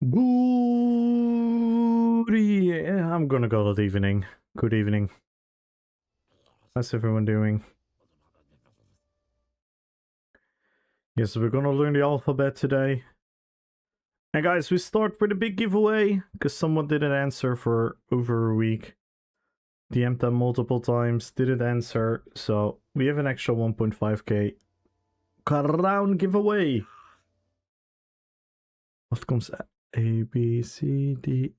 I'm gonna call it evening. Good evening. How's everyone doing? Yes, we're gonna learn the alphabet today. And guys, we start with a big giveaway, because someone didn't answer for over a week. DM'd them multiple times, didn't answer, so we have an extra 1.5k crown giveaway. What comes A, B, C, D...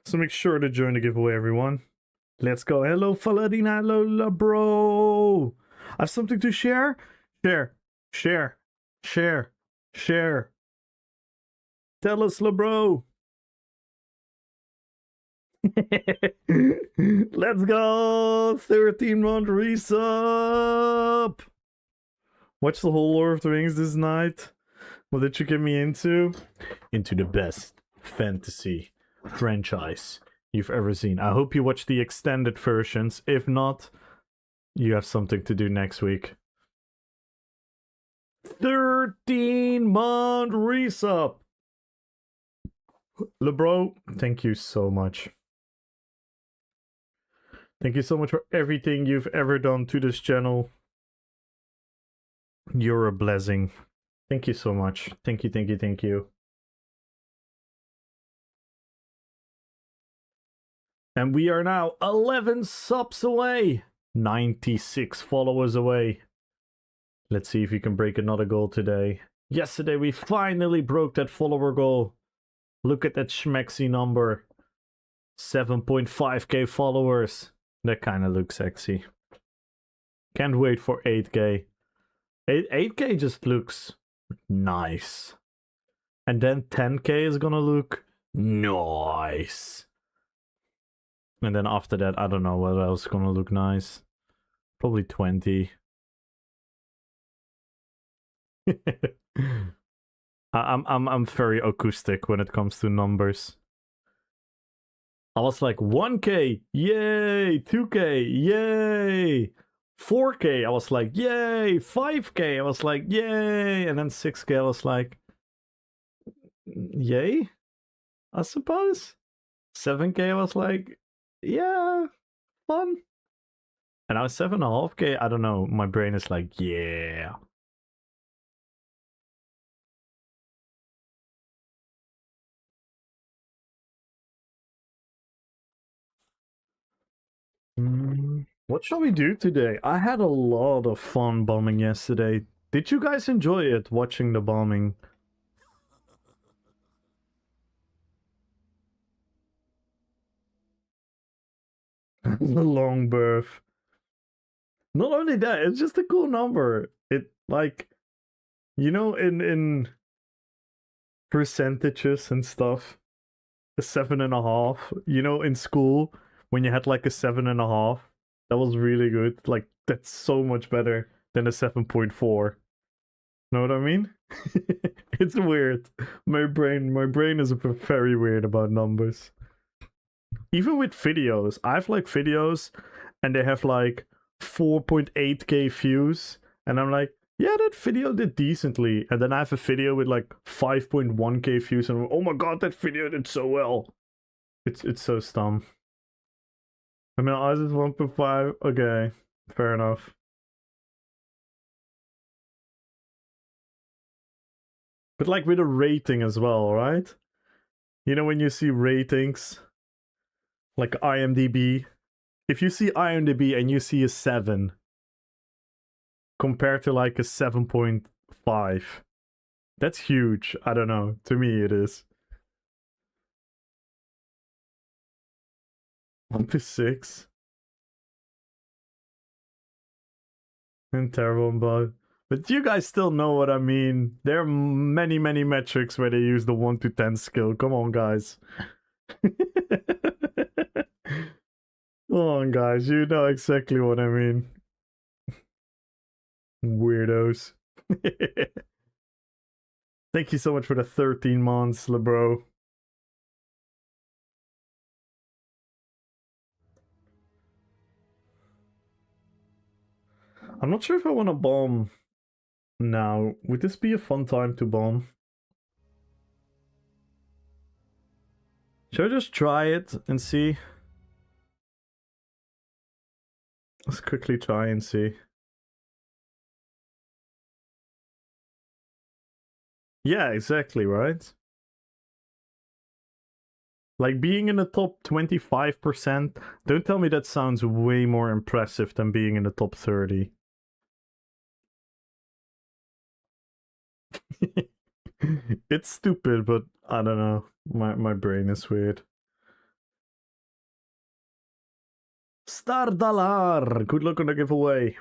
So make sure to join the giveaway, everyone. Let's go. Hello, Faladina. Hello, bro. I have something to share. Share. Share. Share. Share. Tell us, bro. Let's go. 13-month resub. Watch the whole Lord of the Rings this night. What did you get me into? Into the best fantasy franchise you've ever seen. I hope you watch the extended versions. If not, you have something to do next week. 13-month resub. LeBro, thank you so much. Thank you so much for everything you've ever done to this channel. You're a blessing. Thank you so much. Thank you, thank you, thank you. And we are now 11 subs away. 96 followers away. Let's see if we can break another goal today. Yesterday we finally broke that follower goal. Look at that schmexy number. 7.5k followers. That kind of looks sexy. Can't wait for 8k. 8k just looks nice. And then 10k is gonna look nice. And then after that, I don't know what else is gonna look nice. Probably 20. I'm very acoustic when it comes to numbers. I was like 1k, yay, 2k, yay, 4k, I was like yay, 5k, I was like yay, and then 6k, I was like yay, I suppose. 7k, I was like yeah, fun. And I was 7.5k, I don't know, my brain is like yeah. What shall we do today? I had a lot of fun bombing yesterday. Did you guys enjoy it, watching the bombing? The long birth. Not only that, it's just a cool number. It, like, you know, in percentages and stuff, a 7.5. You know, in school when you had like a 7.5, that was really good. Like, that's so much better than a 7.4. Know what I mean? It's weird. My brain is very weird about numbers. Even with videos, I have like videos and they have like 4.8k views, and I'm like, yeah, that video did decently. And then I have a video with like 5.1k views, and oh my god, that video did so well. It's so dumb. I mean, ours is 1.5. Okay, fair enough. But like with a rating as well, right? You know when you see ratings, like IMDb, if you see IMDb and you see a 7 compared to like a 7.5, that's huge. I don't know. To me, it is. 1 to 6. And terrible, but you guys still know what I mean. There are many, many metrics where they use the 1 to 10 skill. Come on, guys. Come on, guys. You know exactly what I mean. Weirdos. Thank you so much for the 13 months, LeBro. I'm not sure if I want to bomb now. Would this be a fun time to bomb? Should I just try it and see? Let's quickly try and see. Yeah, exactly, right? Like being in the top 25%, don't tell me that sounds way more impressive than being in the top 30. It's stupid, but I don't know. My brain is weird. Stardalar! Good luck on the giveaway.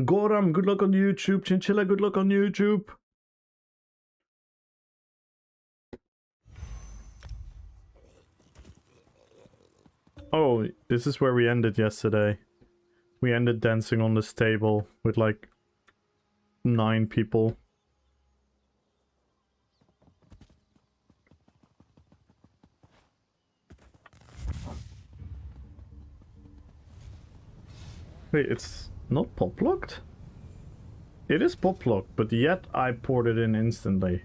Goram, good luck on YouTube. Chinchilla, good luck on YouTube. Oh, this is where we ended yesterday. We ended dancing on this table with like 9 people. Wait, it's not pop locked? It is pop locked, but yet I poured it in instantly.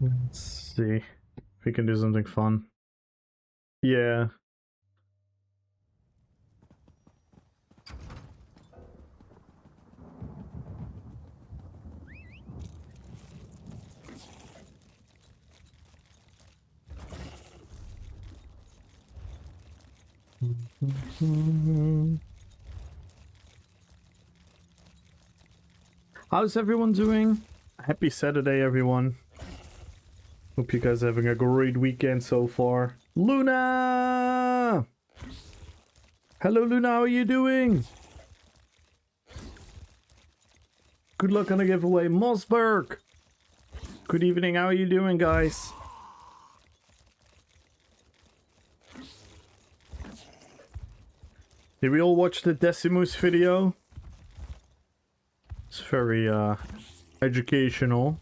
Let's see if we can do something fun. Yeah. How's everyone doing? Happy Saturday, everyone. Hope you guys are having a great weekend so far. Luna! Hello, Luna, how are you doing? Good luck on the giveaway. Mossberg! Good evening, how are you doing, guys? Did we all watch the Decimus video? It's very, educational.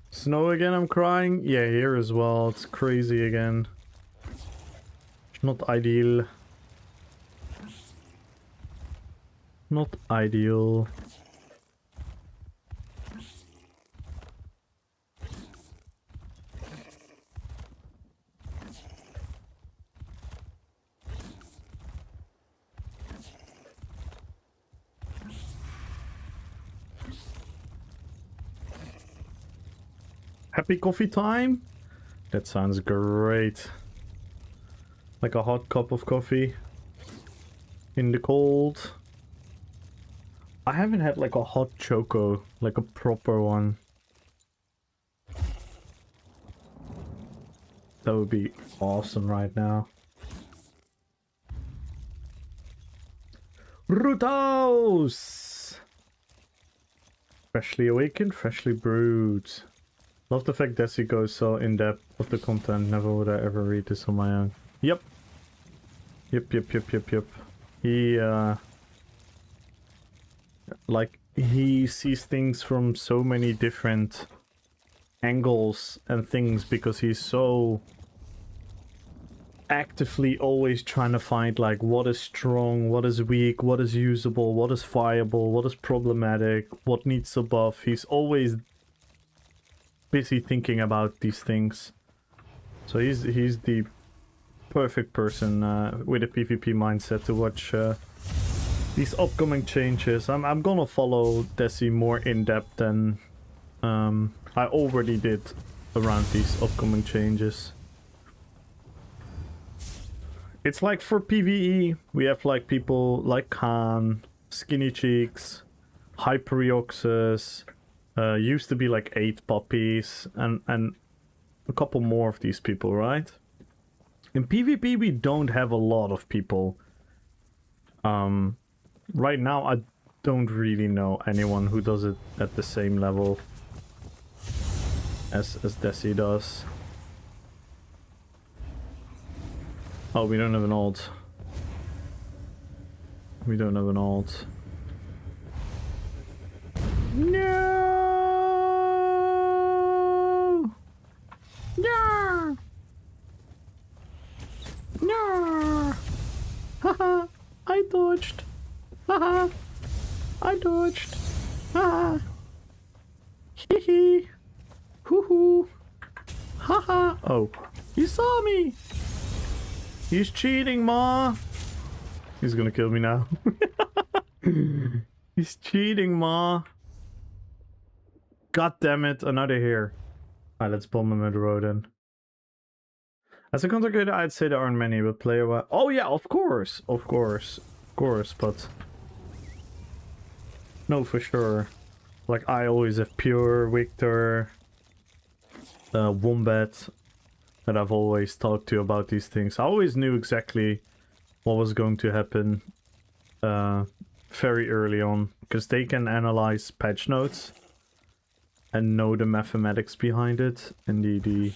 Snow again, I'm crying. Yeah, here as well. It's crazy again. Not ideal. Not ideal. Happy coffee time? That sounds great. Like a hot cup of coffee in the cold. I haven't had like a hot choco, like a proper one. That would be awesome right now. Rutos! Freshly awakened, freshly brewed. Love the fact Desi goes so in-depth with the content. Never would I ever read this on my own. Yep. Yep. He, like, he sees things from so many different angles and things because he's so actively always trying to find, like, what is strong, what is weak, what is usable, what is viable, what is problematic, what needs a buff. He's always busy thinking about these things. So he's the perfect person with a PvP mindset to watch these upcoming changes. I'm gonna follow Desi more in depth than I already did around these upcoming changes. It's like for PvE, we have like people like Khan, Skinny Cheeks, Hyperioxus, Used to be like 8 puppies and a couple more of these people, right? In PvP, we don't have a lot of people. Right now, I don't really know anyone who does it at the same level as Desi does. Oh, we don't have an ult. We don't have an ult. No! No! No! Haha! I dodged! Haha! I dodged! Haha! Hee hee! Hoo hoo! Haha! Oh, he saw me! He's cheating, Ma! He's gonna kill me now. He's cheating, Ma! God damn it, another here. Alright, let's bomb him at the road then. As a content creator, I'd say there aren't many, but player-wise... Oh yeah, of course! Of course. Of course, but... No, for sure. Like, I always have Pure, Victor... Wombat... that I've always talked to about these things. I always knew exactly what was going to happen very early on, because they can analyze patch notes and know the mathematics behind it. And the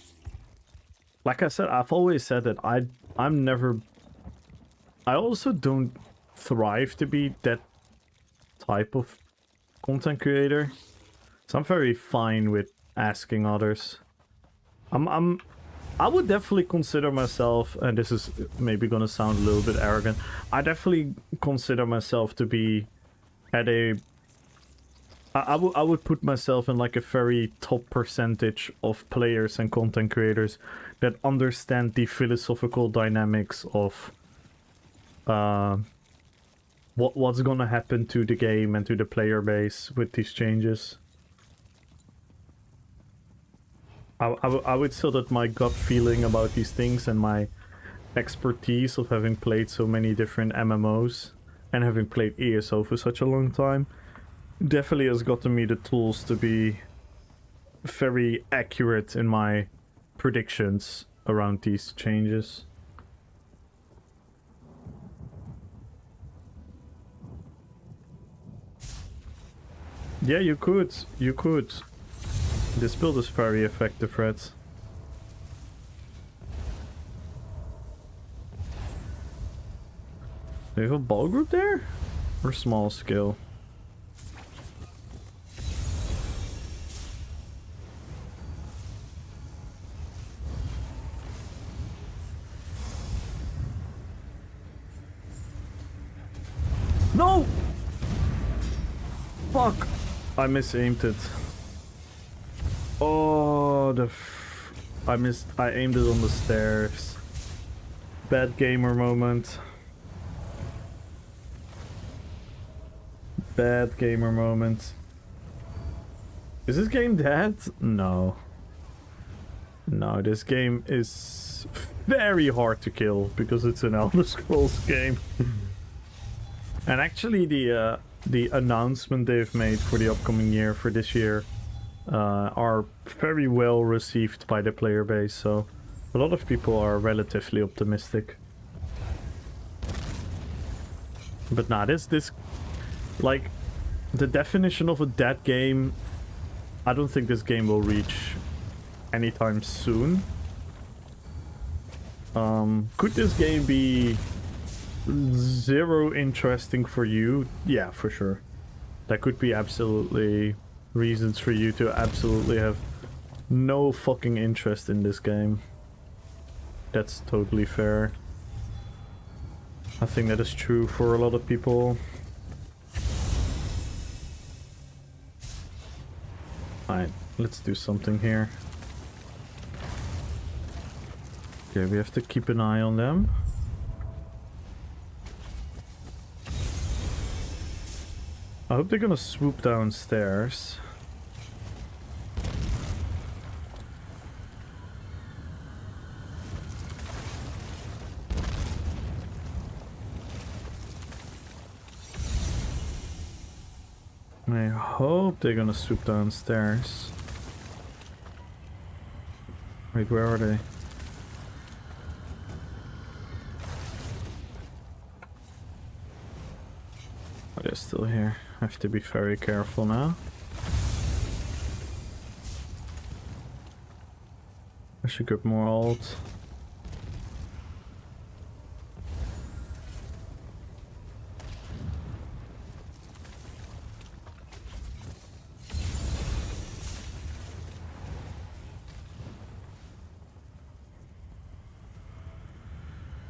like I said, I've always said that I'm never... I also don't thrive to be that type of content creator. So I'm very fine with asking others. I would definitely consider myself, and this is maybe gonna sound a little bit arrogant, I definitely consider myself to be at a... I would put myself in like a very top percentage of players and content creators that understand the philosophical dynamics of what's gonna happen to the game and to the player base with these changes. I would say that my gut feeling about these things and my expertise of having played so many different MMOs and having played ESO for such a long time definitely has gotten me the tools to be very accurate in my predictions around these changes. Yeah, you could. You could. This build is very effective, Reds. Do you have a ball group there? Or small scale? No! Fuck! I misaimed it. Oh, I aimed it on the stairs. Bad gamer moment. Bad gamer moment. Is this game dead? No. No, this game is very hard to kill because it's an Elder Scrolls game. And actually the announcement they've made for the upcoming year, for this year, are very well received by the player base, so a lot of people are relatively optimistic. But nah, this like the definition of a dead game, I don't think this game will reach anytime soon. Could this game be zero interesting for you? Yeah, for sure. There could be absolutely reasons for you to absolutely have no fucking interest in this game. That's totally fair. I think that is true for a lot of people. Alright, let's do something here. Okay, we have to keep an eye on them. I hope they're gonna swoop downstairs. I hope they're gonna swoop downstairs. Wait, where are they? Oh, they're still here. I have to be very careful now. I should get more ult.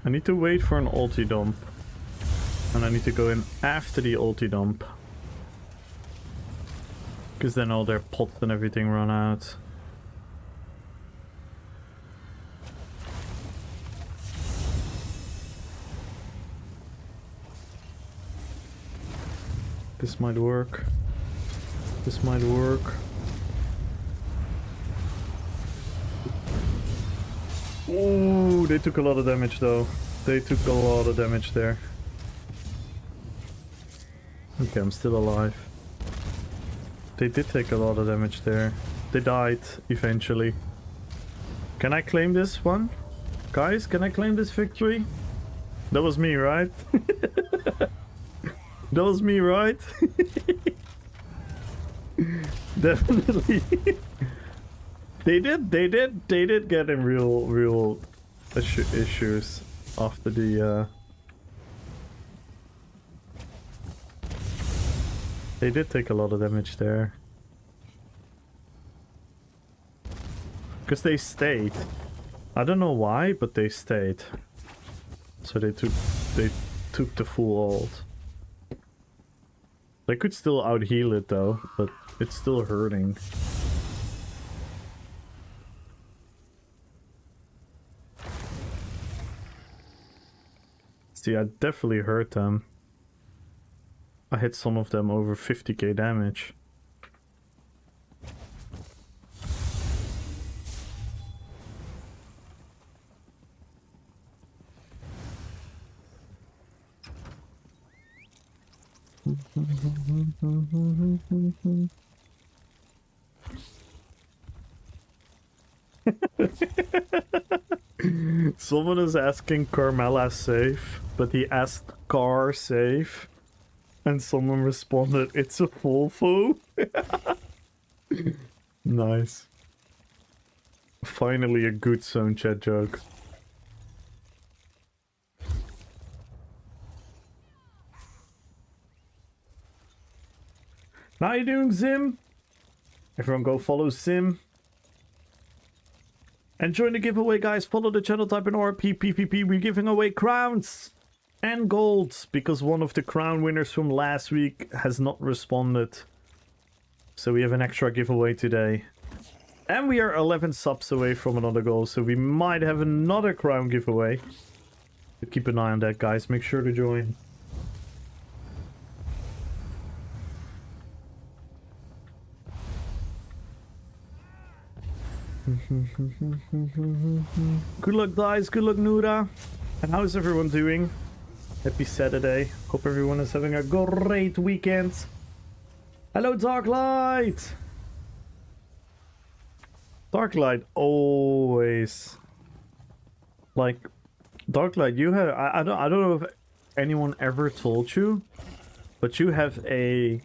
I need to wait for an ulti dump. And I need to go in after the ulti dump. Because then all their pots and everything run out. This might work. This might work. Oh, they took a lot of damage though. They took a lot of damage there. Okay, I'm still alive. They did take a lot of damage there. They died eventually. Can I claim this one? Guys, can I claim this victory? That was me, right? That was me, right? Definitely. They did get in real issues after the They did take a lot of damage there. Because they stayed. I don't know why, but they stayed. So they took the full ult. They could still out heal it though, but it's still hurting. See, I definitely hurt them. I hit some of them over 50k damage. Someone is asking Carmela safe, but he asked Car safe, and someone responded, "It's a full foe." Nice. Finally a good zone chat joke. How you doing, Zim? Everyone go follow Zim. And join the giveaway, guys. Follow the channel, type in RP PvP. We're giving away crowns and golds because one of the crown winners from last week has not responded. So we have an extra giveaway today. And we are 11 subs away from another goal, so we might have another crown giveaway. But keep an eye on that, guys. Make sure to join. Good luck, guys. Good luck, Nura. And how is everyone doing? Happy Saturday. Hope everyone is having a great weekend. Hello, Darklight. Darklight always. Like, Darklight, you have... I don't know if anyone ever told you, but you have a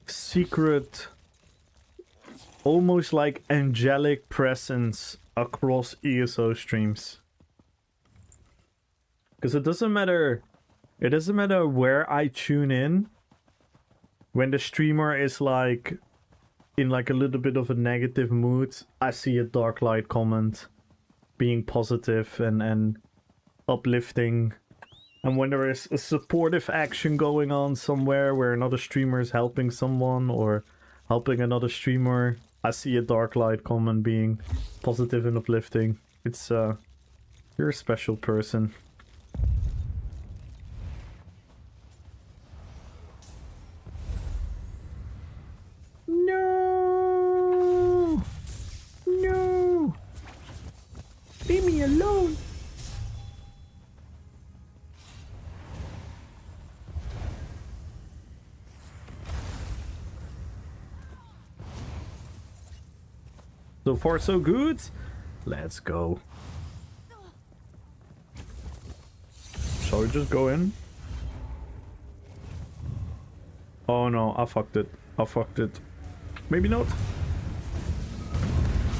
secret... almost like angelic presence across ESO streams. Because it doesn't matter where I tune in. When the streamer is like in like a little bit of a negative mood, I see a Darklight comment being positive and uplifting. And when there is a supportive action going on somewhere where another streamer is helping someone or helping another streamer, I see a Darklight comment being positive and uplifting. It's you're a special person. No! No! Leave me alone! So far, so good. Let's go. Shall we just go in? Oh no, I fucked it. I fucked it. Maybe not.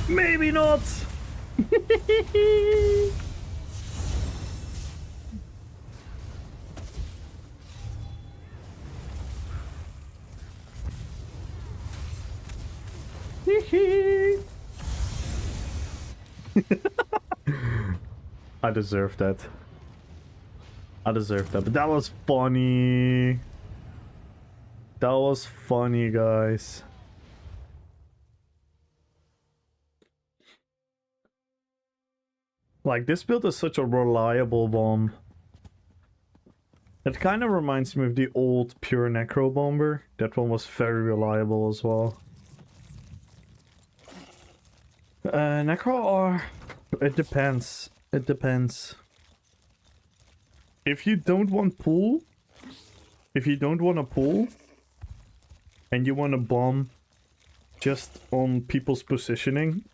Maybe not. I deserve that. I deserve that. But that was funny. That was funny, guys. Like, this build is such a reliable bomb. It kind of reminds me of the old pure Necro Bomber. That one was very reliable as well. Necro or... It depends. It depends. If you don't want pull... If you don't want to pull... And you want to bomb just on people's positioning,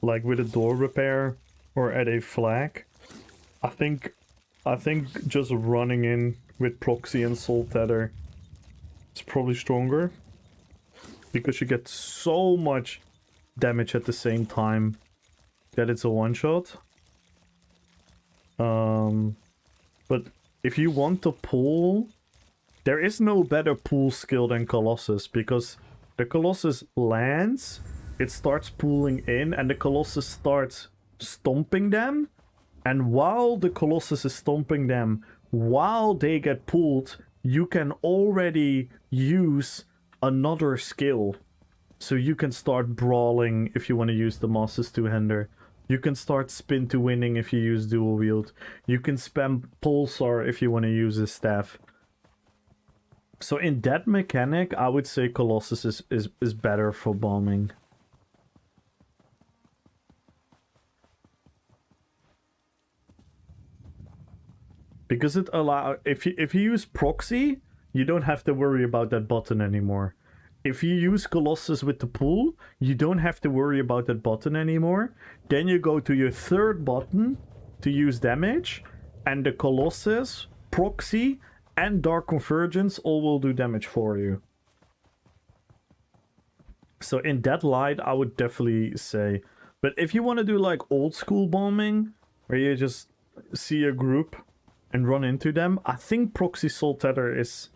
like with a door repair or at a flag, I think just running in with proxy and soul tether is probably stronger, because you get so much damage at the same time that it's a one-shot. But if you want to pull, there is no better pull skill than Colossus, because the Colossus lands, it starts pulling in, and the Colossus starts stomping them. And while the Colossus is stomping them, while they get pulled, you can already use another skill. So you can start brawling if you want to use the Master's two-hander. You can start spin to winning if you use dual wield. You can spam Pulsar if you want to use his staff. So in that mechanic, I would say Colossus is better for bombing. Because it allows, if you use proxy, you don't have to worry about that button anymore. If you use Colossus with the pull, you don't have to worry about that button anymore. Then you go to your third button to use damage, and the Colossus, proxy, and Dark Convergence all will do damage for you. So in that light, I would definitely say. But if you want to do like old school bombing, where you just see a group and run into them, I think Proxy Soul Tether is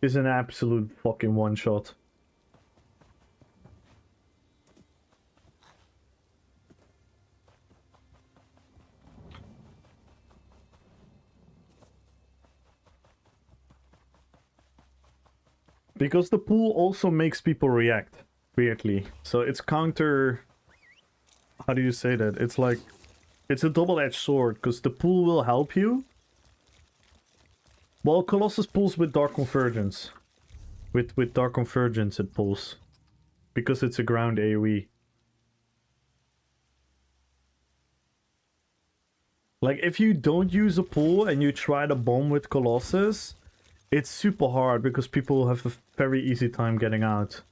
an absolute fucking one-shot. Because the pool also makes people react, weirdly. So it's counter... How do you say that? It's like... It's a double-edged sword, because the pool will help you. Well, Colossus pulls with Dark Convergence. With Dark Convergence it pulls. Because it's a ground AoE. Like, if you don't use a pull and you try to bomb with Colossus... It's super hard because people have a very easy time getting out.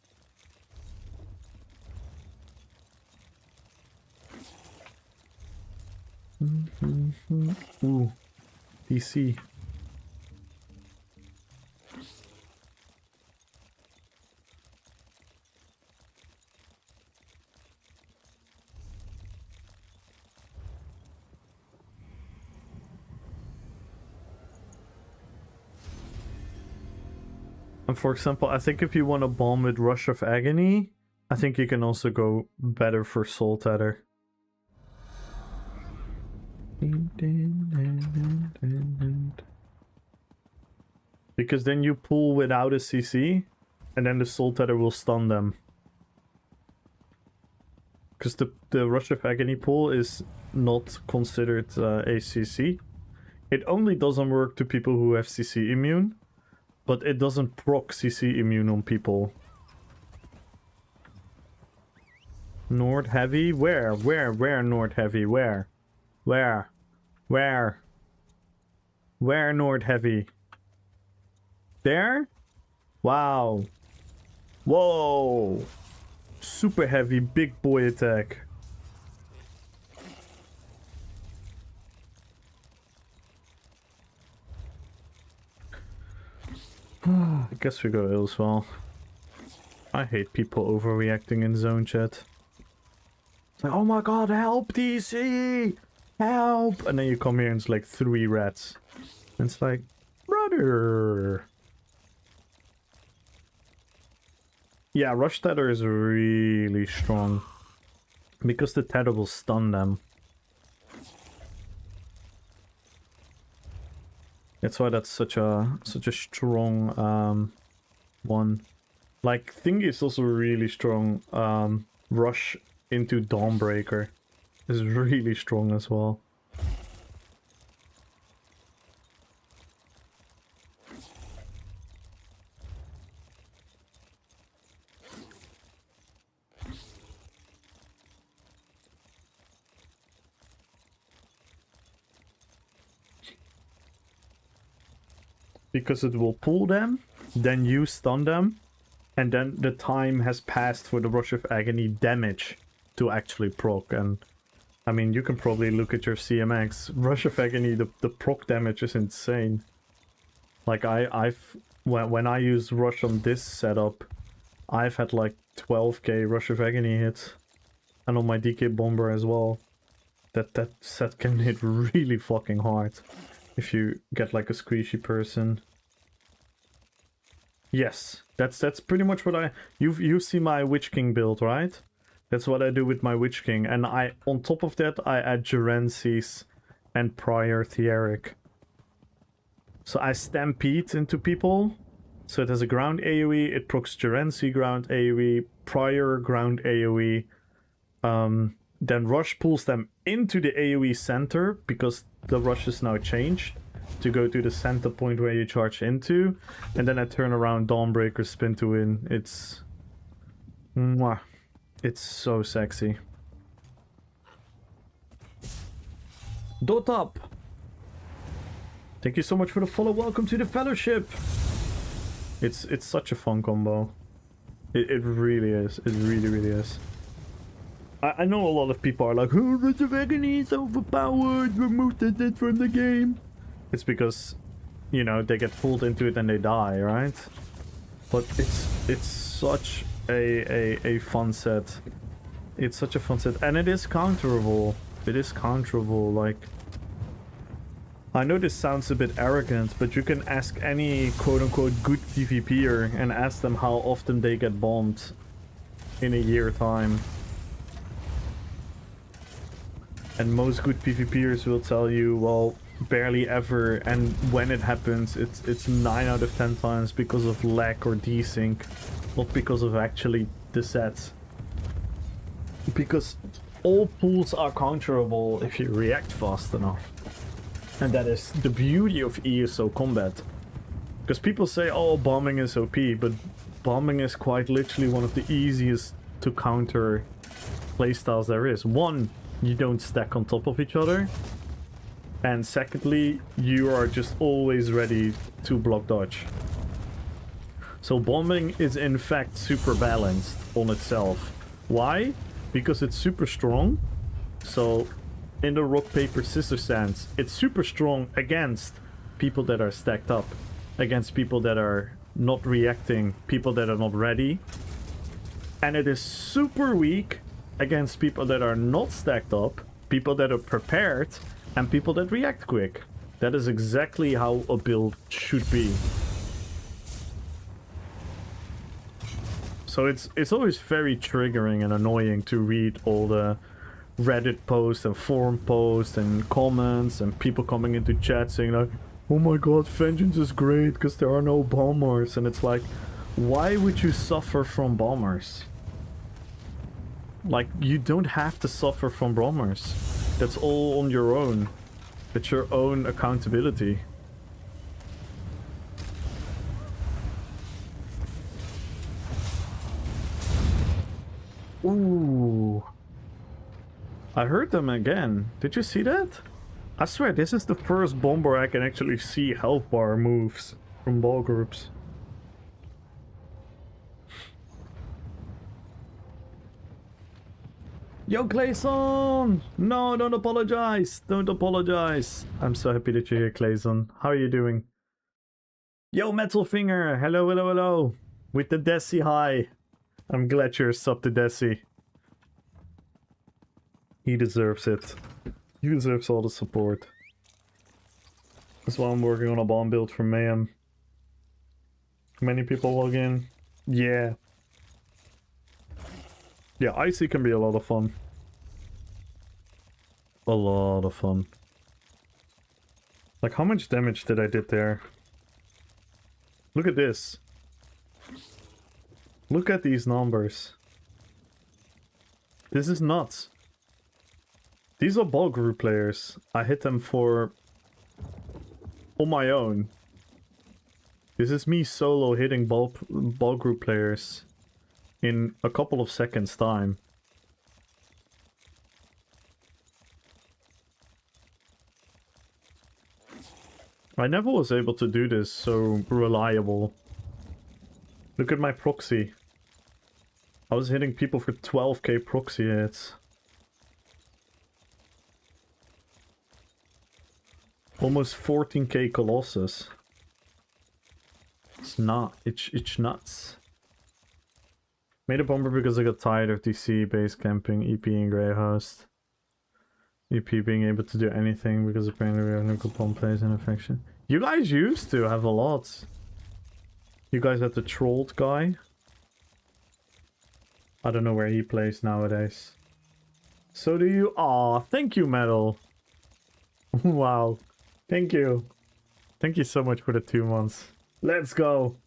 Ooh, DC. And for example, I think if you want to bomb with Rush of Agony, I think you can also go better for Soul Tether. Because then you pull without a CC, and then the Soul Tether will stun them. Because the Rush of Agony pull is not considered a CC. It only doesn't work to people who have CC immune. But it doesn't proc CC immune on people. Nord heavy? Where? Where Nord heavy? Where? Where Nord heavy? There? Wow. Whoa. Super heavy, big boy attack. I guess we go ill as well. I hate people overreacting in zone chat. It's like, oh my god, help DC! Help! And then you come here and it's like 3 rats. And it's like, brother! Yeah, Rush Tether is really strong. Because the tether will stun them. That's why that's such a strong one. Like, Thingy is also really strong. Rush into Dawnbreaker is really strong as well. Because it will pull them, then you stun them, and then the time has passed for the Rush of Agony damage to actually proc. And I mean, you can probably look at your CMX. Rush of Agony, the proc damage is insane. Like when I use Rush on this setup, I've had like 12k Rush of Agony hits. And on my DK Bomber as well. That set can hit really fucking hard. If you get like a squishy person. Yes, that's pretty much what you see my Witch King build, right? That's what I do with my Witch King, and on top of that I add Gerencies and Prior Theoric. So I stampede into people. So it has a ground AoE, it procs Gerency ground AoE, Prior ground AoE. Then Rush pulls them into the AoE center, because the Rush is now changed to go to the center point where you charge into. And then I turn around Dawnbreaker, spin to win. It's... Mwah. It's so sexy. Dotap! Thank you so much for the follow. Welcome to the fellowship! It's such a fun combo. It really is. It really, really is. I know a lot of people are like, oh, Rush of Agony is overpowered, remove it from the game. It's because, you know, they get pulled into it and they die, right? But it's such a fun set. It's such a fun set. And it is counterable. It is counterable, like... I know this sounds a bit arrogant, but you can ask any quote-unquote good PvPer and ask them how often they get bombed in a year time. And most good PvPers will tell you, well, barely ever, and when it happens, it's 9 out of 10 times because of lag or desync, not because of actually the sets. Because all pools are counterable if you react fast enough. And that is the beauty of ESO combat. Because people say, oh, bombing is OP, but bombing is quite literally one of the easiest to counter playstyles there is. One, you don't stack on top of each other. And secondly, you are just always ready to block dodge. So bombing is in fact super balanced on itself. Why? Because it's super strong. So in the rock, paper, scissors sense, it's super strong against people that are stacked up. Against people that are not reacting, people that are not ready. And it is super weak against people that are not stacked up, people that are prepared, and people that react quick. That is exactly how a build should be. So it's always very triggering and annoying to read all the Reddit posts and forum posts and comments and people coming into chat saying like, oh my god, Vengeance is great because there are no bombers. And it's like, why would you suffer from bombers? Like, you don't have to suffer from bombers. That's all on your own. It's your own accountability. Ooh. I heard them again. Did you see that? I swear, this is the first bomber I can actually see health bar moves from ball groups. Yo, Clayson! No, don't apologize! Don't apologize! I'm so happy that you're here, Clayson. How are you doing? Yo, Metal Finger! Hello, hello, hello! With the Desi high. I'm glad you're sub to Desi. He deserves it. He deserves all the support. That's why I'm working on a bomb build for Mayhem. Many people log in. Yeah. Yeah, Icy can be a lot of fun. A lot of fun. Like, how much damage did I did there? Look at this. Look at these numbers. This is nuts. These are ball group players. I hit them for... on my own. This is me solo hitting ball group players in a couple of seconds time. I never was able to do this so reliable. Look at my proxy. I was hitting people for 12k proxy hits. Almost 14k Colossus. It's not. It's nuts. Made a bomber because I got tired of DC, base camping, EP and Grey Host. EP being able to do anything because apparently we have no good bomb plays in affection. You guys used to have a lot. You guys had the trolled guy. I don't know where he plays nowadays. So do you. Aw, thank you, Metal. Wow. Thank you. Thank you so much for the 2 months. Let's go.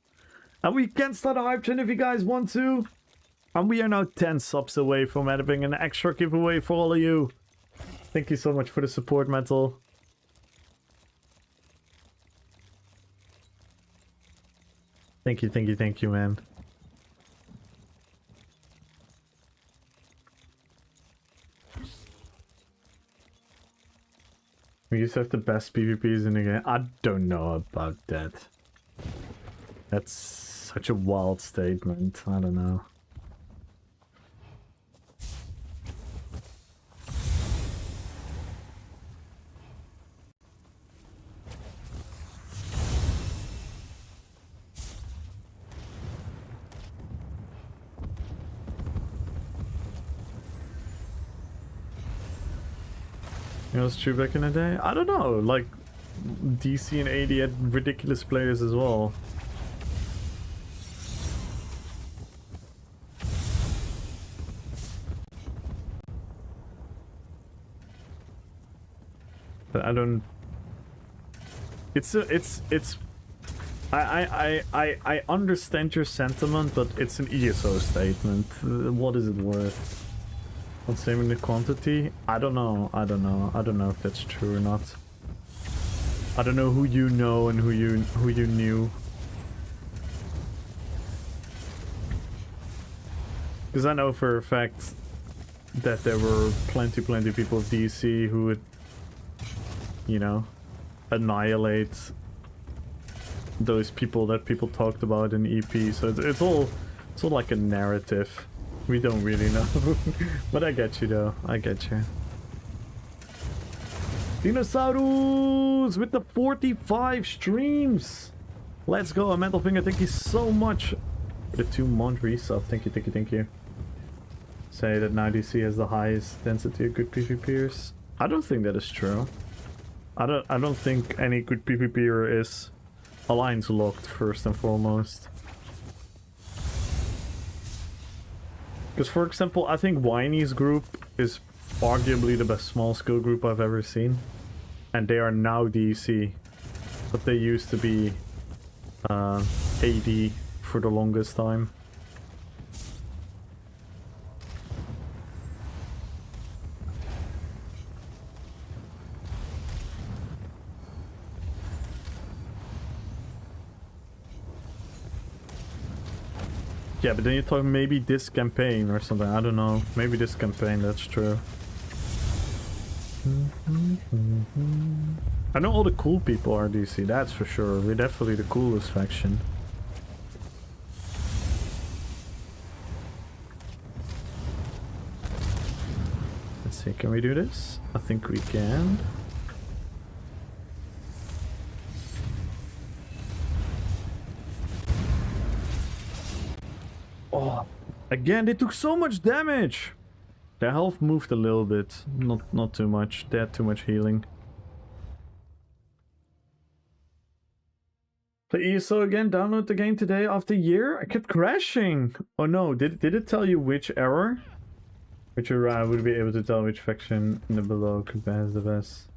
And we can start a hype chain if you guys want to. And we are now 10 subs away from having an extra giveaway for all of you. Thank you so much for the support, Metal. Thank you, man. We used to have the best PvPs in the game. I don't know about that. That's such a wild statement. I don't know. It was true back in the day? I don't know, like, DC and AD had ridiculous players as well. But I don't... I understand your sentiment, but it's an ESO statement. What is it worth? Not saving the quantity? I don't know. I don't know if that's true or not. I don't know who you know and who you knew. Because I know for a fact that there were plenty people of DC who would, you know, annihilate those people that people talked about in EP. So it's all like a narrative. We don't really know. But I get you though. I get you. Dinosaurus with the 45 streams. Let's go, a Metal Finger. Thank you so much for the 2-month resub. Thank you. Say that now DC has the highest density of good PvPers. I don't think that is true. I don't think any good PvPer is alliance locked first and foremost. Because, for example, I think Whiny's group is arguably the best small skill group I've ever seen. And they are now DC. But they used to be AD for the longest time. Yeah, but then you talk maybe this campaign or something. I don't know. Maybe this campaign, that's true. I know all the cool people are DC, that's for sure. We're definitely the coolest faction. Let's see, can we do this? I think we can. Oh, again, they took so much damage. Their health moved a little bit, not too much. They had too much healing. Play ESO again, download the game today after a year? I kept crashing! Oh no, did it tell you which error? Which error would be able to tell which faction in the below compares the best?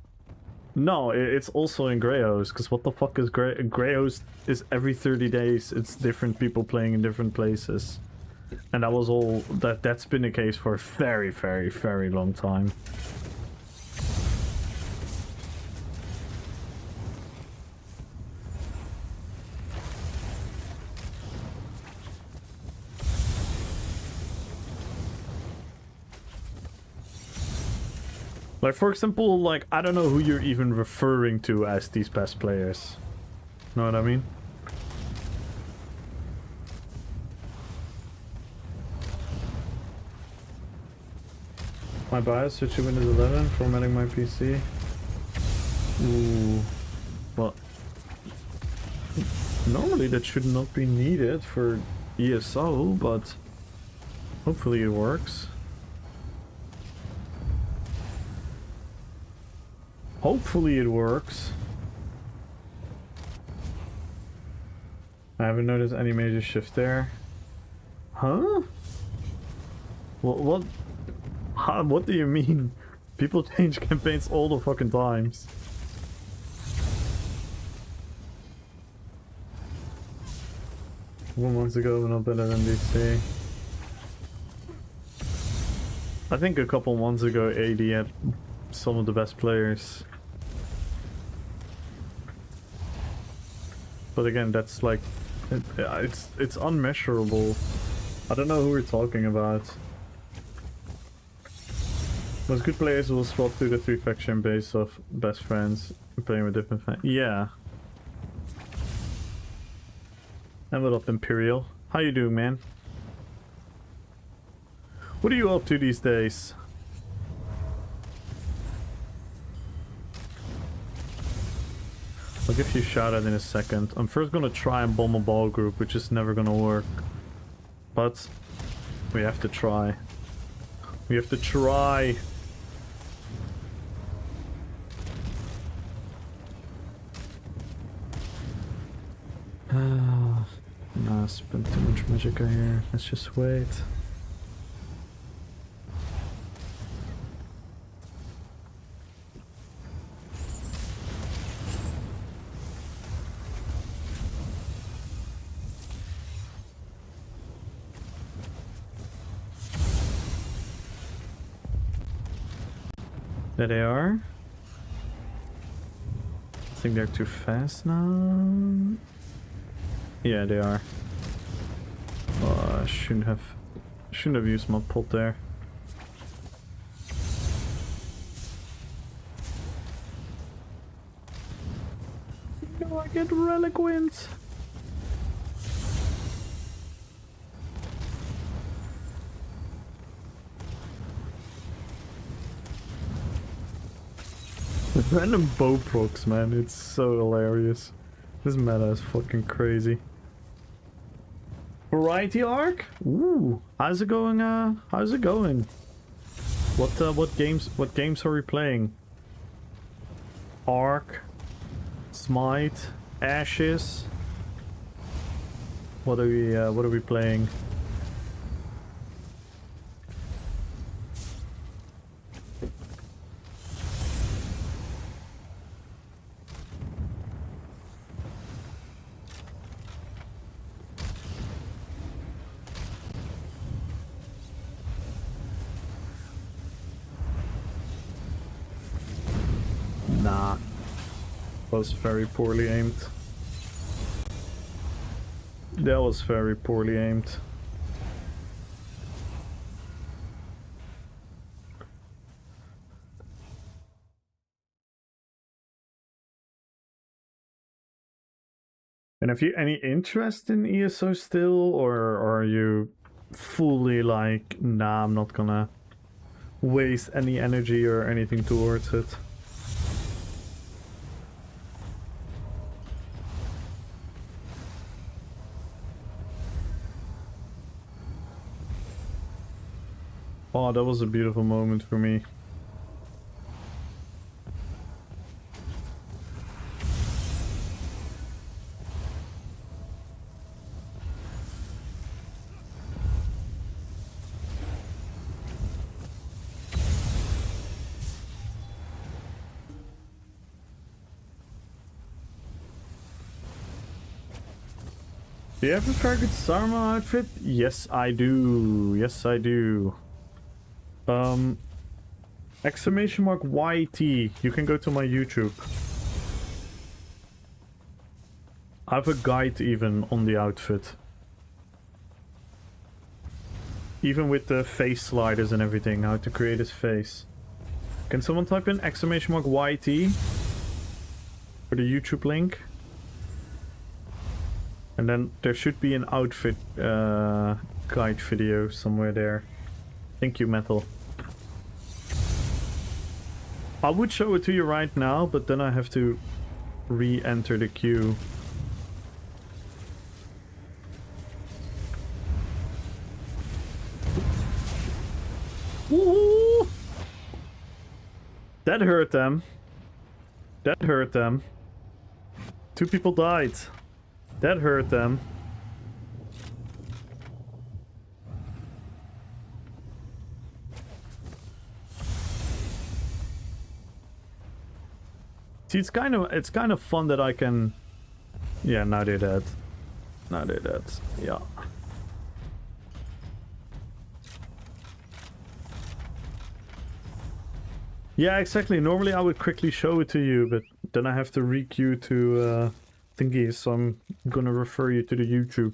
No, it's also in Greyhouse, because what the fuck is Greyhouse is every 30 days, it's different people playing in different places. And that was all, that's been the case for a very, very, very long time. Like, for example, like, I don't know who you're even referring to as these best players. Know what I mean? My BIOS, switch to Windows 11, formatting my PC. Ooh. Well, normally that should not be needed for ESO, but hopefully it works. Hopefully it works. I haven't noticed any major shift there. Huh? What? What do you mean? People change campaigns all the fucking times. One month ago, we're not better than DC. I think a couple months ago, AD had some of the best players. But again, that's like, it's unmeasurable. I don't know who we're talking about. Most good players will swap to the 3-faction base of best friends and playing with different fans. Yeah. And what up, Imperial? How you doing, man? What are you up to these days? I'll give you a shout out in a second. I'm first gonna try and bomb a ball group, which is never gonna work. But we have to try. We have to try. Nah, spent too much magicka here. Let's just wait. There they are. I think they're too fast now. Yeah, they are. Oh, I shouldn't have used my pot there. No, I get relic wind. Random bow procs, man, it's so hilarious. This meta is fucking crazy. Variety arc? Ooh, how's it going? How's it going? What games are we playing? Arc, Smite, Ashes. What are we playing? Nah. Was very poorly aimed. That was very poorly aimed. And have you any interest in ESO still, or are you fully like, nah, I'm not gonna waste any energy or anything towards it? Oh, that was a beautiful moment for me. Do you have a very good Sarma outfit? Yes, I do. Yes, I do. Exclamation mark YT. You can go to my YouTube. I have a guide even on the outfit. Even with the face sliders and everything, how to create his face. Can someone type in exclamation mark YT for the YouTube link? And then there should be an outfit guide video somewhere there. Thank you, Metal. I would show it to you right now, but then I have to re-enter the queue. Woohoo! That hurt them. That hurt them. 2 people died. That hurt them. See, it's kind of fun that I can. Yeah, now they're dead. Now they're dead. Yeah. Yeah, exactly. Normally I would quickly show it to you, but then I have to re-queue to thingy, so I'm gonna refer you to the YouTube.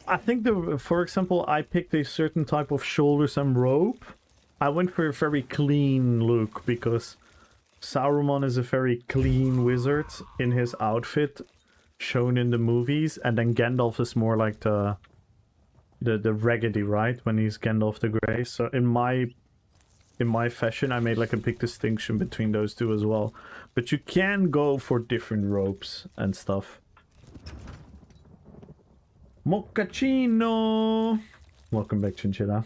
I think, for example, I picked a certain type of shoulders and robe. I went for a very clean look because Saruman is a very clean wizard in his outfit shown in the movies, and then Gandalf is more like the raggedy, right, when he's Gandalf the Grey. So in my fashion, I made like a big distinction between those two as well. But you can go for different robes and stuff. Mochaccino! Welcome back, Chinchilla.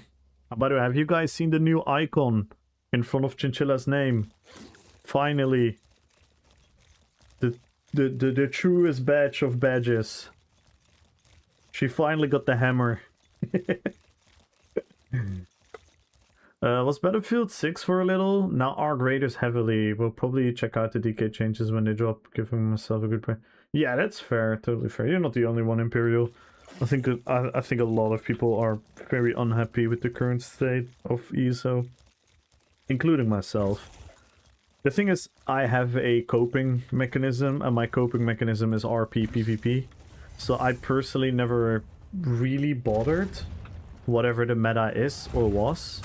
By the way, have you guys seen the new icon in front of Chinchilla's name? Finally. The truest badge of badges. She finally got the hammer. Was Battlefield 6 for a little? Now Arc Raiders heavily. We'll probably check out the DK changes when they drop, giving myself a good play. Yeah, that's fair. Totally fair. You're not the only one, Imperial. I think a lot of people are very unhappy with the current state of ESO, including myself. The thing is, I have a coping mechanism, and my coping mechanism is RP PvP. So I personally never really bothered whatever the meta is or was.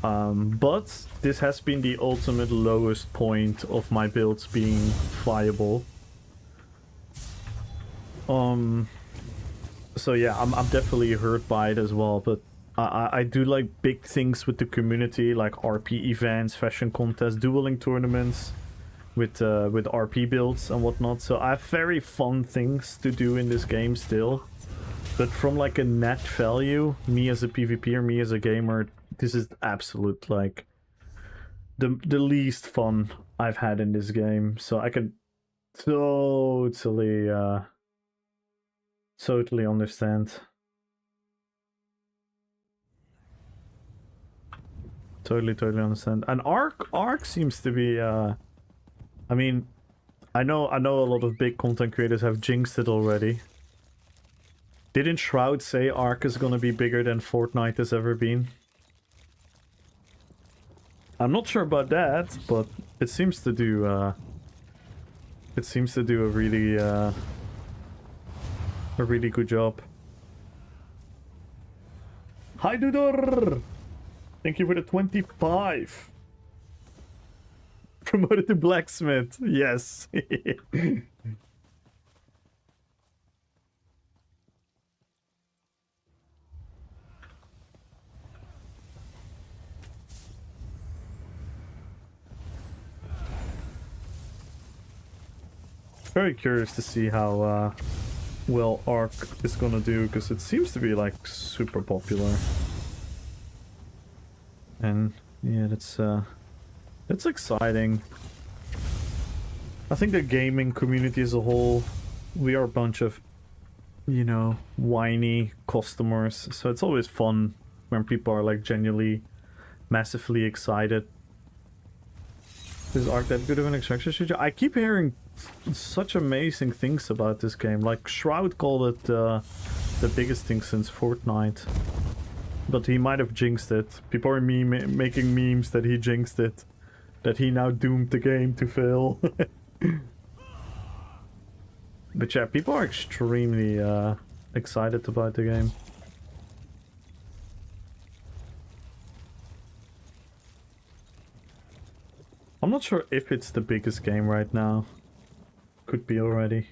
But this has been the ultimate lowest point of my builds being viable. So yeah, I'm definitely hurt by it as well, but I do like big things with the community, like RP events, fashion contests, dueling tournaments with RP builds and whatnot. So I have very fun things to do in this game still. But from like a net value, me as a PvPer, me as a gamer, this is absolute like the least fun I've had in this game. So I can totally understand. Totally understand. And Arc seems to be I mean, I know a lot of big content creators have jinxed it already. Didn't Shroud say Arc is gonna be bigger than Fortnite has ever been? I'm not sure about that, but it seems to do a really good job. Hi Dudor! Thank you for the 25. Promoted to blacksmith. Yes. Very curious to see how well Ark is gonna do, because it seems to be like super popular. And yeah, that's exciting. I think the gaming community as a whole, we are a bunch of, you know, whiny customers, so it's always fun when people are like genuinely massively excited. Is Ark that good of an extraction shooter? I keep hearing such amazing things about this game. Like Shroud called it the biggest thing since Fortnite, but he might have jinxed it. People are making memes that he jinxed it, that he now doomed the game to fail. But yeah, people are extremely excited about the game. I'm not sure if it's the biggest game right now. Could be already.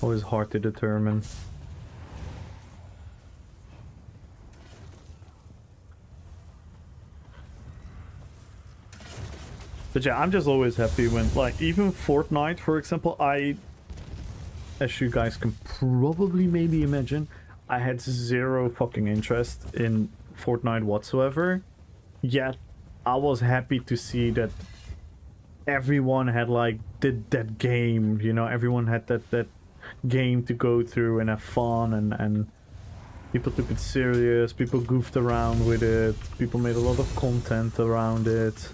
Always hard to determine. But yeah, I'm just always happy when, like, even Fortnite, for example, as you guys can probably maybe imagine, I had zero fucking interest in Fortnite whatsoever. Yet, I was happy to see that everyone had, like, did that game, you know, everyone had that game to go through and have fun, and people took it serious, people goofed around with it, people made a lot of content around it.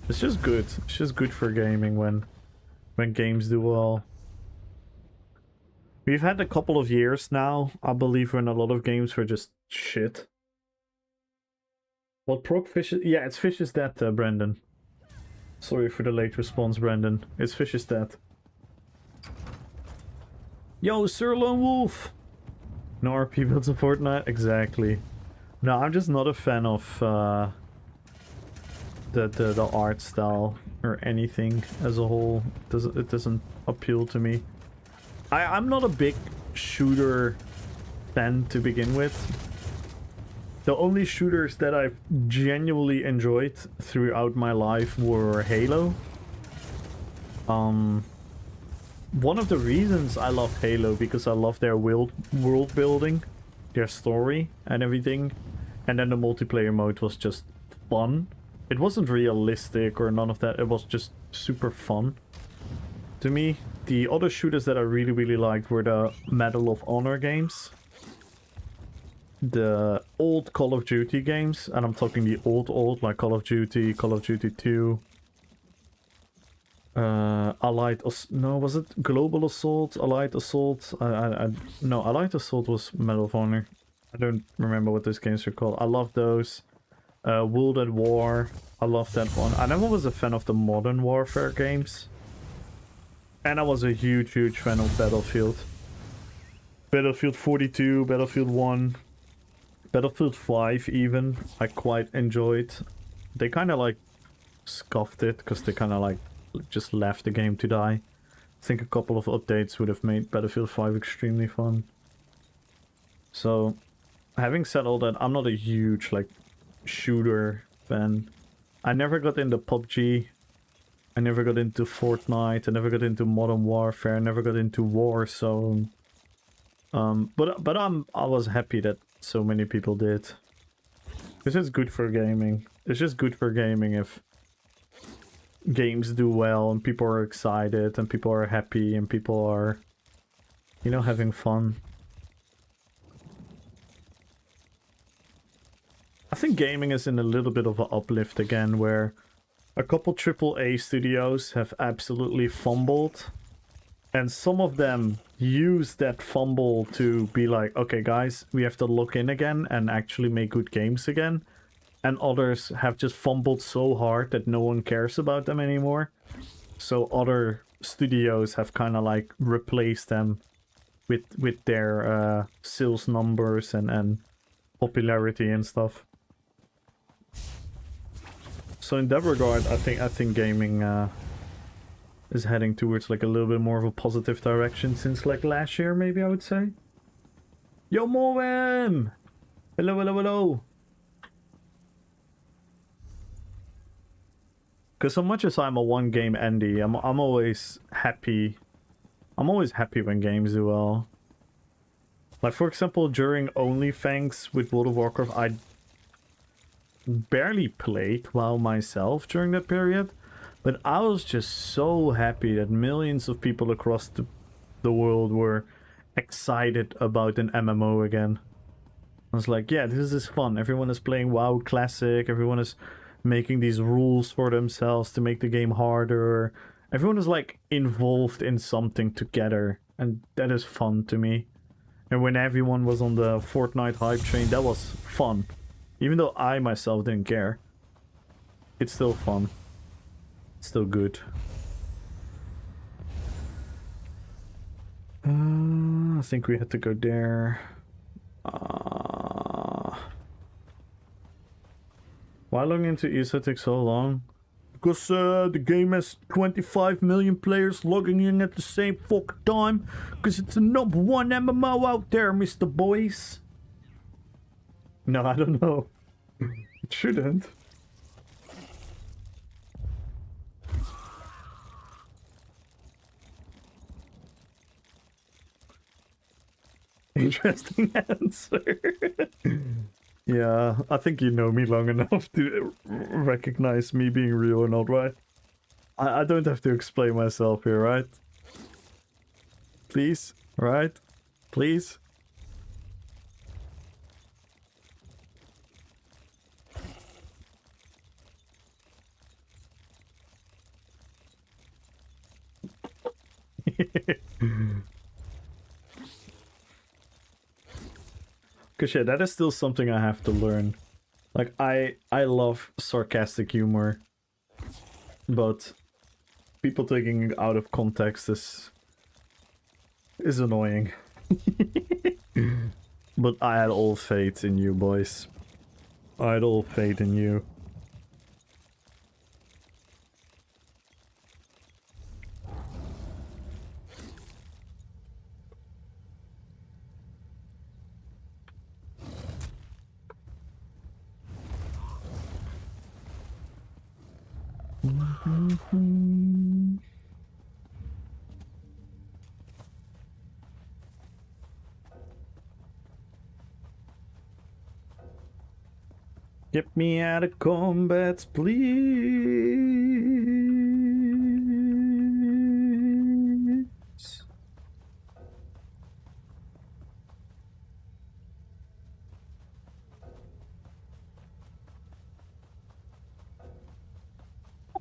It's just good. It's just good for gaming when games do well. We've had a couple of years now, I believe, when a lot of games were just shit. What proc fish is... Yeah, it's fish is dead, Brendan. Sorry for the late response, Brendan. It's fish is dead. Yo, Sir Lone Wolf! No RP builds a Fortnite? Exactly. No, I'm just not a fan of the art style or anything as a whole. It doesn't appeal to me. I'm not a big shooter fan to begin with. The only shooters that I've genuinely enjoyed throughout my life were Halo. One of the reasons I love Halo, because I love their world building, their story and everything, and then the multiplayer mode was just fun. It wasn't realistic or none of that, it was just super fun to me. The other shooters that I really liked were the Medal of Honor games, the old Call of Duty games, and I'm talking the old, like Call of Duty, Call of Duty 2, Allied... no, was it Global Assault? Allied Assault? No, Allied Assault was Medal of Honor. I don't remember what those games are called. I love those. World at War, I love that one. I never was a fan of the Modern Warfare games. And I was a huge fan of Battlefield. Battlefield 42, Battlefield 1, Battlefield 5 even, I quite enjoyed. They kind of like scuffed it, because they kind of like just left the game to die. I think a couple of updates would have made Battlefield 5 extremely fun. So, having said all that, I'm not a huge like shooter fan. I never got into PUBG. I never got into Fortnite. I never got into Modern Warfare. I never got into Warzone. But I was happy that so many people did. This is good for gaming. It's just good for gaming if games do well and people are excited and people are happy and people are, you know, having fun. I think gaming is in a little bit of an uplift again, where a couple AAA studios have absolutely fumbled, and some of them use that fumble to be like, okay guys, we have to look in again and actually make good games again. And others have just fumbled so hard that no one cares about them anymore. So other studios have kind of like replaced them with their sales numbers and popularity and stuff. So in that regard, I think gaming is heading towards like a little bit more of a positive direction since like last year, maybe I would say. Yo, Moem! Hello. Because so much as I'm a one game Andy, I'm always happy I'm always happy when games do well. Like, for example, during OnlyFans with World of Warcraft, I barely played WoW myself during that period. But I was just so happy that millions of people across the world were excited about an MMO again. I was like, yeah, this is fun. Everyone is playing WoW Classic. Everyone is making these rules for themselves to make the game harder. Everyone is like involved in something together. And that is fun to me. And when everyone was on the Fortnite hype train, that was fun. Even though I myself didn't care. It's still fun. It's still good. I think we had to go there. Why logging into ESO takes so long? Because the game has 25 million players logging in at the same fucking time. Because it's the #1 MMO out there, Mr. Boys. No, I don't know. It shouldn't. Interesting answer. Yeah, I think you know me long enough to recognize me being real or not, right? I don't have to explain myself here, right? Please, right? Please? Because yeah, that is still something I have to learn. Like, I love sarcastic humor. But people taking it out of context is annoying. But I had all faith in you, boys. I had all faith in you. Get me out of combat, please.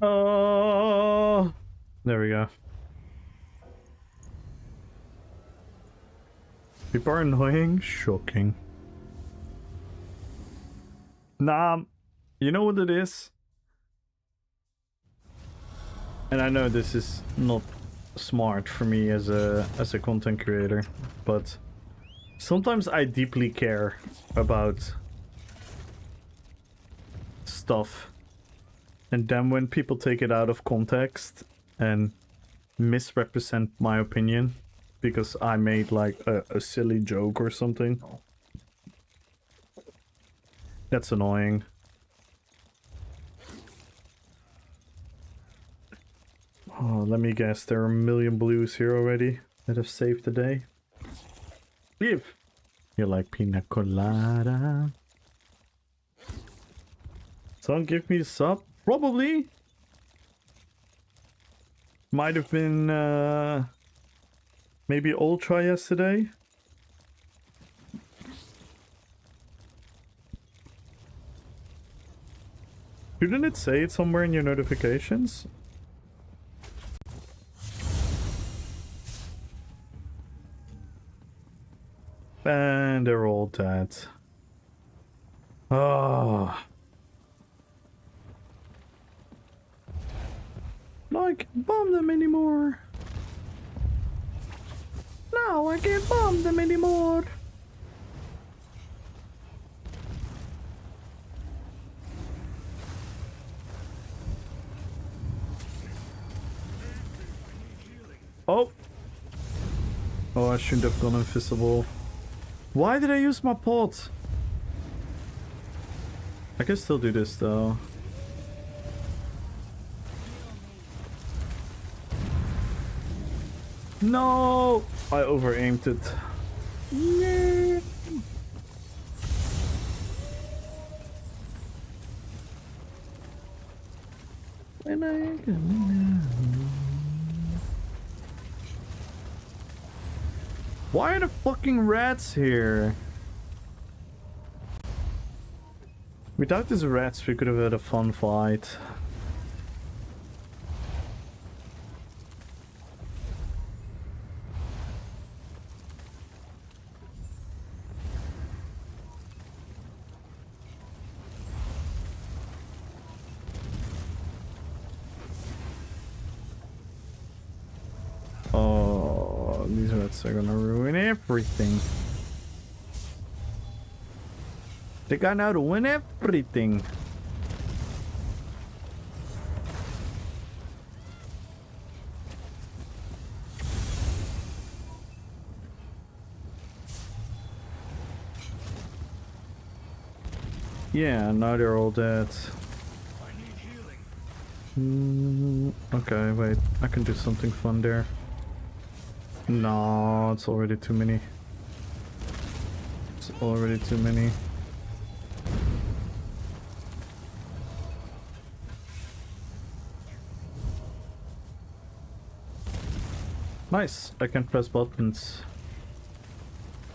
Oh, there we go. People are annoying, shocking. Nah, you know what it is? And I know this is not smart for me as a content creator, but sometimes I deeply care about stuff. And then when people take it out of context and misrepresent my opinion because I made like a silly joke or something, that's annoying. Oh, let me guess, there are a million blues here already that have saved the day. Leave! You're like pina colada. Someone give me the sub? Probably! Might have been maybe Ultra yesterday. Didn't it say it somewhere in your notifications? And they're all dead. Ah. No, I can't bomb them anymore. No, I can't bomb them anymore. Oh. Oh, I shouldn't have gone invisible. Why did I use my pot? I can still do this though. No! I over-aimed it. Yeah. When I can... Why are the fucking rats here? Without these rats, we could have had a fun fight. Oh, these rats are gonna ruin everything. They got now to win everything. Yeah, now they're all dead. Okay, wait. I can do something fun there. No, it's already too many. It's already too many. Nice, I can press buttons.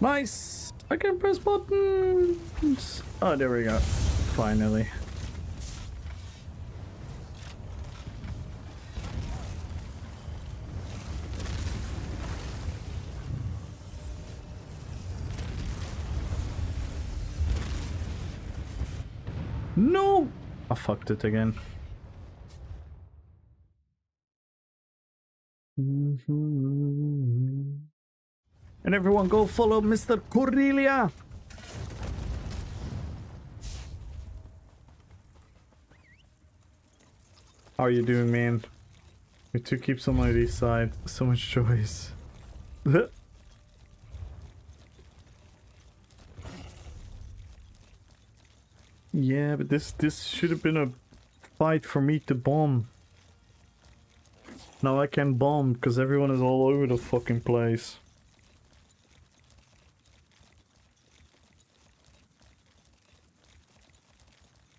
Nice, I can press buttons. Oh, there we go. Finally. No! I fucked it again. And everyone go follow Mr. Cornelia! How are you doing, man? We two keeps on my east side. So much choice. Yeah, but this should have been a fight for me to bomb. Now I can bomb because everyone is all over the fucking place.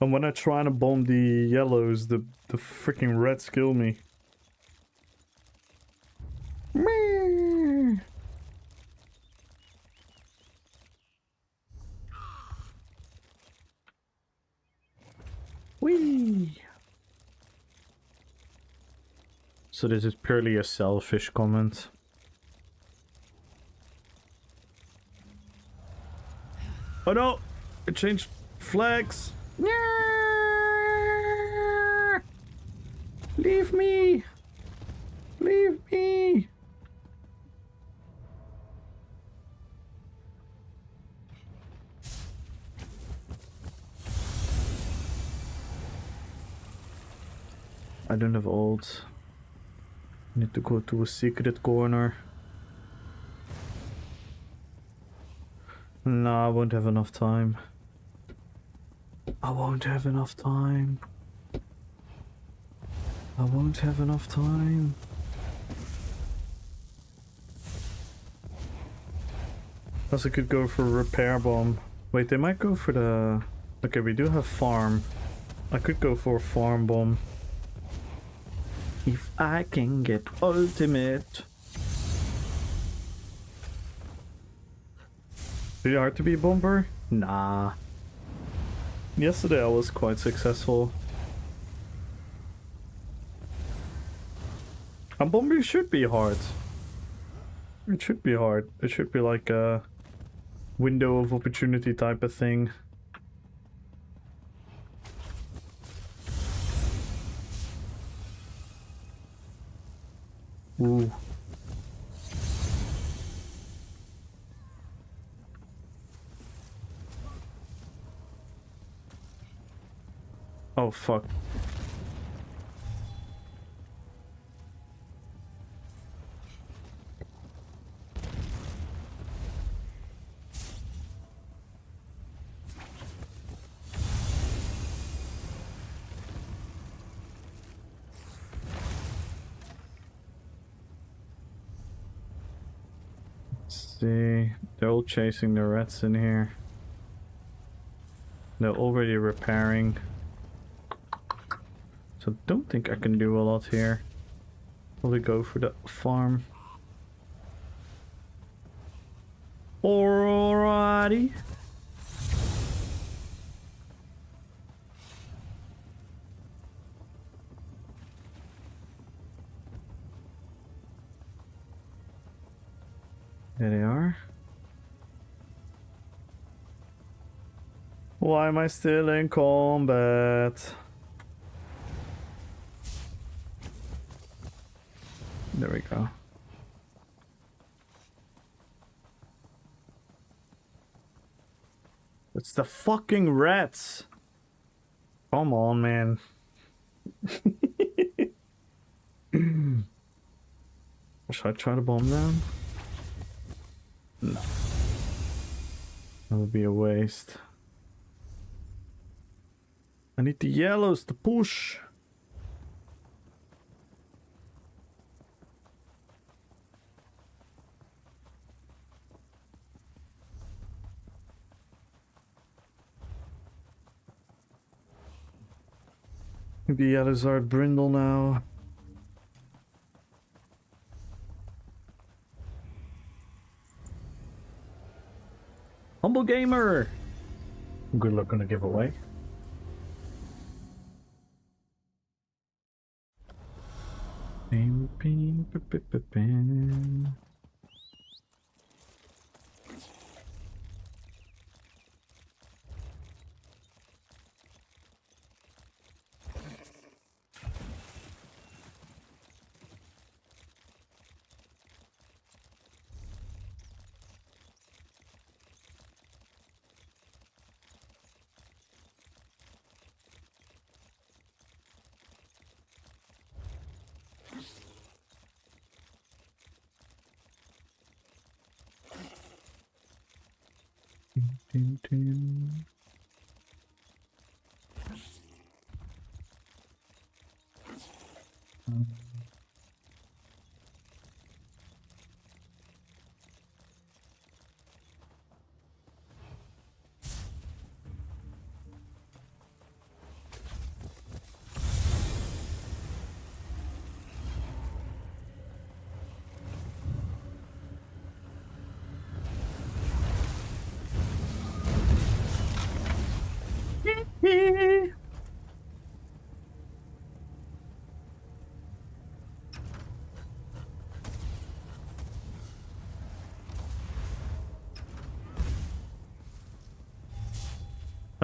And when I try to bomb the yellows, the freaking reds kill me. Whee! So this is purely a selfish comment. Oh no! It changed flags! Leave me! Leave me! I don't have ult. Need to go to a secret corner. No, I won't have enough time. I won't have enough time. I won't have enough time. Plus I could go for repair bomb. Wait, they might go for the... Okay, we do have farm. I could go for farm bomb. If I can get ultimate. Pretty hard to be a bomber? Nah. Yesterday I was quite successful. And bombing should be hard. It should be hard. It should be like a window of opportunity type of thing. Ooh. Oh fuck. See, they're all chasing the rats in here. They're already repairing. So don't think I can do a lot here. Probably go for the farm. Alrighty. There they are. Why am I still in combat? There we go. It's the fucking rats. Come on, man. Should I try to bomb them? No. That would be a waste. I need the yellows to push. The yellows are at Brindle now. Humble Gamer! Good luck on the giveaway.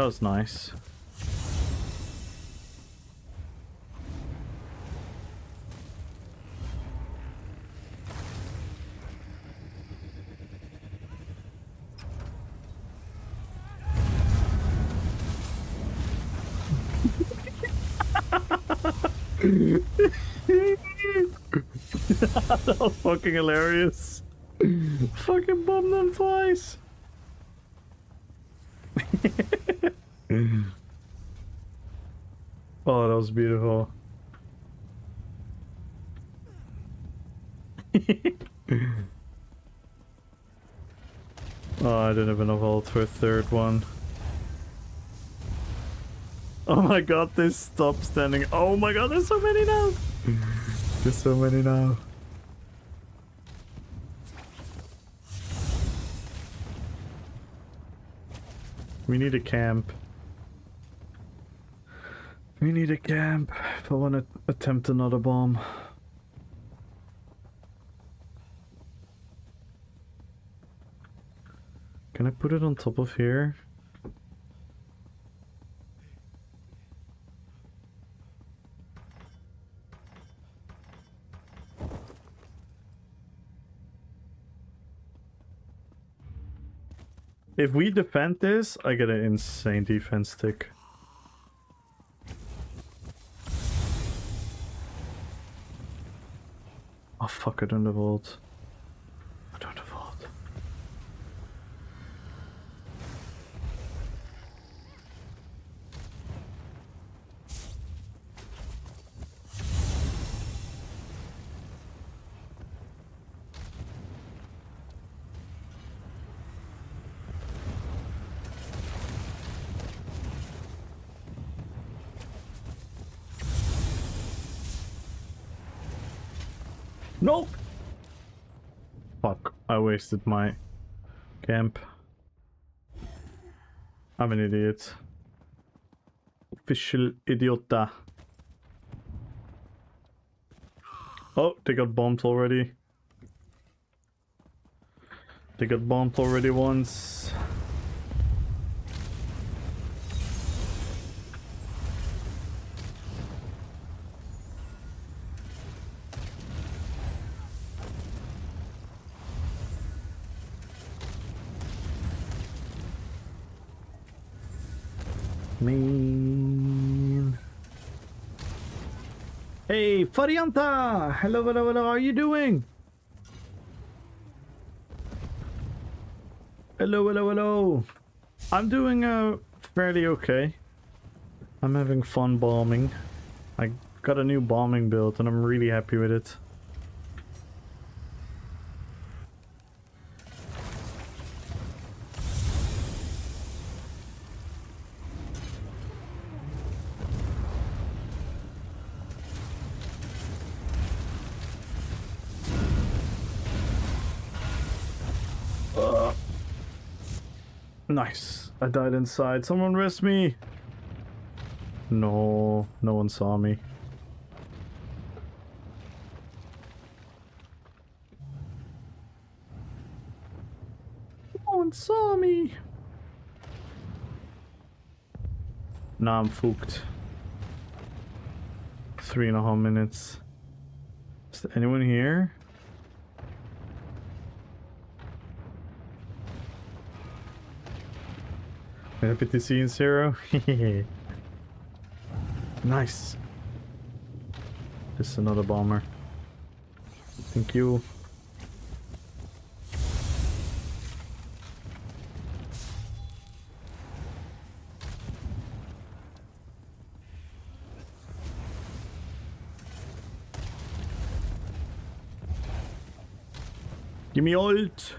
That was nice. That was fucking hilarious. Fucking bombed them twice. Oh, that was beautiful. Oh, I didn't have enough ult for a third one. Oh my god, they stopped standing. Oh my god, there's so many now. There's so many now. We need a camp. We need a camp if I want to attempt another bomb. Can I put it on top of here? If we defend this, I get an insane defense tick. Oh fuck, I don't have ult. I don't have ult. Nope! Fuck, I wasted my camp. I'm an idiot. Official idiota. Oh, they got bombed already. They got bombed already once. Man. Hey, Farianta! Hello, hello, hello, how are you doing? Hello, hello, hello. I'm doing fairly okay. I'm having fun bombing. I got a new bombing build and I'm really happy with it. Nice. I died inside. Someone rest me. No, no one saw me. No one saw me. Nah, I'm fooked. 3.5 minutes. Is there anyone here? Happy to see you, Zero. Nice. This is another bomber. Thank you. Give me ult.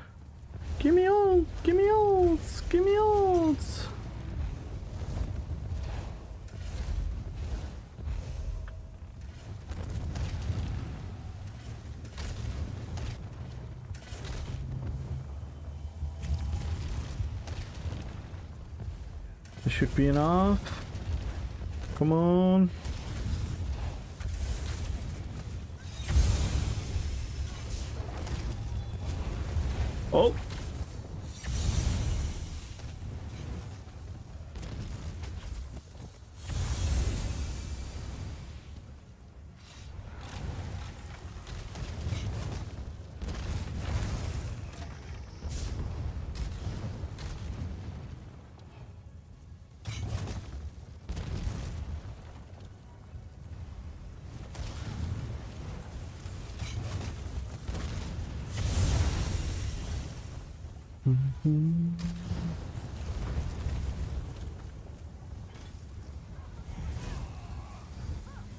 Give me ult. Give me ult. Give me ult. This should be enough. Come on. Oh.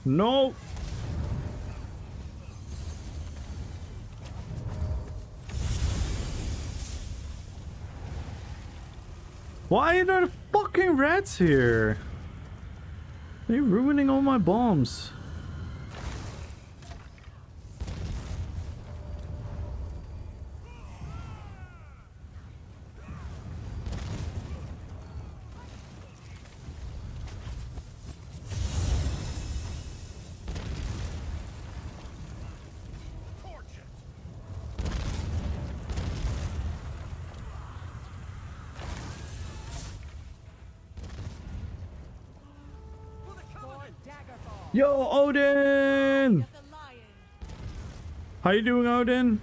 No. Why are there fucking rats here? They're ruining all my bombs. Yo, Odin! How you doing, Odin?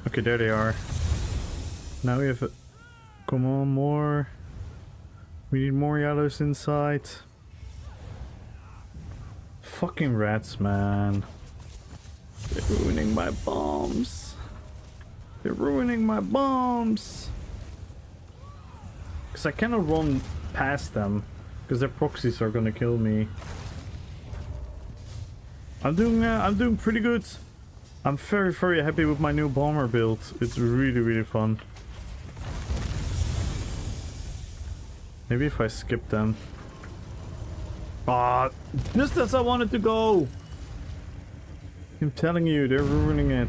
Okay, there they are. Now we have... Come on, more. We need more yellows inside. Fucking rats, man. They're ruining my bombs. They're ruining my bombs. Because I cannot run past them. Because their proxies are gonna kill me. I'm doing pretty good. I'm very, very happy with my new bomber build. It's really, really fun. Maybe if I skip them. Ah, just as I wanted to go. I'm telling you, they're ruining it.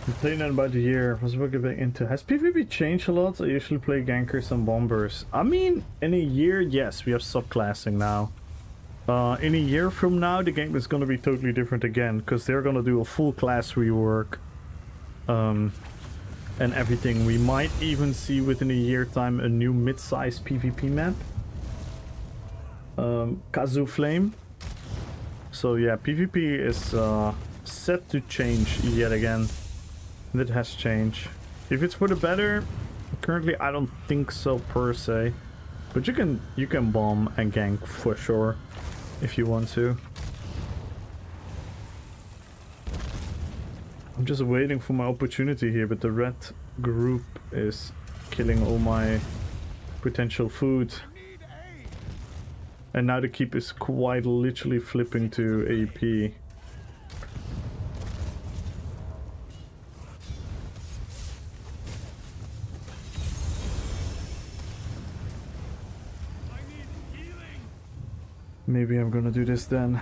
I'm playing that about a year. Was about getting into. Has PvP changed a lot? I usually play gankers and bombers. I mean, in a year, yes, we have subclassing now. In a year from now, the game is gonna be totally different again, because they're gonna do a full class rework. And everything. We might even see within a year time a new mid-sized PvP map. Kazu Flame. So yeah, PvP is set to change yet again. That has changed. If it's for the better, currently I don't think so per se. But you can bomb and gank for sure if you want to. I'm just waiting for my opportunity here, but the red group is killing all my potential food. And now the keep is quite literally flipping to AP. Maybe I'm gonna do this then.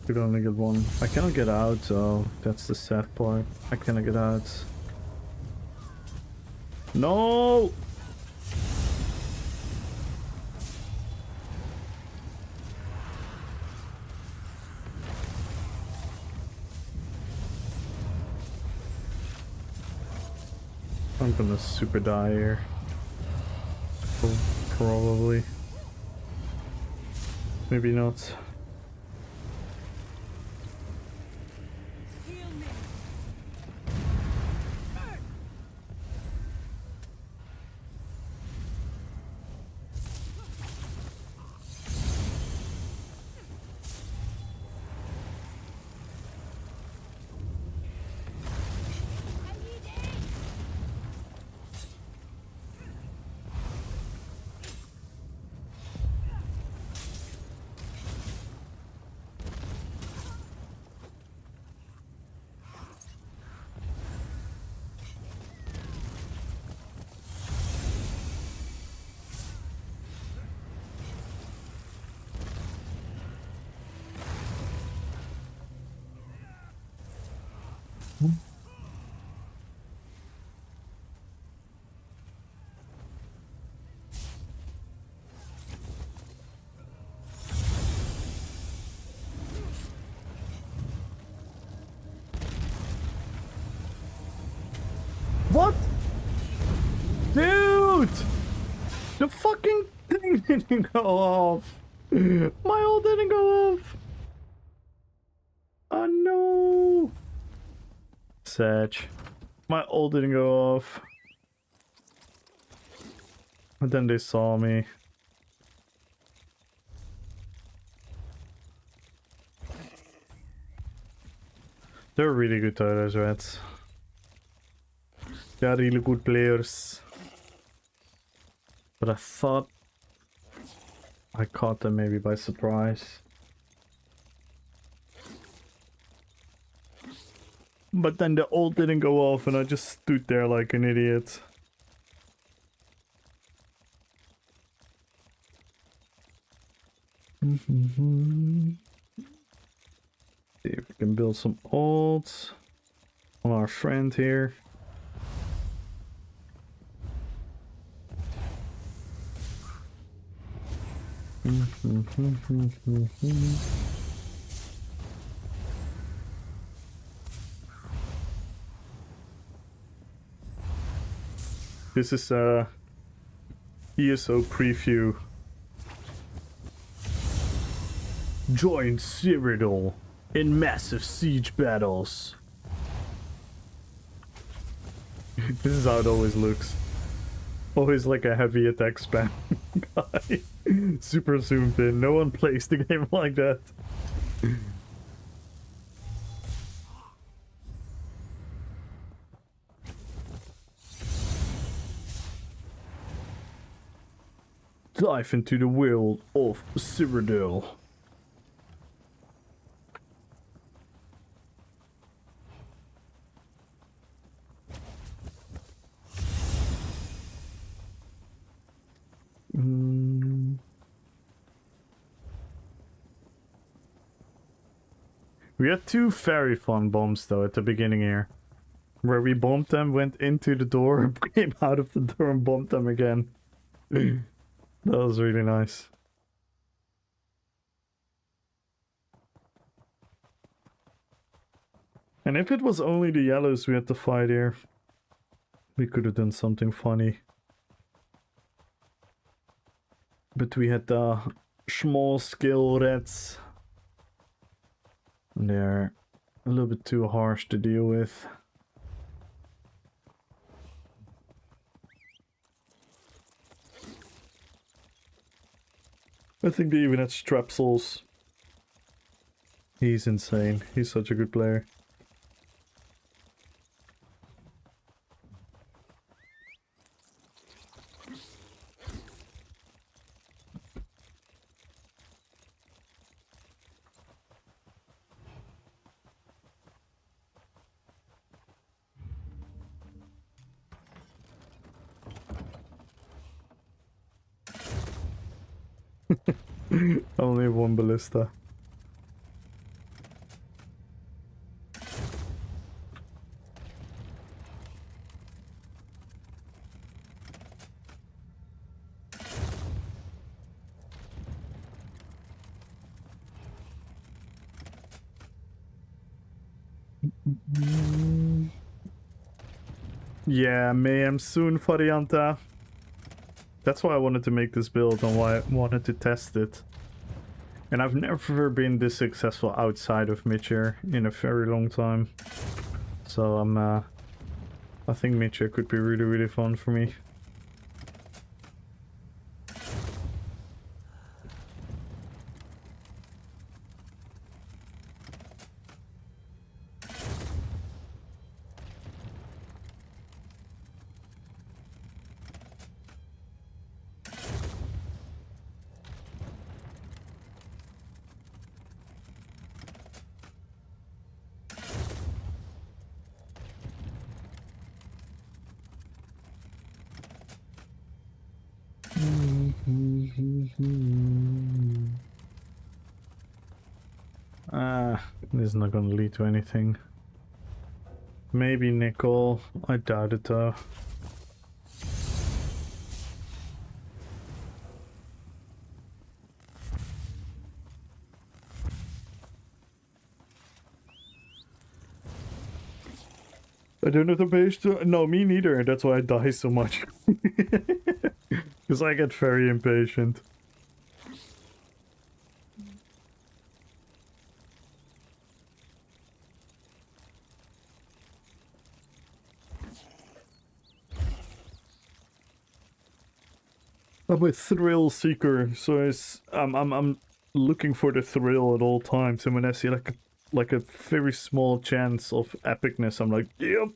Could only get one. I cannot get out, so that's the sad part. I cannot get out. No! I'm gonna super die here. Probably. Maybe not. What? Dude! The fucking thing didn't go off. My ult didn't go off. Oh no. Sad. My ult didn't go off. And then they saw me. They're really good titles, rats. They are really good players. But I thought I caught them maybe by surprise. But then the ult didn't go off and I just stood there like an idiot. See if we can build some ult on our friend here. This is a ESO preview. Join Cyrodiil in massive siege battles. This is how it always looks. Always like a heavy attack spam guy. Super zoomed in. No one plays the game like that. dive into the world of Cyrodiil. We had two very fun bombs though at the beginning here. Where we bombed them, went into the door, came out of the door and bombed them again. That was really nice. And if it was only the yellows we had to fight here, we could have done something funny. But we had the small scale reds. And they're a little bit too harsh to deal with. I think they even had Strepsils. He's insane. He's such a good player. Only one ballista. Yeah, mayhem soon, Varianta. That's why I wanted to make this build and why I wanted to test it. And I've never been this successful outside of Mitcher in a very long time. So I think Mitcher could be really, really fun for me. This is not gonna lead to anything. Maybe nickel. I doubt it though. I don't have the base to... No, me neither. That's why I die so much. Because I get very impatient. I'm a thrill seeker, so I'm looking for the thrill at all times. And when I see like a very small chance of epicness, I'm like, yep,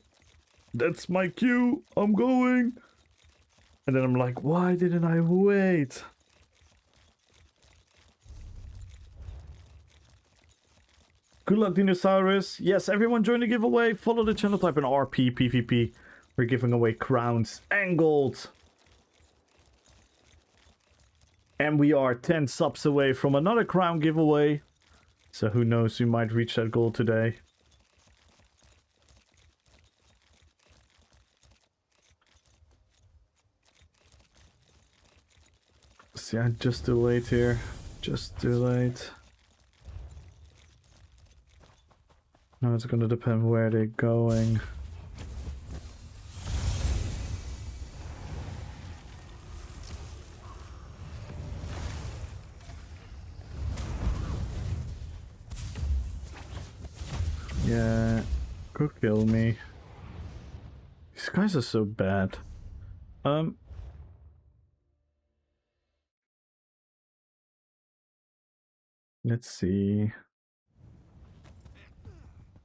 that's my cue. I'm going. And then I'm like, why didn't I wait? Good luck, Dinosaurus. Yes, everyone join the giveaway. Follow the channel, type in RP PvP. We're giving away crowns and gold. And we are 10 subs away from another crown giveaway. So who knows, we might reach that goal today. See, I'm just too late here. Just too late. Now it's gonna depend where they're going. Yeah, go kill me. These guys are so bad. Let's see.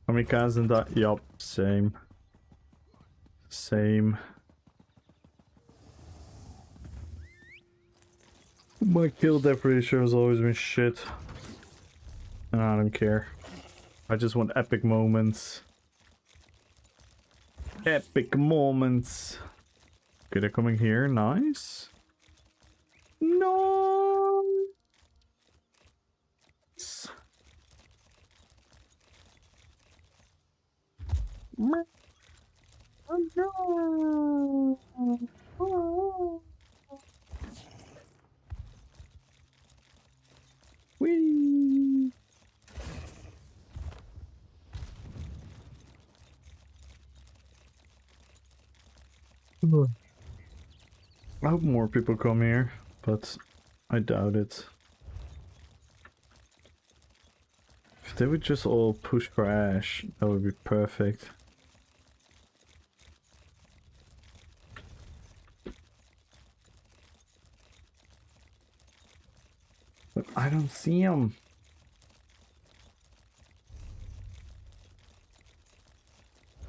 Kamikaze and that. Yup, same. Same. My kill death ratio has always been shit. And I don't care. I just want epic moments. Epic moments. Okay, they're coming here. Nice. No. No. Whee. I hope more people come here, but I doubt it. If they would just all push for Ash, that would be perfect. But I don't see him.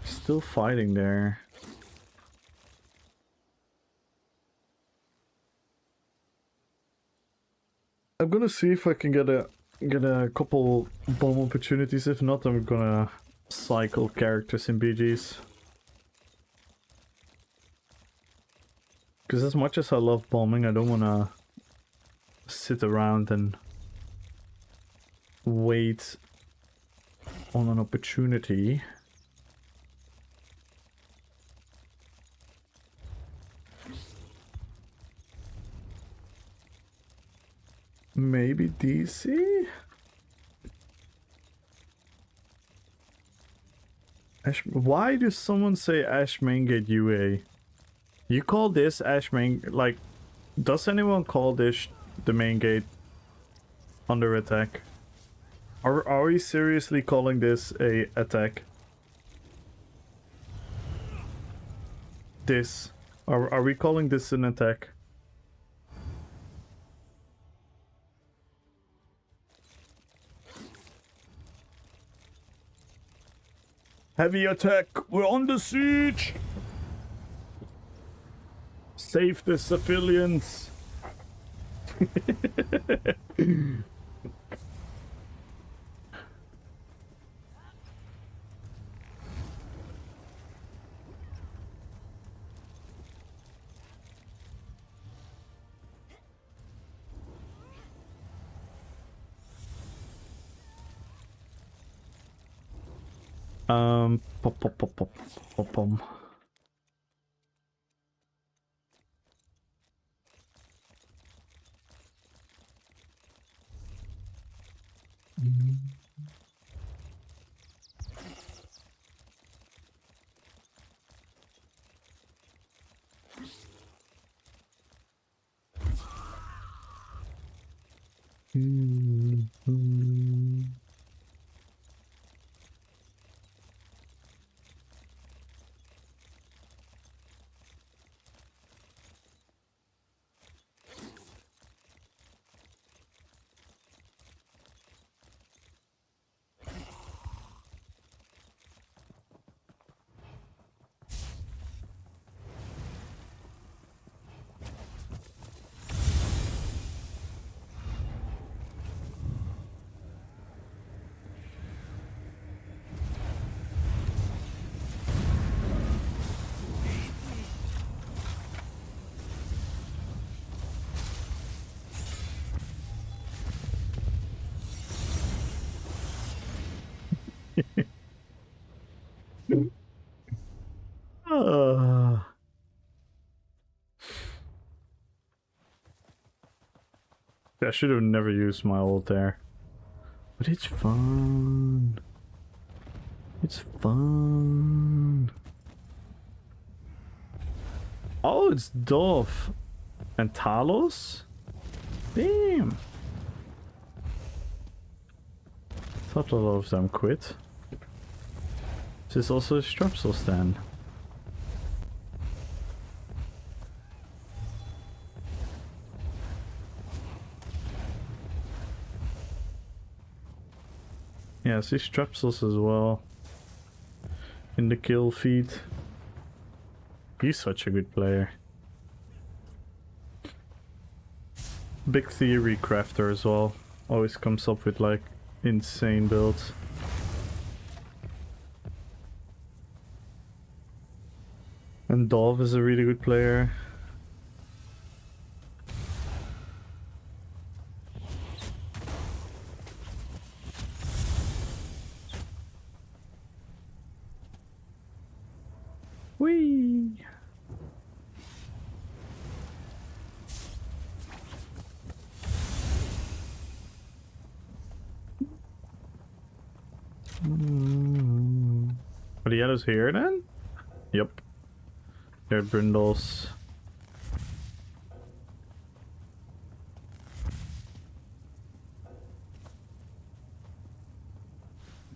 Still fighting there. I'm gonna see if I can get a couple bomb opportunities. If not, I'm gonna cycle characters in BGs. Because as much as I love bombing, I don't wanna sit around and wait on an opportunity. Maybe DC? Ash, why does someone say Ash main gate UA? You call this Ash main... Like, does anyone call this the main gate under attack? Are we seriously calling this a attack? This. Are we calling this an attack? Heavy attack! We're under siege! Save the civilians! Pop, pop, pop, pop, pop, pop. I should have never used my ult there. But it's fun. It's fun. Oh, it's Dove. And Talos? Damn. Thought a lot of them quit. This is also a Strepsil stand. Yeah, I see Strepsils as well. In the kill feed. He's such a good player. Big Theory Crafter as well. Always comes up with like insane builds. And Dove is a really good player. Whee! Are the yellows here then? Yep. They're brindles.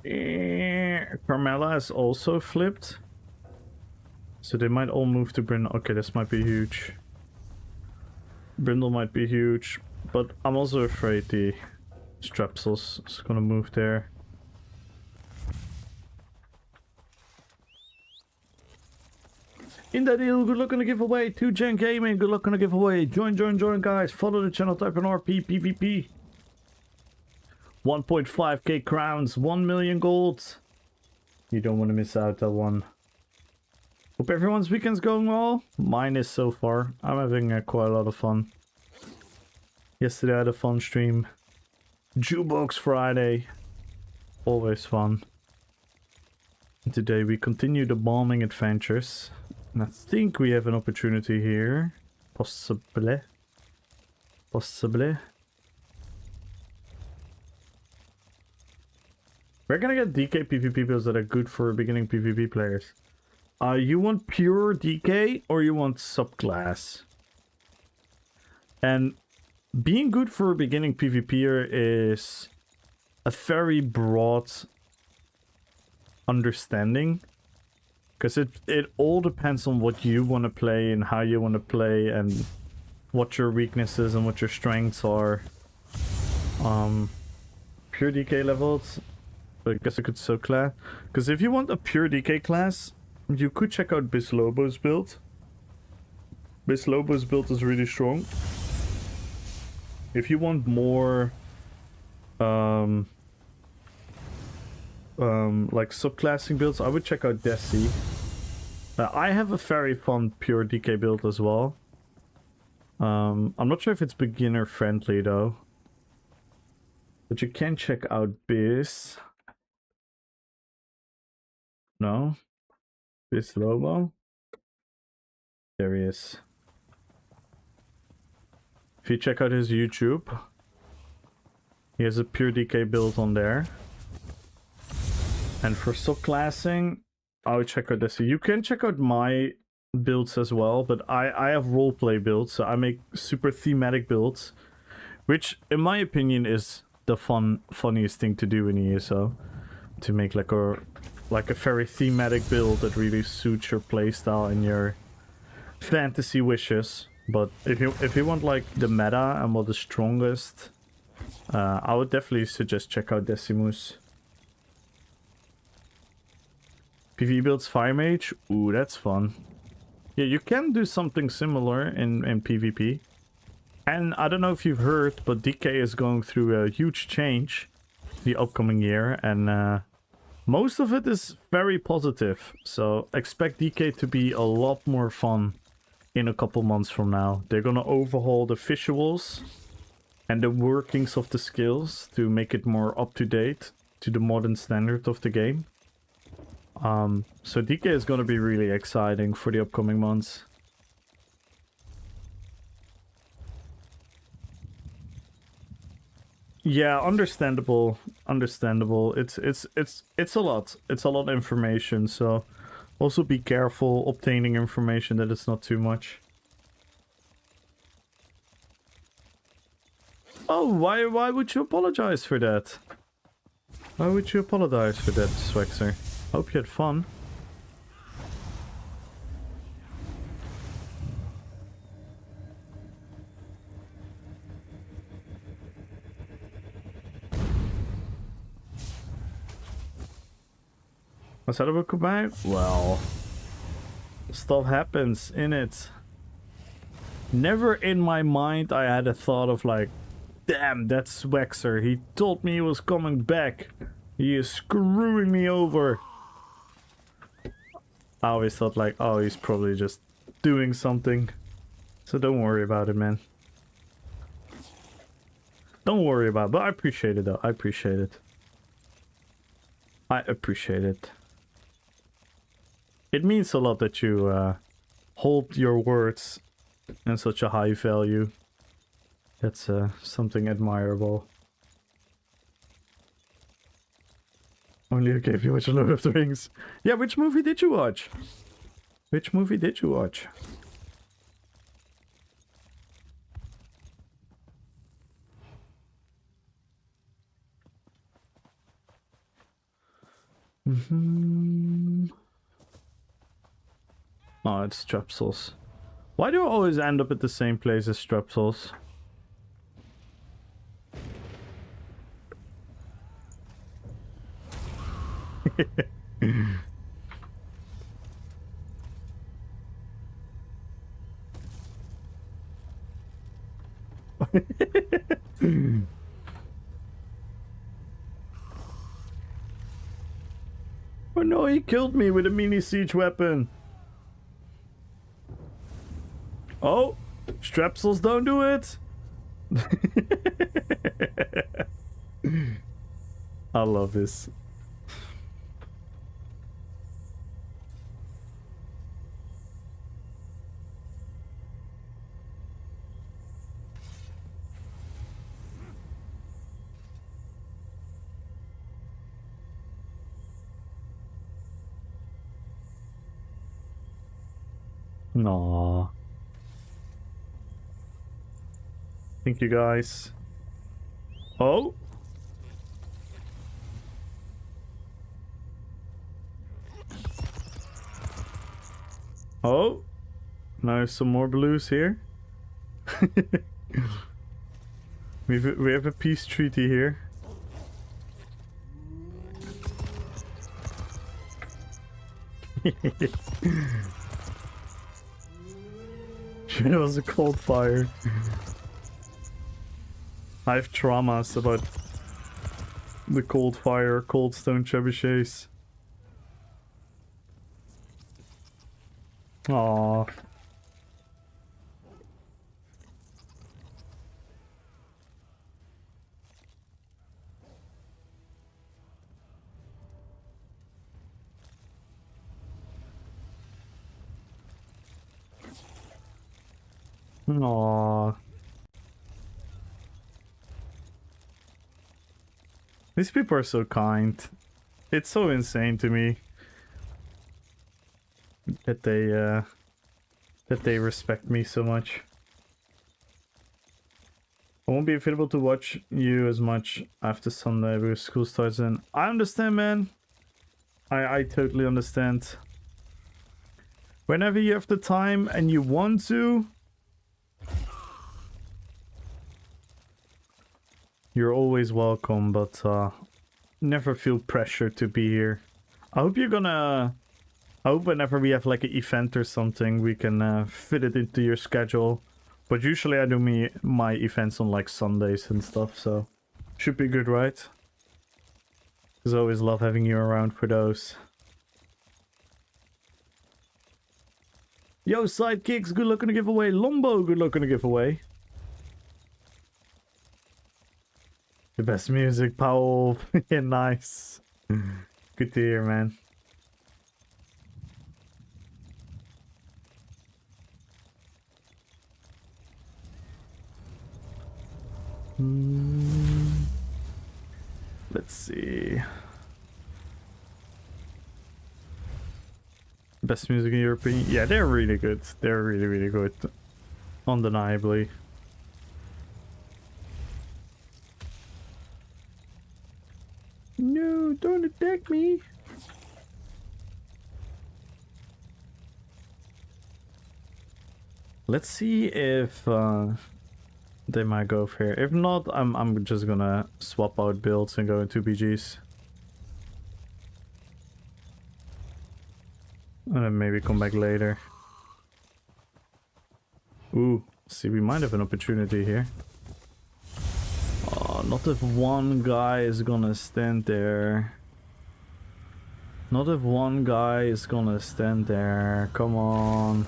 Carmella is also flipped. So they might all move to Brindle. Okay, this might be huge. Brindle might be huge. But I'm also afraid the Strepsils is gonna move there. In that deal, good luck on the giveaway. 2Gen Gaming, good luck on the giveaway. Join guys. Follow the channel, type in RP, PvP. 1.5k crowns, 1 million gold. You don't want to miss out that one. Hope everyone's weekend's going well. Mine is so far. I'm having quite a lot of fun. Yesterday I had a fun stream. Jukebox Friday. Always fun. And today we continue the bombing adventures. And I think we have an opportunity here. Possibly. Possibly. We're gonna get DK PvP builds that are good for beginning PvP players. You want pure DK or you want subclass? And being good for a beginning PvPer is a very broad understanding. Because it all depends on what you want to play and how you want to play and what your weaknesses and what your strengths are. Pure DK levels, I guess I could subclass. Because if you want a pure DK class, you could check out Bislobo's build. Bislobo's build is really strong. If you want more like subclassing builds, I would check out Desi. I have a very fun pure DK build as well. I'm not sure if it's beginner friendly though. But you can check out Biz. No? Bislobo? There he is. If you check out his YouTube, he has a pure DK build on there. And for subclassing, I would check out this. You can check out my builds as well, but I have roleplay builds, so I make super thematic builds, which in my opinion is the funniest thing to do in ESO. To make like a very thematic build that really suits your playstyle and your fantasy wishes. But if you want like the meta and what the strongest, I would definitely suggest check out Decimus. PvE builds Fire Mage? Ooh, that's fun. Yeah, you can do something similar in PvP. And I don't know if you've heard, but DK is going through a huge change the upcoming year. And most of it is very positive. So expect DK to be a lot more fun in a couple months from now. They're gonna overhaul the visuals and the workings of the skills to make it more up-to-date to the modern standard of the game. So DK is gonna be really exciting for the upcoming months. Yeah, understandable. Understandable. It's a lot. It's a lot of information, so also be careful obtaining information that it's not too much. Oh, why would you apologize for that? Why would you apologize for that, Swexer? Hope you had fun. Was that about goodbye? Well, stuff happens in it. Never in my mind I had a thought of like, damn, that's Swexer. He told me he was coming back. He is screwing me over. I always thought like, oh, he's probably just doing something. So don't worry about it, man. Don't worry about it. But I appreciate it, though. I appreciate it. I appreciate it. It means a lot that you hold your words in such a high value. That's something admirable. Only okay if you watch Lord of the Rings. Yeah, which movie did you watch? Which movie did you watch? Oh, it's Strepsils. Why do I always end up at the same place as Strepsils? Oh no, he killed me with a mini siege weapon. Oh, Strepsils don't do it. I love this. Aww. Thank you guys. Oh. Oh. Now some more blues here. we have a peace treaty here. It was a cold fire. I have traumas about the cold fire, cold stone trebuchets. Aww. Aww. These people are so kind. It's so insane to me that they respect me so much. I won't be available to watch you as much after Sunday because school starts in. I understand, man. I totally understand. Whenever you have the time and you want to, you're always welcome, but never feel pressure to be here. I hope whenever we have like an event or something, we can fit it into your schedule. But usually I do my events on like Sundays and stuff, so should be good, right? Because I always love having you around for those. Yo, sidekicks, good luck on the giveaway. Lombo, good luck on the giveaway. The best music, Powell. Yeah, nice. Good to hear, man. Let's see. Best music in Europe. Yeah, they're really good. They're really, really good. Undeniably. No, don't attack me. Let's see if they might go for here. If not, I'm just gonna swap out builds and go into BGs. And then maybe come back later. Ooh, See, we might have an opportunity here. Oh, not if one guy is gonna stand there. Not if one guy is gonna stand there. Come on.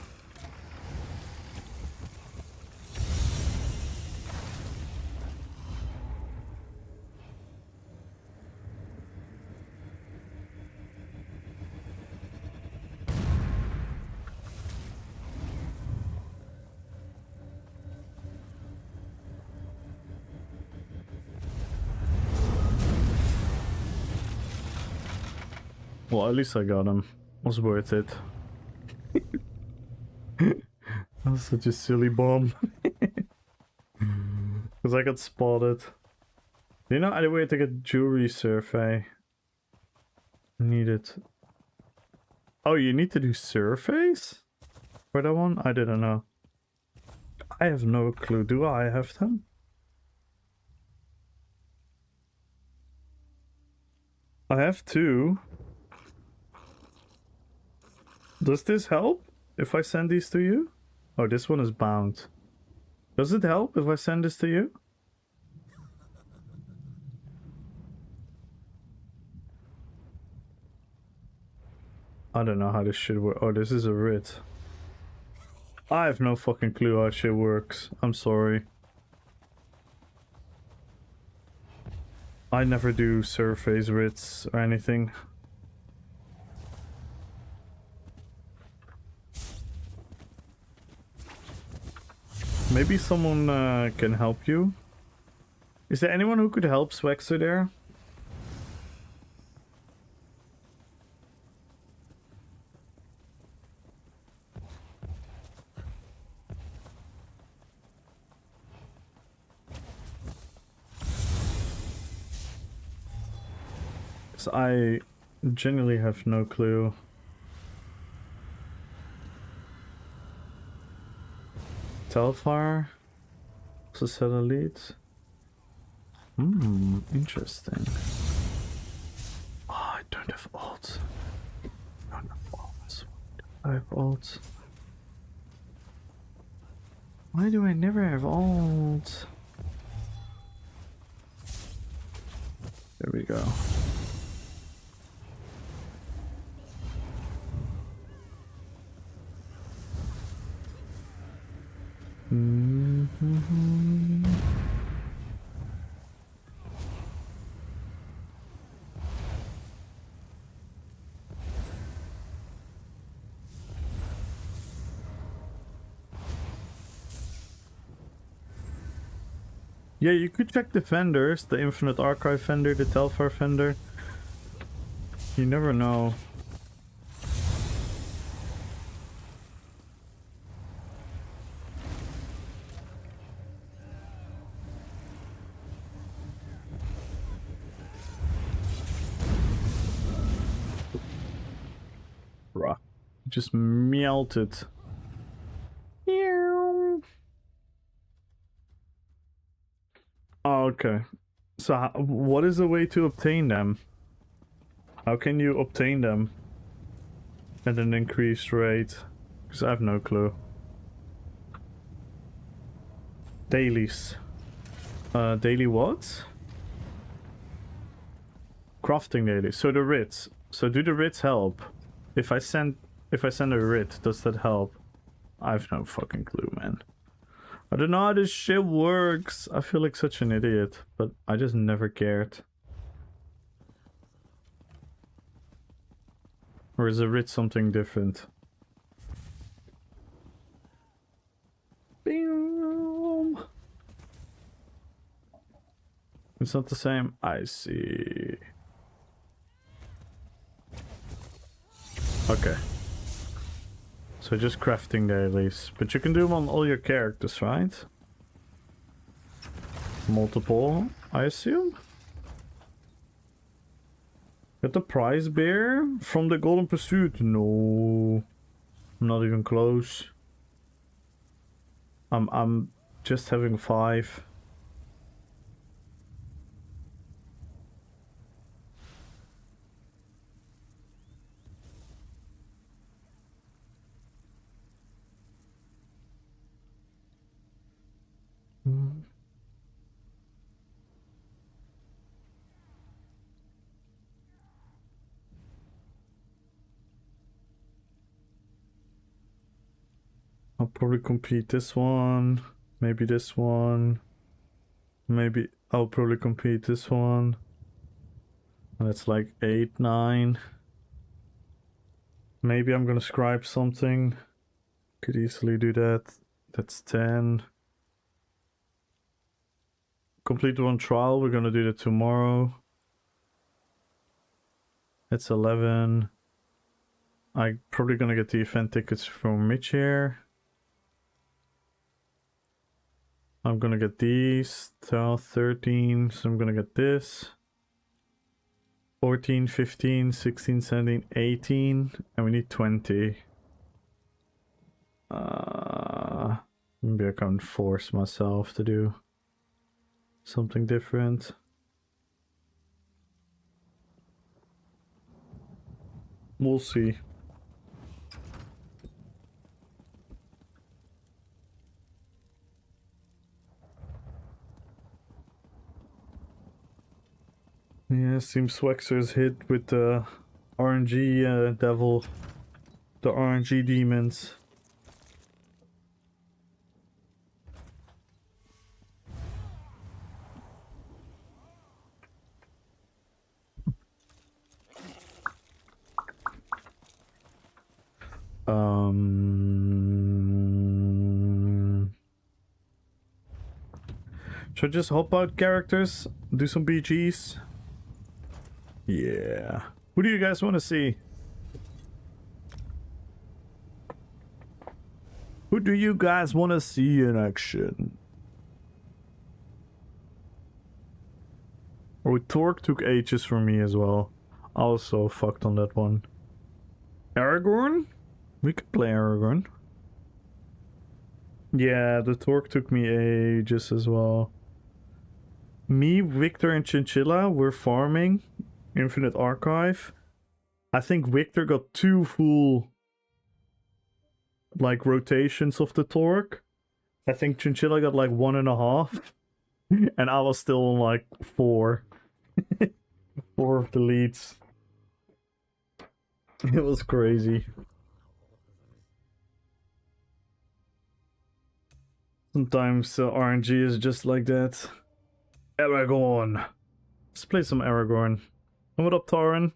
Well, at least I got him. Was worth it. That was such a silly bomb. Because I got spotted. You know, any way to get jewelry survey? Need it. Oh, you need to do surveys? For that one? I didn't know. I have no clue. Do I have them? I have two. Does this help if I send these to you? Oh, this one is bound. Does it help if I send this to you? I don't know how this shit works. Oh, this is a writ. I have no fucking clue how shit works. I'm sorry. I never do surface writs or anything. Maybe someone can help you. Is there anyone who could help Swexer there? Because I genuinely have no clue. Telfar? Satellite? Interesting. Oh, I don't have alt. I don't have alt. I have alt. Why do I never have alt? There we go. Yeah, you could check the vendors, the Infinite Archive vendor, the Telfar vendor. You never know. Bruh. Just melted. Oh, okay. So what is the way to obtain them? How can you obtain them at an increased rate? Because I have no clue. Dailies. Daily what? Crafting dailies. So the writs. So do the writs help? If I send a writ, does that help? I have no fucking clue, man. I don't know how this shit works. I feel like such an idiot, but I just never cared. Or is a writ something different? Bing. It's not the same. I see. Okay. So just crafting dailies. But you can do them on all your characters, right? Multiple, I assume? Get the prize bear from the Golden Pursuit? No. I'm not even close. I'm just having 5. I'll probably compete this one. Maybe this one. Maybe I'll probably compete this one. And it's like 8, 9. Maybe I'm gonna scribe something. Could easily do that. That's 10. Complete one trial. We're gonna do that tomorrow. That's 11. I'm probably gonna get the event tickets from Mitch here. I'm gonna get these. 12, 13. So I'm gonna get this. 14, 15, 16, 17, 18. And we need 20. Maybe I can force myself to do something different. We'll see. Yeah, seems Swexer's hit with the RNG devil. The RNG demons. Should I just hop out characters? Do some BGs? Yeah. Who do you guys want to see? Who do you guys want to see in action? Oh, Torque took ages for me as well. I was so fucked on that one. Aragorn? We could play Aragorn. Yeah, the Torque took me ages as well. Me, Victor, and Chinchilla were farming Infinite Archive. I think Victor got 2 full like rotations of the Torque. I think Chinchilla got like 1.5. And I was still on like 4. 4 of the leads. It was crazy. Sometimes RNG is just like that. Aragorn. Let's play some Aragorn. And what up, Tauren?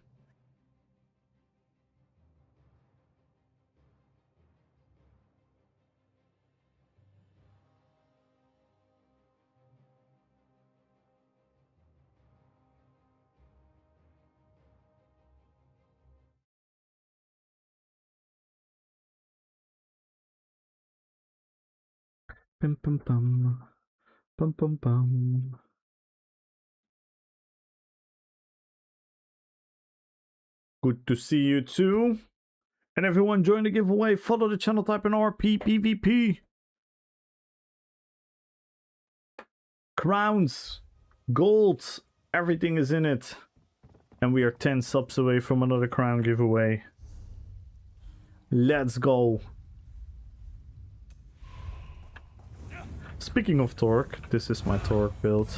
Pum pum pum. Pum pum pum. Good to see you too. And everyone join the giveaway. Follow the channel, type in RP PvP. Crowns, gold, everything is in it. And we are 10 subs away from another crown giveaway. Let's go. Speaking of Torque, this is my Torque build.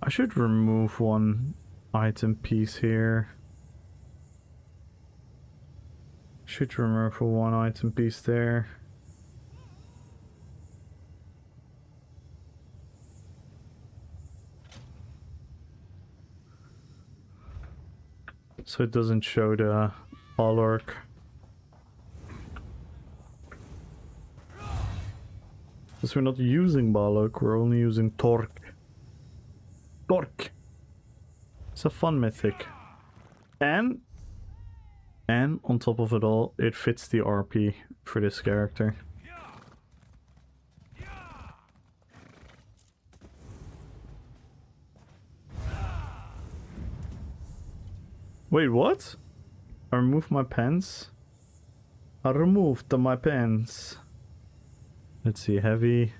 I should remove one item piece here. Should remove one item piece there. So it doesn't show the Balork. Because we're not using Balork, we're only using Torque. Torque! It's a fun mythic. And on top of it all, it fits the RP for this character. Wait, what? I removed my pants? I removed my pants. Let's see, heavy,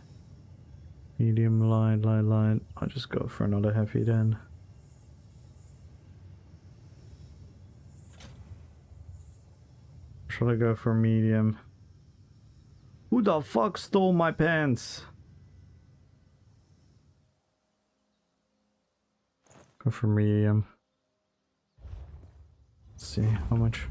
medium, light. I'll just go for another heavy then. Should I go for medium? Who the fuck stole my pants? Go for medium. Let's see how much.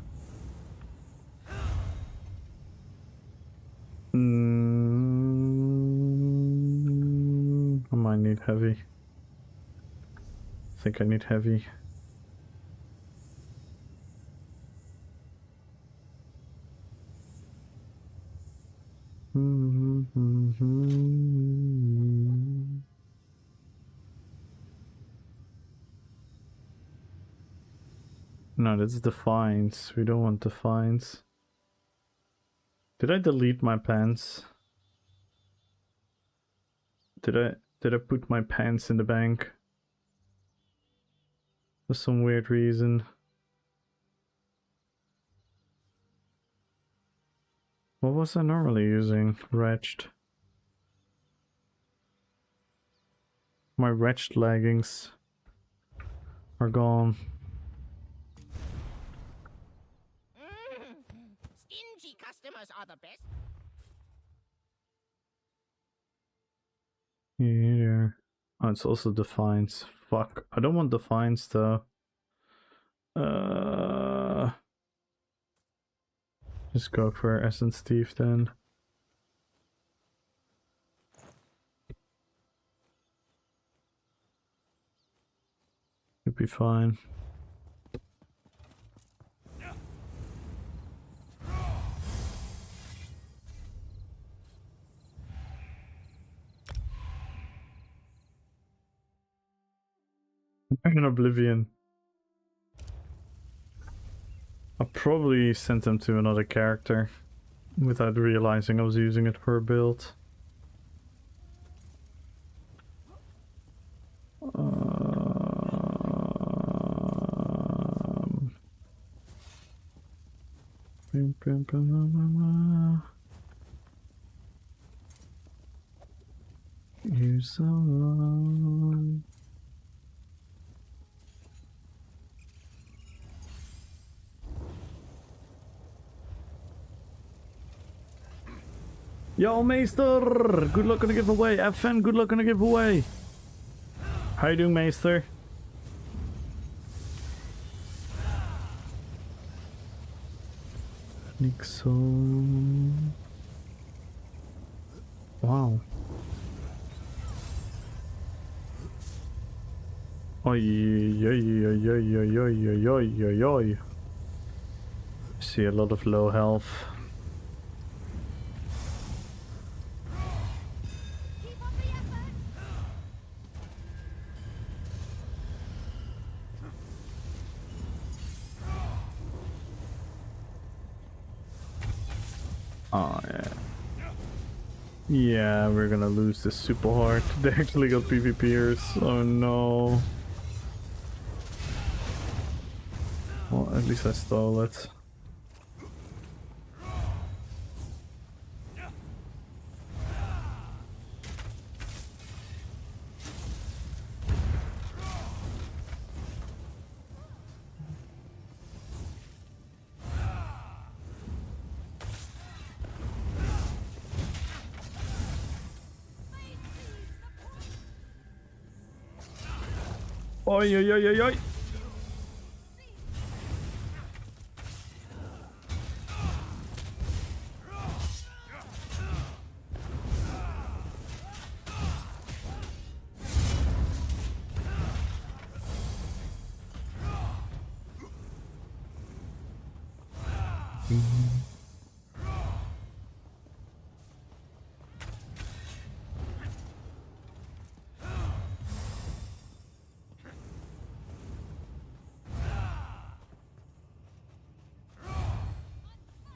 I might need heavy. I think I need heavy. No, that's Defiance. We don't want Defiance. Did I delete my pants? Did I put my pants in the bank? For some weird reason. What was I normally using? Wretched. My wretched leggings are gone. Stingy customers are the best. Yeah. Oh, it's also Defiance. Fuck. I don't want Defiance though. Just go for Essence Thief then. It'd be fine. In Oblivion. I probably sent them to another character without realizing I was using it for a build. You so long. Yo, Meester! Good luck on the giveaway. FN, good luck on the giveaway. How you doing, Meester? Nixon. Wow. Oi, oi, oi, oi, oi, oi, oi, oi, oi. See a lot of low health. Oh yeah. Yeah, we're gonna lose this super hard. They actually got PvPers. Oh no. Well, at least I stole it. Oi, oi, oi, oi, oi.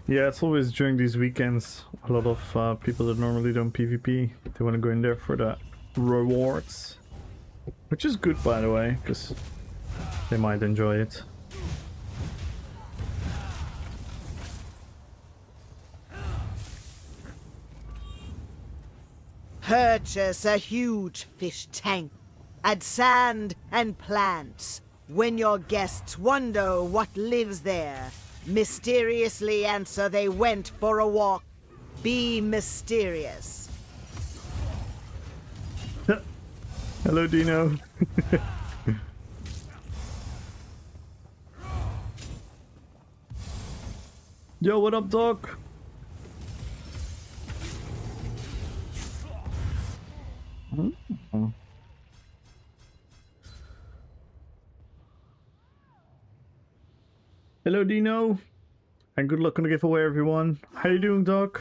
Yeah, it's always during these weekends. A lot of people that normally don't PvP, they want to go in there for the rewards. Which is good, by the way, because they might enjoy it. Purchase a huge fish tank. Add sand and plants. When your guests wonder what lives there, mysteriously answer they went for a walk. Be mysterious. Hello, Dino. Yo, what up, Doc? Mm. Hello, Dino. And good luck on the giveaway, everyone. How you doing, Doc?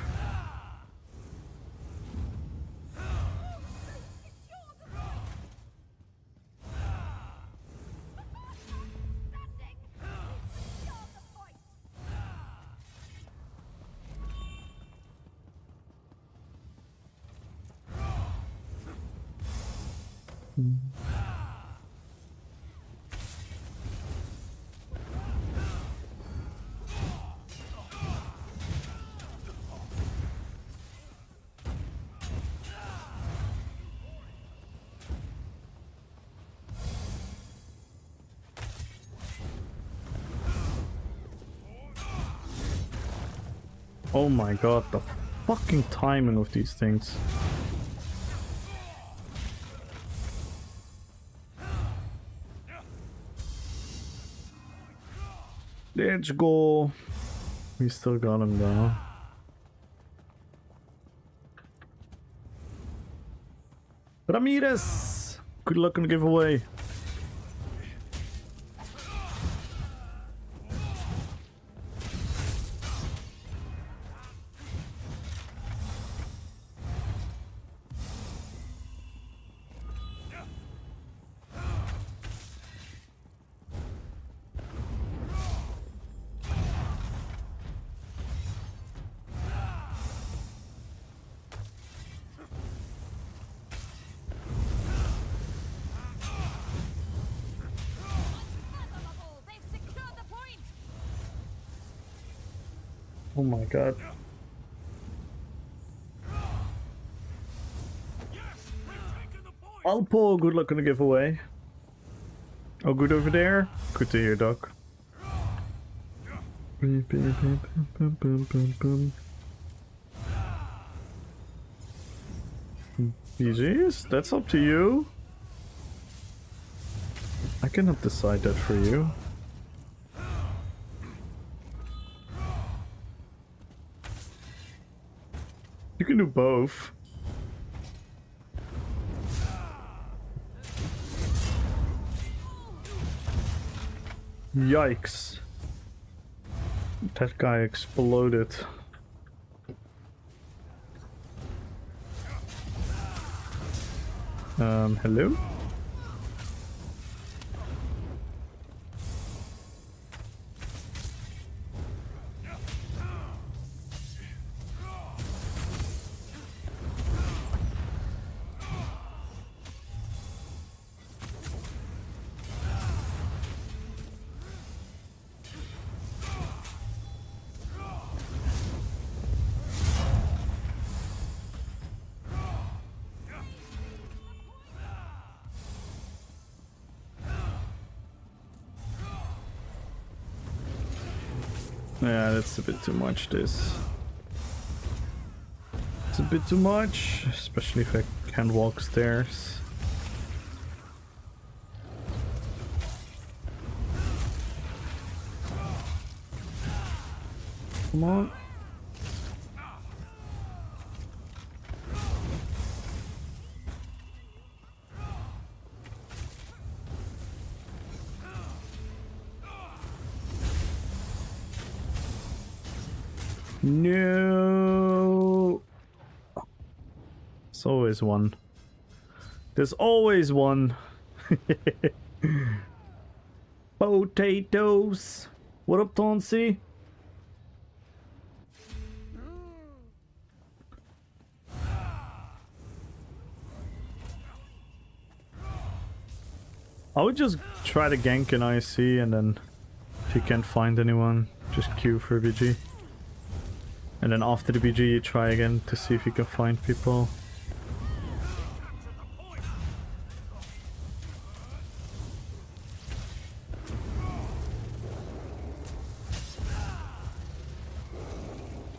Oh my god, the fucking timing of these things. Let's go. We still got him though. Ramirez! Good luck on the giveaway. Oh my god. Alpo, good luck on the giveaway. Oh, good over there? Good to hear, Doc. GG's? That's up to you. I cannot decide that for you. You can do both. Yikes. That guy exploded. Hello? Yeah, that's a bit too much, this. It's a bit too much, especially if I can't walk stairs. Come on. No. There's always one. There's always one. Potatoes. What up, Tonsi? I would just try to gank an IC and then if you can't find anyone, just queue for BG. And then after the BG you try again to see if you can find people.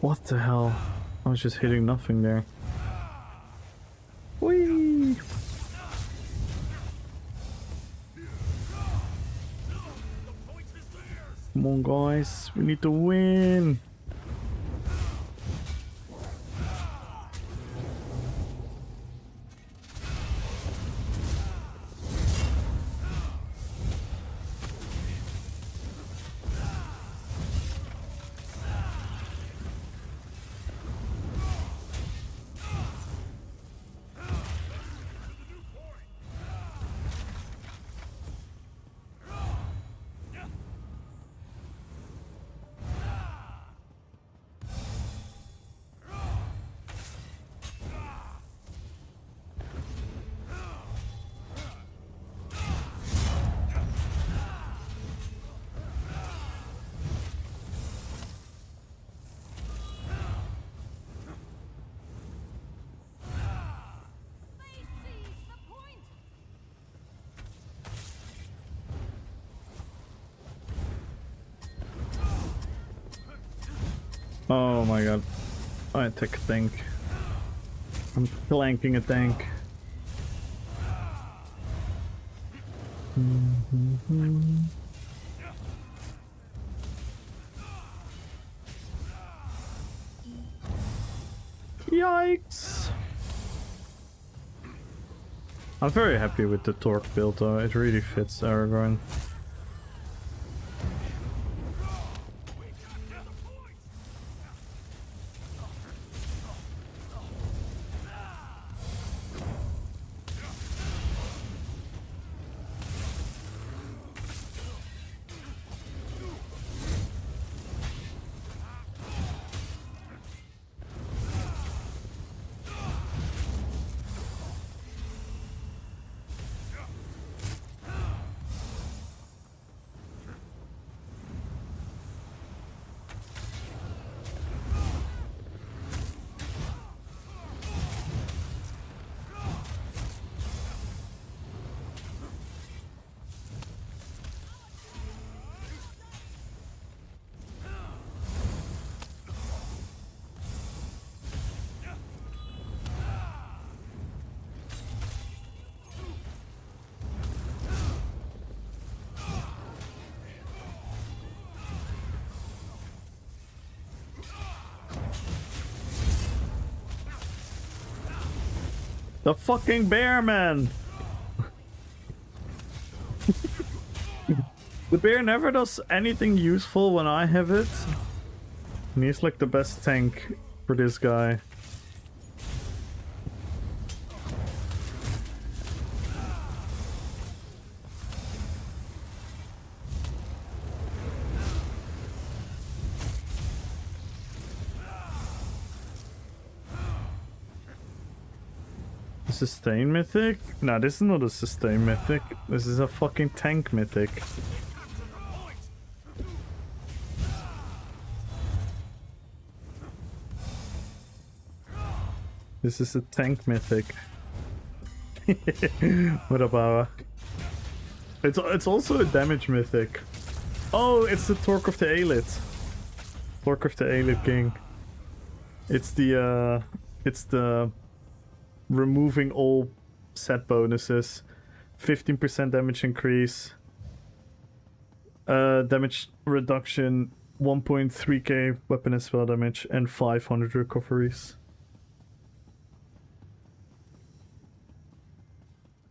What the hell? I was just hitting nothing there. Whee! Come on guys, we need to win! Oh my god. I take a tank. I'm flanking a tank. Yikes! I'm very happy with the torque build though, it really fits Aragorn. The fucking bear, man! The bear never does anything useful when I have it. And he's like the best tank for this guy. Sustain mythic? No, this is not a sustain mythic. This is a fucking tank mythic. This is a tank mythic. What about? It's also a damage mythic. Oh, it's the Torque of the Aelid. Torque of the Aelid King. It's the removing all set bonuses, 15% damage increase, damage reduction, 1.3k weapon and spell damage, and 500 recoveries.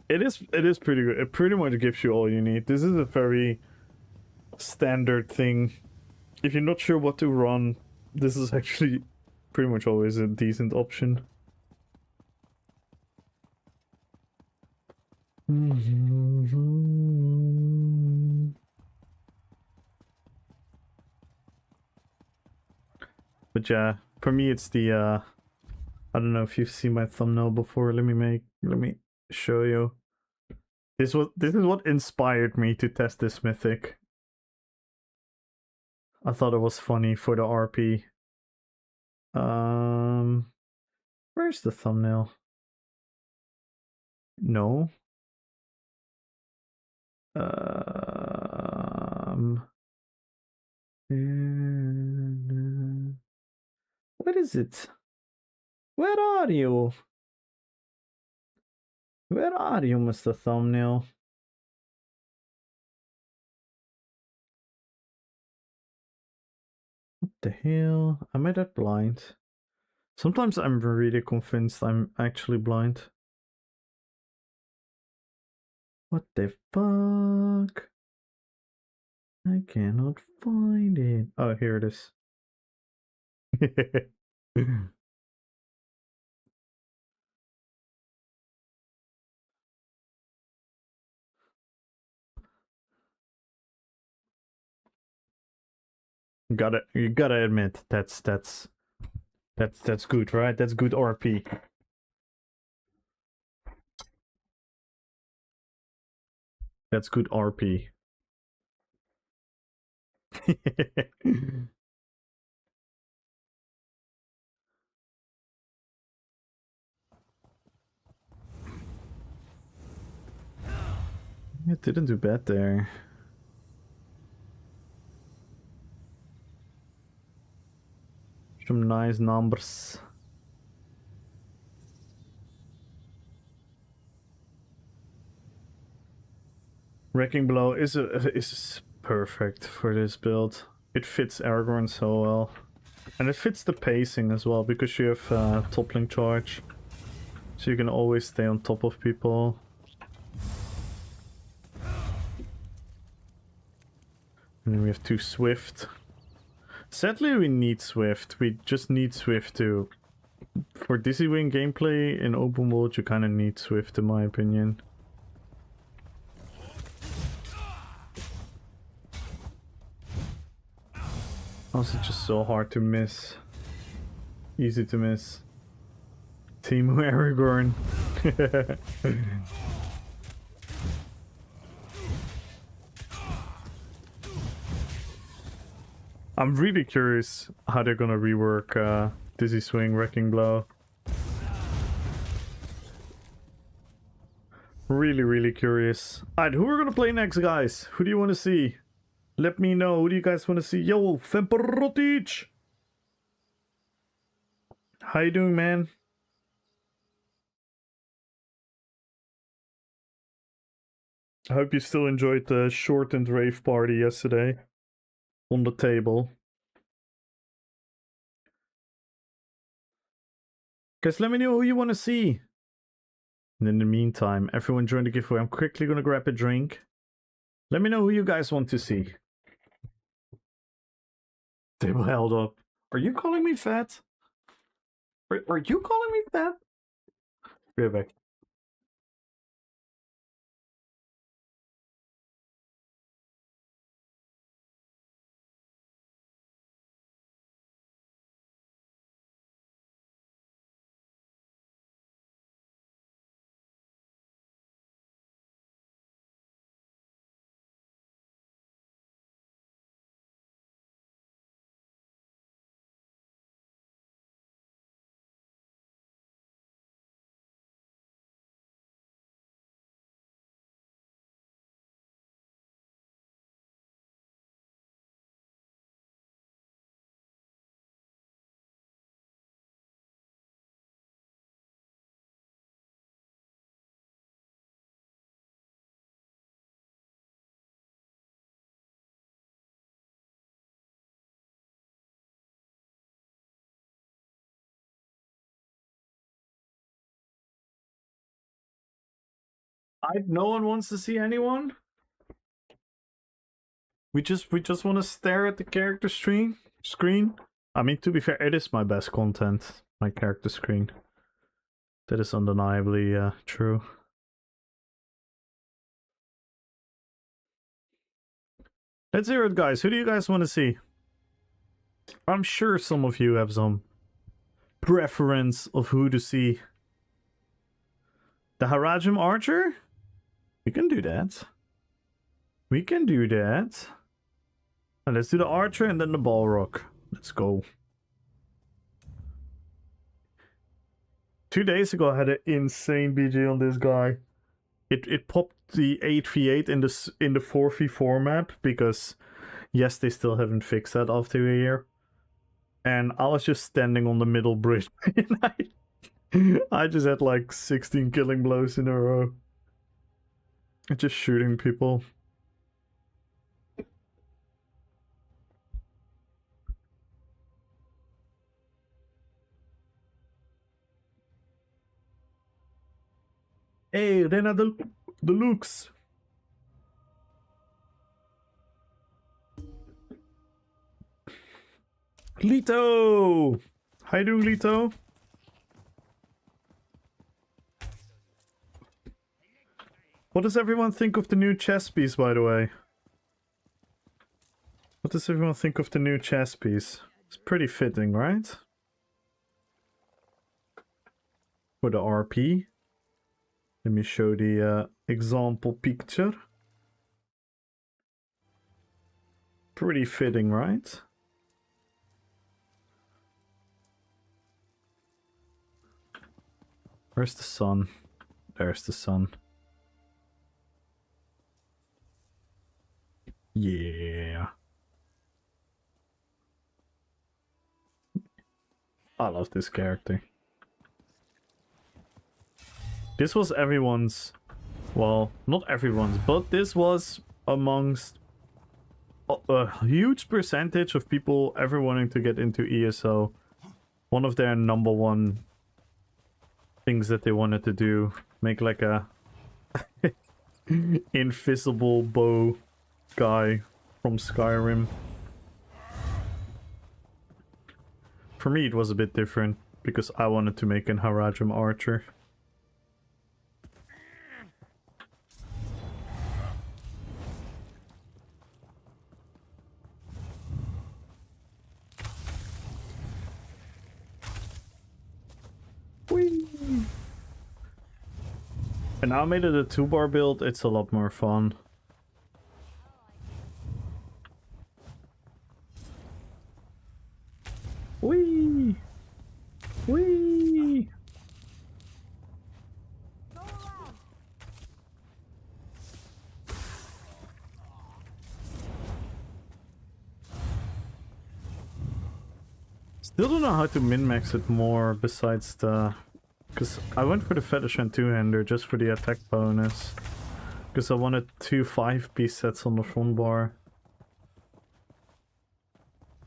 It is pretty good. It pretty much gives you all you need. This is a very standard thing. If you're not sure what to run, this is actually pretty much always a decent option. But yeah, for me it's the I don't know if you've seen my thumbnail before. Let me show you. This is what inspired me to test this mythic. I thought it was funny for the RP. Where's the thumbnail? No. What is it? Where are you? Where are you, Mr. Thumbnail? What the hell? Am I that blind? Sometimes I'm really convinced I'm actually blind. What the fuck? I cannot find it. Oh, here it is. You gotta admit that's good, right? That's good RP. That's good RP. It didn't do bad there. nice numbers. Wrecking Blow is perfect for this build. It fits Aragorn so well. And it fits the pacing as well, because you have toppling charge. So you can always stay on top of people. And then we have 2 Swift. Sadly we need Swift. We just need Swift to... For Dizzy Wing gameplay in open world, you kind of need Swift in my opinion. Also just so hard to miss. Easy to miss. Team Aragorn. I'm really curious how they're gonna rework Dizzy Swing, Wrecking Blow. Really curious. Alright, who are we gonna play next, guys? Who do you want to see? Let me know. Who do you guys want to see? Yo, Femperotic! How you doing, man? I hope you still enjoyed the shortened rave party yesterday on the table. Guys, let me know who you want to see. And in the meantime, everyone join the giveaway. I'm quickly gonna grab a drink. Let me know who you guys want to see. Table held up. Are you calling me fat? Are you calling me fat? Be right back. No one wants to see anyone. We just want to stare at the character screen. I mean, to be fair, it is my best content, my character screen. That is undeniably true. Let's hear it, guys. Who do you guys want to see? I'm sure some of you have some preference of who to see. The Harajim Archer? We can do that. We can do that. And let's do the Archer and then the Balrog. Let's go. 2 days ago I had an insane BG on this guy. It popped the 8v8 in the 4v4 map because yes, they still haven't fixed that after a year. And I was just standing on the middle bridge and I just had like 16 killing blows in a row. Just shooting people. Hey, Rena Deluxe. Lito! How you doing, Lito? What does everyone think of the new chess piece, by the way? What does everyone think of the new chess piece? It's pretty fitting, right? For the RP. Let me show the example picture. Pretty fitting, right? Where's the sun? There's the sun. Yeah. I love this character. This was everyone's, well, not everyone's, but this was amongst a huge percentage of people ever wanting to get into ESO. One of their number one things that they wanted to do, make like a invisible bow guy from Skyrim. For me, it was a bit different because I wanted to make an Haradrim archer. Whee! And now I made it a 2-bar build, it's a lot more fun. Whee! Whee! Still don't know how to min-max it more besides the... Because I went for the Fetish and 2-hander just for the attack bonus. Because I wanted 2 5-piece sets on the front bar.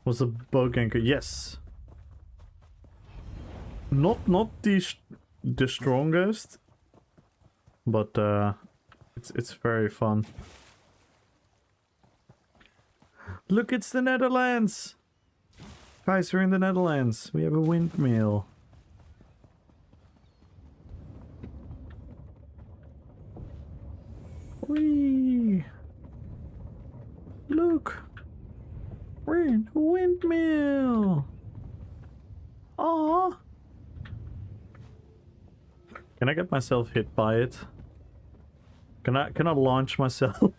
Was a bug anchor? Yes! Not the strongest, but it's very fun. Look, it's the Netherlands! Guys, we're in the Netherlands. We have a windmill. Whee! Look! We're in a windmill! Aww! Can I get myself hit by it? Can I launch myself?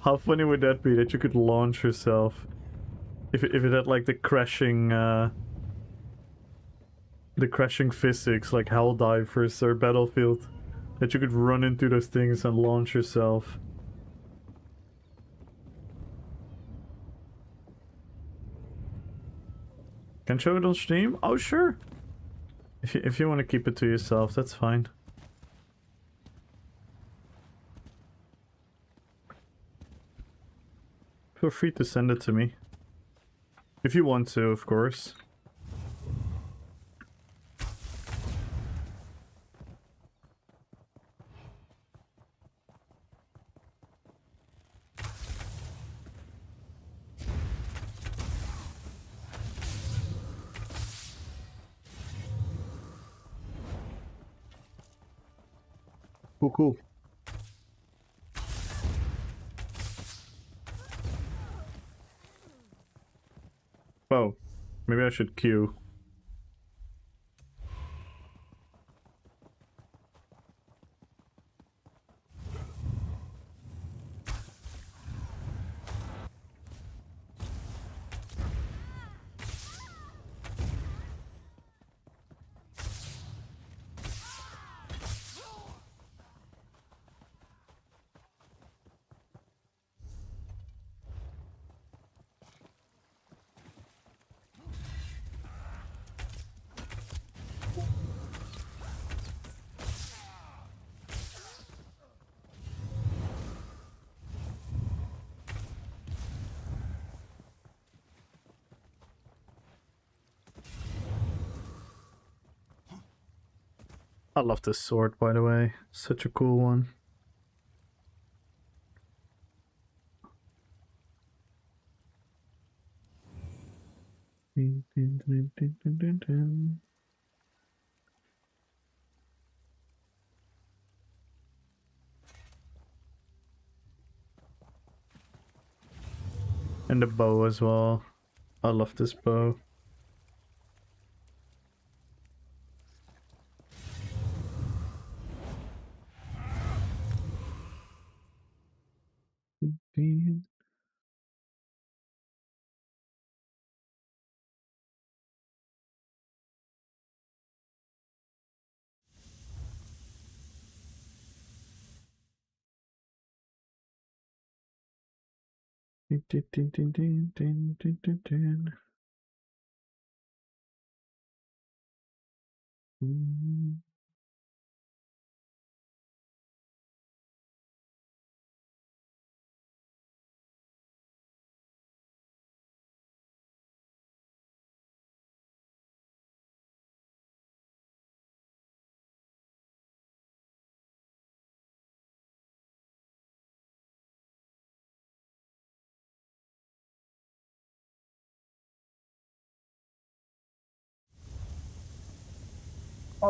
How funny would that be that you could launch yourself? If it had like the crashing physics like Helldivers or Battlefield, that you could run into those things and launch yourself. Can show it on stream? Oh sure. If you want to keep it to yourself, that's fine. Feel free to send it to me. If you want to, of course. Cool, cool. Oh, maybe I should queue. I love this sword, by the way. Such a cool one. And the bow as well. I love this bow. Oh,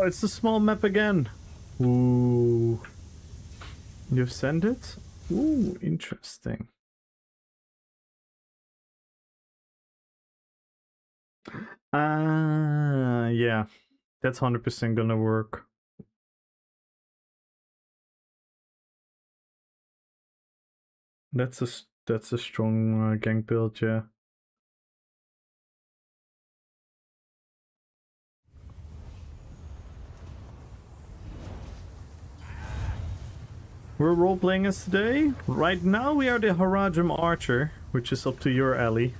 it's the small map again. Ooh. You've sent it? Ooh, interesting. Yeah. That's 100% gonna work. That's a strong gank build, yeah. We're role-playing as today. Right now we are the Haradrim Archer, which is up to your alley.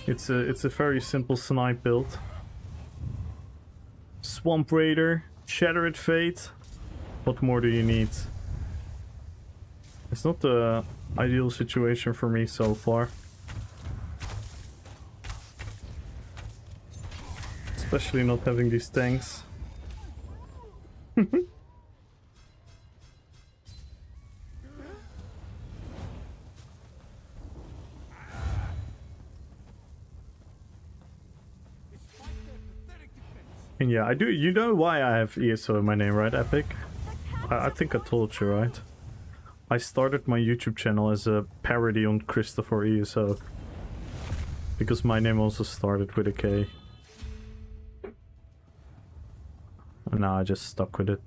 It's a very simple snipe build. Swamp Raider, Shattered Fate. What more do you need? It's not the ideal situation for me so far. Especially not having these tanks. And yeah, I do. You know why I have ESO in my name, right, Epic? I think I told you, right? I started my YouTube channel as a parody on Christopher ESO. Because my name also started with a K. And now I just stuck with it.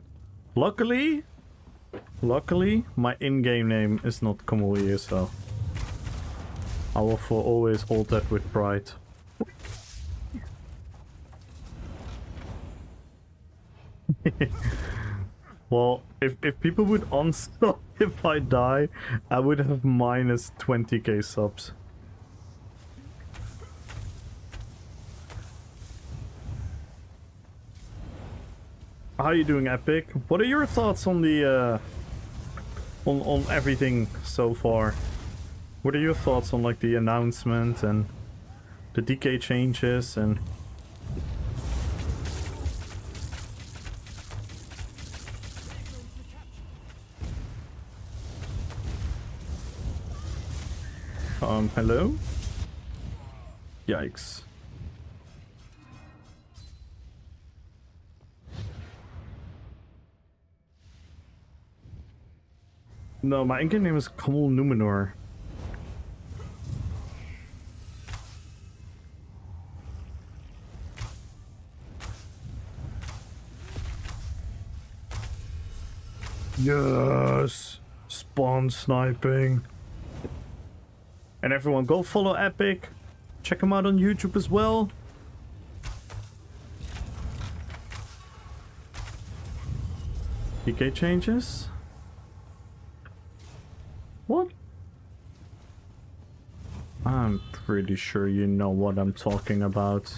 Luckily, my in-game name is not Kamui ESO. I will always hold that with pride. Well, if people would unstop if I die, I would have minus 20k subs. How are you doing, Epic? What are your thoughts on the on everything so far? What are your thoughts on like the announcement and the DK changes and hello? Yikes. No, my in-game name is Kamul Numenor. Yes! Spawn sniping. And everyone go follow Epic. Check him out on YouTube as well. DK changes? What? I'm pretty sure you know what I'm talking about.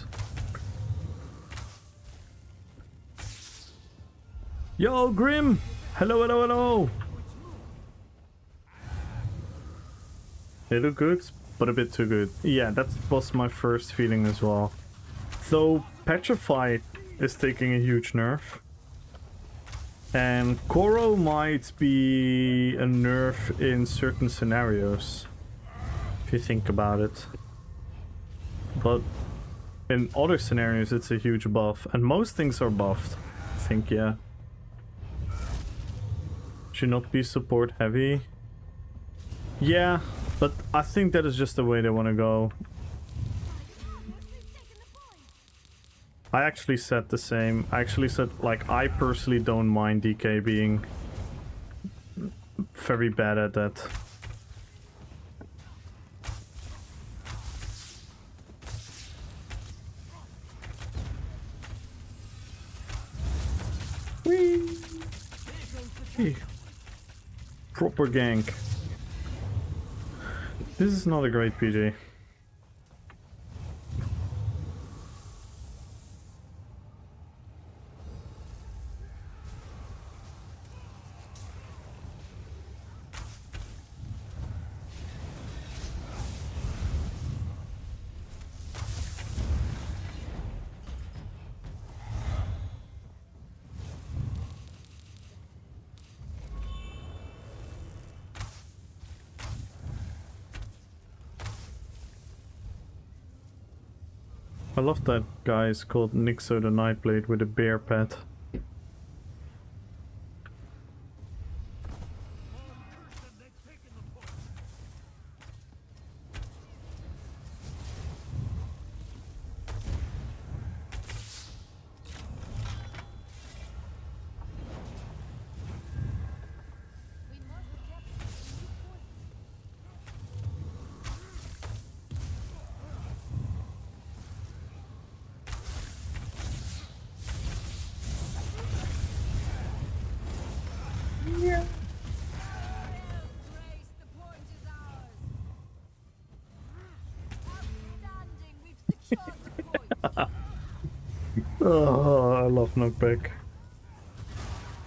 Yo, Grim! Hello, hello, hello! They look good, but a bit too good. Yeah, that was my first feeling as well. Though Petrified is taking a huge nerf. And Koro might be a nerf in certain scenarios, if you think about it. But in other scenarios it's a huge buff, and most things are buffed, I think, yeah. Should not be support heavy. Yeah, but I think that is just the way they want to go. I actually said the same. I actually said, like, I personally don't mind DK being very bad at that. Whee! Hey. Proper gank. This is not a great PG. I love that guy. It's called Nixo the Nightblade with a bear pet. Oh, I love knockback.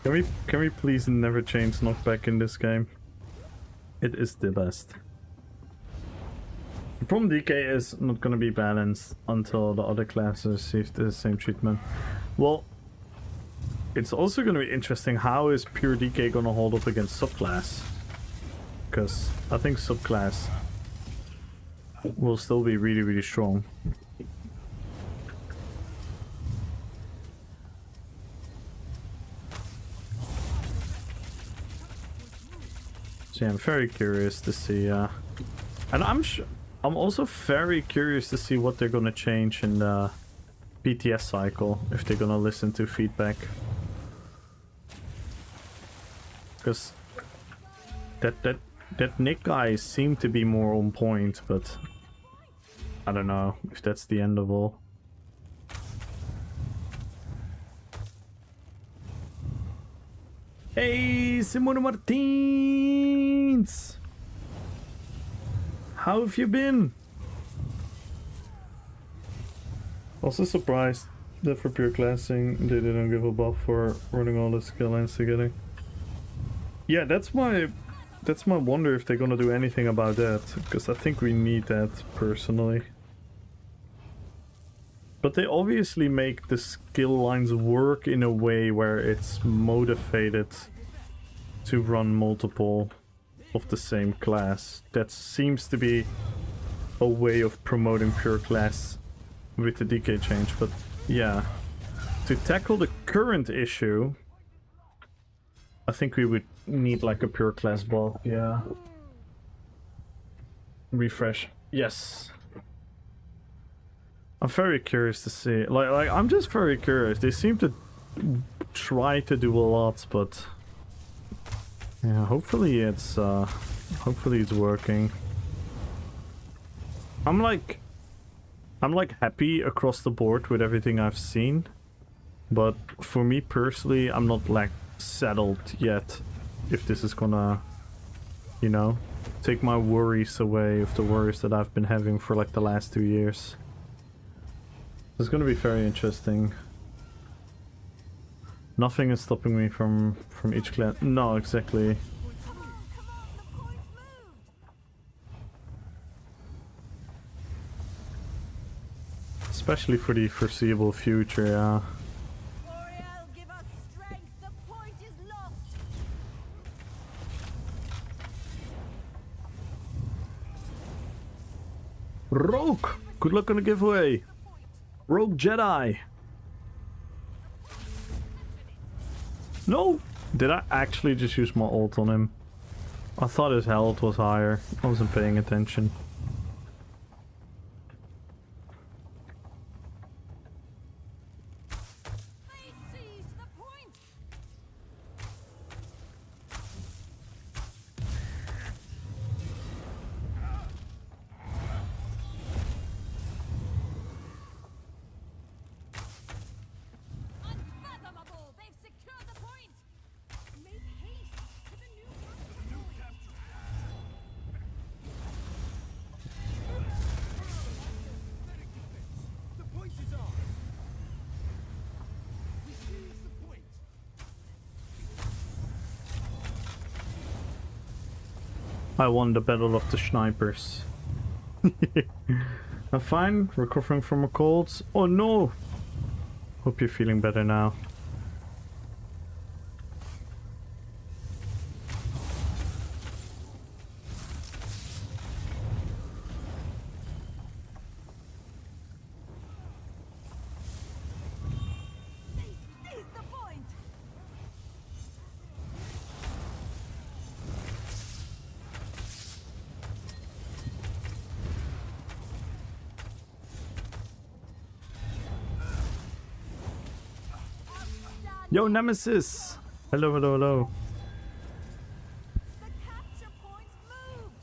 Can we please never change knockback in this game? It is the best. The problem DK is not gonna be balanced until the other classes receive the same treatment. Well, it's also gonna be interesting, how is pure DK gonna hold up against subclass? Because I think subclass will still be really, really strong. So yeah, I'm very curious to see, and I'm also very curious to see what they're gonna change in the BTS cycle, if they're gonna listen to feedback. Because that Nick guy seemed to be more on point, but I don't know if that's the end of all. Hey, Simone Martins! How have you been? Also surprised that for pure classing they didn't give a buff for running all the skill lines together. Yeah, that's my wonder if they're gonna do anything about that, because I think we need that personally. But they obviously make the skill lines work in a way where it's motivated to run multiple of the same class. That seems to be a way of promoting pure class with the DK change, but yeah. To tackle the current issue, I think we would need like a pure class buff, yeah. Refresh. Yes. I'm very curious to see. Like I'm just very curious. They seem to try to do a lot, but yeah, hopefully it's working. I'm like happy across the board with everything I've seen, but for me personally, I'm not like settled yet if this is gonna, you know, take my worries away of the worries that I've been having for like the last 2 years. It's gonna be very interesting. Nothing is stopping me from each class. No, exactly. Especially for the foreseeable future, yeah. Rogue! Good luck on the giveaway! Rogue Jedi! No! Did I actually just use my ult on him? I thought his health was higher. I wasn't paying attention. I won the battle of the snipers. I'm fine, recovering from a cold. Oh no! Hope you're feeling better now. Yo, Nemesis! Hello, hello, hello. The capture point's moved.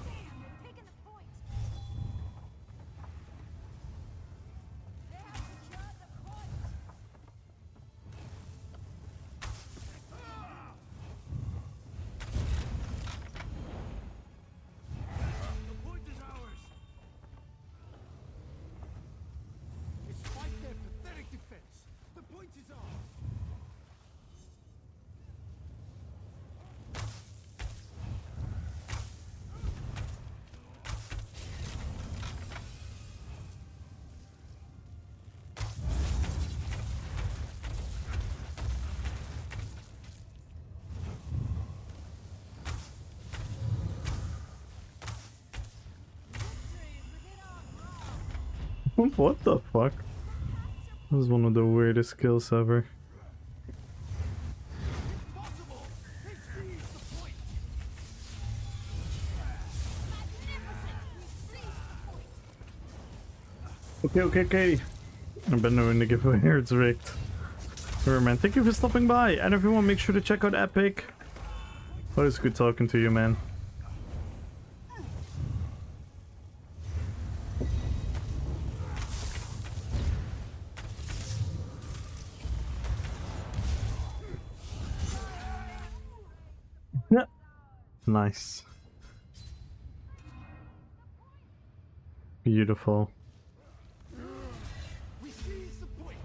Damn, they've taken the point. They have secured the point. The point is ours. Despite their pathetic defense, the point is ours. Victory is within our grasp. What the fuck? This is one of the weirdest skills ever. It's possible. They seized the point. Okay, okay, okay. I've been knowing the giveaway here, it's rigged. Alright, man, thank you for stopping by. And everyone, make sure to check out Epic. Oh, it's good talking to you, man. Yeah. Nice. Beautiful. We seize the point.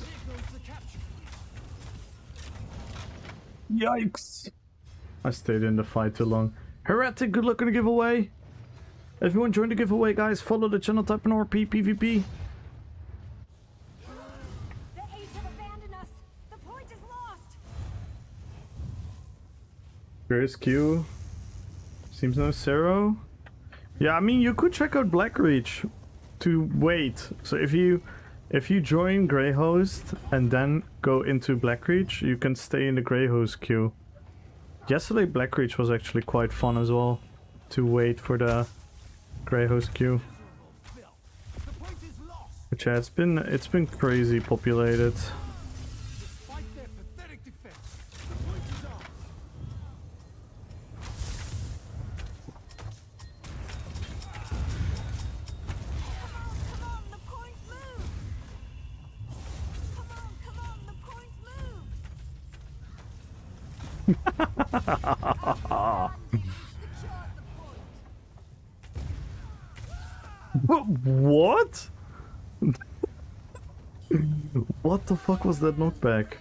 There goes the capture point. Yikes. I stayed in the fight too long. Heretic, good luck on the giveaway. Everyone join the giveaway, guys. Follow the channel, type in RP PvP. The Eight have abandoned us. The point is lost. Where's Q? Seems no Zero. Yeah, I mean, you could check out Blackreach to wait. So if you join Greyhost and then go into Blackreach, you can stay in the Greyhost queue. Yesterday Blackreach was actually quite fun as well, to wait for the Greyhost queue. The point is lost. But yeah, it's been crazy populated. Despite their pathetic defense, the point is ours. Come on, the point's moved. Come on, the point's moved. Secured the point. What? What the fuck was that knockback?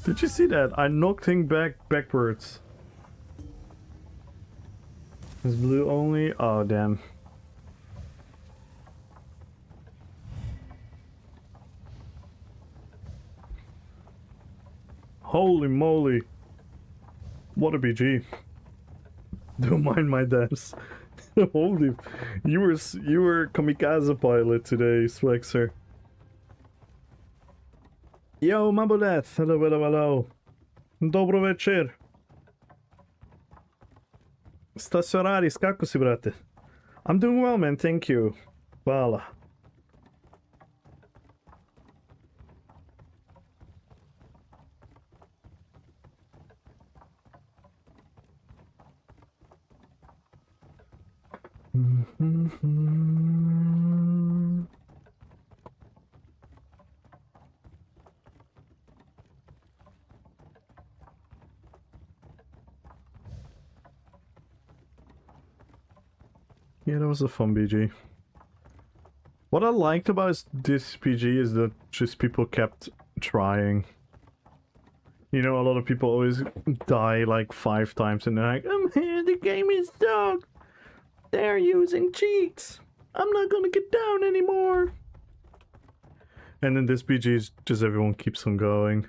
Did you see that? I knocked him backwards. Is blue only? Oh damn. Holy moly. What a BG. Don't mind my dabs. Holy, you were kamikaze pilot today, Swexer. Yo, Mabolet, hello, hello, hello. Dobro večer. Stacionaris, kako si, brate? I'm doing well, man, thank you. Hvala. Yeah, that was a fun BG. What I liked about this BG is that just people kept trying. You know, a lot of people always die like 5 times and they're like, the game is dog. They're using cheats. I'm not gonna get down anymore. And then this BG is just everyone keeps on going.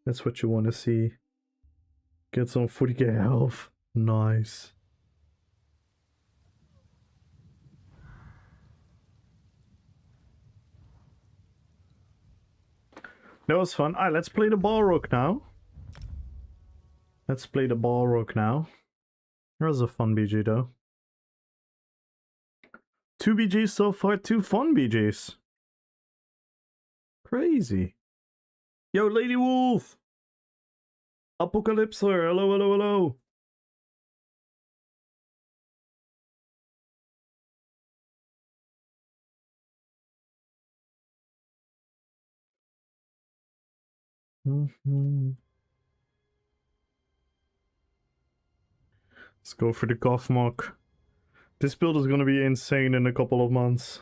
That's what you want to see. Get some 40k health. Nice. That was fun. Alright, let's play the Balrog now. Let's play the Balrog now. That was a fun BG though. 2 BGs so far, 2 fun BGs. Crazy. Yo, Lady Wolf! Apocalypser, hello, hello, hello! Let's go for the Gothmog. This build is gonna be insane in a couple of months.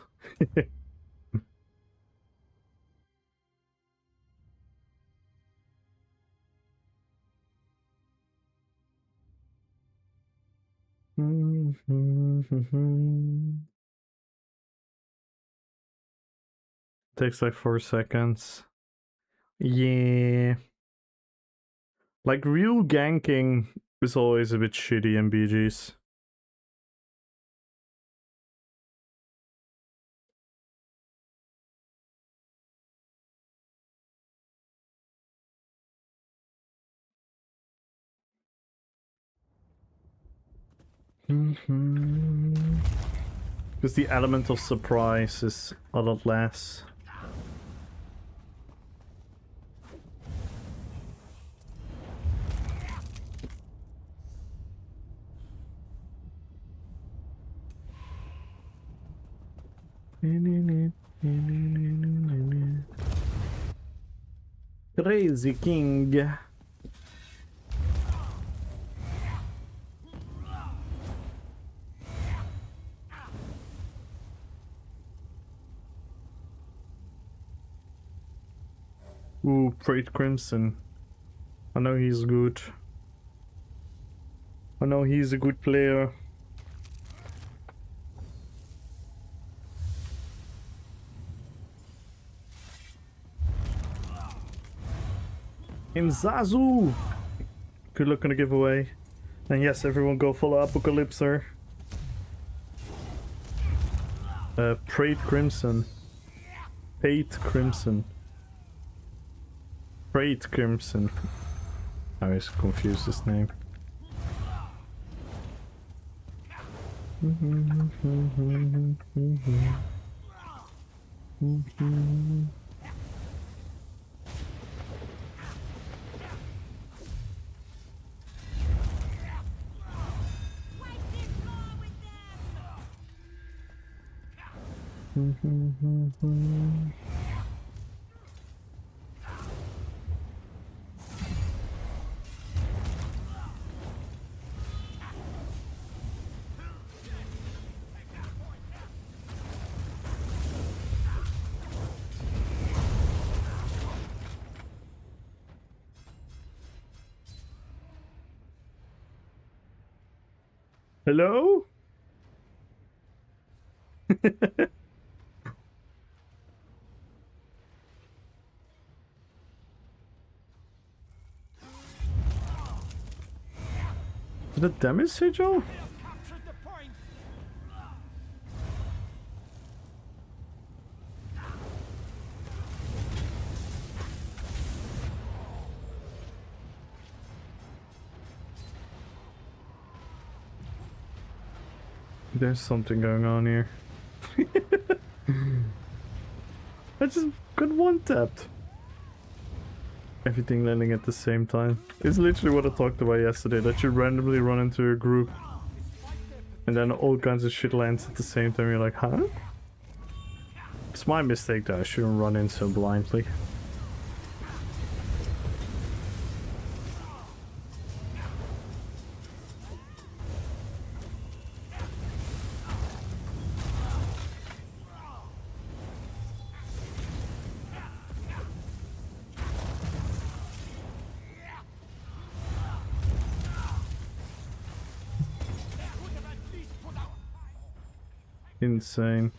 Takes like 4 seconds. Yeah. Like, real ganking is always a bit shitty in BGs. Because the element of surprise is a lot less. Crazy King. Ooh, Prayed Crimson. I know he's good. I know he's a good player. In Zazu! Good luck on the giveaway. And yes, everyone go follow Apocalypser. Prayed Crimson. Paid Crimson. Prayed Crimson. I always confuse this name. Hello? Did it damage Sigil? Captured the point. There's something going on here. I just got one tapped. Everything landing at the same time. It's literally what I talked about yesterday, that you randomly run into a group and then all kinds of shit lands at the same time. You're like, huh? It's my mistake that I shouldn't run in so blindly. Insane.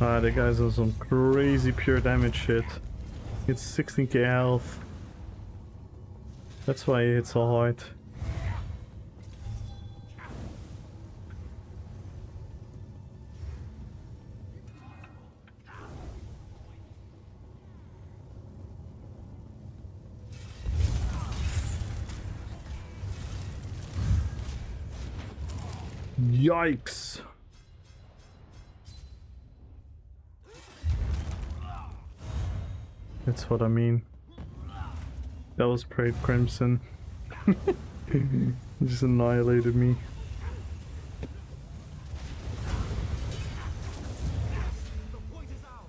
Ah, the guy's on some crazy pure damage shit. It's 16k health. That's why he hits so hard. Yikes! That's what I mean. That was Prayed Crimson. Just annihilated me. The point is ours.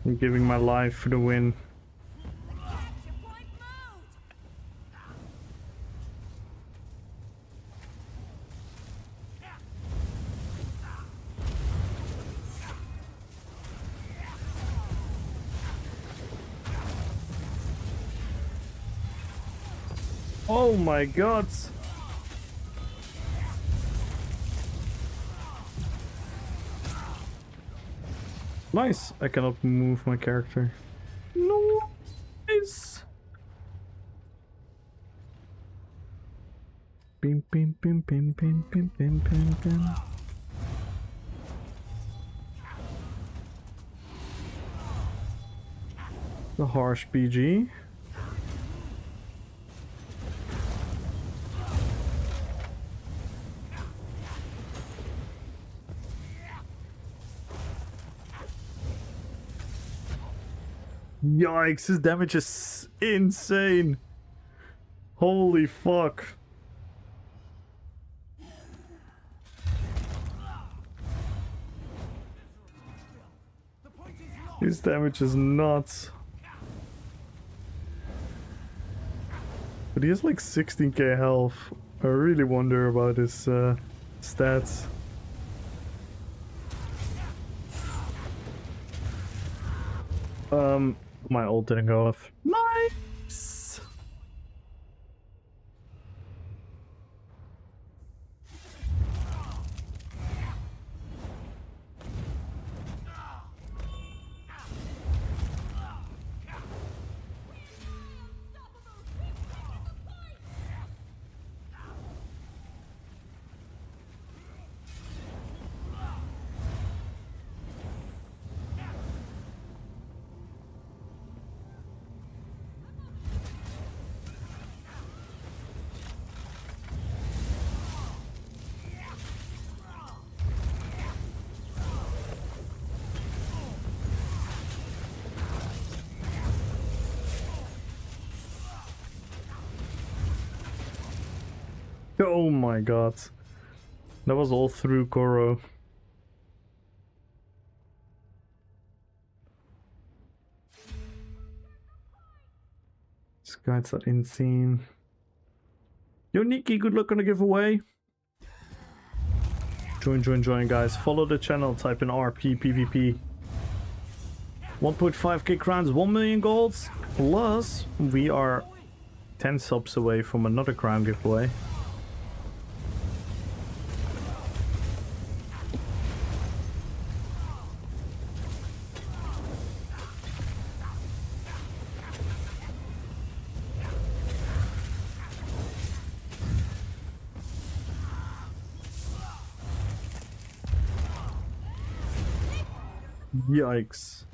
I'm giving my life for the win. Capture point moved! Oh my god! Nice! I cannot move my character. Nice! Bim bim bim bim bim bim bim bim bim. The harsh BG. Yikes, his damage is insane. Holy fuck. The point is lost. His damage is nuts. But he has like 16k health. I really wonder about his stats. My ult didn't go off. Nice! Oh my god. That was all through Koro. These guys are insane. Yo Nikki, good luck on the giveaway. Join guys. Follow the channel, type in RP PvP. 1.5k crowns, 1 million golds. Plus, we are 10 subs away from another crown giveaway. Yikes.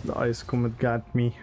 The ice comet got me.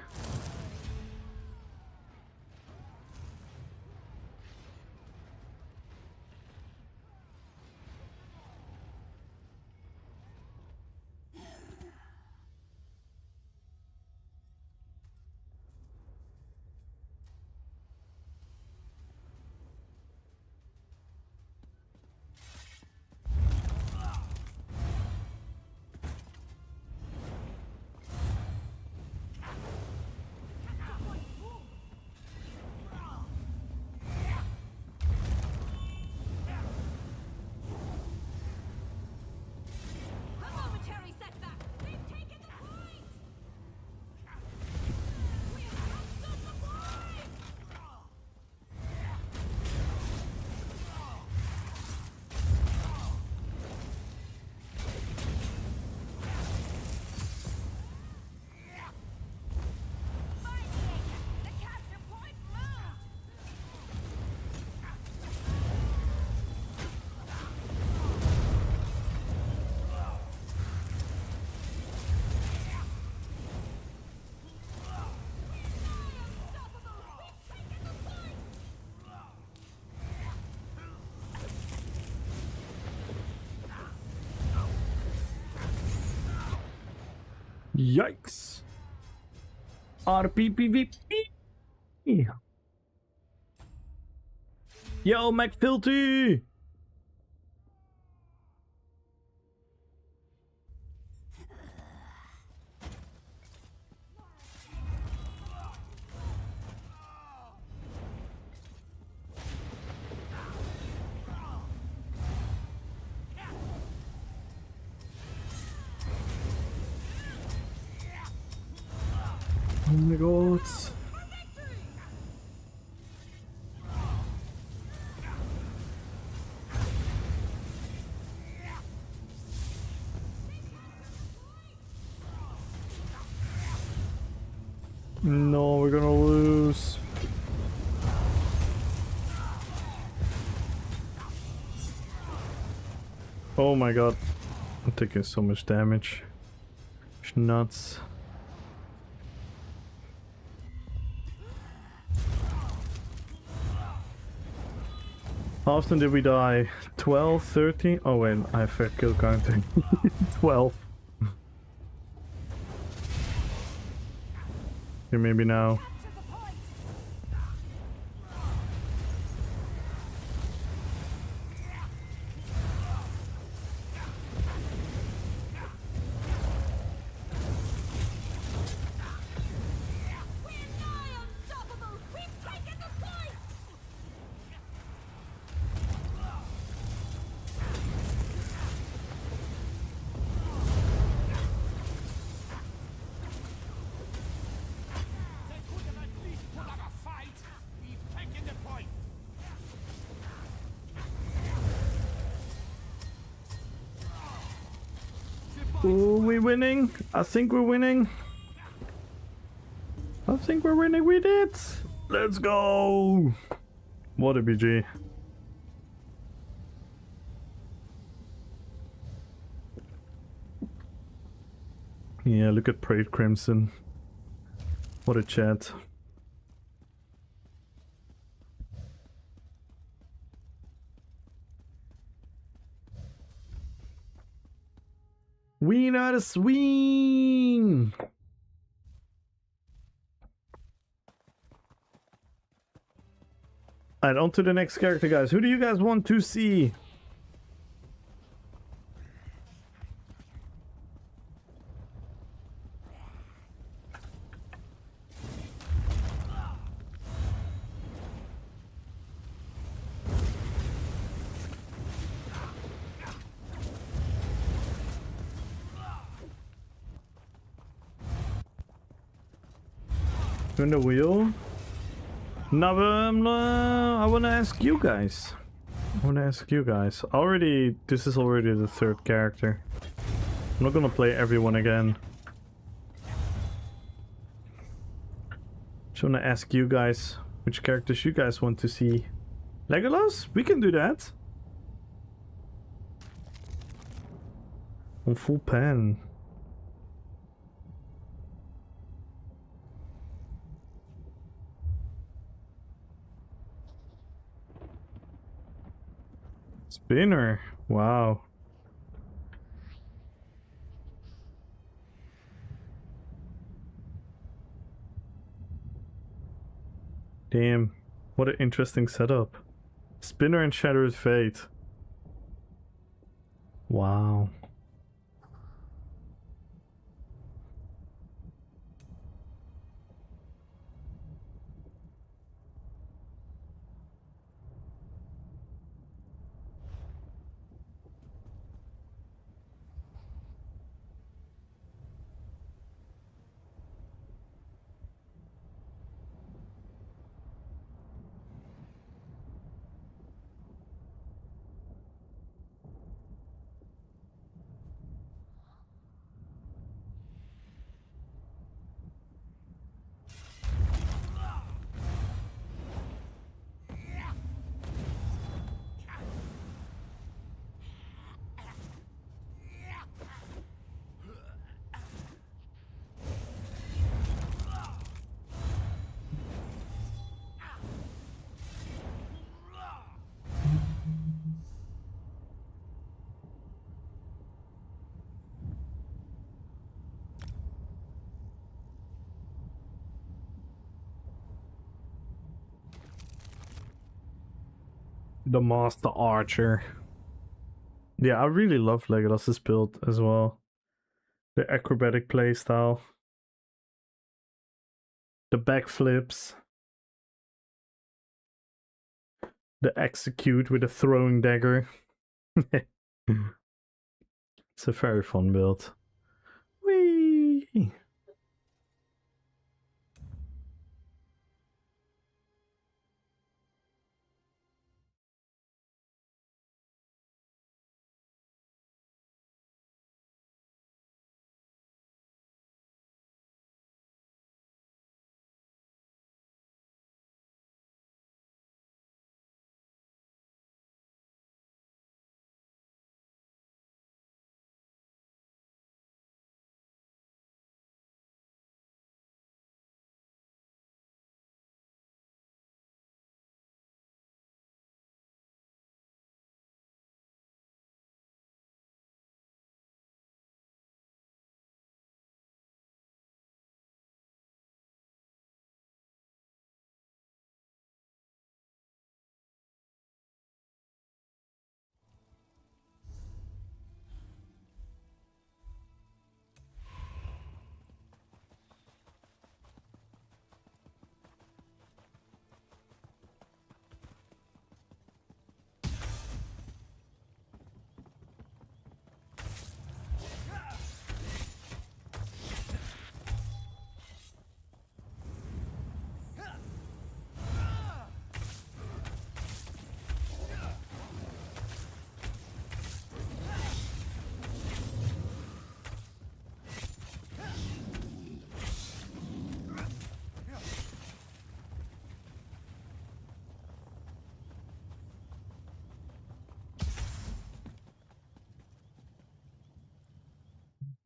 Yikes. RPPVP. Yo, McFilty. Oh my god. No, we're gonna lose. Oh my god. I'm taking so much damage. It's nuts. How often did we die? 12, 13? Oh wait, I have fair kill counting. 12. Here, maybe now. They could have at least put up a fight. We've taken the point. Ooh, we winning? I think we're winning. I think we're winning with it. Let's go. What a BG. Yeah, look at Parade Crimson. What a chat. We know how to swing. Alright, on to the next character, guys. Who do you guys want to see? Turn the wheel. No, I want to ask you guys. This is already the third character. I'm not gonna play everyone again. Just wanna ask you guys which characters you guys want to see. Legolas? We can do that. On full pen. Spinner. Wow. Damn. What an interesting setup. Spinner and Shattered Fate. Wow. The Master Archer. Yeah, I really love Legolas's build as well. The acrobatic playstyle. The backflips. The execute with a throwing dagger. It's a very fun build. Whee!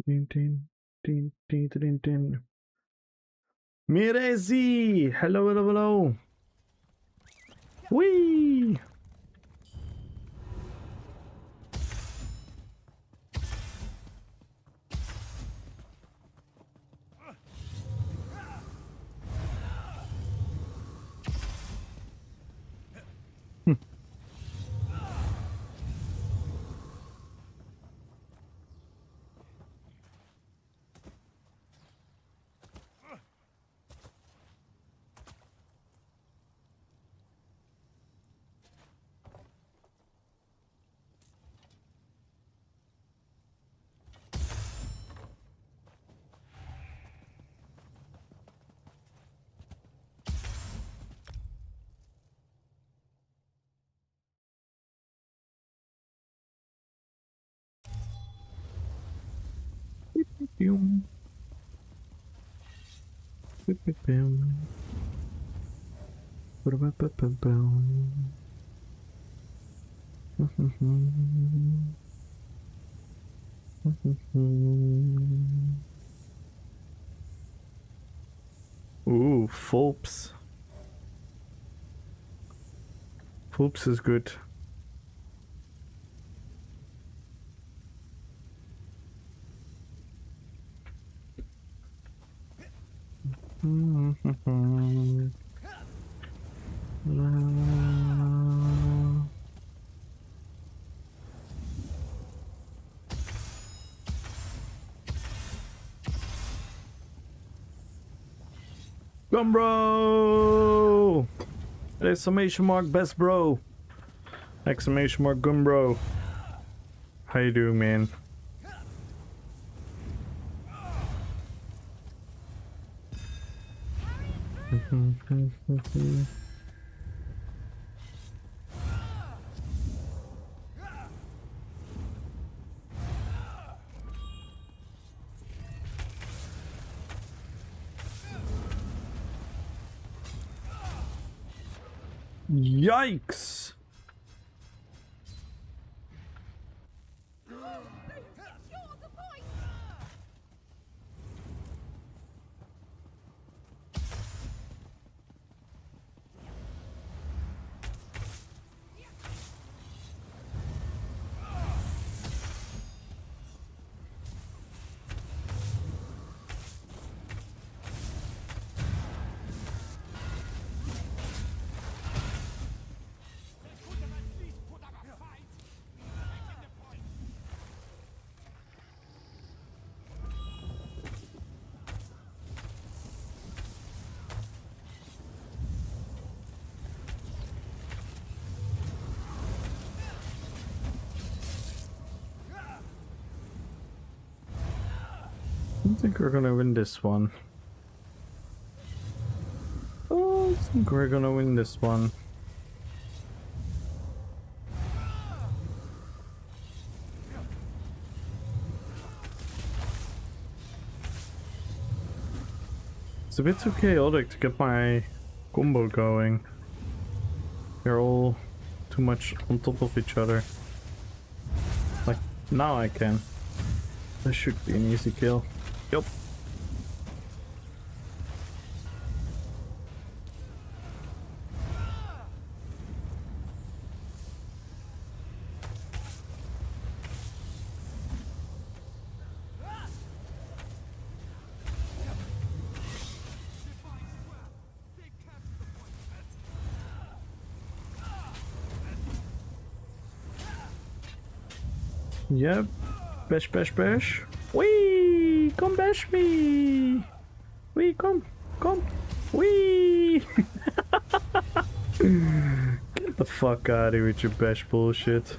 Din, din, din, din, din, din. Mirezi! Hello, hello, hello! Whee! Boom. Boop, boop, boom. Ba-da-ba-ba-ba-boom. Ooh, Fulps. Fulps is good. Gumbro! Exclamation mark best bro. Exclamation mark Gumbro. How you doing, man? Yikes! don't think we're gonna win this one. Oh, I think we're gonna win this one. It's a bit too chaotic to get my combo going. They're all too much on top of each other. Like, now I can. This should be an easy kill. Yup. Yep. Bash, bash, bash. Wee! Come bash me! Wee, come! Wee! Get the fuck out of here with your bash bullshit.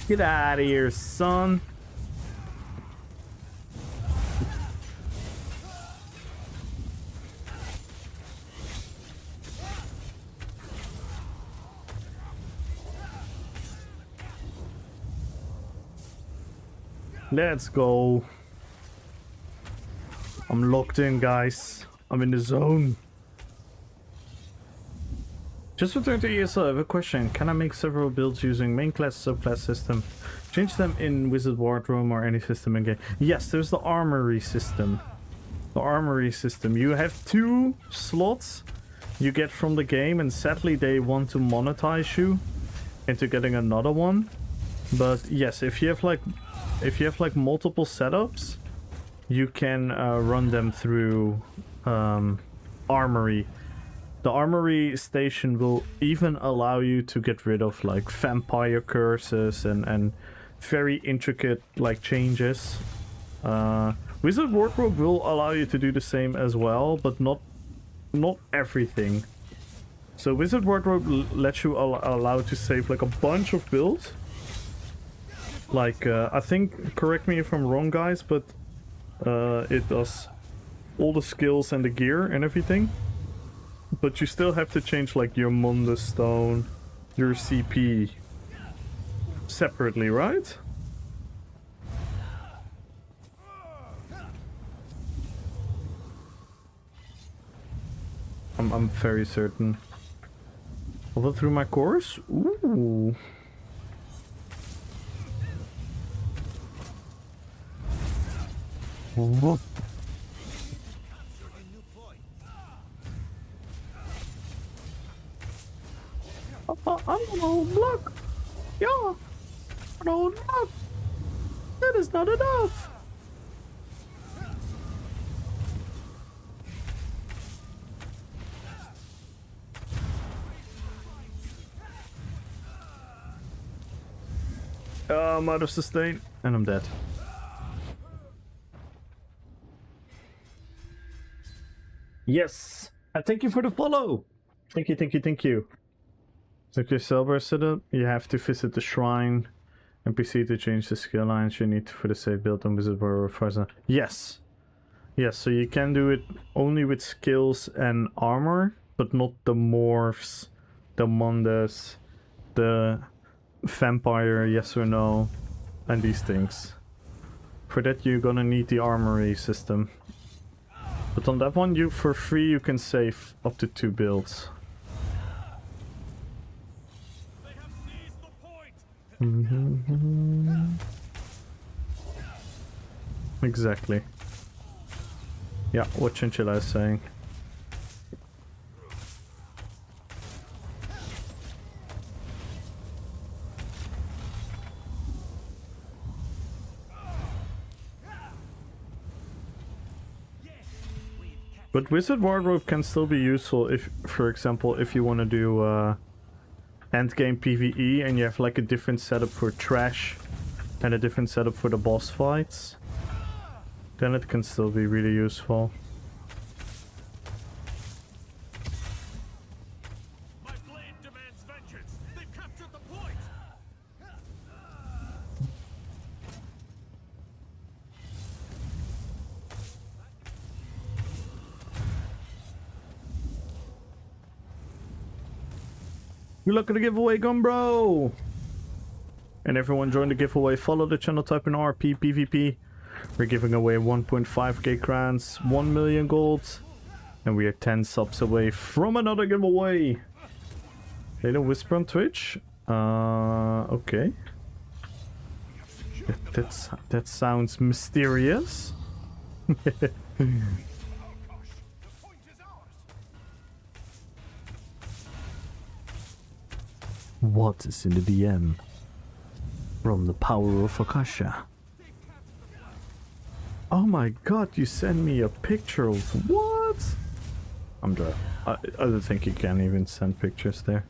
Get out of here, son. Let's go. I'm locked in, guys. I'm in the zone. Just return to ESL, I have a question. Can I make several builds using main class, subclass system? Change them in Wizard Wardroom or any system in game? Yes, there's the armory system. The armory system. You have 2 slots you get from the game, and sadly they want to monetize you into getting another one. But yes, if you have like multiple setups, you can run them through armory. The armory station will even allow you to get rid of like vampire curses and very intricate like changes. Wizard Wardrobe will allow you to do the same as well, but not everything. So Wizard Wardrobe lets you allow to save like a bunch of builds. Like I think, correct me if I'm wrong, guys, but it does all the skills and the gear and everything. But you still have to change like your Mundus Stone, your CP separately, right? I'm very certain. Although through my course? Ooh. What? I'm gonna block. Yeah. No, block. That is not enough. I'm out of sustain and I'm dead. Yes. And thank you for the follow. Thank you, thank you, thank you. Okay, Celebrate setup, you have to visit the shrine NPC to change the skill lines you need for the save build on Wizard Warrior Farza. Yes. Yes, so you can do it only with skills and armor, but not the morphs, the Mundus, the vampire, yes or no, and these things. For that you're gonna need the armory system. But on that one, you for free you can save up to 2 builds. Exactly. Yeah, what Chinchilla is saying. But Wizard Wardrobe can still be useful if, for example, if you want to do endgame PvE and you have like a different setup for trash and a different setup for the boss fights, then it can still be really useful. My blade demands vengeance. They've captured the point. Good luck at the giveaway, Gumbro! And everyone join the giveaway. Follow the channel, type in RP PvP. We're giving away 1.5k crowns, 1 million gold, and we are 10 subs away from another giveaway. Little Whisper on Twitch. Okay. That sounds mysterious. Oh gosh, the point is ours. What is in the DM? From the power of Akasha. Oh my god, you sent me a picture of what? I'm dry. I don't think you can even send pictures there.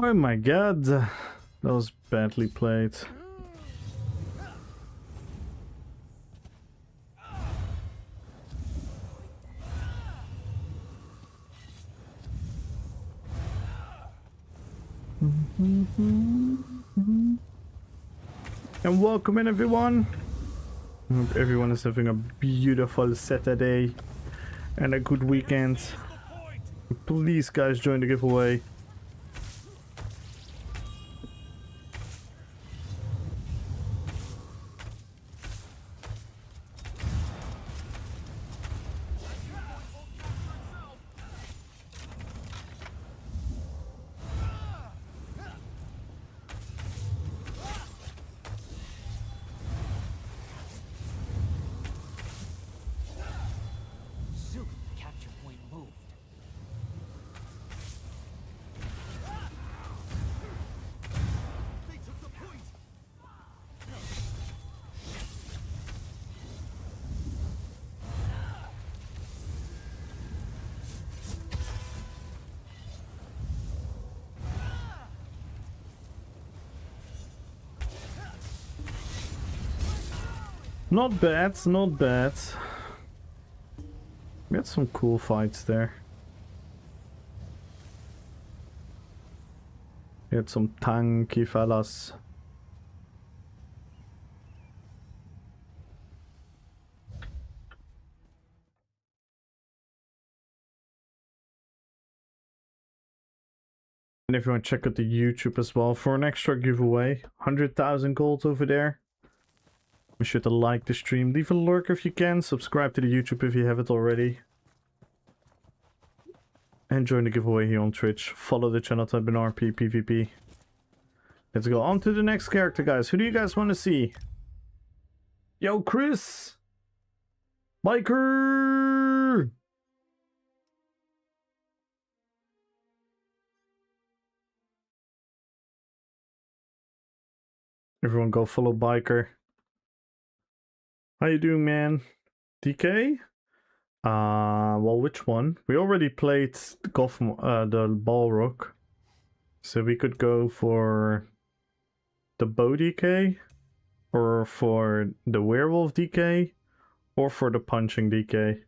Oh my god, that was badly played. And welcome in everyone. I hope everyone is having a beautiful Saturday and a good weekend. Please guys join the giveaway. Soon, the capture point moved. They took the point. Not bad, not bad. We had some cool fights there. We had some tanky fellas. And everyone check out the YouTube as well for an extra giveaway. 100,000 gold over there. Be sure to like the stream, leave a lurk if you can, subscribe to the YouTube if you haven't already. And join the giveaway here on Twitch. Follow the channel, type in RP PvP. Let's go on to the next character, guys. Who do you guys want to see? Yo, Chris! Biker! Everyone go follow Biker. How you doing, man? DK? Well, which one? We already played the the Balrog. So we could go for the bow DK, or for the werewolf DK, or for the punching DK.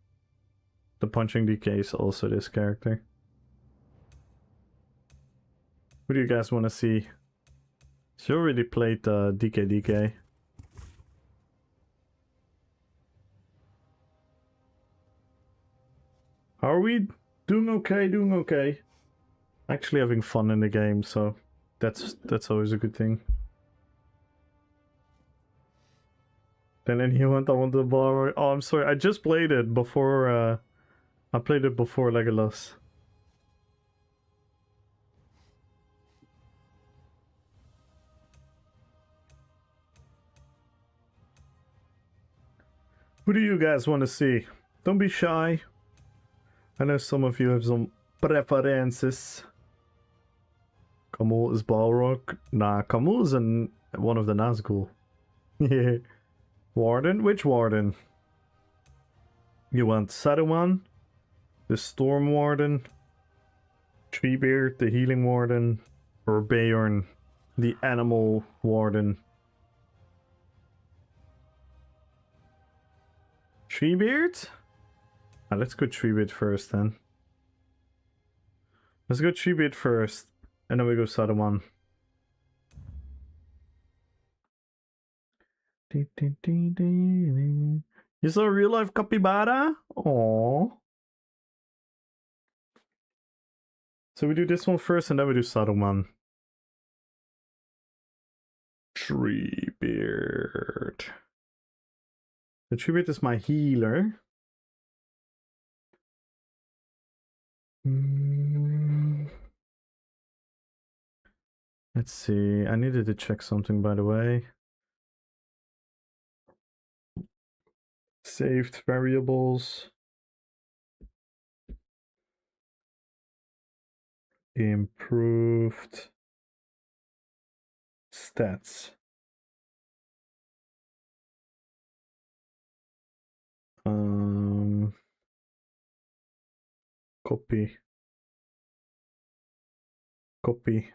The punching DK is also this character. Who do you guys want to see? So you already played DK. How are we? Doing okay, doing okay. Actually having fun in the game, so that's always a good thing. Then anyone I want to borrow. Oh, I'm sorry. I just played it before. I played it before Legolas. Who do you guys want to see? Don't be shy. I know some of you have some preferences. Kamul is Balrog. Nah, Kamul is one of the Nazgul. Yeah. Warden? Which Warden? You want Saruman? The Storm Warden? Treebeard, the Healing Warden? Or Beorn, the Animal Warden? Treebeard? Let's go Treebeard first then. Let's go Treebeard first, and then we go Saruman. You saw a real life capybara? Aww. So we do this one first, and then we do Saruman. Treebeard. The Treebeard is my healer. Let's see. I needed to check something, by the way. Saved variables. Improved stats. Copy.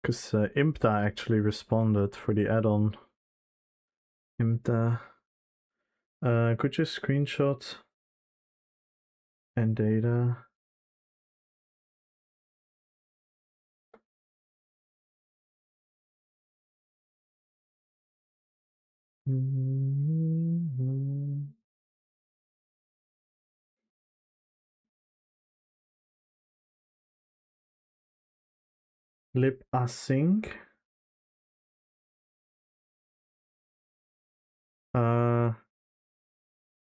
Because Imta actually responded for the add-on. Imta. Could you screenshot and data? Lip async.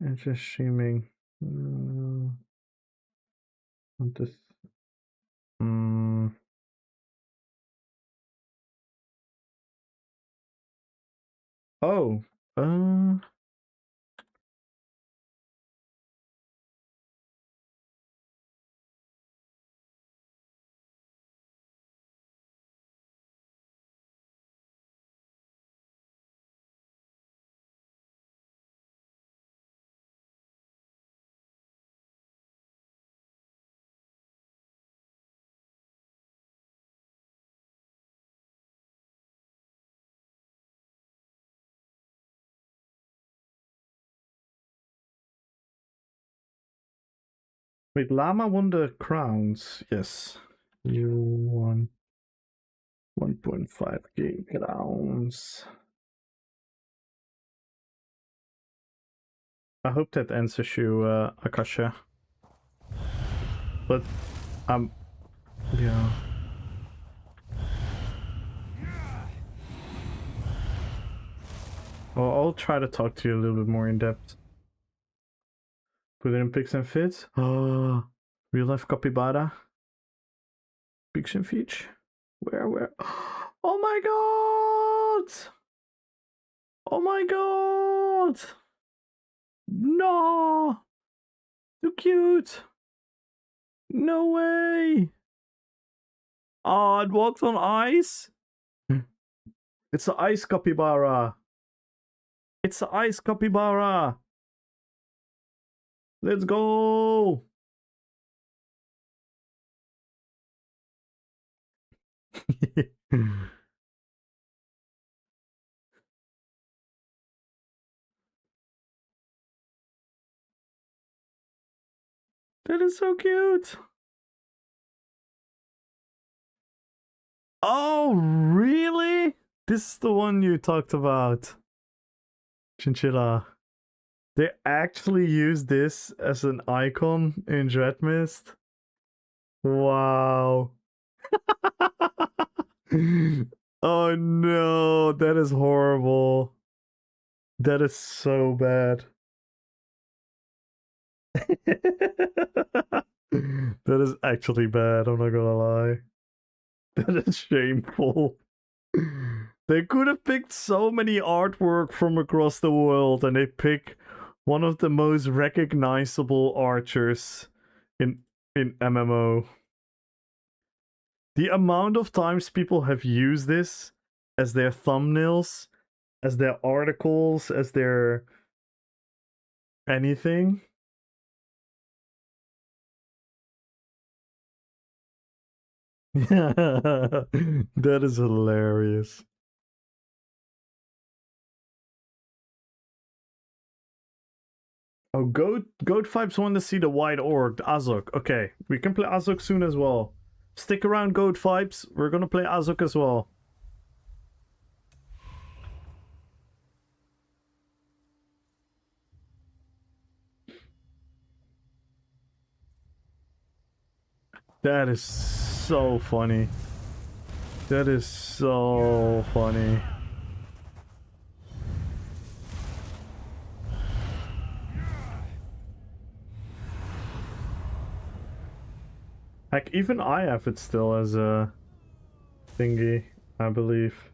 And just streaming. This. Oh. Wait, Llama won the crowns. Yes. You won 1.5k crowns. I hope that answers you, Akasha. But, yeah. Well, I'll try to talk to you a little bit more in depth. Put it in pics and fits. Oh, real life capybara. Pics and feet. Where? Oh my god! Oh my god! No! Too cute! No way! Oh, it walks on ice? It's the ice capybara. It's the ice capybara. Let's go. That is so cute. Oh, really? This is the one you talked about. Chinchilla. They actually use this as an icon in Dreadmist. Wow. Oh no, that is horrible. That is so bad. That is actually bad, I'm not gonna lie. That is shameful. They could have picked so many artwork from across the world, and they pick one of the most recognizable archers in MMO. The amount of times people have used this as their thumbnails, as their articles, as their anything. That is hilarious. Oh, Goat Vibes want to see the White Orc, Azok. Okay, we can play Azok soon as well. Stick around, Goat Vibes. We're gonna play Azok as well. That is so funny. That is so funny. Heck, even I have it still as a thingy, I believe.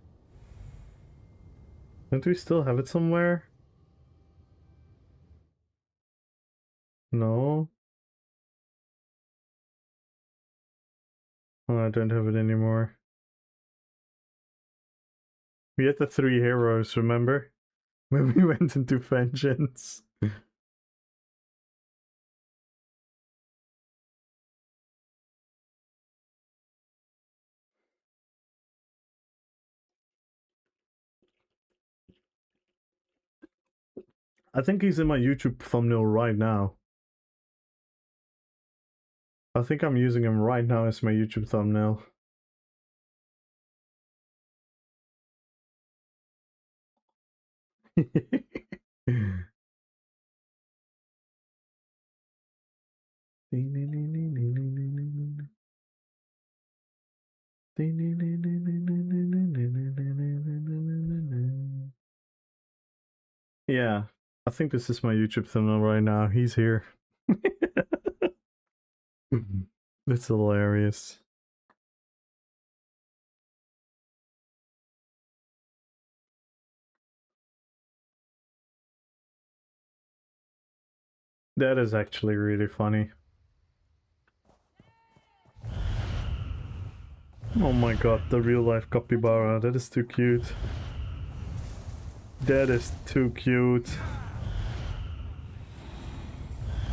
Don't we still have it somewhere? No. Oh, I don't have it anymore. We had the 3 heroes, remember? When we went into vengeance. I think he's in my YouTube thumbnail right now. I think I'm using him right now as my YouTube thumbnail. Yeah, I think this is my YouTube thumbnail right now. He's here. It's hilarious. That is actually really funny. Oh my god, the real life capybara. That is too cute. That is too cute.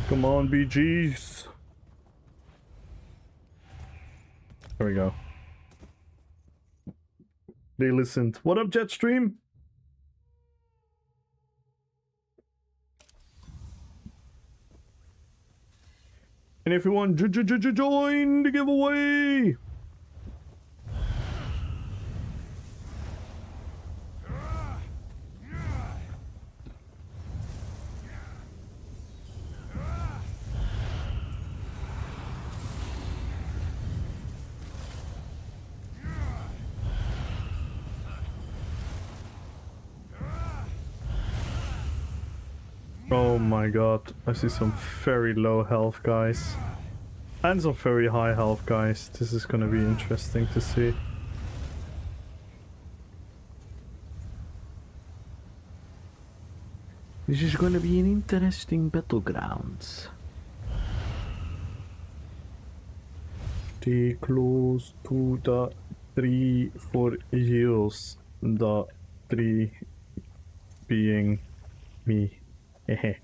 Come on, BGs. There we go. They listened. What up, Jetstream? And if you want join the giveaway. Oh my god, I see some very low health guys. And some very high health guys. This is gonna be interesting to see. This is gonna be an interesting battleground. Stay close to the tree for years. The tree being Me. Hehe.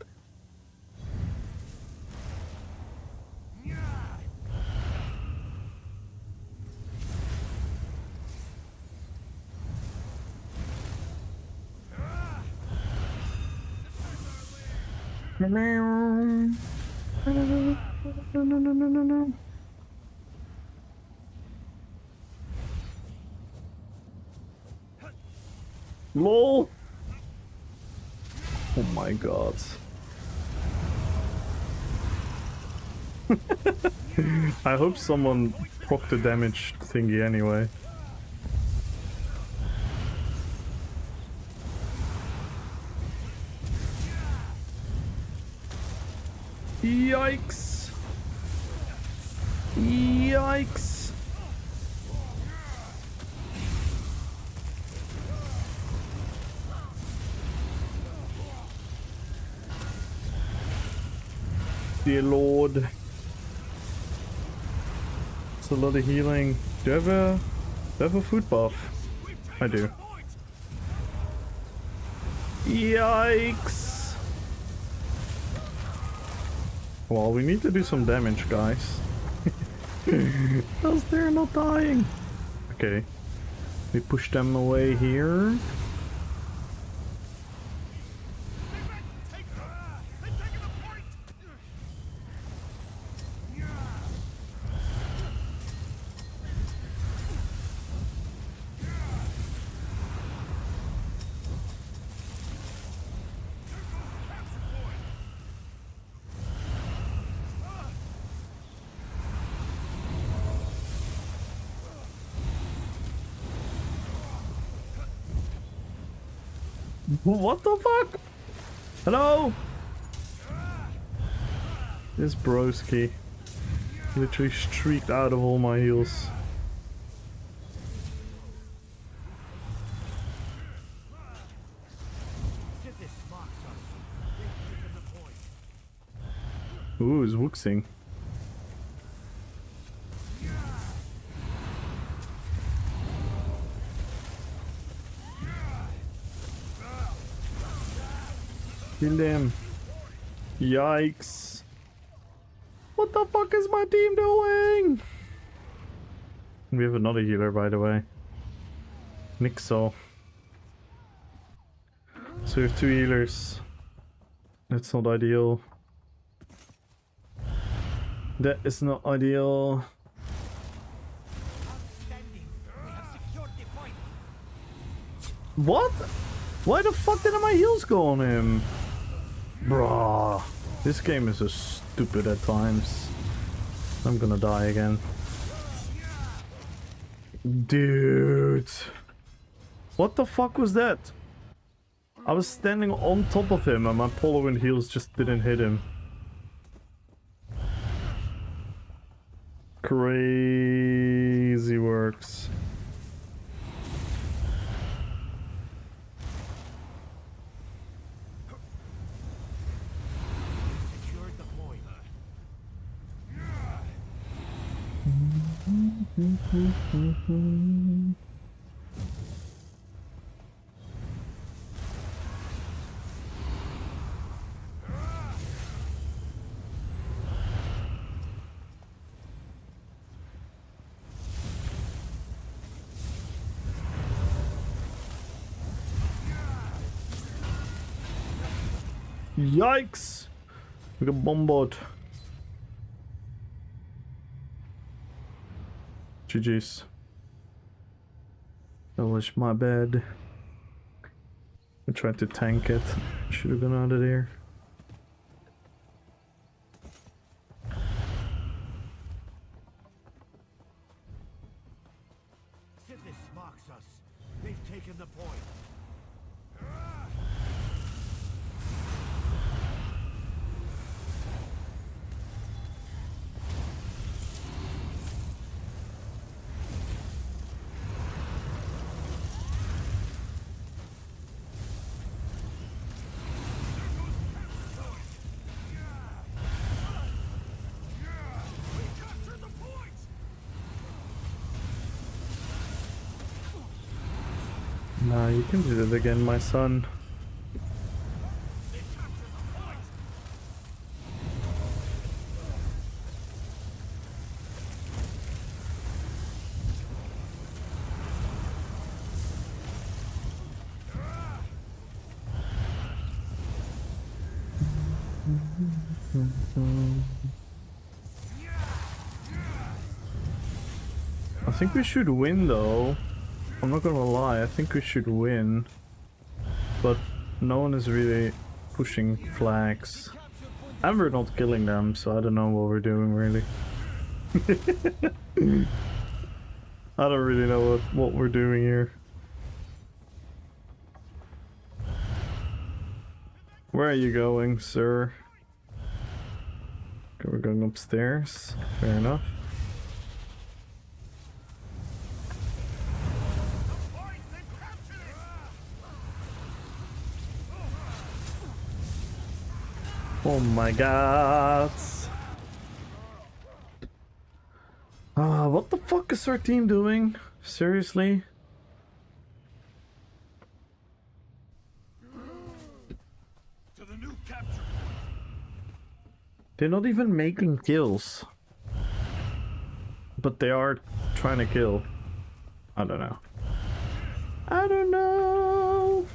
LOL! Oh my god. I hope someone proc the damage thingy anyway. Yikes! Yikes! Dear Lord. It's a lot of healing. Do you have a food buff? I do. Yikes! Well, we need to do some damage, guys. Else they're not dying. Okay. We push them away here. What the fuck? Hello? This broski literally streaked out of all my heals. Ooh, it's Wuxing. Kill them. Yikes. What the fuck is my team doing? We have another healer, by the way. Nixo. So we have 2 healers. That's not ideal. That is not ideal. Outstanding. We have secured the point. What? Why the fuck did my heals go on him? Bruh. This game is so stupid at times. I'm gonna die again. Dude. What the fuck was that? I was standing on top of him and my polo and heals just didn't hit him. Crazy works. Secured the point. Yikes! We got bombarded. GG's. That was my bad. I tried to tank it. Should have gone out of there. This marks us. They've taken the point. Nah, you can do it again, my son. They I think we should win though. I'm not gonna lie, I think we should win. But no one is really pushing flags. And we're not killing them, so I don't know what we're doing really. I don't really know what we're doing here. Where are you going, sir? Okay, we're going upstairs. Fair enough. Oh my god. What the fuck is our team doing? Seriously? To the new capture. They're not even making kills. But they are trying to kill. I don't know. I don't know.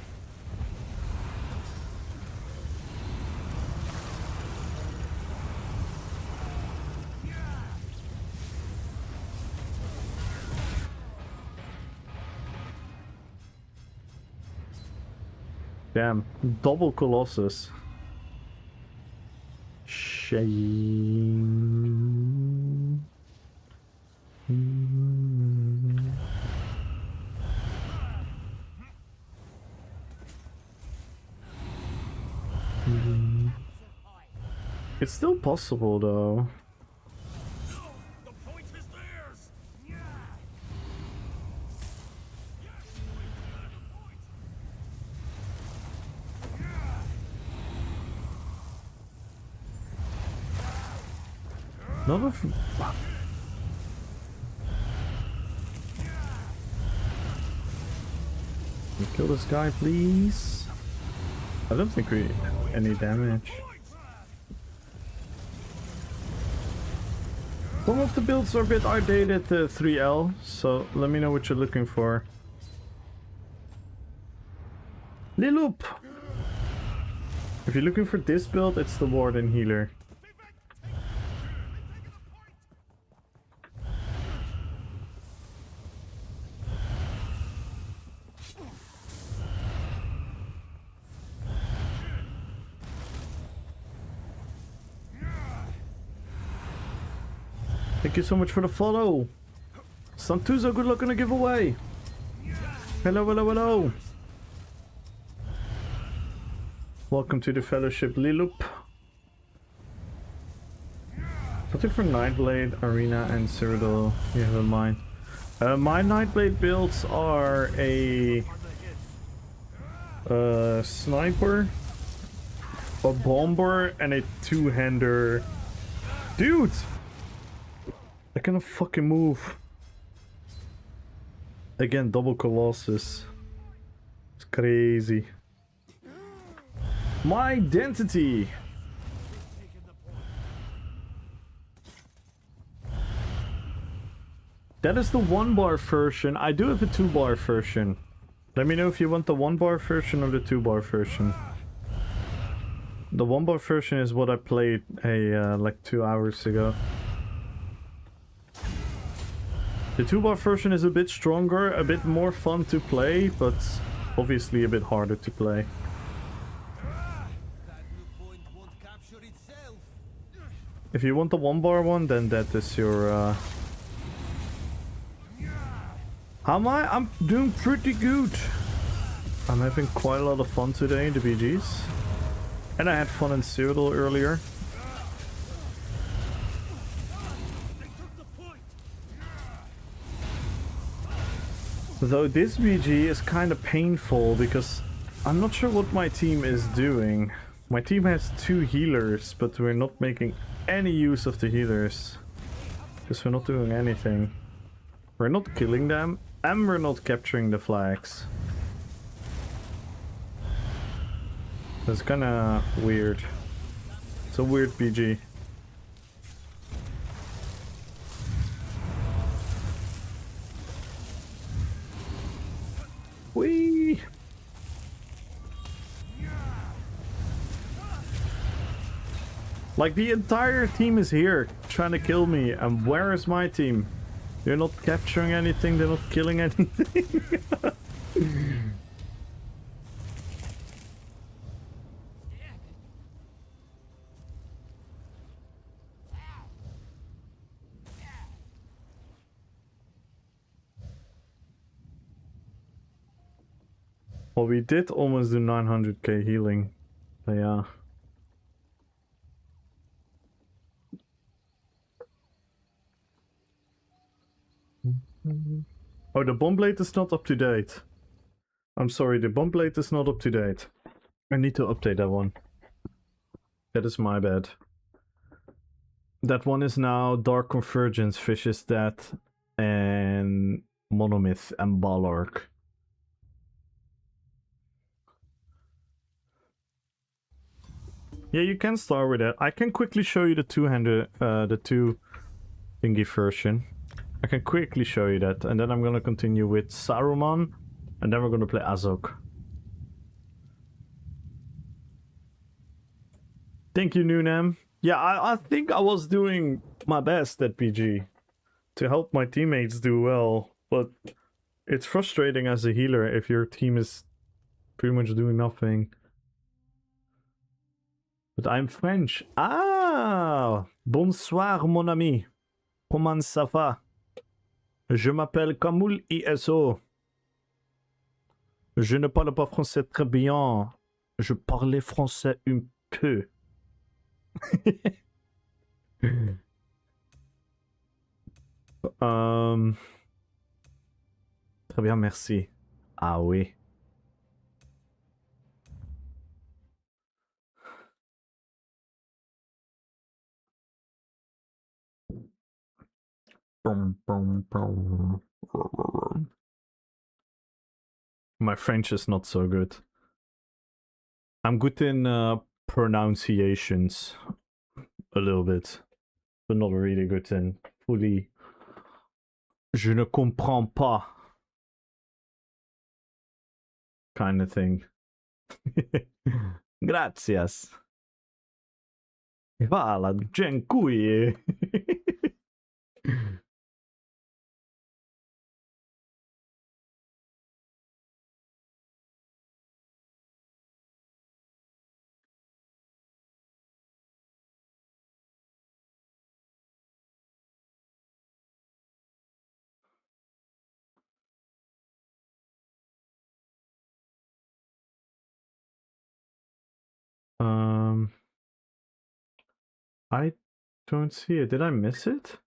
Damn, double Colossus. Shame. It's still possible though. The point is theirs. Not if. Kill this guy, please. I don't think we any damage. Some of the builds are a bit outdated, 3L, so let me know what you're looking for. Liloop! If you're looking for this build, it's the Warden Healer. Thank you so much for the follow. Santuzo, good luck on the giveaway. Hello, hello, hello. Welcome to the Fellowship, Liloop. Something for Nightblade, Arena, and Cyrodiil you have in mind. My Nightblade builds are a sniper, a bomber, and a two-hander. Dude! I cannot fucking move. Again, double Colossus. It's crazy. My identity! That is the 1-bar version. I do have a 2-bar version. Let me know if you want the 1-bar version or the 2-bar version. The 1-bar version is what I played like 2 hours ago. The 2-bar version is a bit stronger, a bit more fun to play, but obviously a bit harder to play. If you want the 1-bar one, then that is your... How am I? I'm doing pretty good. I'm having quite a lot of fun today in the BGs. And I had fun in Cyrodiil earlier. Though this BG is kind of painful because I'm not sure what my team is doing. My team has 2 healers, but we're not making any use of the healers. Because we're not doing anything. We're not killing them, and we're not capturing the flags. That's kinda weird. It's a weird BG. Whee! Like, the entire team is here trying to kill me, and where is my team? They're not capturing anything, they're not killing anything. Well, we did almost do 900k healing. But yeah. Oh, the bomb blade is not up to date. I'm sorry, the bomb blade is not up to date. I need to update that one. That is my bad. That one is now Dark Convergence, Fish's Death, and Monomyth and Ballark. Yeah, you can start with that. I can quickly show you the two-handed, the two thingy version. I can quickly show you that, and then I'm gonna continue with Saruman, and then we're gonna play Azog. Thank you, Nunam. Yeah, I think I was doing my best at PG to help my teammates do well, but it's frustrating as a healer if your team is pretty much doing nothing. But I'm French. Ah! Bonsoir, mon ami. Comment ça va? Je m'appelle Kamoul ISO. Je ne parle pas français très bien. Je parlais français un peu. Très bien, merci. Ah oui. My French is not so good. I'm good in pronunciations a little bit, but not really good in fully. Je ne comprends pas kind of thing. Gracias. Hvala, dziękuję. I don't see it. Did I miss it?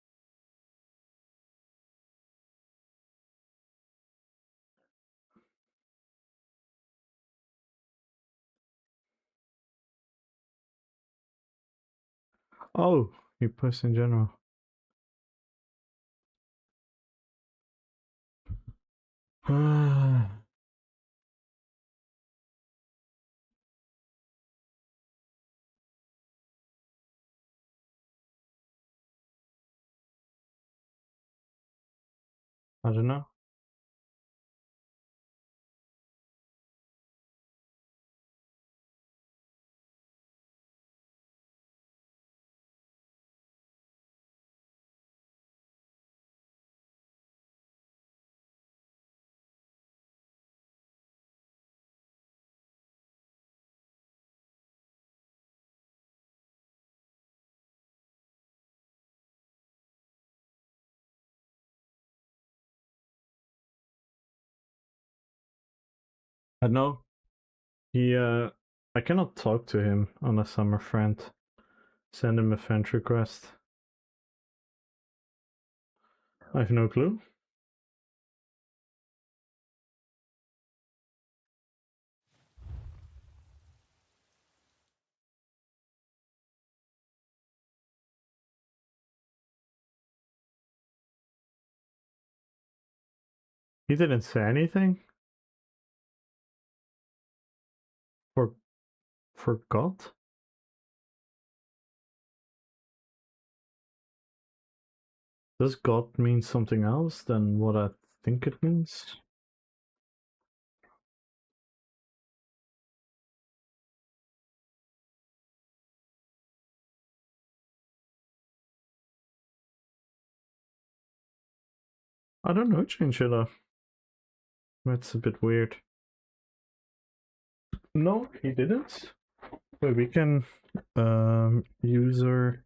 Oh, you post in general. I don't know. I know. He I cannot talk to him unless I'm a friend. Send him a friend request. I have no clue. He didn't say anything? Forgot? Does God mean something else than what I think it means? I don't know, Chinchilla. That's a bit weird. No, he didn't. Wait, we can user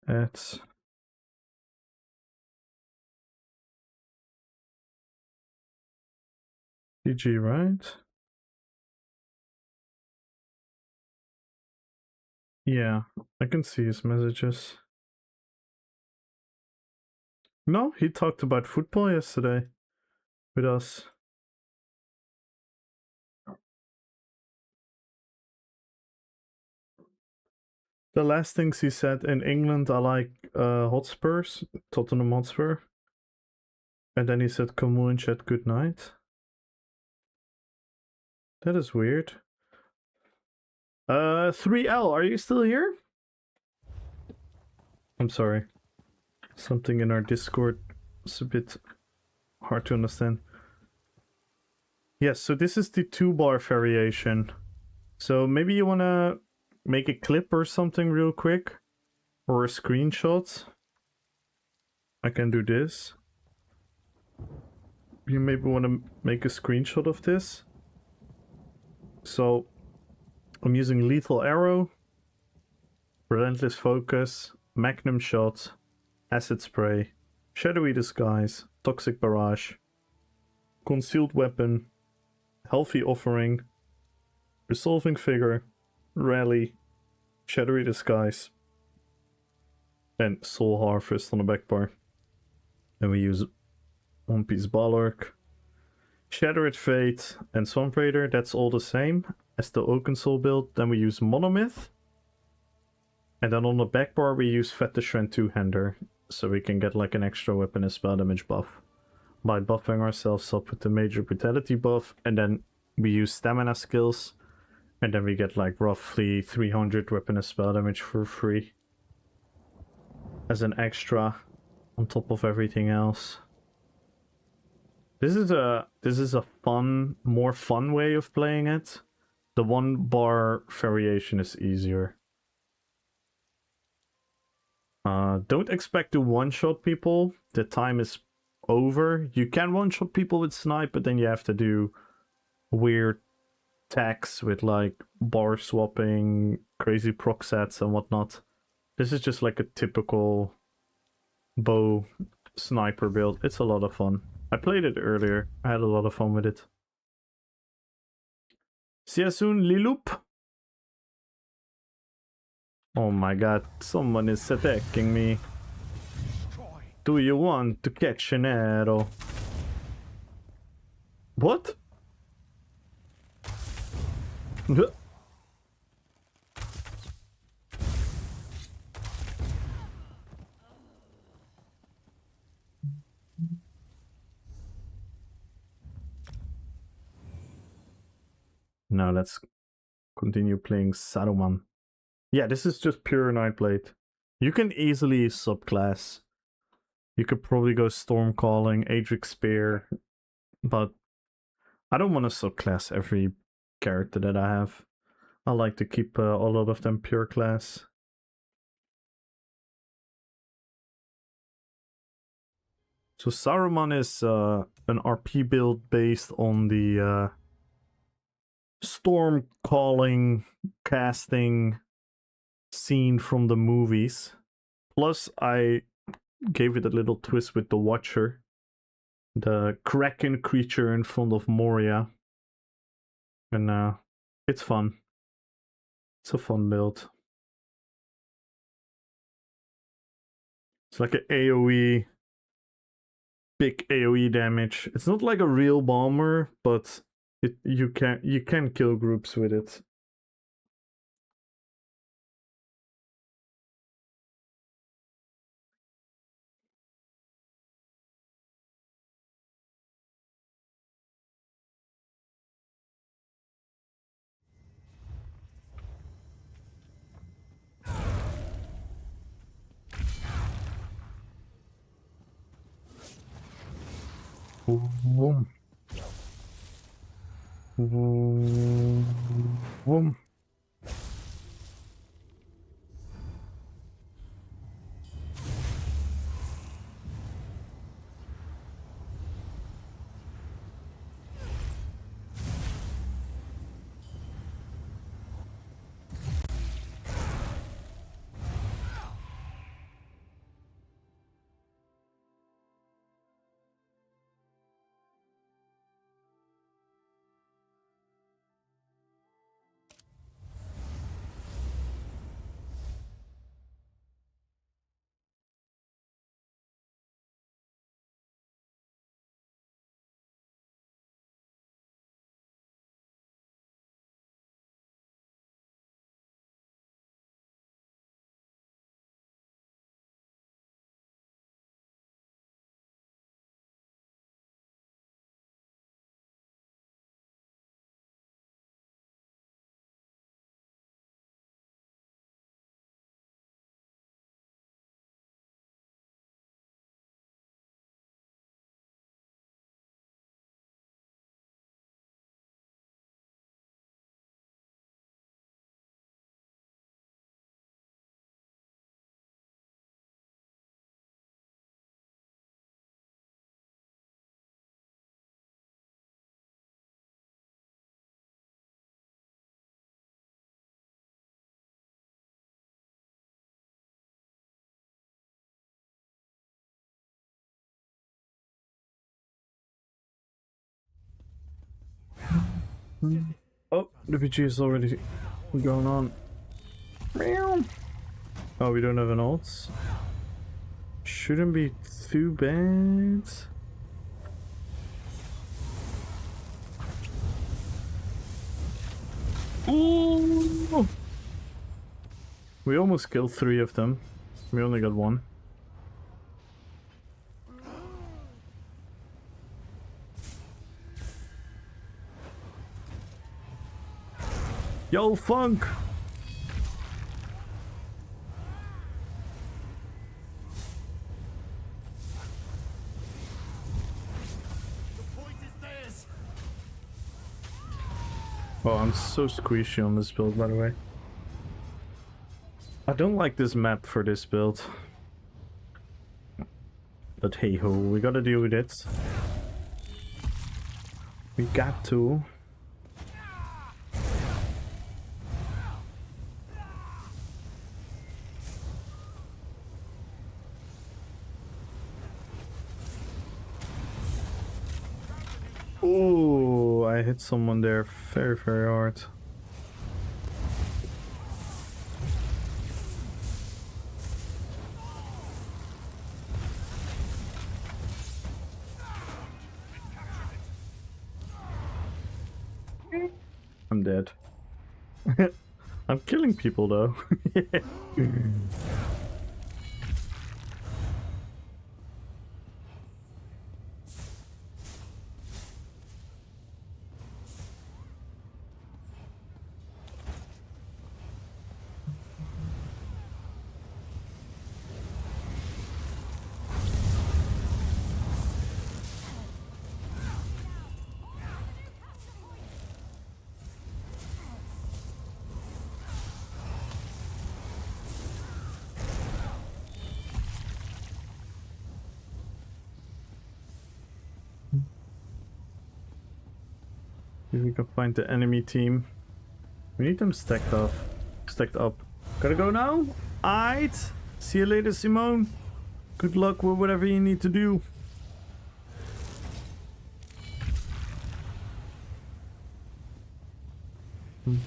at GG, right? Yeah, I can see his messages. No, he talked about football yesterday with us. The last things he said in England are like Hotspurs, Tottenham Hotspur. And then he said, come on, chat, good night. That is weird. 3L, are you still here? I'm sorry. Something in our Discord is a bit hard to understand. Yes, so this is the 2-bar variation. So maybe you want to make a clip or something real quick? Or a screenshot? I can do this. You maybe want to make a screenshot of this. So I'm using Lethal Arrow, Relentless Focus, Magnum Shot, Acid Spray, Shadowy Disguise, Toxic Barrage, Concealed Weapon, Healthy Offering, Resolving Figure, Rally, Shadowy Disguise, and Soul Harvest on the back bar. Then we use One Piece Balork, Shattered Fate, and Swamp Raider. That's all the same as the Oakensoul build. Then we use Monomyth. And then on the back bar we use Fetish two-hander, so we can get like an extra weapon and spell damage buff by buffing ourselves up with the Major Brutality buff, and then we use stamina skills, and then we get like roughly 300 weapon and spell damage for free as an extra on top of everything else. This is a fun, more fun way of playing it. The 1-bar variation is easier. Don't expect to one-shot people. The time is over. You can one-shot people with snipe, but then you have to do weird tags with like bar swapping, crazy proc sets and whatnot. This is just like a typical bow sniper build. It's a lot of fun. I played it earlier. I had a lot of fun with it. See you soon, Liloop. Oh my god, someone is attacking me. Do you want to catch an arrow? What? Now let's continue playing Saruman. Yeah, this is just pure Nightblade. You can easily subclass. You could probably go Stormcalling, Adric Spear, but I don't want to subclass every character that I have. I like to keep a lot of them pure class. So Saruman is an RP build based on the storm calling casting scene from the movies. Plus I gave it a little twist with the Watcher, the Kraken creature in front of Moria. And it's fun. It's a fun build. It's like an AoE, big AoE damage. It's not like a real bomber, but you can kill groups with it. Vroom. Vroom. Oh, the PG is already going on. Meow. Oh, we don't have an ult. Shouldn't be too bad. Ooh. We almost killed 3 of them. We only got 1. Yo, Funk! The point is theirs. Oh, I'm so squishy on this build, by the way. I don't like this map for this build. But hey ho, we gotta deal with it. We got to. Oh, I hit someone there very, very hard. I'm dead. I'm killing people though. If we can find the enemy team. We need them stacked up. Stacked up. Gotta go now? Aight. See you later, Simone. Good luck with whatever you need to do. Send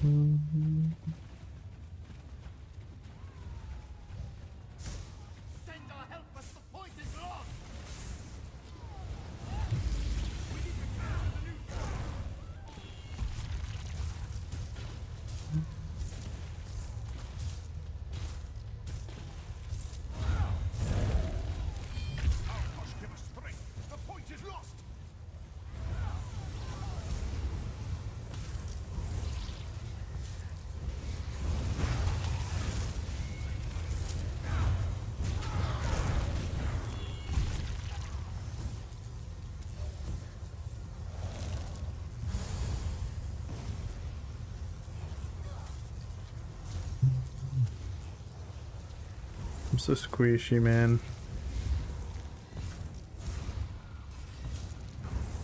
our help as the point is lost. Give us strength. The point is lost. I'm so squishy, man.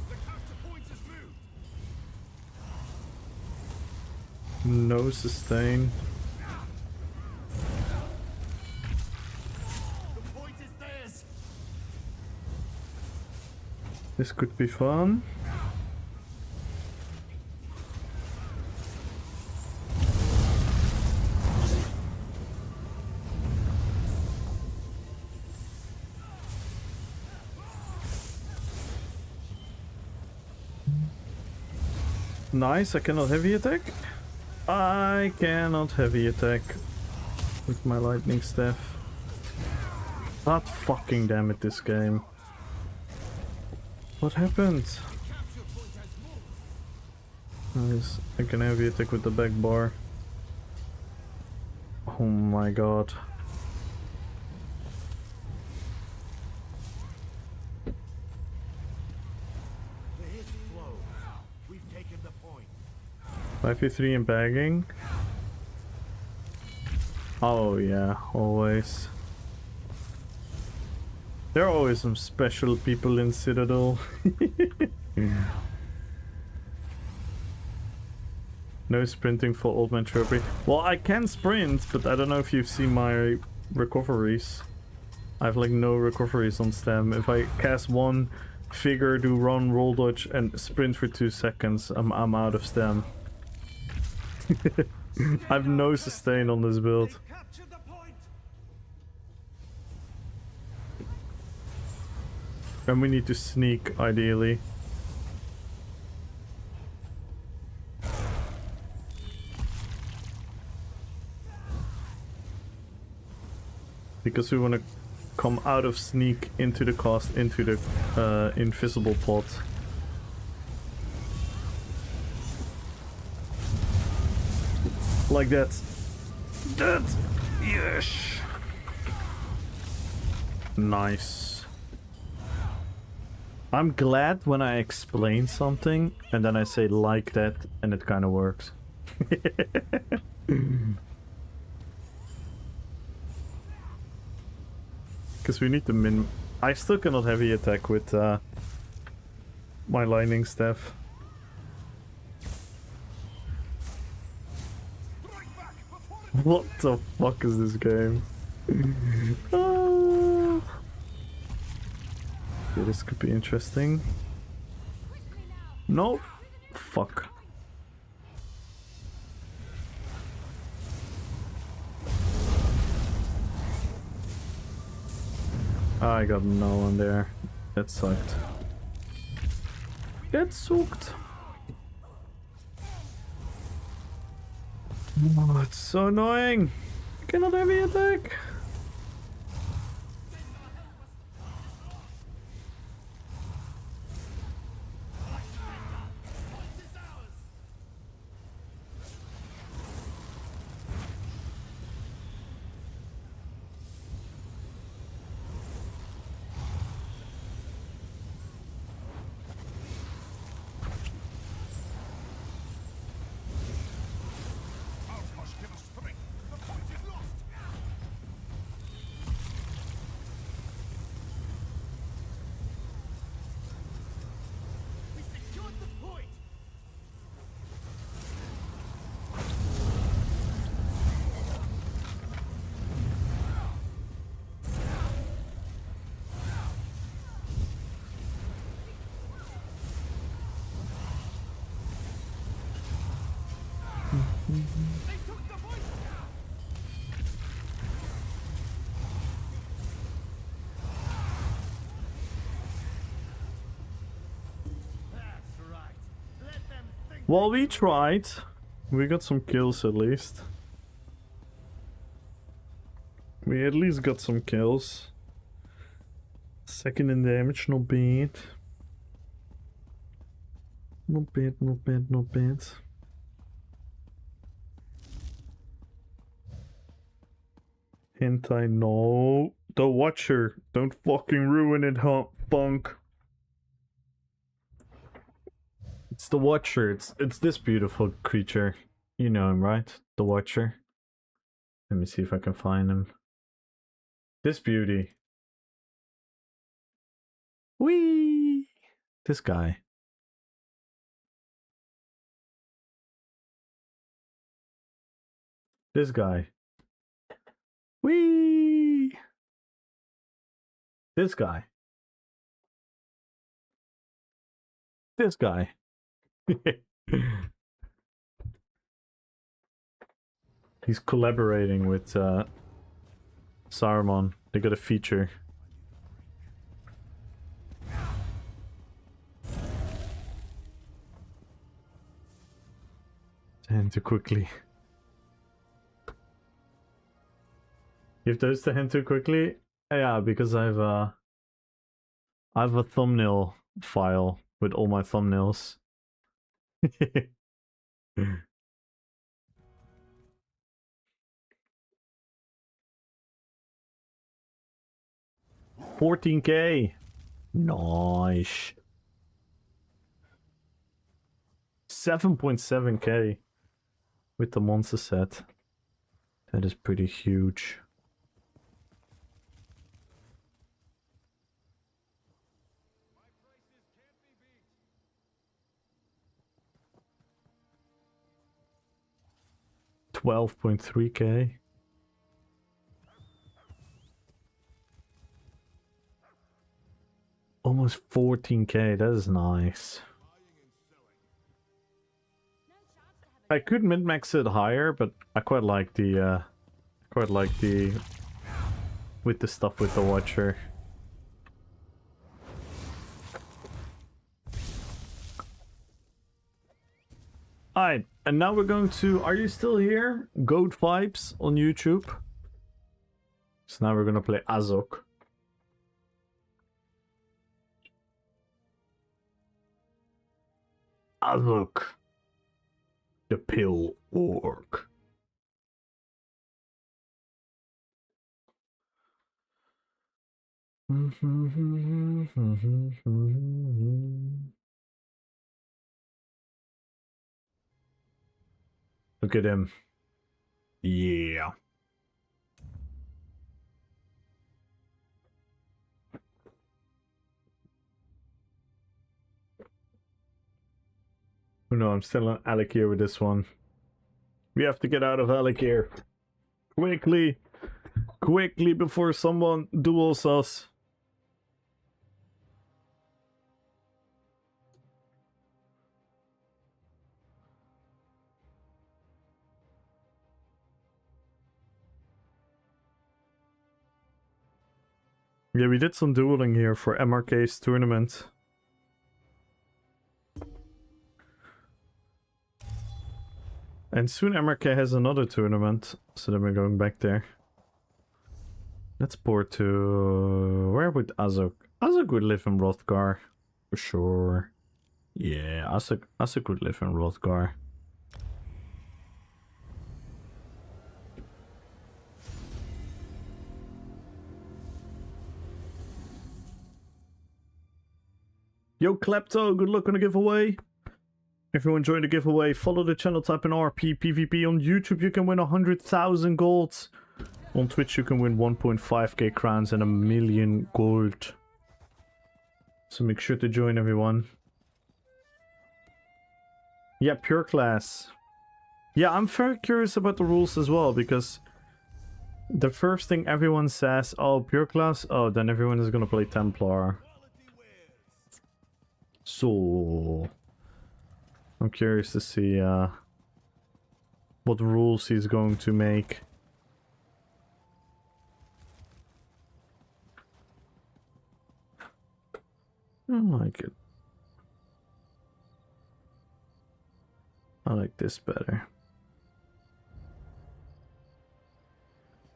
The counter point is moved. No sustain. The point is theirs. This could be fun. Nice, I cannot heavy attack. I cannot heavy attack with my lightning staff. God fucking damn it, this game. What happened? Capture point has moved. Nice, I can heavy attack with the back bar. Oh my god. The hit flows. We've taken the point. 5v3 and bagging. Oh yeah, always. There are always some special people in Citadel. No sprinting for Old Man Trophy. Well, I can sprint, but I don't know if you've seen my recoveries. I have like no recoveries on stem. If I cast one figure, do run, roll dodge, and sprint for 2 seconds, I'm out of stam. I've no sustain on this build. Capture the point. And we need to sneak, ideally. Because we want to come out of sneak into the cast, into the invisible pot. Like that. That! Yes! Nice. I'm glad when I explain something and then I say like that and it kind of works. Because we need to min... I still cannot heavy attack with my lightning staff. What the fuck is this game? Ah. Okay, this could be interesting. No! Fuck. I got no one there. That sucked. That sucked. Oh, it's so annoying. I cannot heavy attack. Well, we tried. We got some kills at least. We at least got some kills. Second in damage, not bad. Not bad, not bad, not bad. Hentai, no. The Watcher. Don't fucking ruin it, huh, punk. It's the Watcher. It's this beautiful creature. You know him, right? The Watcher. Let me see if I can find him. This beauty. Whee! This guy. This guy. Whee! This guy. This guy. He's collaborating with Saruman. They got a feature. And too quickly. Give those to him too quickly? Yeah, because I have a thumbnail file with all my thumbnails. 14k. Nice. 7.7k with the monster set. That is pretty huge. $12.3k. it's 14k. That is nice. I could min-max it higher, but I quite like the with the stuff with the Watcher. Alright, and now we're going to... Are you still here? Goat Vibes on YouTube. So now we're gonna play Azok. Azok. The Pill Orc. Look at him. Yeah. Oh no, I'm still on Alec here with this one. We have to get out of Alec here. Quickly. Quickly before someone duels us. Yeah, we did some dueling here for MRK's tournament. And soon MRK has another tournament, so then we're going back there. Let's port to... Where would Azok? Azok would live in Rothgar, for sure. Yeah, Azok would live in Rothgar. Yo, Klepto, good luck on the giveaway. If you enjoyed the giveaway, follow the channel, type in RP PvP. On YouTube, you can win 100,000 gold. On Twitch, you can win 1.5k crowns and 1 million gold. So make sure to join, everyone. Yeah, pure class. Yeah, I'm very curious about the rules as well, because the first thing everyone says, oh, pure class, oh, then everyone is gonna play Templar. So I'm curious to see what rules he's going to make. I like it. I like this better.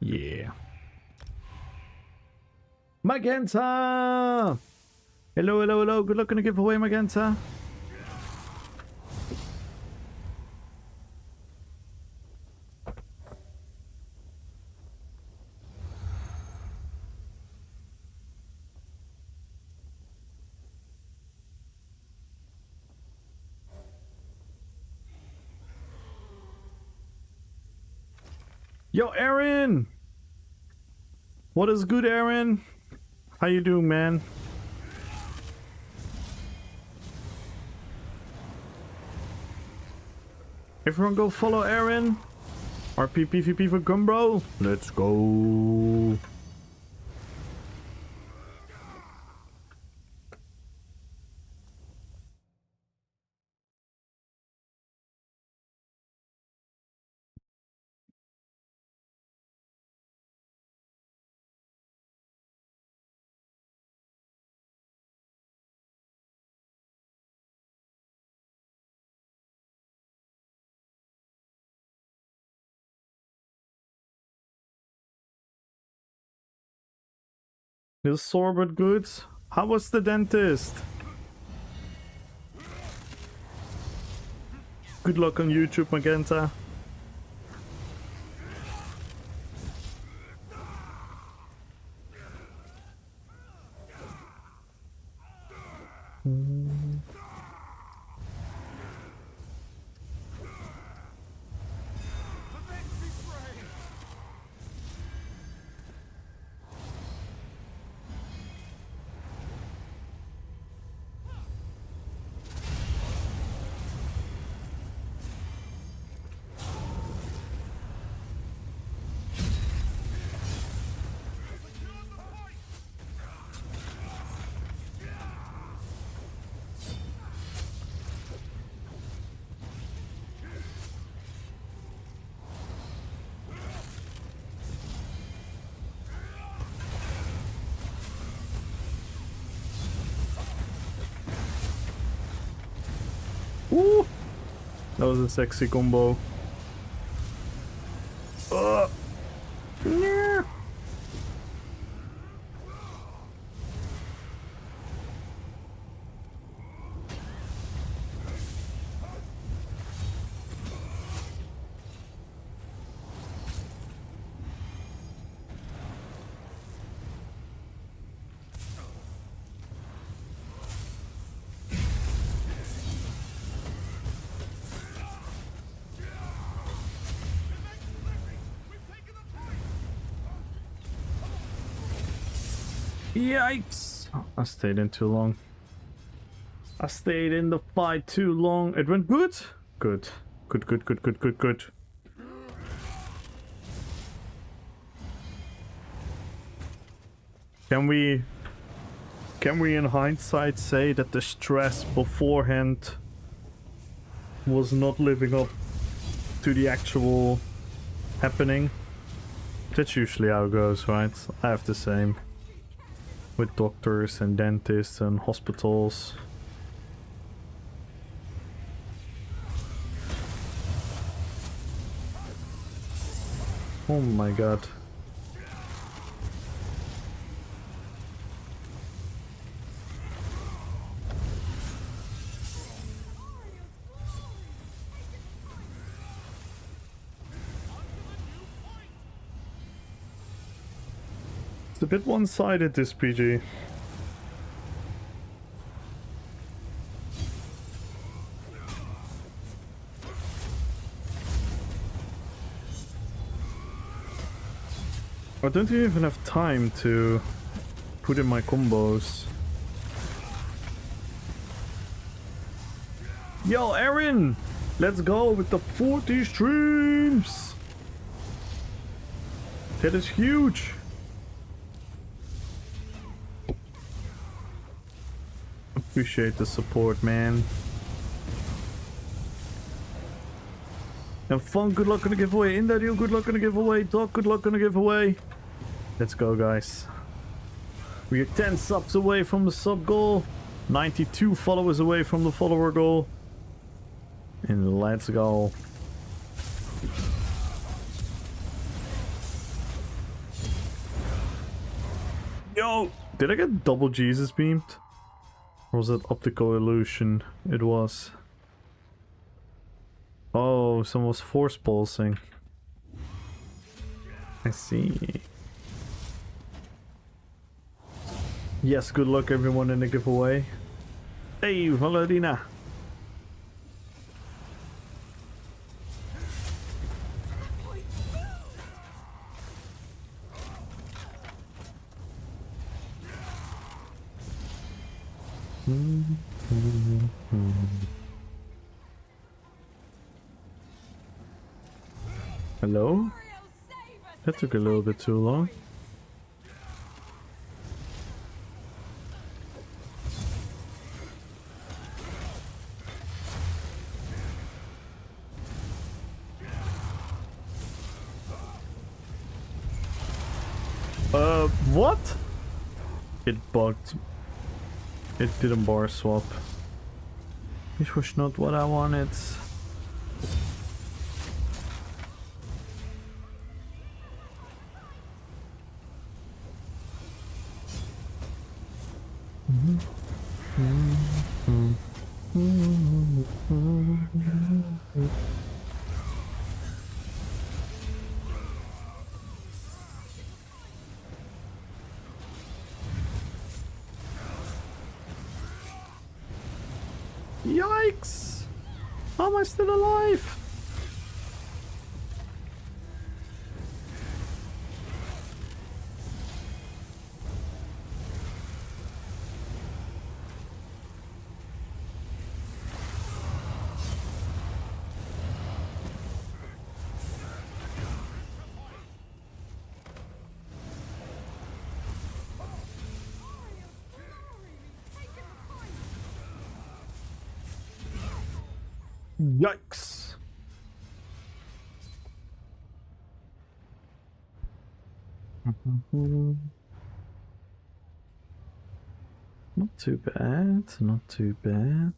Yeah. Magenta! Hello, hello, hello. Good luck on the giveaway, Magenta. Yo, Aaron! What is good, Aaron? How you doing, man? Everyone go follow Aaron. RP PvP for Gumbro. Let's go. Is Sorbet good? How was the dentist? Good luck on YouTube, Magenta. Ooh! That was a sexy combo. Yeah. Yikes! I stayed in too long. I stayed in the fight too long. It went good? Good. Good, good, good, good, good, good. Can we in hindsight say that the stress beforehand was not living up to the actual happening? That's usually how it goes, right? I have the same. With doctors and dentists and hospitals. Oh my god. It's a bit one-sided, this PG. I don't even have time to put in my combos. Yo, Aaron! Let's go with the 40 streams! That is huge! Appreciate the support, man. And Fun, good luck on the giveaway. Indario, good luck on the giveaway. Doc, good luck on the giveaway. Let's go, guys. We are 10 subs away from the sub goal. 92 followers away from the follower goal. And let's go. Yo! Did I get double Jesus beamed? Or was it optical illusion? It was. Oh, someone was force pulsing. I see. Yes, good luck everyone in the giveaway. Hey, Valerina. Hello? That took a little bit too long. What? It bugged. It didn't bar swap. This was not what I wanted. Yikes! How am I still alive? Yikes! Not too bad, not too bad.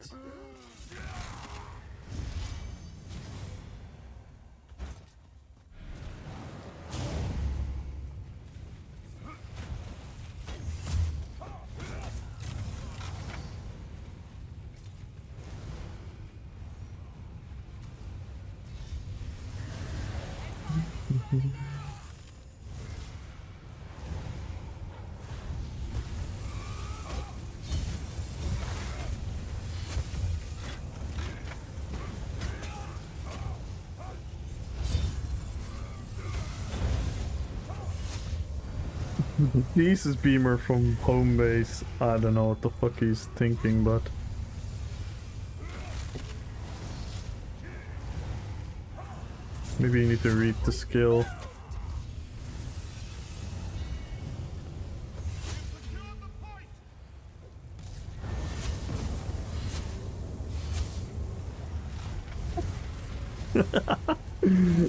Jesus Beamer from home base. I don't know what the fuck he's thinking, but maybe you need to read the skill.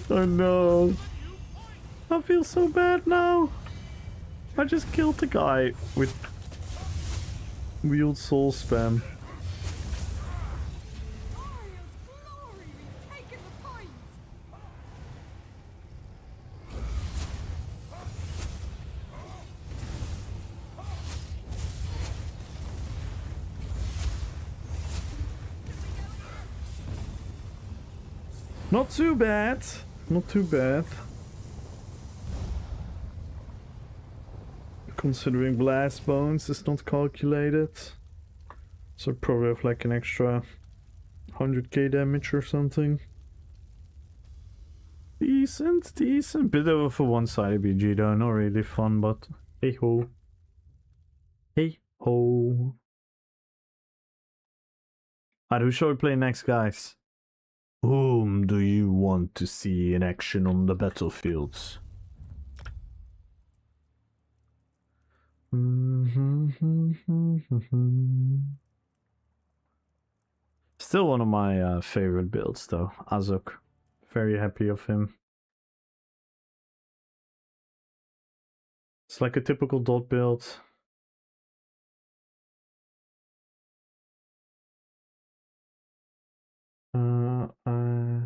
Oh no. I feel so bad now. I just killed the guy with wield soul spam. Glorious glory! We've taken the point! Not too bad. Not too bad. Considering blast bones is not calculated. So probably have like an extra 100k damage or something. Decent, decent. Bit of a one-sided BG though, not really fun, but hey ho. Hey ho. Alright, who shall we play next, guys? Whom do you want to see in action on the battlefields? Still one of my favorite builds though, Azuk. Very happy of him. It's like a typical dot build. Uh, uh...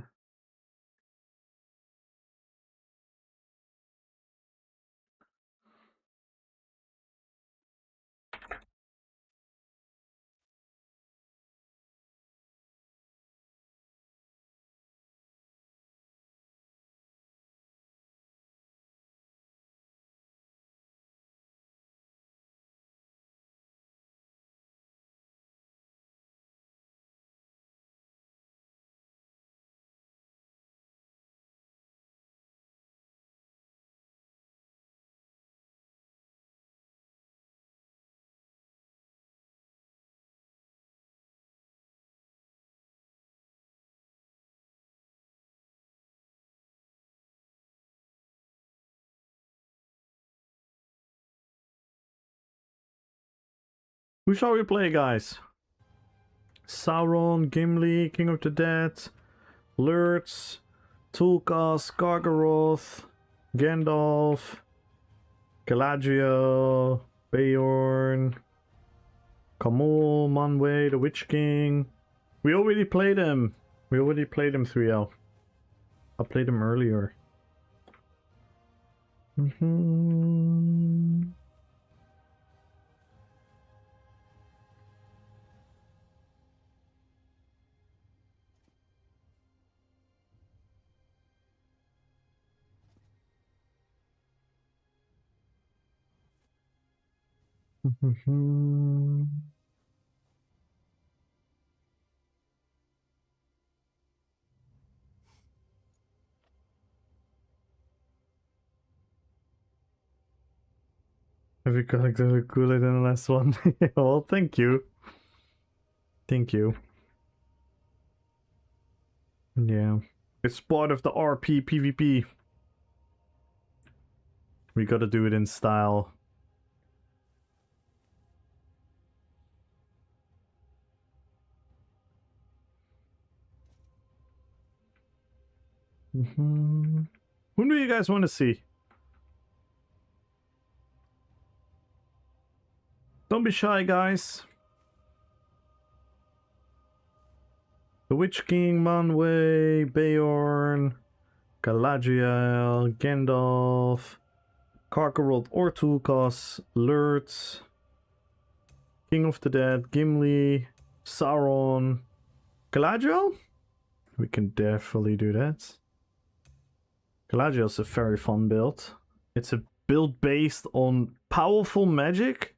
Who shall we play, guys? Sauron, Gimli, King of the Dead, Lurtz, Tulkas, Gargaroth, Gandalf, Galadriel, Beorn, Kamol, Manwë, the Witch King. We already played him. We already played him 3L. I played him earlier. Every character look cooler than the last one. Well, thank you. Thank you. Yeah. It's part of the RP PvP. We gotta do it in style. Who do you guys want to see? Don't be shy, guys. The Witch King, Manwë, Beorn, Galadriel, Gandalf, Karkaroth or Tulkas, Lurtz, King of the Dead, Gimli, Sauron, Galadriel? We can definitely do that. Galagio's a very fun build. It's a build based on powerful magic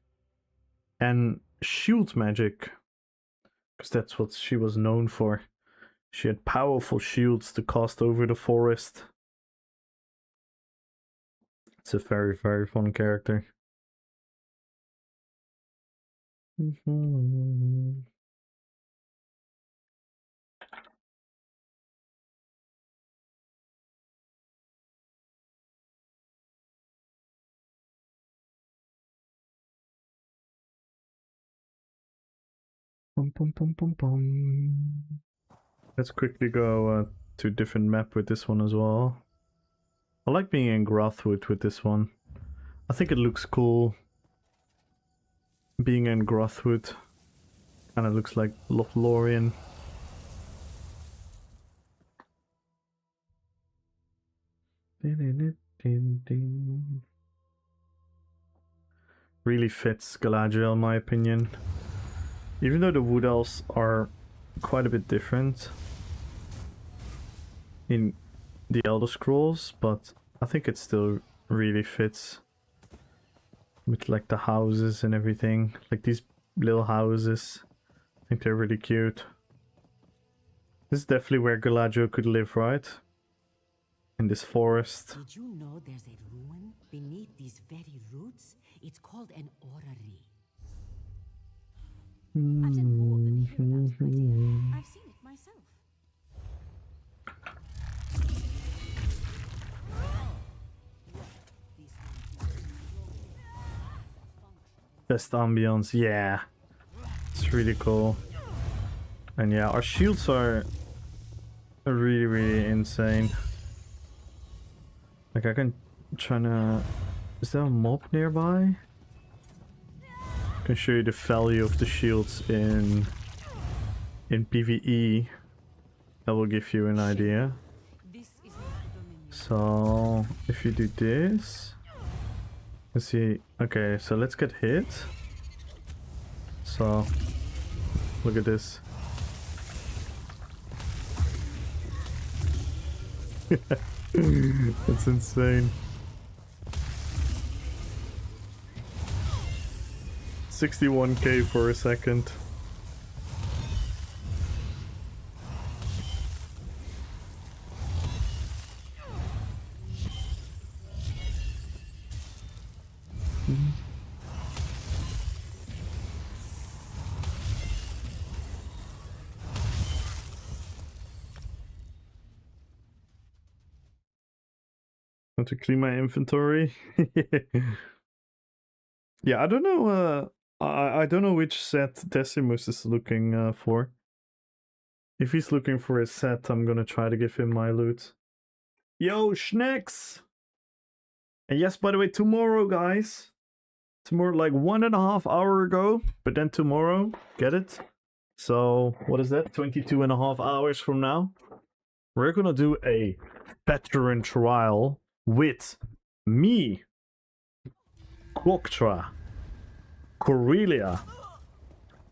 and shield magic. Because that's what she was known for. She had powerful shields to cast over the forest. It's a very, very fun character. Let's quickly go to a different map with this one as well. I like being in Grothwood with this one. I think it looks cool. Being in Grothwood kind of looks like Lothlorien. Really fits Galadriel in my opinion. Even though the Wood Elves are quite a bit different in the Elder Scrolls, but I think it still really fits with like the houses and everything. Like these little houses, I think they're really cute. This is definitely where Galadriel could live, right? In this forest. Did you know there's a ruin beneath these very roots? It's called an orrery. I've done more than hear about it, my dear. I've seen it myself. Best ambience, yeah. It's really cool. And yeah, our shields are really, really insane. Like I can try to... Is there a mob nearby? I can show you the value of the shields in PvE. That will give you an idea. So if you do this, let's see. Okay, so let's get hit. So look at this. That's insane. 61k for a second. Want to clean my inventory? Yeah, I don't know. I don't know which set Decimus is looking for. If he's looking for a set, I'm gonna try to give him my loot. Yo, Schnecks! And yes, by the way, tomorrow, guys. Tomorrow, like 1.5 hours ago, but then tomorrow, get it? So, what is that? 22.5 hours from now? We're gonna do a veteran trial with me, Quoktra, Corellia,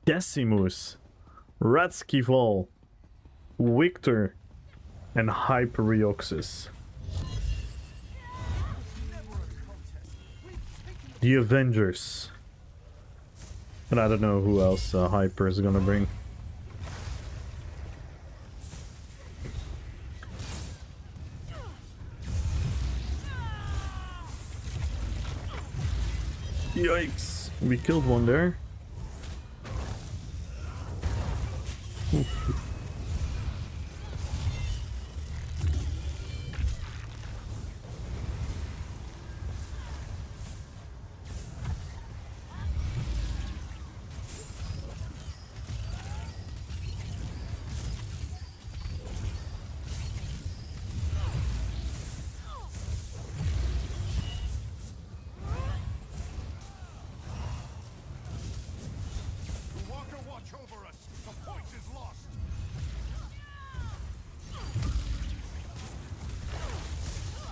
Decimus, Ratskival, Victor, and Hyperioxus. The Avengers. And I don't know who else Hyper is gonna bring. Yikes! We killed one there. Oof.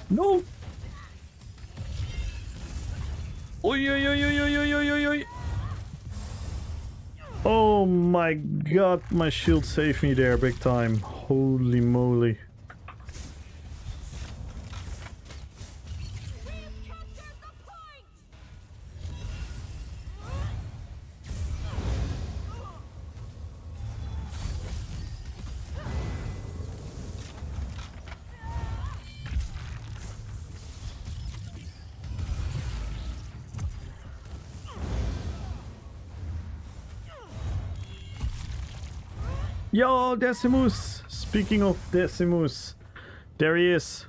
No! Oi, oi, oi, oi, oi, oi, oi, oi, oi. Oh my god, my shield saved me there big time. Holy moly. Yo, Decimus! Speaking of Decimus, there he is.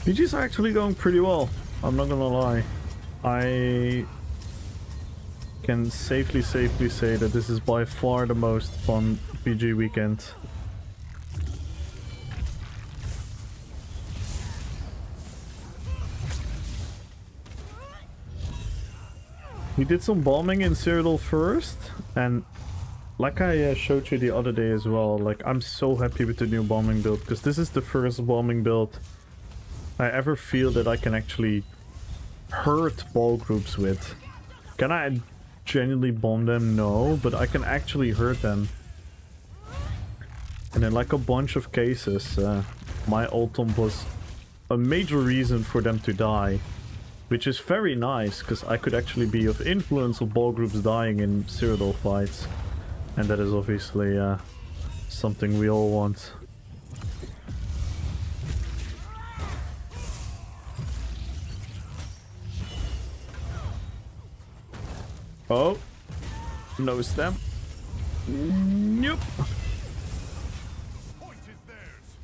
PGs are actually going pretty well, I'm not gonna lie. I can safely say that this is by far the most fun PG weekend. We did some bombing in Cyrodiil first, and like I showed you the other day as well, like I'm so happy with the new bombing build, because this is the first bombing build I ever feel that I can actually hurt ball groups with. Can I genuinely bomb them? No, but I can actually hurt them. And in like a bunch of cases, my ultim was a major reason for them to die. Which is very nice, because I could actually be of influence of ball groups dying in Cyrodiil fights. And that is obviously something we all want. Oh, no stem. Nope. Point is theirs.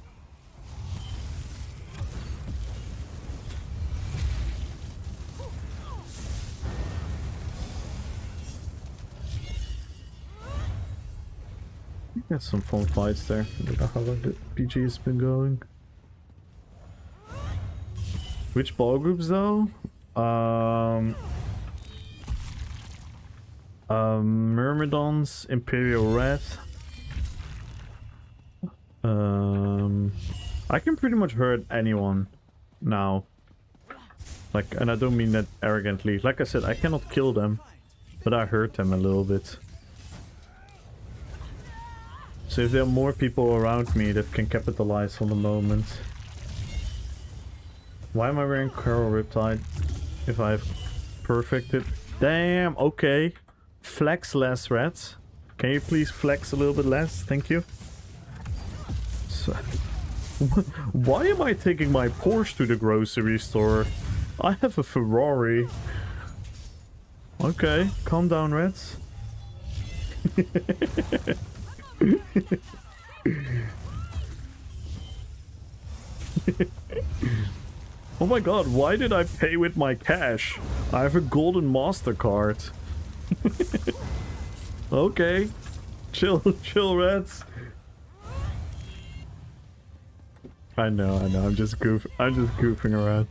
Got some fun fights there. I don't know how long the PG has been going. Which ball groups though? Myrmidons, Imperial Red. I can pretty much hurt anyone now. Like, and I don't mean that arrogantly. Like I said, I cannot kill them, but I hurt them a little bit. So if there are more people around me that can capitalize on the moment. Why am I wearing Coral Riptide if I've perfected? Damn, okay. Flex less, rats. Can you please flex a little bit less? Thank you. So, why am I taking my Porsche to the grocery store? I have a Ferrari. Okay, calm down, rats. Oh my god, why did I pay with my cash? I have a golden MasterCard. Okay. Chill, rats. I know, I'm just goofing around.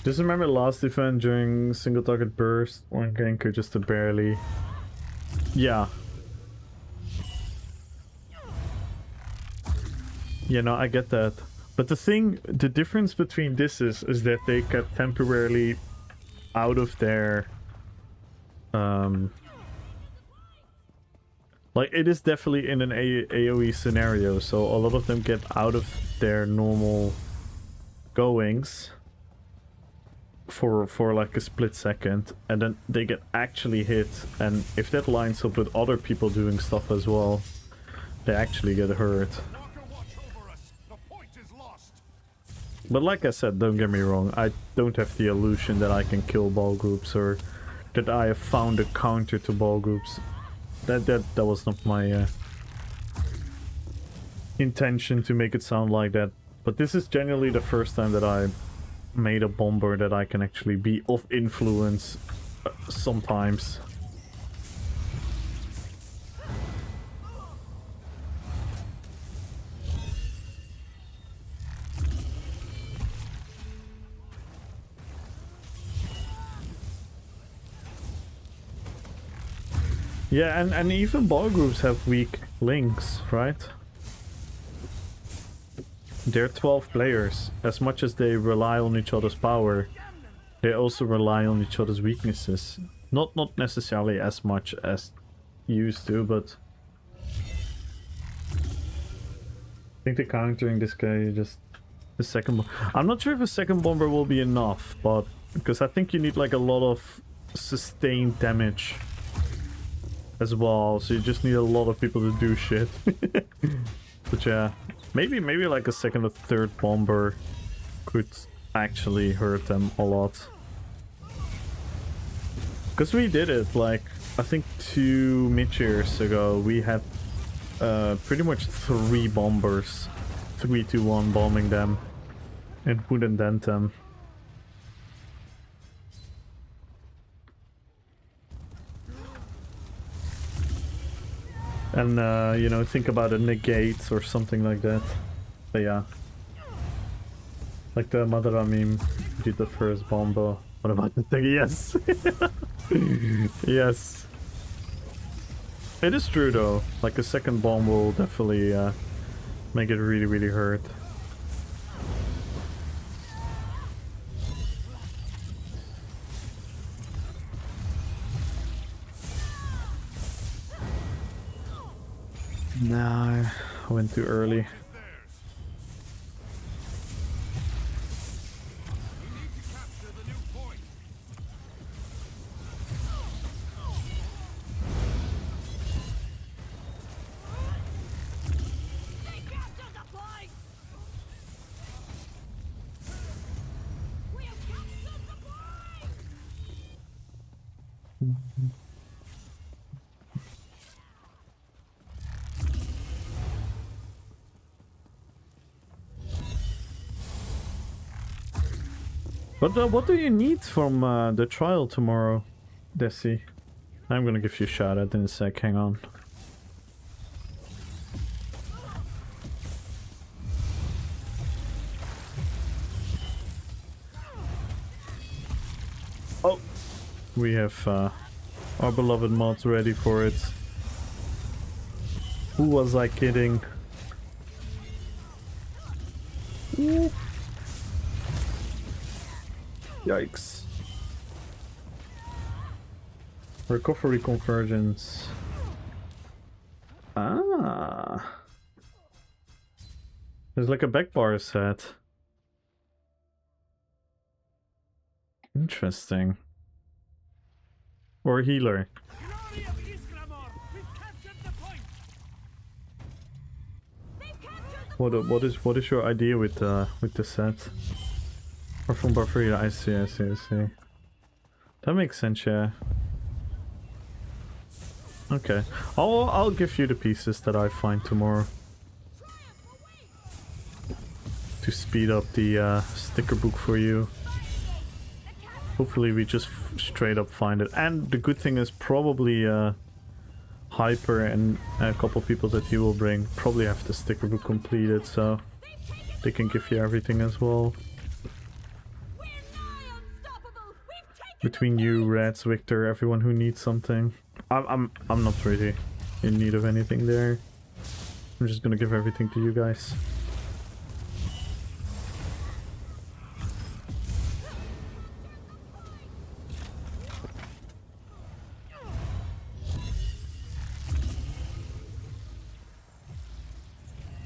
Just remember last event during single target burst, one ganker just to barely. Yeah. Yeah, no, I get that. But the difference between this is that they get temporarily out of their like it is definitely in an AoE scenario, so a lot of them get out of their normal goings for like a split second, and then they get actually hit, and if that lines up with other people doing stuff as well, they actually get hurt. Walker, watch over us. The point is lost. But like I said, don't get me wrong, I don't have the illusion that I can kill ball groups or that I have found a counter to ball groups. That was not my intention to make it sound like that. But this is generally the first time that I made a bomber that I can actually be of influence sometimes. Yeah, and even ball groups have weak links, right? They're 12 players. As much as they rely on each other's power, they also rely on each other's weaknesses. Not necessarily as much as used to, but I think the countering this guy just the second. I'm not sure if a second bomber will be enough, but because I think you need like a lot of sustained damage as well, so you just need a lot of people to do shit. But yeah, maybe like a second or third bomber could actually hurt them a lot. Because we did it, like, I think 2 mid-years ago, we had pretty much 3 bombers, 3-2-1 bombing them, and wouldn't dent them. And, you know, think about a negate or something like that. But yeah. Like the Madara meme did the first bombo. What about the thing? Yes! Yes. It is true though. Like a second bomb will definitely make it really, really hurt. Nah, I went too early. But what do you need from the trial tomorrow, Desi? I'm gonna give you a shout out in a sec, hang on. Oh! We have our beloved mods ready for it. Who was I kidding? Ooh. Yikes. Recovery convergence. Ah. There's like a backbar set. Interesting. Or a healer. Glory of Isgramor! We've captured the point! They've captured the What is your idea with the set? Or from Barfrida? I see. That makes sense, yeah. Okay, I'll give you the pieces that I find tomorrow to speed up the sticker book for you. Hopefully we just straight up find it. And the good thing is probably Hyper and a couple people that he will bring probably have the sticker book completed, so they can give you everything as well. Between you, Rats, Victor, everyone who needs something. I'm not really in need of anything there. I'm just gonna give everything to you guys.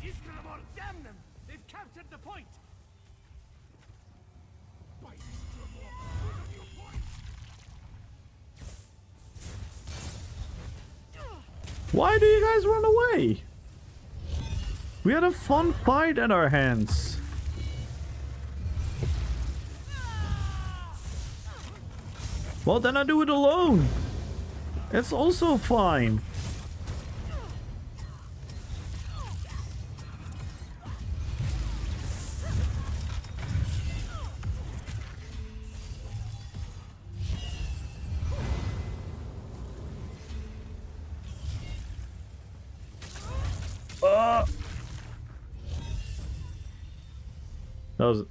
Isgramor, damn them! They've captured the point! By Isgramor, put on your point! Why do you guys run away? We had a fun fight at our hands. Well, then I do it alone. It's also fine.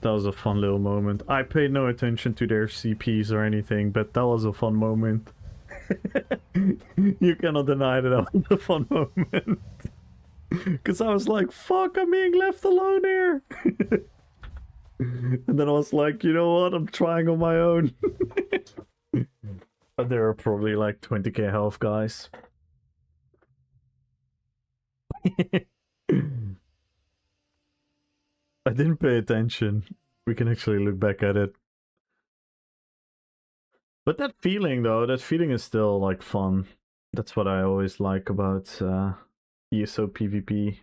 That was a fun little moment. I paid no attention to their CPs or anything, but that was a fun moment. You cannot deny that was a fun moment. Because I was like, fuck, I'm being left alone here. And then I was like, you know what, I'm trying on my own. But there are probably like 20k health guys. I didn't pay attention. We can actually look back at it. But that feeling though, that feeling is still like fun. That's what I always like about ESO PvP.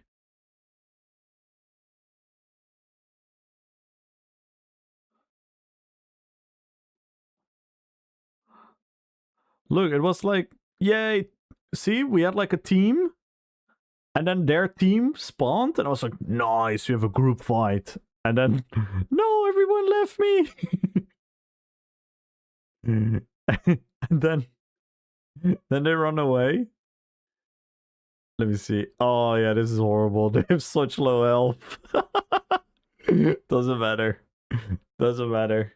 Look, it was like, yay! See, we had like a team, and then their team spawned, and I was like, nice, we have a group fight. And then, no, everyone left me. And then they run away. Let me see. Oh yeah, this is horrible. They have such low health. Doesn't matter. Doesn't matter.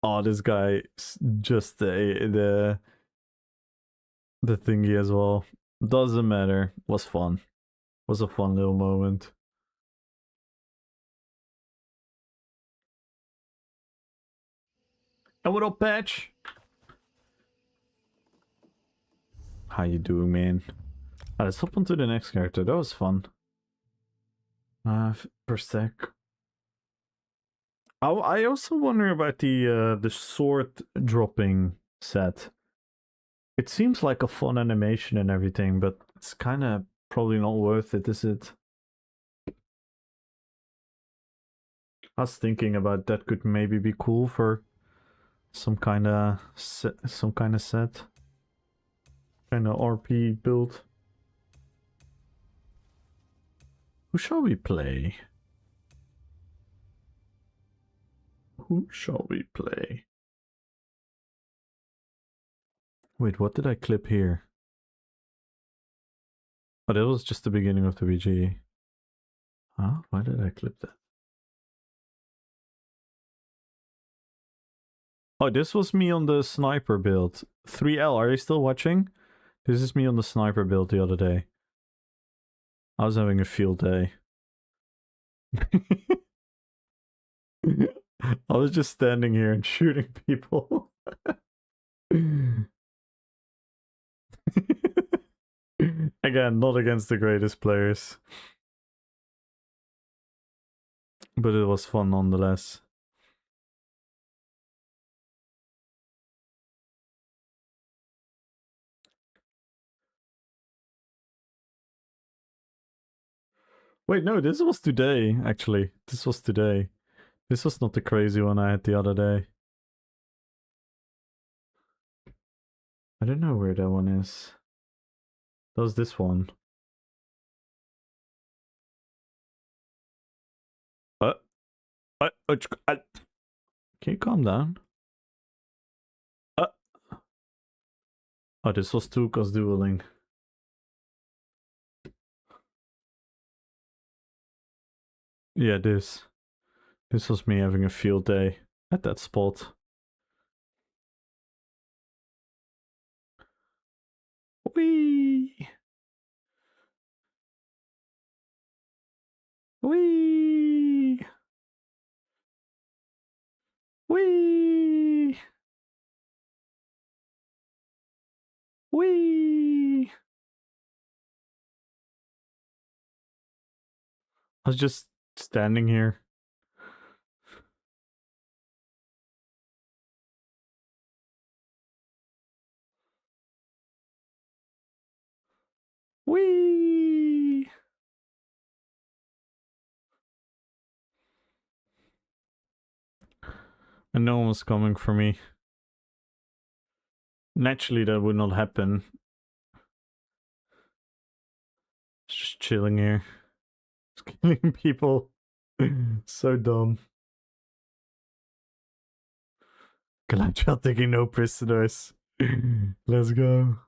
Oh, this guy just the thingy as well. Doesn't matter. Was fun. Was a fun little moment. And what up, Patch? How you doing, man? Let's hop on to the next character. That was fun. Per sec. I also wonder about the sword dropping set. It seems like a fun animation and everything, but it's kind of probably not worth it, is it? I was thinking about that could maybe be cool for some kind of set, kind of RP build. Who shall we play? Who shall we play? Wait, what did I clip here? Oh, that was just the beginning of the BG. Huh? Why did I clip that? Oh, this was me on the sniper build. 3L, are you still watching? This is me on the sniper build the other day. I was having a field day. I was just standing here and shooting people. Again, not against the greatest players. But it was fun nonetheless. Wait, no, this was today, actually. This was today. This was not the crazy one I had the other day. I don't know where that one is. That was this one. Can you calm down? Oh, this was Tuka's dueling. Yeah, this. This was me having a field day at that spot. Whee! Whee! Whee! Whee! I was just standing here. Whee! And no one was coming for me. Naturally, that would not happen. Just chilling here. Just killing people. So dumb. Galadriel taking no prisoners. Let's go.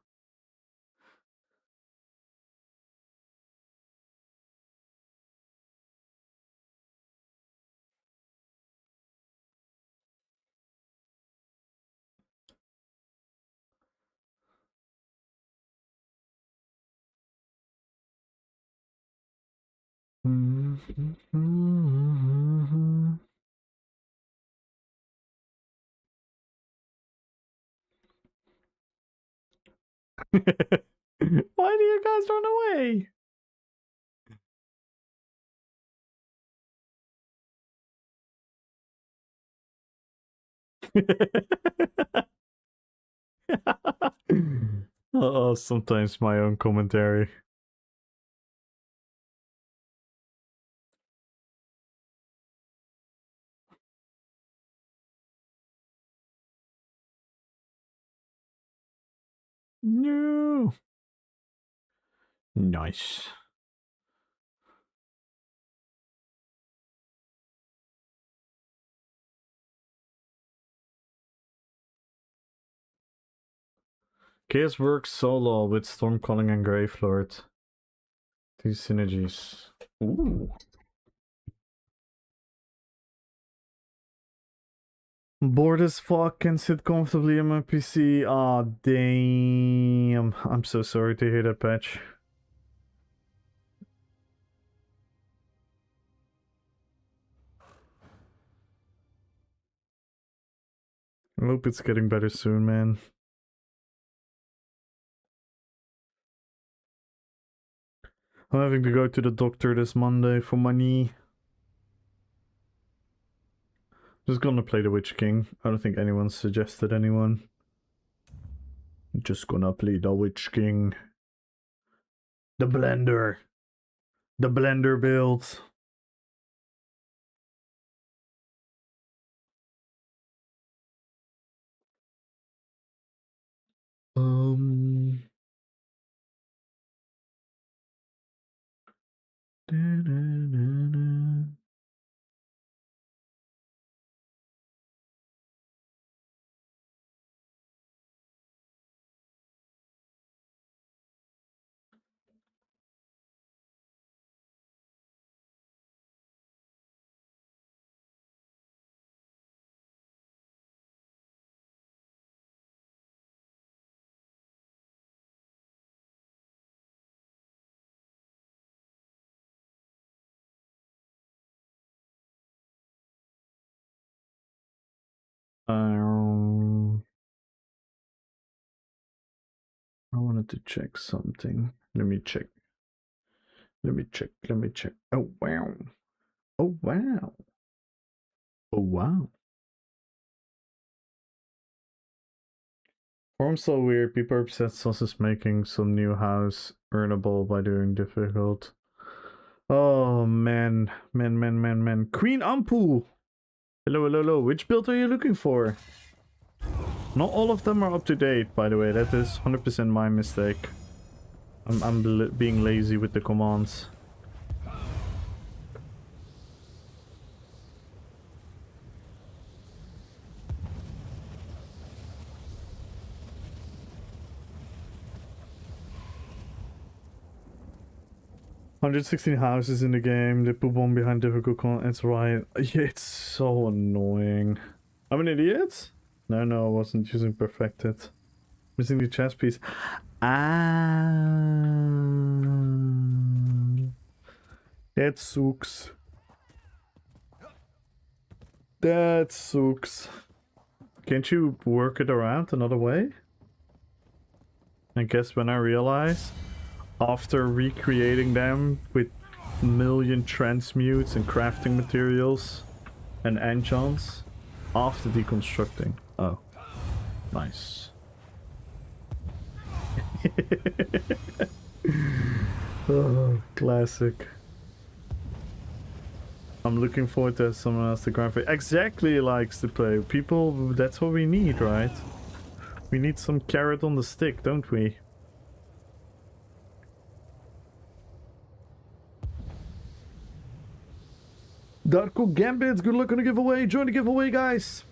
Why do you guys run away? Sometimes my own commentary. No. Nice. Chaos works solo with Stormcalling and Gravelord. These synergies. Ooh. Bored as fuck, can sit comfortably on my PC. Aw, damn. I'm so sorry to hear that, Patch. I hope it's getting better soon, man. I'm having to go to the doctor this Monday for my knee. Just gonna play the Witch King. I don't think anyone suggested anyone. Just gonna play the Witch King. The Blender. The Blender build. I wanted to check something. Let me check. Let me check. Oh, wow. Oh, wow. Oh, wow. Form's so weird. People are upset Sauce is making some new house earnable by doing difficult. Oh, man. Man. Queen Ampu! Hello. Which build are you looking for? Not all of them are up to date, by the way. That is 100% my mistake. I'm being lazy with the commands. $116 houses in the game. They put one behind difficult content. It's right. Yeah, it's so annoying. I'm an idiot? No, I wasn't using perfected. Missing the chess piece. That sucks. That sucks. Can't you work it around another way? I guess when I realize, after recreating them with a million transmutes and crafting materials and enchants, after deconstructing. Oh, nice. Oh, classic. I'm looking forward to someone else to grind exactly likes to play. People, that's what we need, right? We need some carrot on the stick, don't we? Darko Gambits, good luck on the giveaway. Join the giveaway, guys.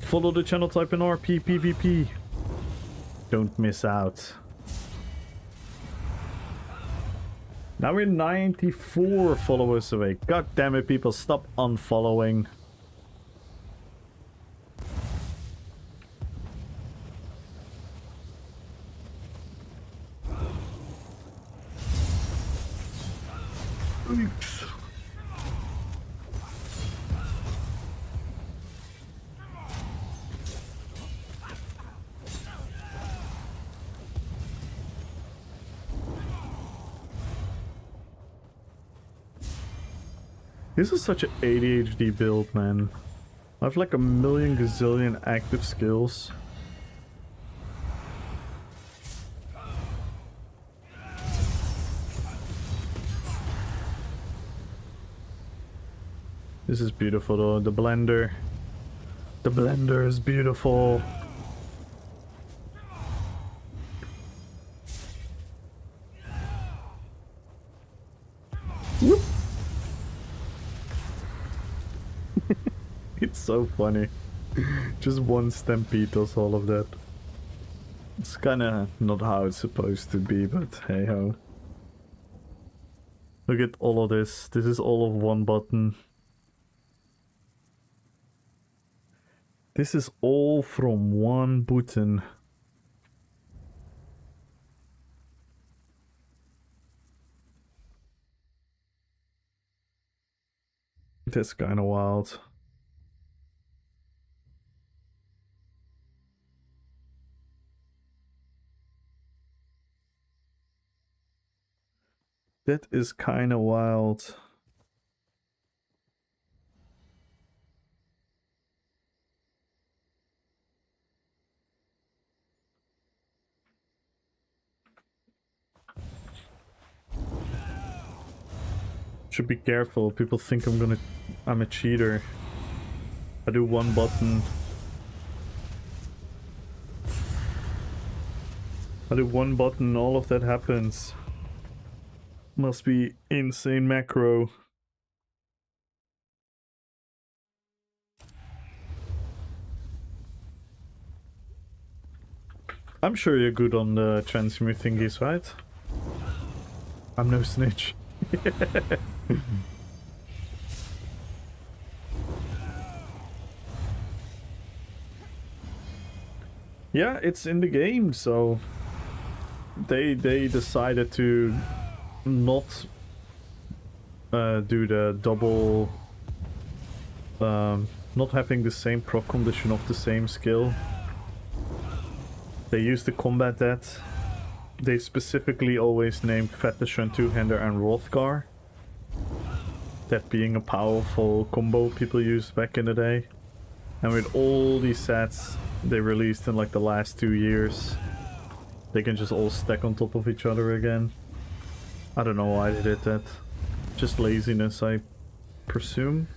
Follow the channel, type in RP, PvP. Don't miss out. Now we're 94 followers away. God damn it, people, stop unfollowing. Oops. This is such an ADHD build, man. I have like a million gazillion active skills. This is beautiful though. The blender. The blender is beautiful. Whoop. It's so funny. Just one stampede does all of that. It's kinda not how it's supposed to be, but hey ho. Look at all of this. This is all of one button. This is all from one button. That's kinda wild. That is kinda wild. Should be careful. People think I'm a cheater. I do one button. I do one button, all of that happens. Must be insane macro. I'm sure you're good on the transmute thingies, right? I'm no snitch. Yeah, it's in the game, so they decided to not do the double, not having the same proc condition of the same skill. They used the combat that. They specifically always named Fetisher, Two-Hander and Rothgar. That being a powerful combo people used back in the day. And with all these sets they released in like the last 2 years, they can just all stack on top of each other again. I don't know why they did that. Just laziness, I presume.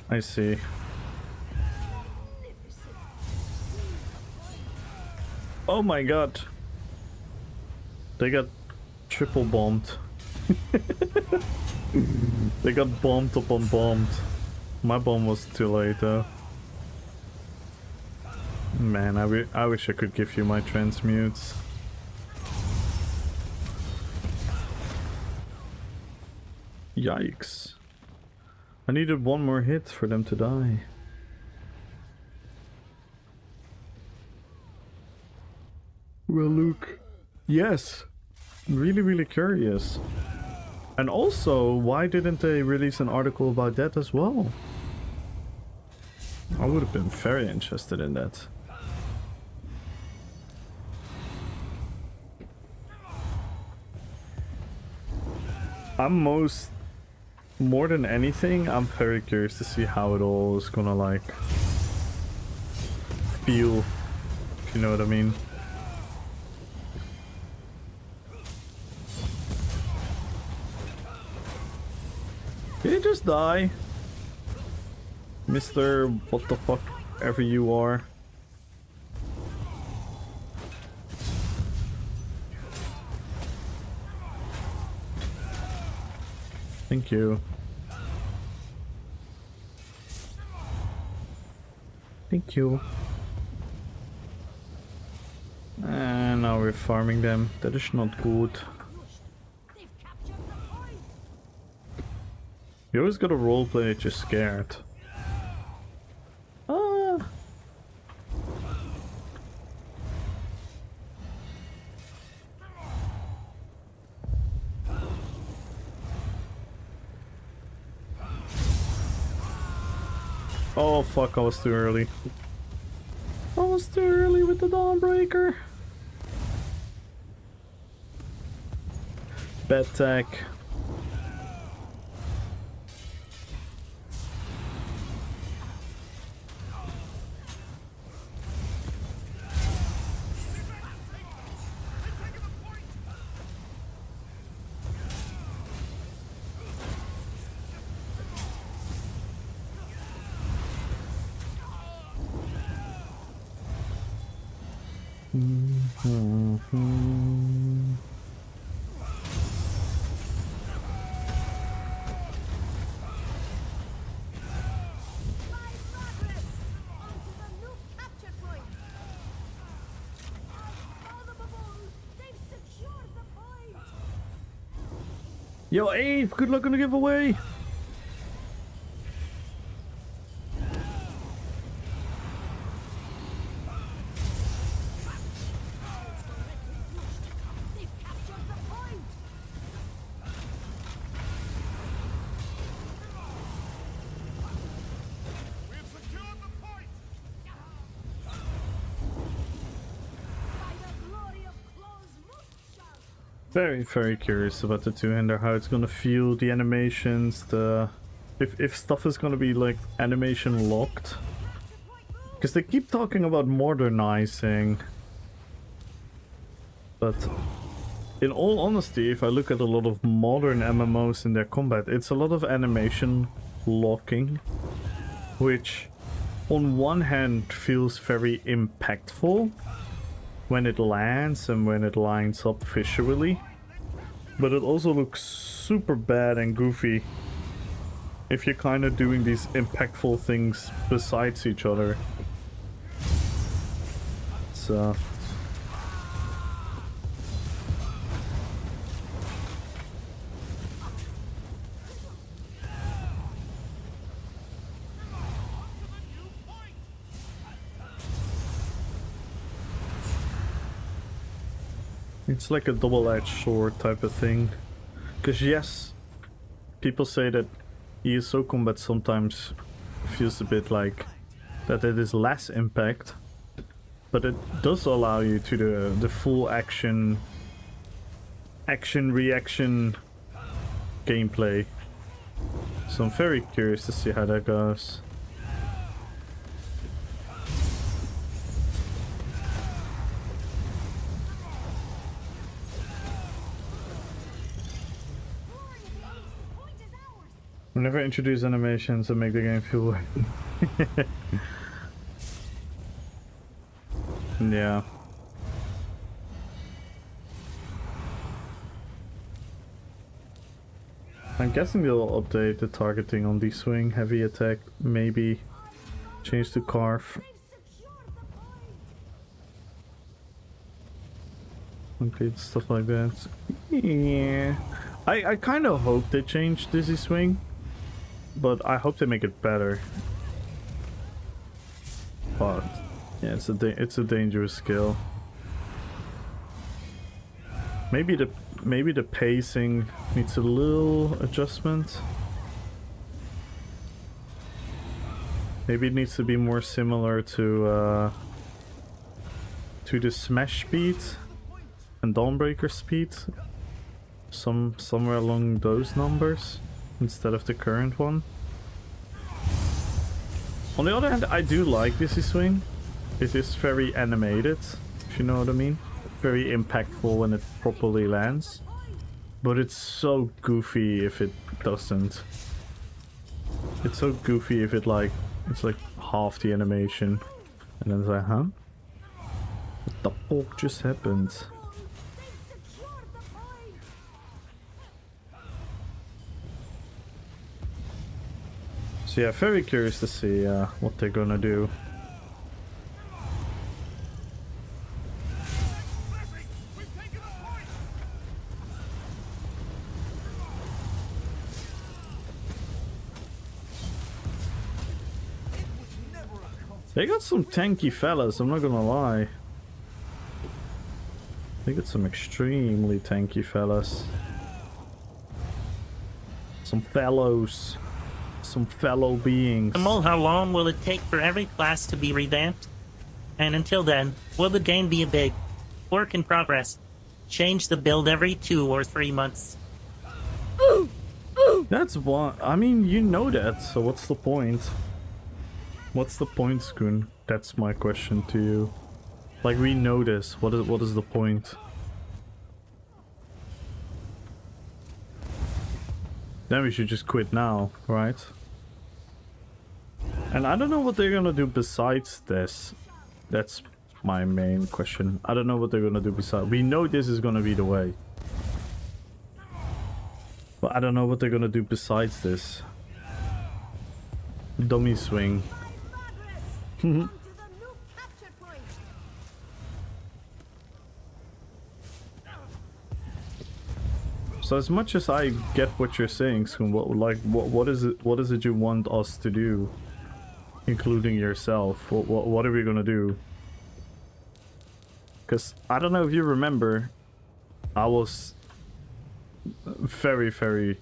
I see. Oh my god. They got triple bombed. They got bombed upon bombed. My bomb was too late though. Man, I wish I could give you my transmutes. Yikes. I needed one more hit for them to die. Well, Luke. Yes. Really, really curious. And also, why didn't they release an article about that as well? I would have been very interested in that. More than anything, I'm very curious to see how it all is gonna like feel, if you know what I mean. Did he just die? Mr. What the fuck ever you are. Thank you. Thank you. And now we're farming them. That is not good. They've captured the point. You always gotta roleplay that you're scared. Ah. Oh fuck, I was too early. I was too early with the Dawnbreaker. Bad tech. Progress onto the new capture point. Follow the baboon. They've secured the point. Yo, Eve, good luck on the giveaway. They've captured the point. We've secured the point! By the glory of Claw's Moonshot. Very, very curious about the two-hander, how it's gonna feel, the animations, the... If stuff is gonna be, like, animation locked. Because they keep talking about modernizing. But in all honesty, if I look at a lot of modern MMOs in their combat, it's a lot of animation locking. Which, on one hand, feels very impactful when it lands and when it lines up visually, but it also looks super bad and goofy if you're kind of doing these impactful things besides each other. It's It's like a double-edged sword type of thing. Because yes, people say that ESO combat sometimes feels a bit like that it is less impact, but it does allow you to the full action reaction gameplay. So I'm very curious to see how that goes. Glory of the Ace, the point is ours. We never introduce animations and make the game feel weird. Yeah. I'm guessing they'll update the targeting on D-swing, heavy attack, maybe change to carve. They've secured the point. Okay, stuff like that. Yeah. I kind of hope they change Dizzy Swing, but I hope they make it better. But yeah, it's a dangerous skill. Maybe the pacing needs a little adjustment. Maybe it needs to be more similar to the Smash speed and Dawnbreaker speed. Somewhere along those numbers instead of the current one. On the other hand, I do like Dizzy Swing. It is very animated, if you know what I mean. Very impactful when it properly lands. But it's so goofy if it doesn't. It's so goofy if it's like half the animation. And then it's like, huh? What the fuck just happened? They've secured the point. So yeah, very curious to see what they're gonna do. We've taken the point! They got some tanky fellas, I'm not gonna lie. They got some extremely tanky fellas. Some fellows. Some fellow beings. Well, how long will it take for every class to be revamped? And until then, will the game be a big work in progress? Change the build every 2 or 3 months. That's one. I mean, you know that, so what's the point? What's the point, Skoon? That's my question to you. Like, we know this. What is the point? Then we should just quit now, right? And I don't know what they're gonna do besides this. That's my main question. I don't know what they're gonna do besides. We know this is gonna be the way. But I don't know what they're gonna do besides this. Dummy swing. On to the new capture point. So as much as I get what you're saying, Skoon, what is it you want us to do? Including yourself. What are we gonna do? Because I don't know if you remember, I was very, very,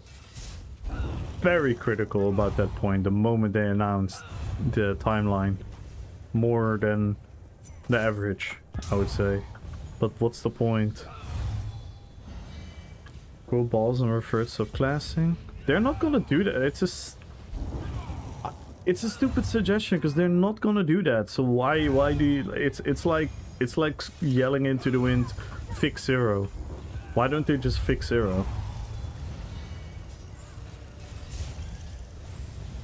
very critical about that point the moment they announced the timeline. More than the average, I would say. But what's the point? Grow balls and revert subclassing? They're not gonna do that. It's a stupid suggestion because they're not gonna do that. So why do you? It's like yelling into the wind, fix zero. Why don't they just fix zero?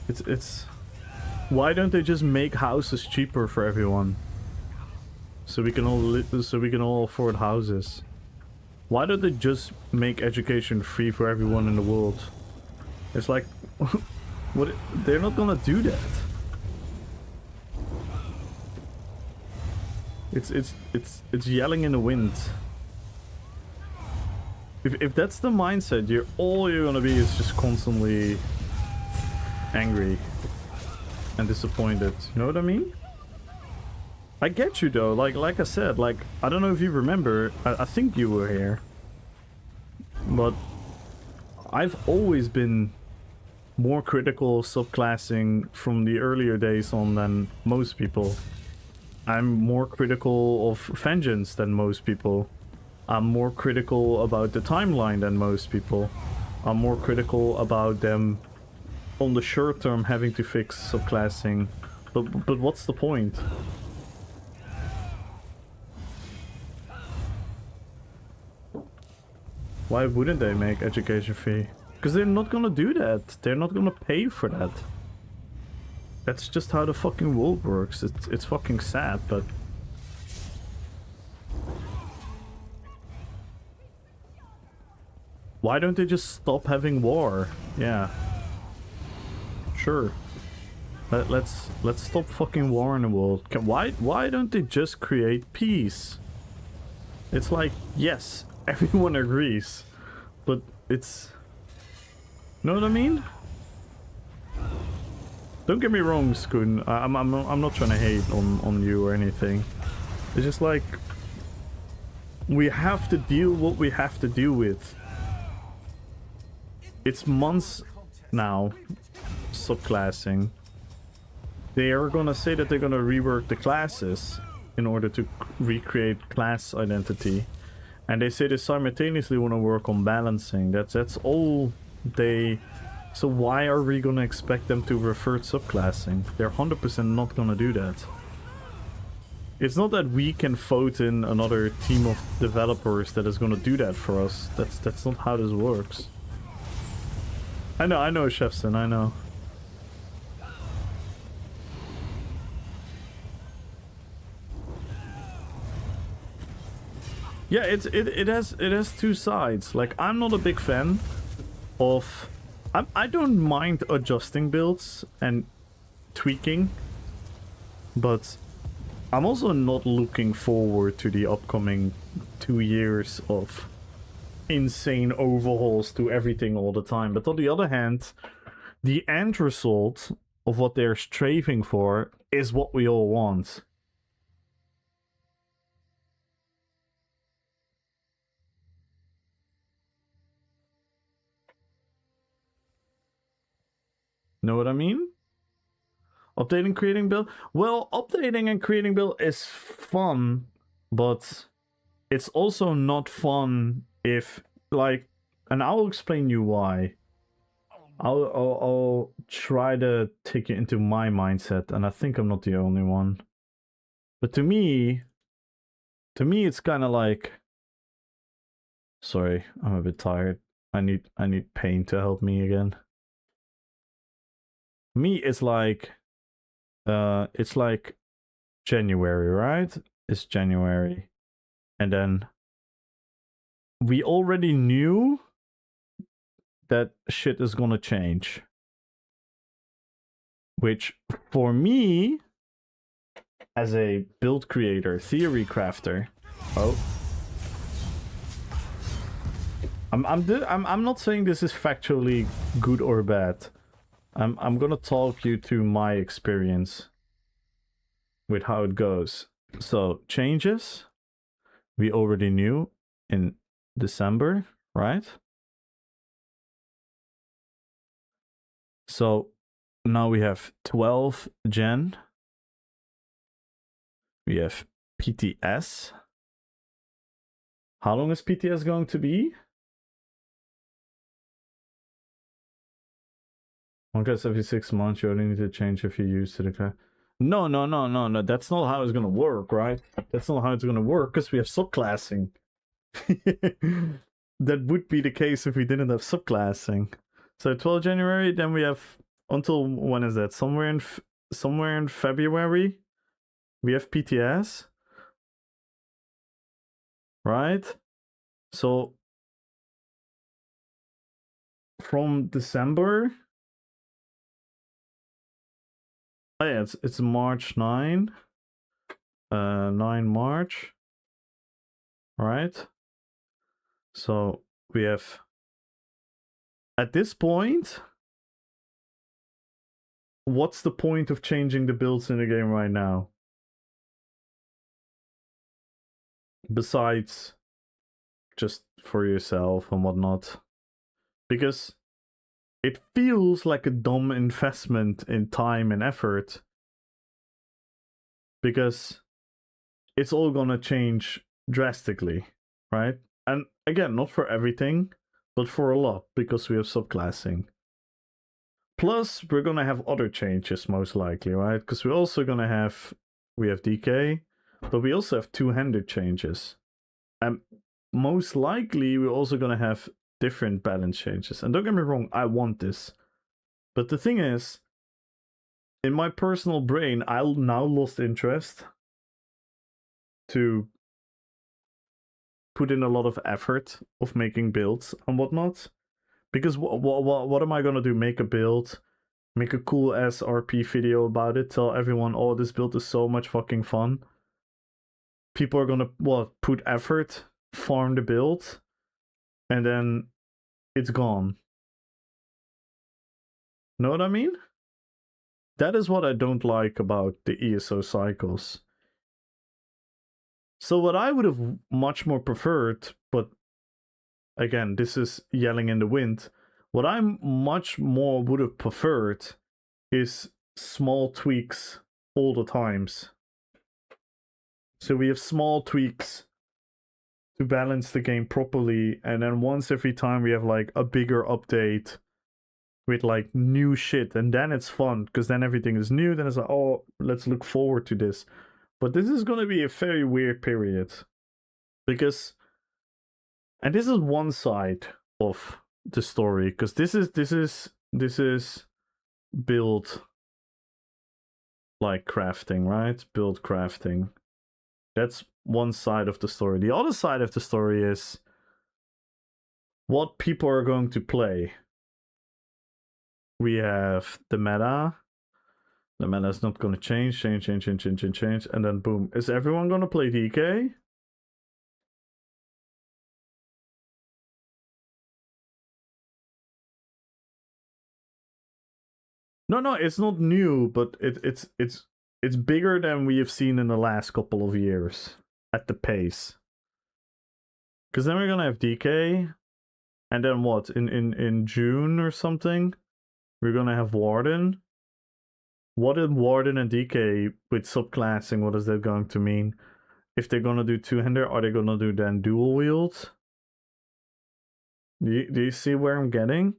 It's why don't they just make houses cheaper for everyone? So we can all afford houses. Why don't they just make education free for everyone in the world? It's like what, they're not gonna do that. It's yelling in the wind. If that's the mindset, all you're gonna be is just constantly angry and disappointed. You know what I mean? I get you though. Like I said, like I don't know if you remember. I think you were here, but I've always been more critical of subclassing from the earlier days on than most people. I'm more critical of vengeance than most people. I'm more critical about the timeline than most people. I'm more critical about them on the short term having to fix subclassing. But what's the point? Why wouldn't they make education free? Because they're not gonna do that. They're not gonna pay for that. That's just how the fucking world works. It's fucking sad, but... Why don't they just stop having war? Yeah. Sure. Let's stop fucking war in the world. Why don't they just create peace? It's like, yes, everyone agrees, but it's... Know what I mean? Don't get me wrong, Skoon. I'm not trying to hate on you or anything. It's just like we have to deal what we have to deal with. It's months now subclassing. They are gonna say that they're gonna rework the classes in order to recreate class identity, and they say they simultaneously want to work on balancing. That's all they... So why are we gonna expect them to revert subclassing? They're 100% not gonna do that. It's not that we can vote in another team of developers that is gonna do that for us. That's not how this works. I know, Chefson, I know. Yeah, it has two sides. Like, I'm not a big fan of... I don't mind adjusting builds and tweaking, but I'm also not looking forward to the upcoming 2 years of insane overhauls to everything all the time. But on the other hand, the end result of what they're striving for is what we all want. Know what I mean? Updating, creating build? Well, updating and creating build is fun, but it's also not fun if, like, and I'll explain you why. I'll try to take you into my mindset, and I think I'm not the only one. But to me it's kind of like... Sorry, I'm a bit tired. I need pain to help me again. Me, it's like January, right? is January. And then we already knew that shit is gonna change. Which, for me, as a build creator, theory crafter, I'm not saying this is factually good or bad. I'm gonna talk you through my experience with how it goes. So changes, we already knew in December, right? So now we have 12 gen. We have PTS. How long is PTS going to be? One gets every 6 months. You only need to change if you use to the class. No. That's not how it's gonna work, right? That's not how it's gonna work because we have subclassing. That would be the case if we didn't have subclassing. So 12 January, then we have until when is that? Somewhere in February, we have PTS, right? So from December. Oh yeah, it's March 9. 9 March. Right? So we have at this point, what's the point of changing the builds in the game right now? Besides just for yourself and whatnot. Because it feels like a dumb investment in time and effort. Because it's all gonna change drastically, right? And again, not for everything, but for a lot, because we have subclassing. Plus, we're gonna have other changes, most likely, right? Because we're also gonna have... We have DK, but we also have two-handed changes. And most likely, we're also gonna have different balance changes. And don't get me wrong, I want this. But the thing is, in my personal brain, I now lost interest to put in a lot of effort of making builds and whatnot. Because what am I gonna do? Make a build, make a cool ass RP video about it, tell everyone, oh, this build is so much fucking fun. People are gonna, put effort, farm the build, and then it's gone. Know what I mean? That is what I don't like about the ESO cycles. So what I would have much more preferred, but again, this is yelling in the wind, what I much more would have preferred is small tweaks all the times. So we have small tweaks to balance the game properly, and then once every time we have like a bigger update with like new shit, and then it's fun because then everything is new. Then it's like, oh, let's look forward to this. But this is gonna be a very weird period because, and this is one side of the story, because this is build like crafting, right? Build crafting. That's one side of the story. The other side of the story is what people are going to play. We have the meta. The meta is not going to change, and then boom. Is everyone going to play DK? No, it's not new, but it's bigger than we have seen in the last couple of years at the pace. Because then we're gonna have DK, and then what? In June or something, we're gonna have Warden. What is Warden and DK with subclassing? What is that going to mean? If they're gonna do two-hander, are they gonna do then dual wield? Do you see where I'm getting?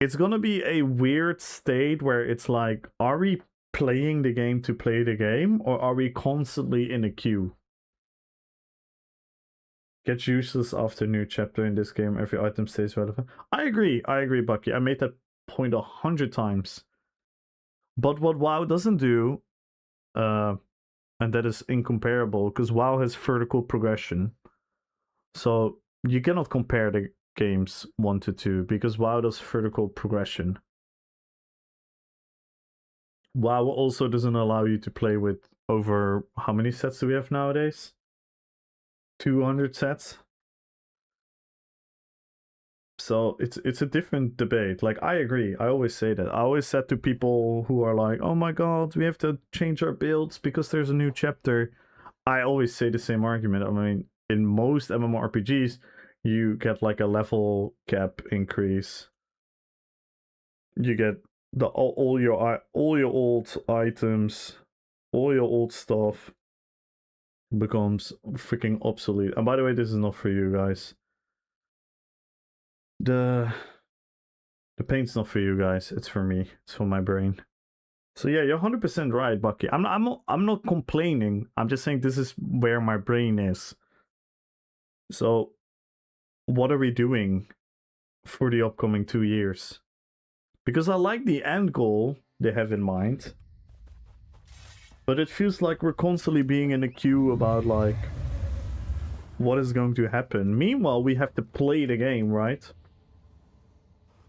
It's gonna be a weird state where it's like, are we playing the game to play the game, or are we constantly in a queue? Gets useless after new chapter in this game. Every item stays relevant. I agree, Bucky. I made that point 100 times. But what WoW doesn't do, and that is incomparable because WoW has vertical progression. So you cannot compare the games 1 to 2 because WoW does vertical progression. WoW also doesn't allow you to play with over, how many sets do we have nowadays? 200 sets. So it's a different debate. Like, I agree. I always say that. I always said to people who are like, oh my god, we have to change our builds because there's a new chapter. I always say the same argument. I mean, in most MMORPGs, you get like a level cap increase. You get the all your old items, all your old stuff becomes freaking obsolete. And by the way, this is not for you guys. The paint's not for you guys. It's for me. It's for my brain. So yeah, you're 100% right, Bucky. I'm not complaining. I'm just saying this is where my brain is. So what are we doing for the upcoming 2 years? Because I like the end goal they have in mind. But it feels like we're constantly being in a queue about like what is going to happen. Meanwhile, we have to play the game, right?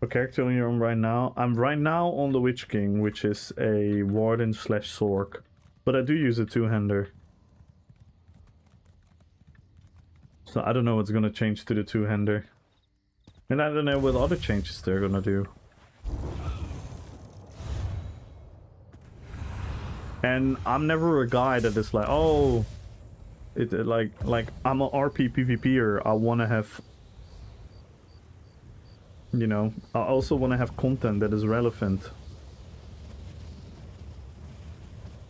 What character you're on right now? I'm right now on the Witch King, which is a Warden / Sork. But I do use a two-hander. So I don't know what's gonna change to the two-hander. And I don't know what other changes they're gonna do. And I'm never a guy that is like, oh, like I'm a RP PvPer. I want to have, you know, I also want to have content that is relevant.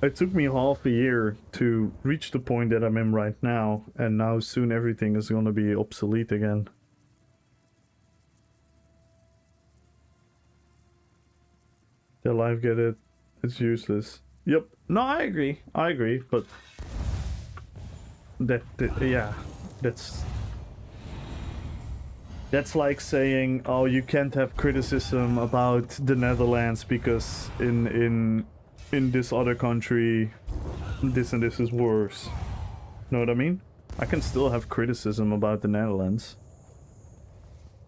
It took me half a year to reach the point that I'm in right now, and now soon everything is gonna be obsolete again. The live get it, it's useless. Yep. No, I agree, but yeah, that's like saying, oh, you can't have criticism about the Netherlands because in this other country this and this is worse. Know what I mean? I can still have criticism about the Netherlands.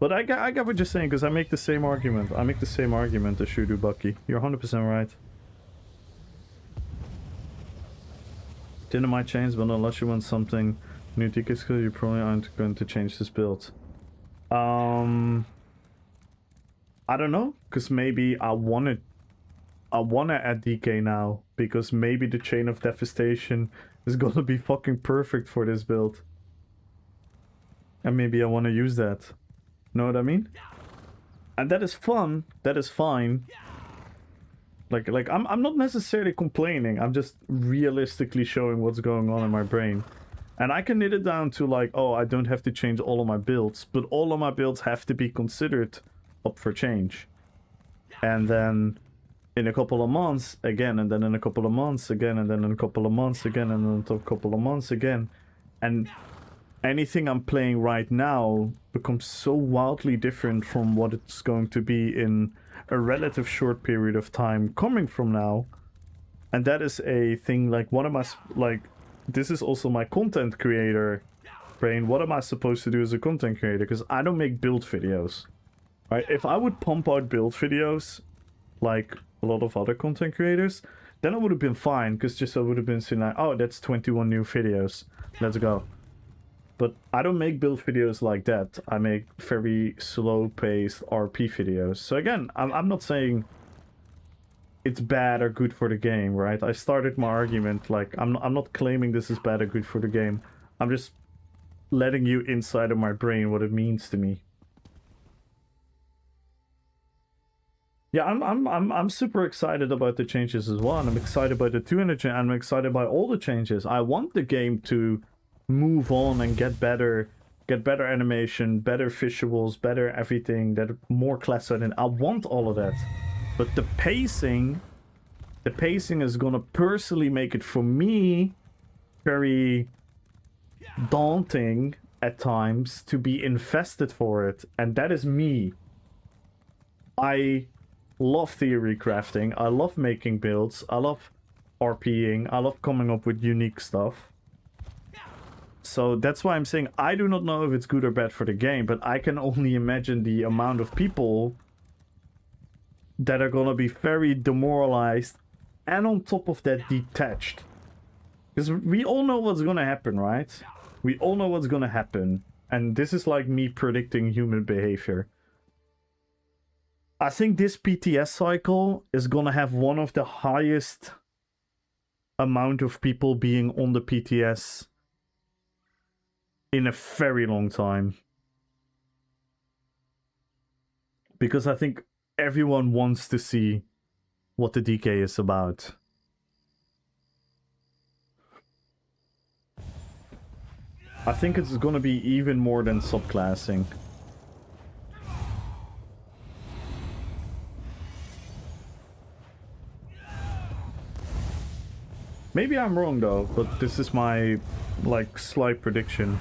But I get what you're saying, because I make the same argument. I make the same argument as you do, Bucky. You're 100% right. Dinner might change, but unless you want something new tickets, you probably aren't going to change this build. I don't know, because maybe I wanna add DK now, because maybe the Chain of Devastation is gonna be fucking perfect for this build. And maybe I want to use that. Know what I mean? And that is fun, that is fine. Like I'm not necessarily complaining, I'm just realistically showing what's going on in my brain. And I can knit it down to like, oh, I don't have to change all of my builds, but all of my builds have to be considered up for change. And then in a couple of months again, and then in a couple of months again, and then in a couple of months again, and then a couple of months again. And anything I'm playing right now becomes so wildly different from what it's going to be in a relative short period of time coming from now. And that is a thing, like, what am I, like, this is also my content creator brain. What am I supposed to do as a content creator? Because I don't make build videos, right? If I would pump out build videos like a lot of other content creators, then I would have been fine, because just I would have been saying like, oh, that's 21 new videos, let's go. But I don't make build videos like that. I make very slow-paced RP videos. So again, I'm not saying it's bad or good for the game, right? I started my argument like I'm not claiming this is bad or good for the game. I'm just letting you inside of my brain what it means to me. Yeah, I'm super excited about the changes as well, and I'm excited by the 200 change. I'm excited by all the changes. I want the game to move on and get better animation, better visuals, better everything, that more classified, and I want all of that. But the pacing is gonna personally make it for me very daunting at times to be invested for it, and that is me. I love theory crafting, I love making builds, I love RPing. I love coming up with unique stuff. So that's why I'm saying I do not know if it's good or bad for the game, but I can only imagine the amount of people that are gonna be very demoralized and on top of that detached. Because we all know what's gonna happen, right? We all know what's gonna happen. And this is like me predicting human behavior. I think this PTS cycle is gonna have one of the highest amount of people being on the PTS in a very long time. Because I think everyone wants to see what the DK is about. I think it's gonna be even more than subclassing. Maybe I'm wrong though, but this is my like slight prediction.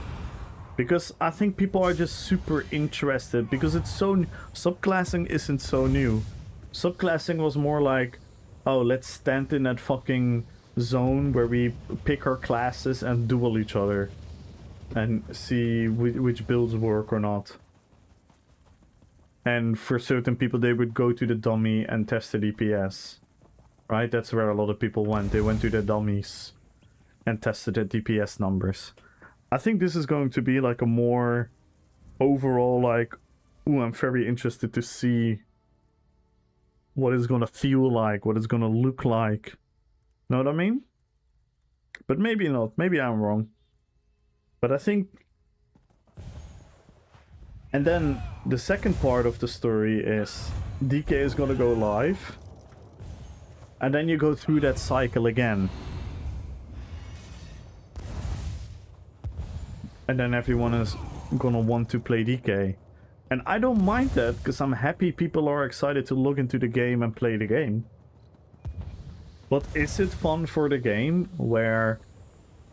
Because I think people are just super interested because it's so subclassing isn't so new. Subclassing was more like, oh, let's stand in that fucking zone where we pick our classes and duel each other and see which builds work or not. And for certain people, they would go to the dummy and test the DPS. Right? That's where a lot of people went. They went to the dummies and tested the DPS numbers. I think this is going to be like a more overall like, ooh, I'm very interested to see what it's gonna feel like, what it's gonna look like. Know what I mean? But maybe not. Maybe I'm wrong. But I think... And then the second part of the story is DK is gonna go live. And then you go through that cycle again. And then everyone is gonna want to play DK. And I don't mind that, because I'm happy people are excited to log into the game and play the game. But is it fun for the game where,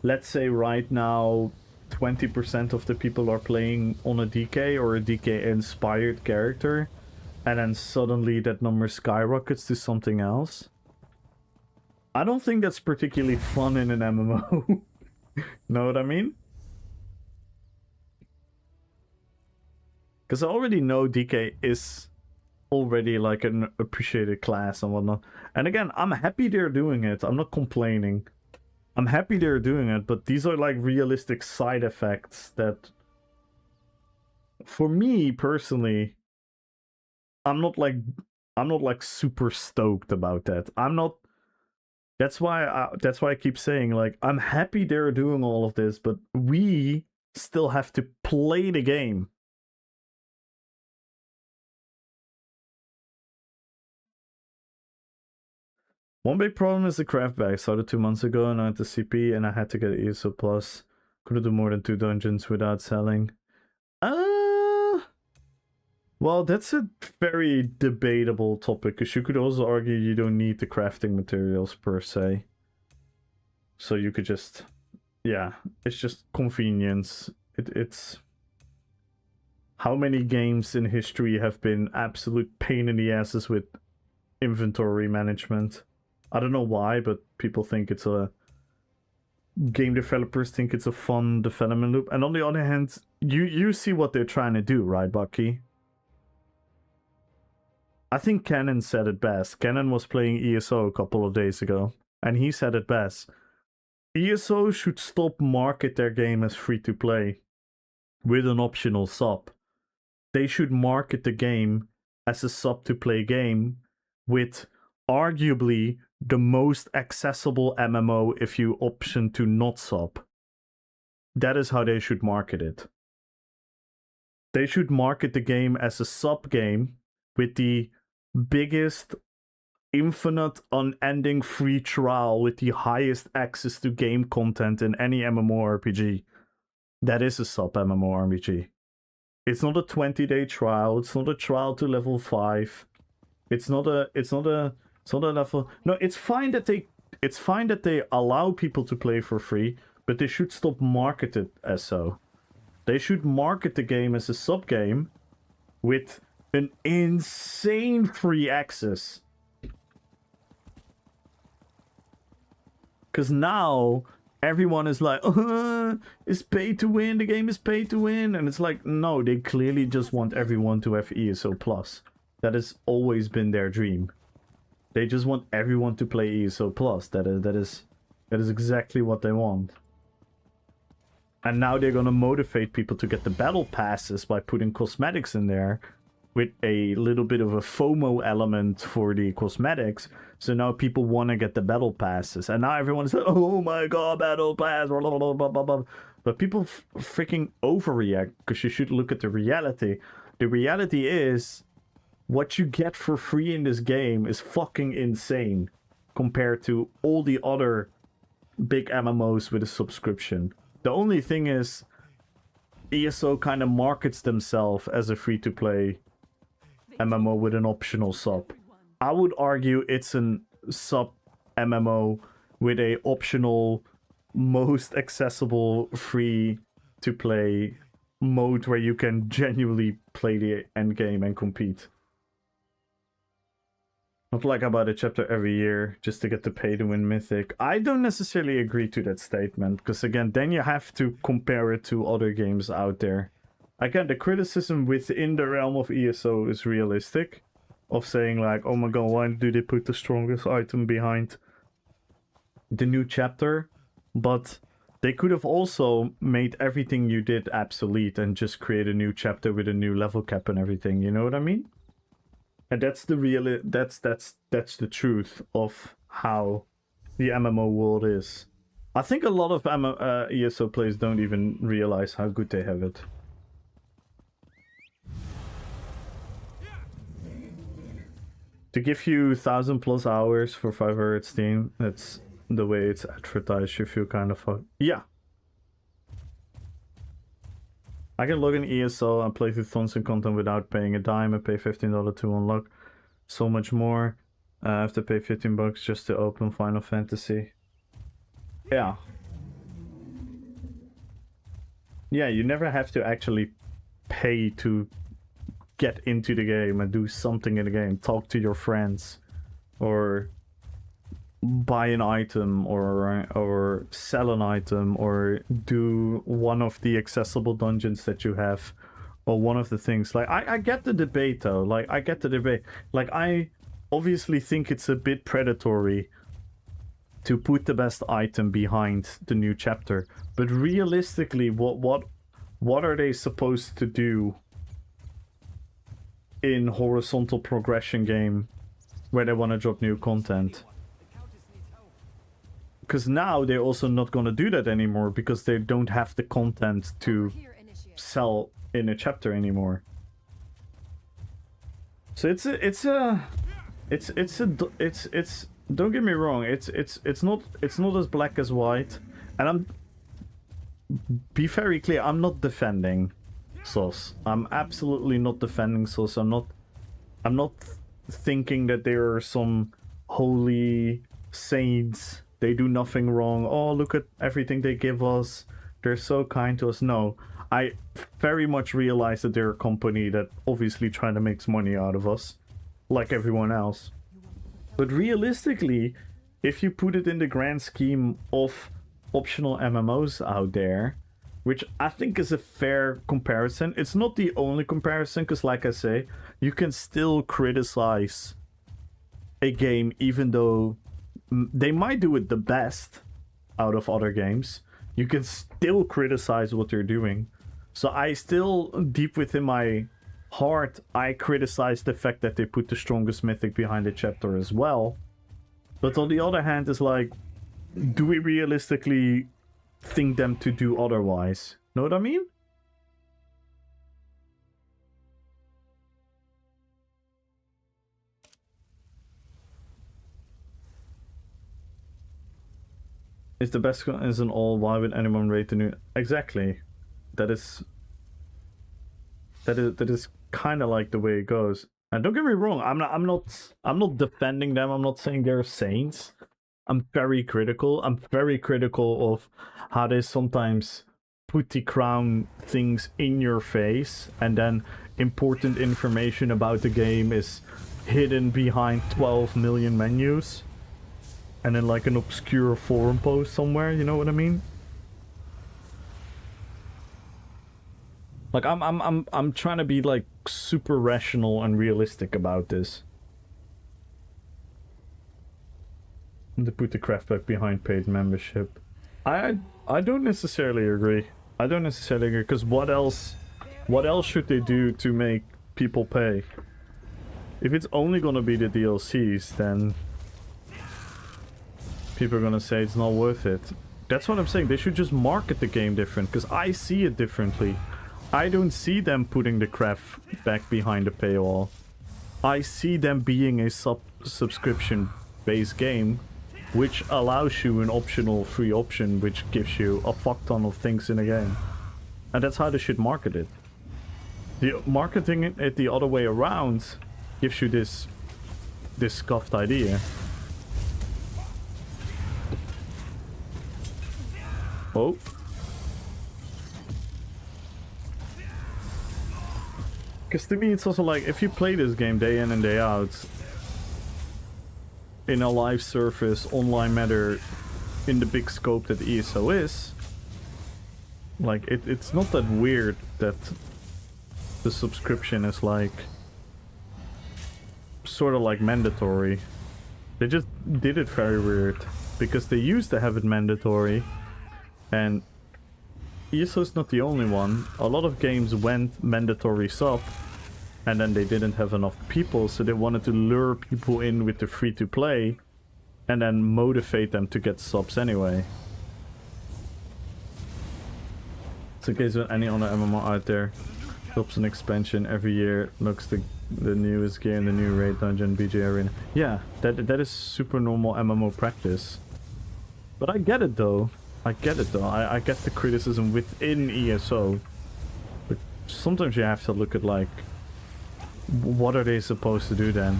let's say right now, 20% of the people are playing on a DK or a DK-inspired character, and then suddenly that number skyrockets to something else? I don't think that's particularly fun in an MMO. Know what I mean? Because I already know DK is already like an appreciated class and whatnot. And again, I'm happy they're doing it. I'm not complaining. I'm happy they're doing it, but these are like realistic side effects that, for me personally, I'm not like super stoked about that. I'm not. That's why I keep saying, like, I'm happy they're doing all of this, but we still have to play the game. One big problem is the craft bag. Started 2 months ago and I had the CP and I had to get ESO Plus. Couldn't do more than 2 dungeons without selling. Well, that's a very debatable topic, because you could also argue you don't need the crafting materials per se. So you could just... Yeah, it's just convenience. It's... How many games in history have been absolute pain in the asses with inventory management? I don't know why, but people think it's a... Game developers think it's a fun development loop. And on the other hand, you see what they're trying to do, right, Bucky? I think Cannon said it best. Cannon was playing ESO a couple of days ago, and he said it best. ESO should stop market their game as free-to-play with an optional sub. They should market the game as a sub-to-play game with arguably the most accessible MMO if you option to not sub. That is how they should market it. They should market the game as a sub game with the biggest infinite unending free trial with the highest access to game content in any MMORPG. That is a sub MMORPG. It's not a 20-day trial, it's not a trial to level 5. It's not a level. No, it's fine that they allow people to play for free, but they should stop market it as so. They should market the game as a sub game with an insane free access. Because now everyone is like, it's pay to win, the game is pay to win. And it's like, no, they clearly just want everyone to have ESO Plus. That has always been their dream. They just want everyone to play ESO Plus. That is exactly what they want. And now they're gonna motivate people to get the battle passes by putting cosmetics in there, with a little bit of a FOMO element for the cosmetics. So now people want to get the battle passes. And now everyone's like, oh my god, battle pass, blah, blah, blah, blah, blah, blah. But people freaking overreact, because you should look at the reality. The reality is, what you get for free in this game is fucking insane compared to all the other big MMOs with a subscription. The only thing is, ESO kind of markets themselves as a free-to-play MMO with an optional sub. I would argue it's an sub MMO with a optional, most accessible free-to-play mode where you can genuinely play the end game and compete. Not like I buy a chapter every year just to get the pay-to-win mythic. I don't necessarily agree to that statement, because again, then you have to compare it to other games out there. Again, the criticism within the realm of ESO is realistic. Of saying like, oh my god, why do they put the strongest item behind the new chapter? But they could have also made everything you did obsolete and just create a new chapter with a new level cap and everything, you know what I mean? And that's the real, that's the truth of how the MMO world is. I think a lot of ESO players don't even realize how good they have it. To give you 1,000+ hours for 500 Steam, that's the way it's advertised. You feel kind of yeah. I can log in ESO and play through tons of content without paying a dime and pay $15 to unlock so much more. I have to pay $15 just to open Final Fantasy. Yeah. Yeah, you never have to actually pay to get into the game and do something in the game. Talk to your friends, or buy an item, or sell an item, or do one of the accessible dungeons that you have, or one of the things. Like, I get the debate though. Like, I get the debate. Like, I obviously think it's a bit predatory to put the best item behind the new chapter, but realistically, what are they supposed to do in horizontal progression game where they want to drop new content? Because now they're also not going to do that anymore, because they don't have the content to sell in a chapter anymore. So it's don't get me wrong, it's not as black as white. And be very clear, I'm not defending Sauce. I'm absolutely not defending Sauce. I'm not thinking that there are some holy saints. They do nothing wrong. Oh, look at everything they give us. They're so kind to us. No, I very much realize that they're a company that obviously trying to make money out of us, like everyone else. But realistically, if you put it in the grand scheme of optional MMOs out there, which I think is a fair comparison. It's not the only comparison, because like I say, you can still criticize a game even though they might do it the best out of other games. You can still criticize what they're doing. So I still, deep within my heart, I criticize the fact that they put the strongest mythic behind the chapter as well. But on the other hand, it's like, do we realistically think them to do otherwise? Know what I mean? It's the best is an all. Why would anyone rate the new? Exactly. That is kind of like the way it goes. And don't get me wrong, I'm not defending them. I'm not saying they're saints. I'm very critical. I'm very critical of how they sometimes put the crown things in your face, and then important information about the game is hidden behind 12 million menus. and in like an obscure forum post somewhere, you know what I mean? Like I'm trying to be like super rational and realistic about this. To put the craft back behind paid membership. I don't necessarily agree. I don't necessarily agree, because what else should they do to make people pay? If it's only gonna be the DLCs, then people are gonna say it's not worth it. That's what I'm saying. They should just market the game different, because I see it differently. I don't see them putting the craft back behind the paywall. I see them being a subscription-based game, which allows you an optional free option, which gives you a fuck ton of things in a game. And that's how they should market it. The marketing it the other way around gives you this scuffed idea. Oh. Because to me it's also like, if you play this game day in and day out, in a live service, online matter, in the big scope that ESO is, like, it's not that weird that the subscription is like, sort of like mandatory. They just did it very weird, because they used to have it mandatory, and ESO's not the only one. A lot of games went mandatory sub, and then they didn't have enough people, so they wanted to lure people in with the free-to-play, and then motivate them to get subs anyway. It's in case of any other MMO out there. Drops an expansion every year, looks the newest game, the new raid dungeon, BJ Arena. Yeah, that is super normal MMO practice. But I get it though. I get the criticism within ESO. But sometimes you have to look at, like, what are they supposed to do then?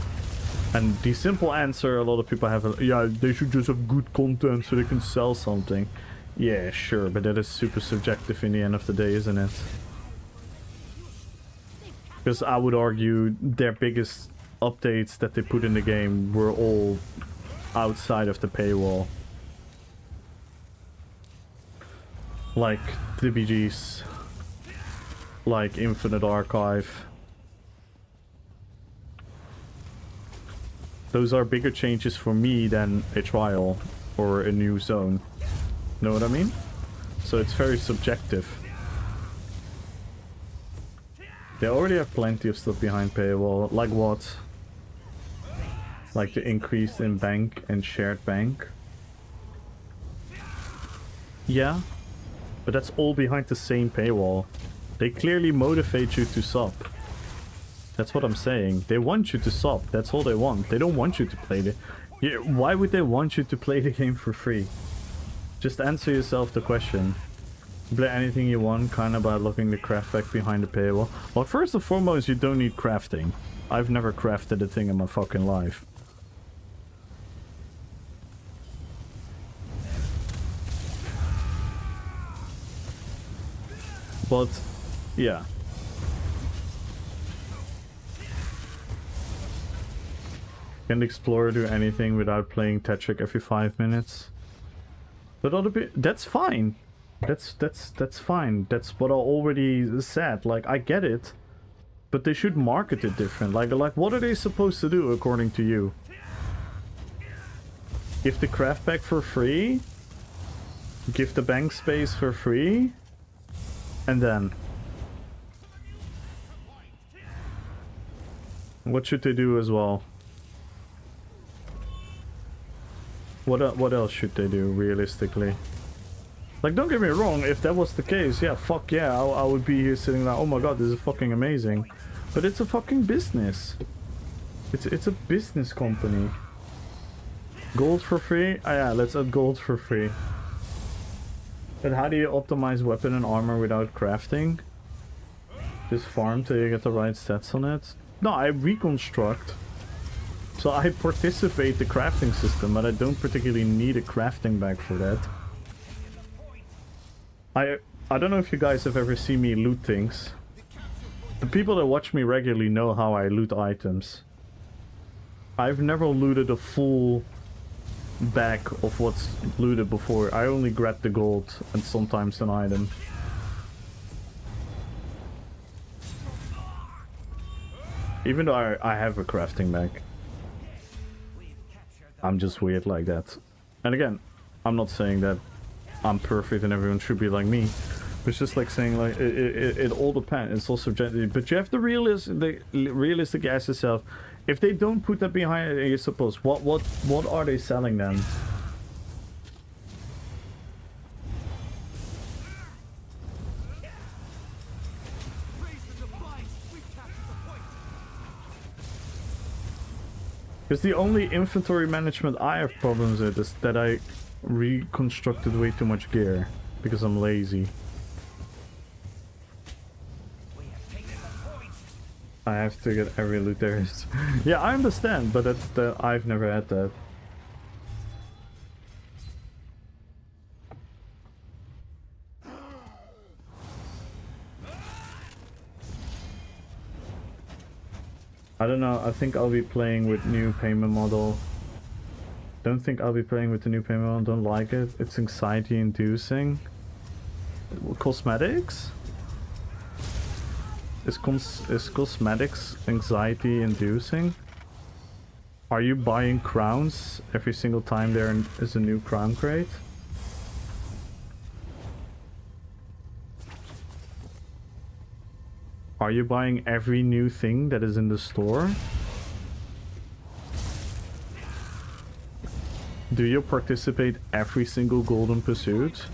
And the simple answer a lot of people have, yeah, they should just have good content so they can sell something. Yeah, sure, but that is super subjective in the end of the day, isn't it? Because I would argue their biggest updates that they put in the game were all outside of the paywall. Like the BGs, like Infinite Archive. Those are bigger changes for me than a trial or a new zone. Know what I mean? So it's very subjective. They already have plenty of stuff behind paywall. Like what? Like the increase in bank and shared bank. Yeah, but that's all behind the same paywall. They clearly motivate you to sub. That's what I'm saying. They want you to sub. That's all they want. They don't want you to play the... Yeah, why would they want you to play the game for free? Just answer yourself the question. Play anything you want, kinda by looking the craft back behind the paywall. Well, first and foremost, you don't need crafting. I've never crafted a thing in my fucking life. But, yeah. Can the explorer do anything without playing Tetrick every 5 minutes? But other people, that's fine. That's fine. That's what I already said. Like, I get it, but they should market it different. Like what are they supposed to do according to you? Give the craft pack for free? Give the bank space for free? And then what should they do as well? What else should they do realistically? Like, don't get me wrong, if that was the case, yeah, fuck yeah, I would be here sitting like, oh my god, this is fucking amazing. But it's a fucking business. It's a business company. Gold for free? Ah yeah, let's add gold for free. But how do you optimize weapon and armor without crafting? Just farm till you get the right stats on it? No, I reconstruct. So I participate the crafting system, but I don't particularly need a crafting bag for that. I don't know if you guys have ever seen me loot things. The people that watch me regularly know how I loot items. I've never looted a full back of what's looted before. I only grab the gold and sometimes an item. Even though I have a crafting bag. I'm just weird like that. And again, I'm not saying that I'm perfect and everyone should be like me. It's just like saying like it all depends. It's also subjective. But you have the realistic ask yourself, if they don't put that behind it, you suppose what are they selling then? Because the only inventory management I have problems with is that I reconstructed way too much gear because I'm lazy. I have to get every loot there is. Yeah, I understand, but I've never had that. I don't know, I think I'll be playing with new payment model. Don't think I'll be playing with the new payment model, don't like it. It's anxiety inducing. Cosmetics? Is cosmetics anxiety inducing? Are you buying crowns every single time there is a new crown crate? Are you buying every new thing that is in the store? Do you participate every single golden pursuit?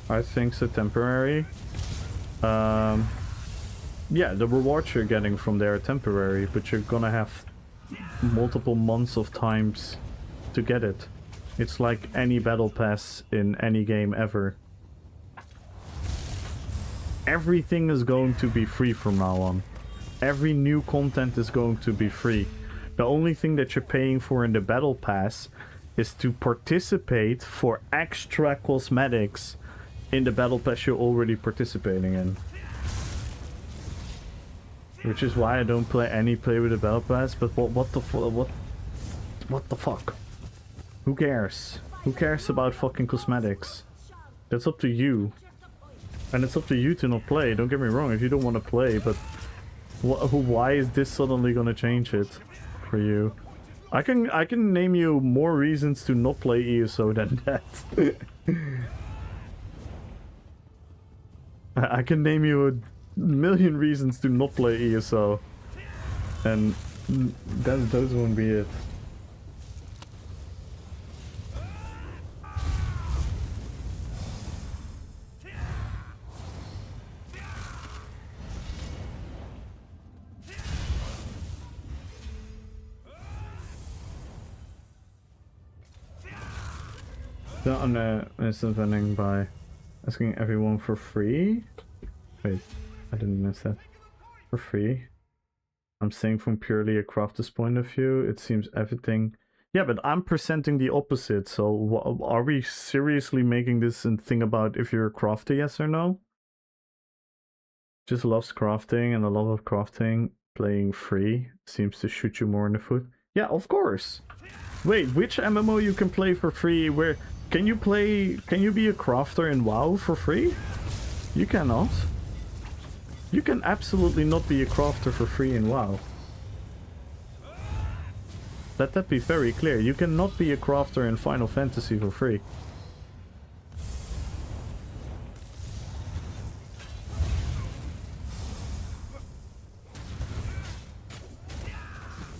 I think so, temporary. Yeah, the rewards you're getting from there are temporary, but you're gonna have multiple months of times to get it. It's like any battle pass in any game ever. Everything is going to be free from now on. Every new content is going to be free. The only thing that you're paying for in the battle pass is to participate for extra cosmetics in the battle pass you're already participating in. Which is why I don't play with the battle pass, but what the fuck? Who cares? Who cares about fucking cosmetics? That's up to you. And it's up to you to not play, don't get me wrong, if you don't want to play, but why is this suddenly gonna change it for you? I can name you more reasons to not play ESO than that. I can name you a million reasons to not play ESO. And those won't be it. On the instant vending by asking everyone for free. Wait, I didn't miss that. For free. I'm saying from purely a crafter's point of view, it seems everything. Yeah, but I'm presenting the opposite. So are we seriously making this a thing about if you're a crafter, yes or no? Just loves crafting, and the love of crafting, playing free seems to shoot you more in the foot. Yeah, of course. Wait, which MMO you can play for free? Where can you be a crafter in WoW for free? You cannot. You can absolutely not be a crafter for free in WoW. Let that be very clear. You cannot be a crafter in Final Fantasy for free.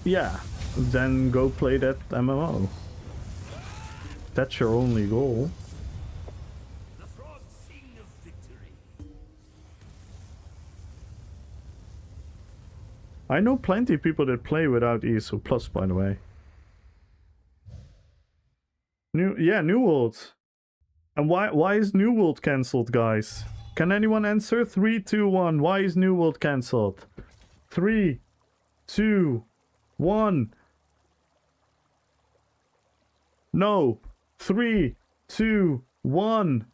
Yeah, then go play that MMO. That's your only goal. I know plenty of people that play without ESO Plus, by the way. New World. And why is New World cancelled, guys? Can anyone answer? 3, 2, 1. Why is New World cancelled? 3, 2, 1. No. 3, 2, 1.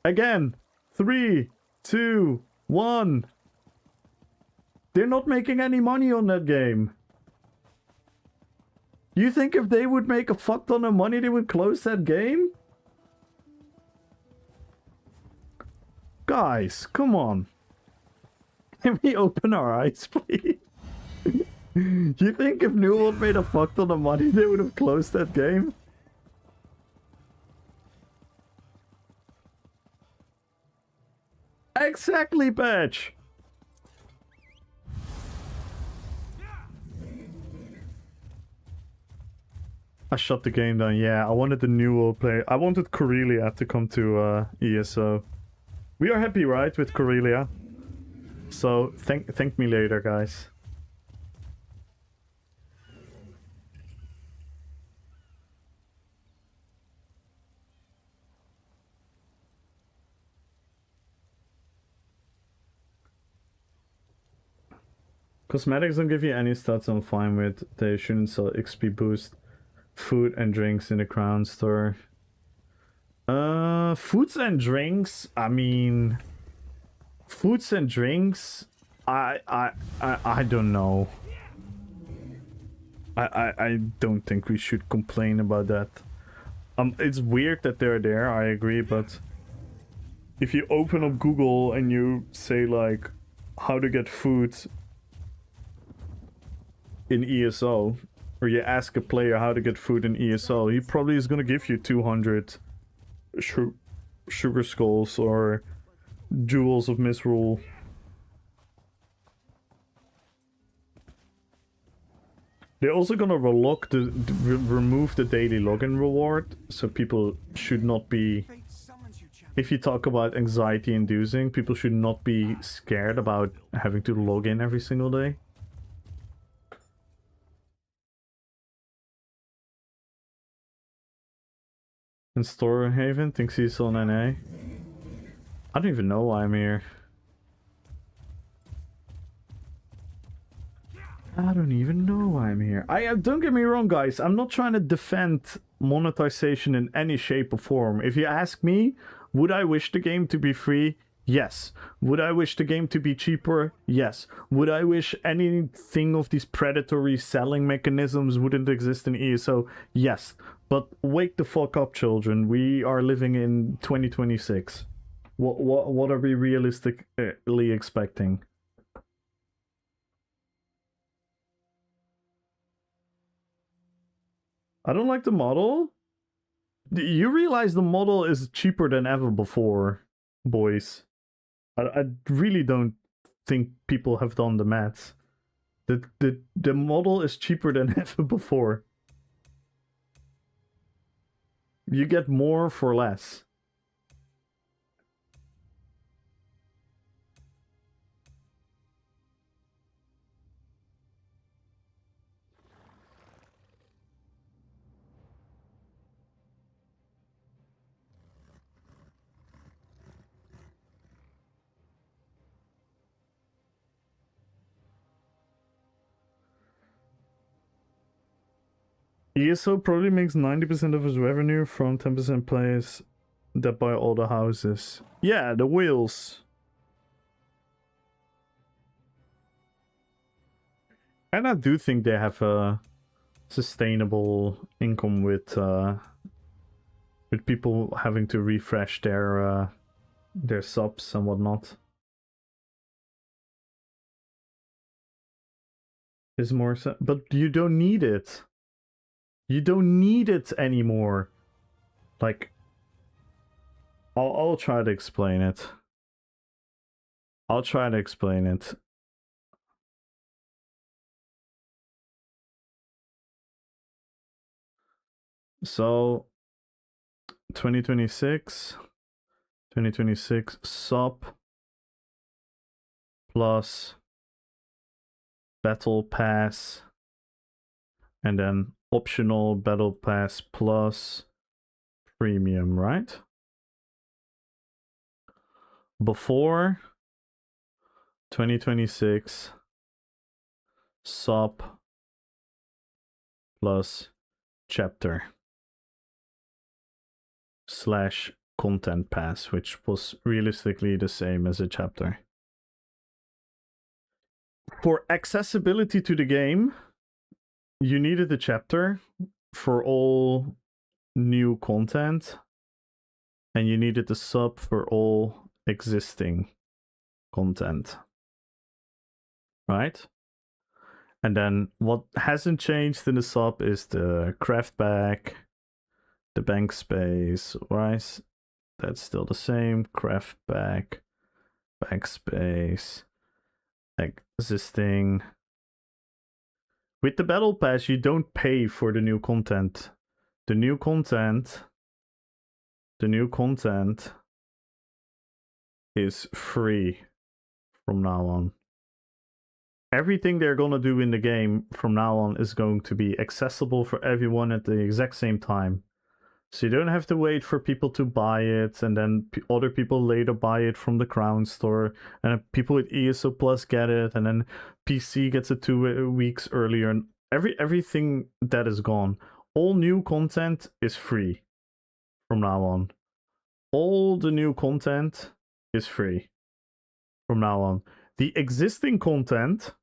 Again. 3, 2, 1. They're not making any money on that game. You think if they would make a fuck ton of money, they would close that game? Guys, come on. Can we open our eyes, please? You think if New World made a fuck ton of money, they would have closed that game? Exactly, Patch! I shut the game down. Yeah, I wanted the New World play. I wanted Corellia to come to ESO. We are happy, right, with Corellia? So, thank me later, guys. Cosmetics don't give you any stats I'm fine with. They shouldn't sell XP boost. Food and drinks in the Crown Store. Foods and drinks, I mean... Foods and drinks, I don't know. I don't think we should complain about that. It's weird that they're there, I agree, but... If you open up Google and you say, like, how to get food in ESO, or you ask a player how to get food in ESO, he probably is gonna give you 200 sugar skulls or jewels of misrule. They're also gonna remove the daily login reward, so people should not be... If you talk about anxiety inducing, people should not be scared about having to log in every single day. And Storehaven thinks he's on NA. I don't even know why I'm here. I don't even know why I'm here. Don't get me wrong, guys. I'm not trying to defend monetization in any shape or form. If you ask me, would I wish the game to be free? Yes. Would I wish the game to be cheaper? Yes. Would I wish anything of these predatory selling mechanisms wouldn't exist in ESO? Yes. But wake the fuck up, children. We are living in 2026. What are we realistically expecting? I don't like the model. You realize the model is cheaper than ever before, boys. I really don't think people have done the maths. The model is cheaper than ever before. You get more for less. ESO probably makes 90% of his revenue from 10% players that buy all the houses. Yeah, the wheels. And I do think they have a sustainable income with people having to refresh their subs and whatnot. Is more but you don't need it. You don't need it anymore. Like, I'll try to explain it. I'll try to explain it. So 2026 sub plus battle pass, and then optional battle pass plus premium, right? Before 2026 sub plus chapter / content pass, which was realistically the same as a chapter. For accessibility to the game, you needed a chapter for all new content, and you needed a sub for all existing content. Right? And then what hasn't changed in the sub is the craft bag, the bank space, right? That's still the same. Craft bag, bank space, existing. With the battle pass, you don't pay for the new content. The new content is free from now on. Everything they're gonna do in the game from now on is going to be accessible for everyone at the exact same time. So you don't have to wait for people to buy it, and then other people later buy it from the Crown Store, and then people with ESO Plus get it, and then PC gets it 2 weeks earlier, and everything that is gone. All new content is free from now on. All the new content is free from now on. The existing content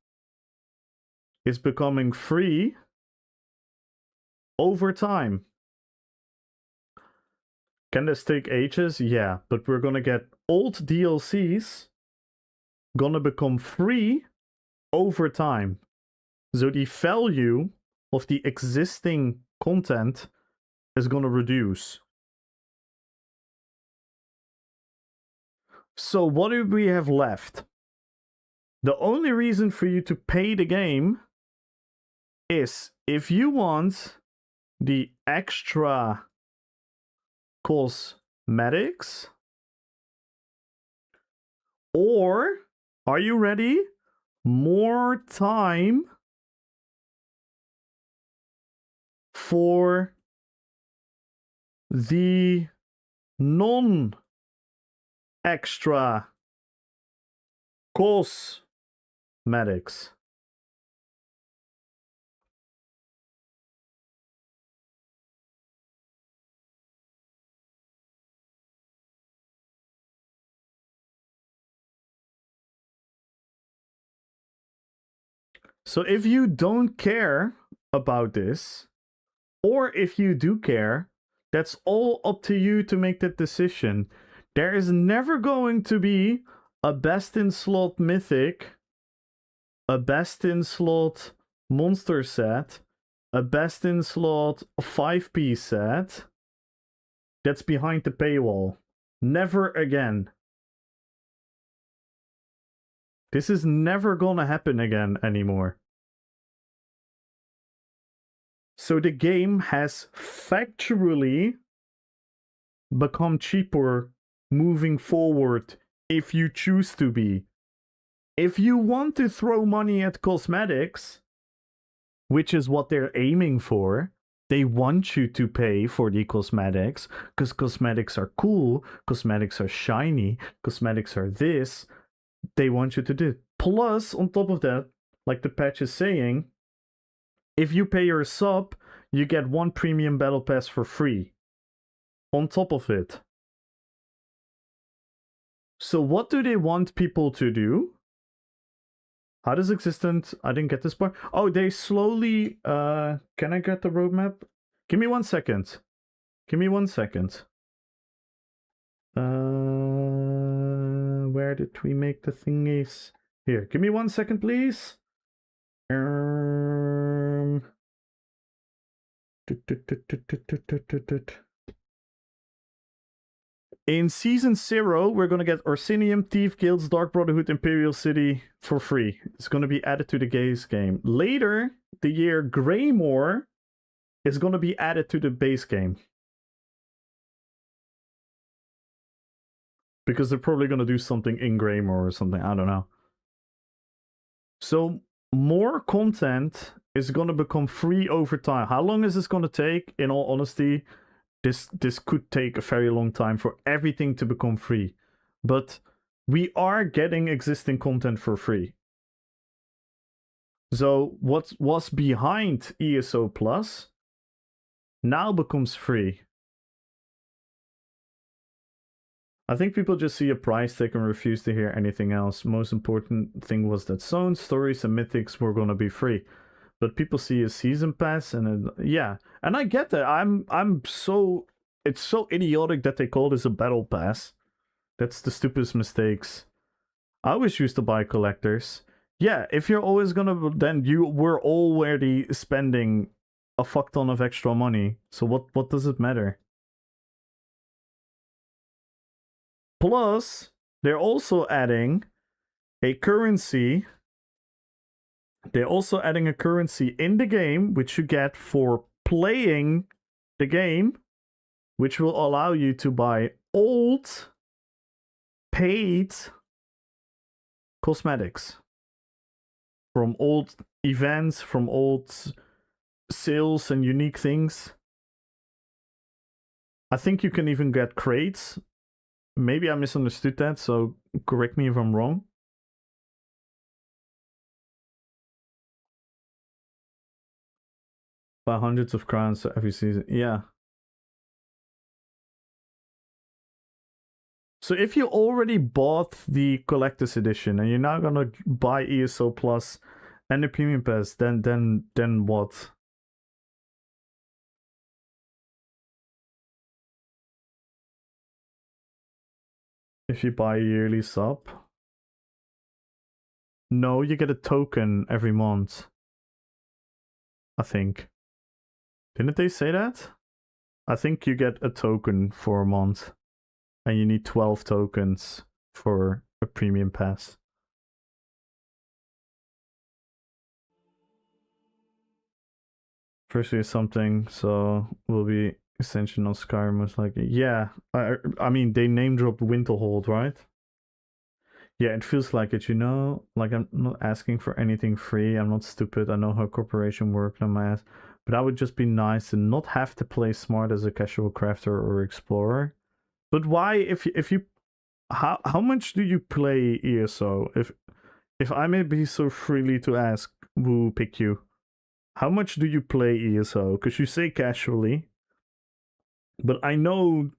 is becoming free over time. Can this take ages? Yeah, but we're gonna get old DLCs gonna become free over time. So the value of the existing content is gonna reduce. So what do we have left? The only reason for you to pay the game is if you want the extra cosmetics, or are you ready? More time for the non-extra cosmetics. So if you don't care about this, or if you do care, that's all up to you to make that decision. There is never going to be a best in slot mythic, a best in slot monster set, a best in slot 5-piece set that's behind the paywall. Never again. This is never gonna happen again anymore. So the game has factually become cheaper moving forward if you choose to be. If you want to throw money at cosmetics, which is what they're aiming for, they want you to pay for the cosmetics because cosmetics are cool, cosmetics are shiny, cosmetics are this. They want you to do. Plus, on top of that, like the patch is saying, if you pay your sub, you get 1 premium battle pass for free. On top of it. So what do they want people to do? How does existent... I didn't get this part. Oh, they slowly... can I get the roadmap? Give me 1 second. Give me 1 second. Where did we make the thingies? Here, give me 1 second, please. In Season 0, we're going to get Orsinium, Thief Guilds, Dark Brotherhood, Imperial City for free. It's going to be added to the base game. Later, the year Greymore is going to be added to the base game. Because they're probably going to do something in Greymore or something. I don't know. So, more content is going to become free over time. How long is this going to take? In all honesty, this could take a very long time for everything to become free. But we are getting existing content for free. So what was behind ESO Plus now becomes free. I think people just see a price tag and refuse to hear anything else. Most important thing was that zones, stories, and mythics were gonna be free. But people see a season pass and yeah. And I get that. I'm so it's so idiotic that they call this a battle pass. That's the stupidest mistakes. I always used to buy collectors. Yeah, if you're always gonna, then you were already spending a fuck ton of extra money. So what does it matter? Plus, they're also adding a currency. They're also adding a currency in the game, which you get for playing the game, which will allow you to buy old, paid cosmetics from old events, from old sales and unique things. I think you can even get crates. Maybe I misunderstood that, so correct me if I'm wrong. By hundreds of crowns every season. Yeah. So if you already bought the collector's edition and you're now gonna buy ESO Plus and the Premium Pass, then what? If you buy a yearly sub? No, you get a token every month. I think. Didn't they say that? I think you get a token for a month. And you need 12 tokens for a premium pass. First is something, so will be extension on Skyrim most likely. Yeah, I mean, they name dropped Winterhold, right? Yeah, it feels like it, you know? Like, I'm not asking for anything free. I'm not stupid. I know how corporation work, no math. But that would just be nice to not have to play smart as a casual crafter or explorer. But why, if you how much do you play ESO? If I may be so freely to ask, who pick you? How much do you play ESO? Because you say casually, but I know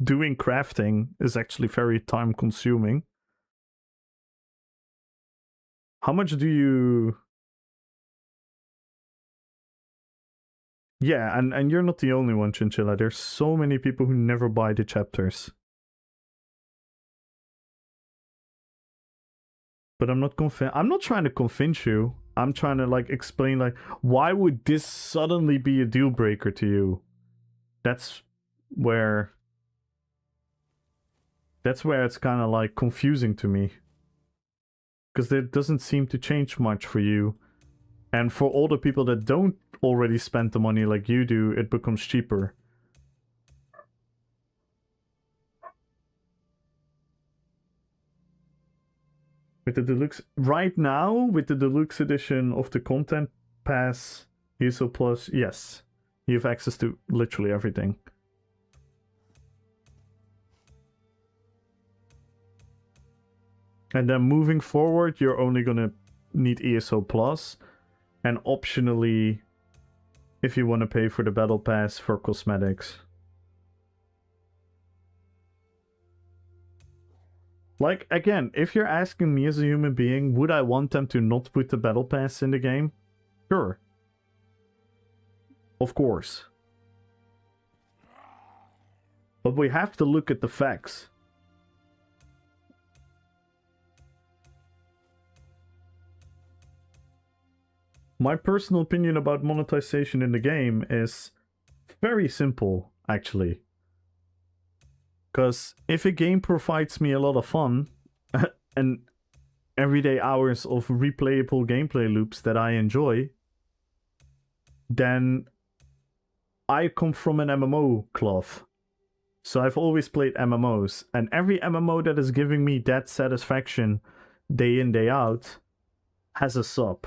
doing crafting is actually very time consuming. How much do you? Yeah, and you're not the only one, Chinchilla. There's so many people who never buy the chapters. But I'm not I'm not trying to convince you. I'm trying to like explain like why would this suddenly be a deal breaker to you? That's where it's kind of like confusing to me. Because it doesn't seem to change much for you. And for all the people that don't already spend the money like you do, it becomes cheaper. With the deluxe right now, with the deluxe edition of the content pass ESO Plus, yes, you have access to literally everything. And then moving forward, you're only gonna need ESO Plus, and optionally, if you want to pay for the battle pass for cosmetics. Like, again, if you're asking me as a human being, would I want them to not put the battle pass in the game? Sure. Of course. But we have to look at the facts. My personal opinion about monetization in the game is very simple, actually. Because if a game provides me a lot of fun and everyday hours of replayable gameplay loops that I enjoy, then I come from an MMO cloth. So I've always played MMOs, and every MMO that is giving me that satisfaction day in, day out has a sub.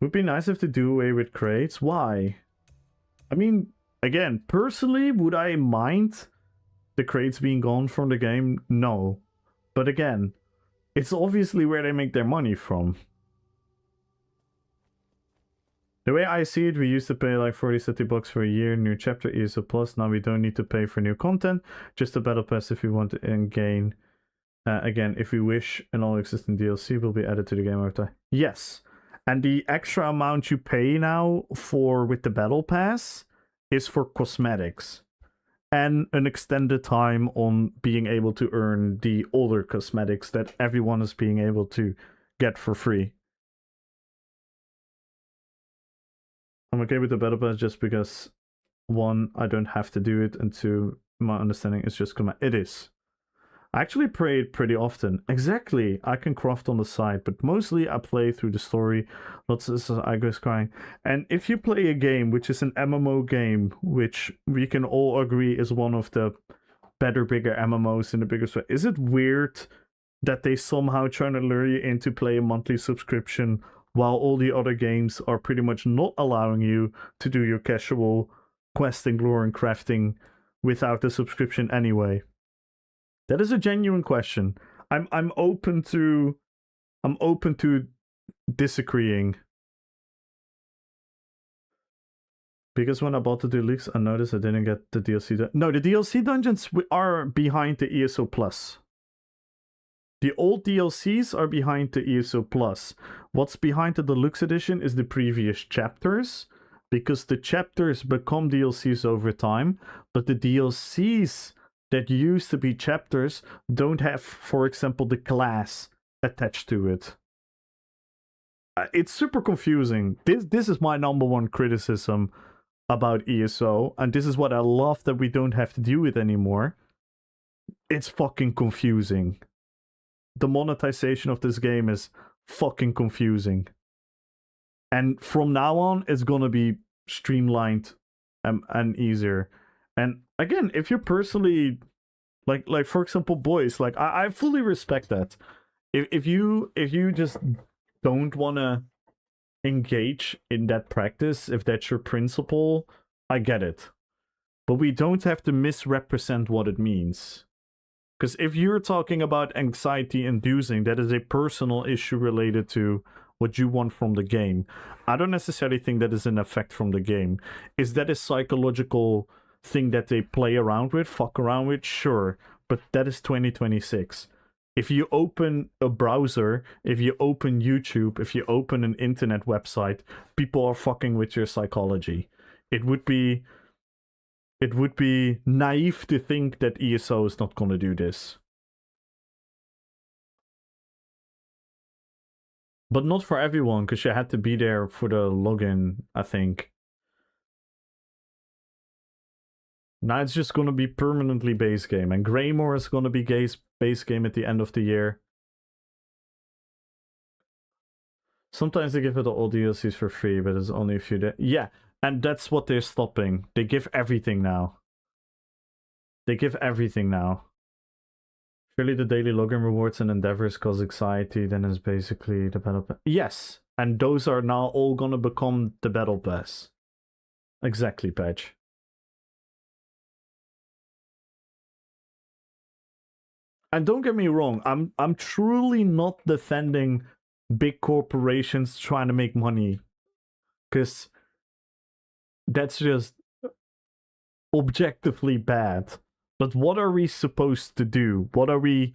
Would be nice if they do away with crates. Why? I mean, again, personally, would I mind the crates being gone from the game? No. But again, it's obviously where they make their money from. The way I see it, we used to pay like 40 city bucks for a year, new chapter ESO Plus. Now we don't need to pay for new content, just a battle pass if we want to gain. Again, if we wish, and all existing DLC will be added to the game over time. Yes, and the extra amount you pay now for with the battle pass is for cosmetics and an extended time on being able to earn the older cosmetics that everyone is being able to get for free. I'm okay with the battle pass just because, one, I don't have to do it, and two, my understanding is just it is. I actually play it pretty often. Exactly, I can craft on the side, but mostly I play through the story. Lots of I go crying. And if you play a game which is an MMO game, which we can all agree is one of the better, bigger MMOs in the biggest way, is it weird that they somehow trying to lure you in to play a monthly subscription while all the other games are pretty much not allowing you to do your casual questing, lore, and crafting without the subscription anyway? That is a genuine question. I'm open to disagreeing. Because when I bought the deluxe, I noticed I didn't get the DLC. No, the DLC dungeons are behind the ESO Plus. The old DLCs are behind the ESO Plus. What's behind the deluxe edition is the previous chapters, because the chapters become DLCs over time, but the DLCs that used to be chapters don't have, for example, the class attached to it. It's super confusing. This is my number one criticism about ESO, and this is what I love that we don't have to do it anymore. It's fucking confusing. The monetization of this game is fucking confusing. And from now on, it's gonna be streamlined and easier. And again, if you're personally like for example, boys, like I fully respect that. If you just don't wanna engage in that practice, if that's your principle, I get it. But we don't have to misrepresent what it means. Because if you're talking about anxiety inducing, that is a personal issue related to what you want from the game. I don't necessarily think that is an effect from the game. Is that a psychological thing that they play around with, fuck around with? Sure, but that is 2026. If you open a browser, if you open YouTube, if you open an internet website, people are fucking with your psychology. It would be naive to think that ESO is not going to do this. But not for everyone, because you had to be there for the login, I think. Now it's just going to be permanently base game, and Greymore is going to be base game at the end of the year. Sometimes they give it all DLCs for free, but it's only a few days. Yeah, and that's what they're stopping. They give everything now. They give everything now. Surely the daily login rewards and endeavors cause anxiety, then it's basically the battle pass. Yes, and those are now all gonna become the battle pass. Exactly, Patch. And don't get me wrong, I'm truly not defending big corporations trying to make money, because that's just objectively bad. But what are we supposed to do? What are we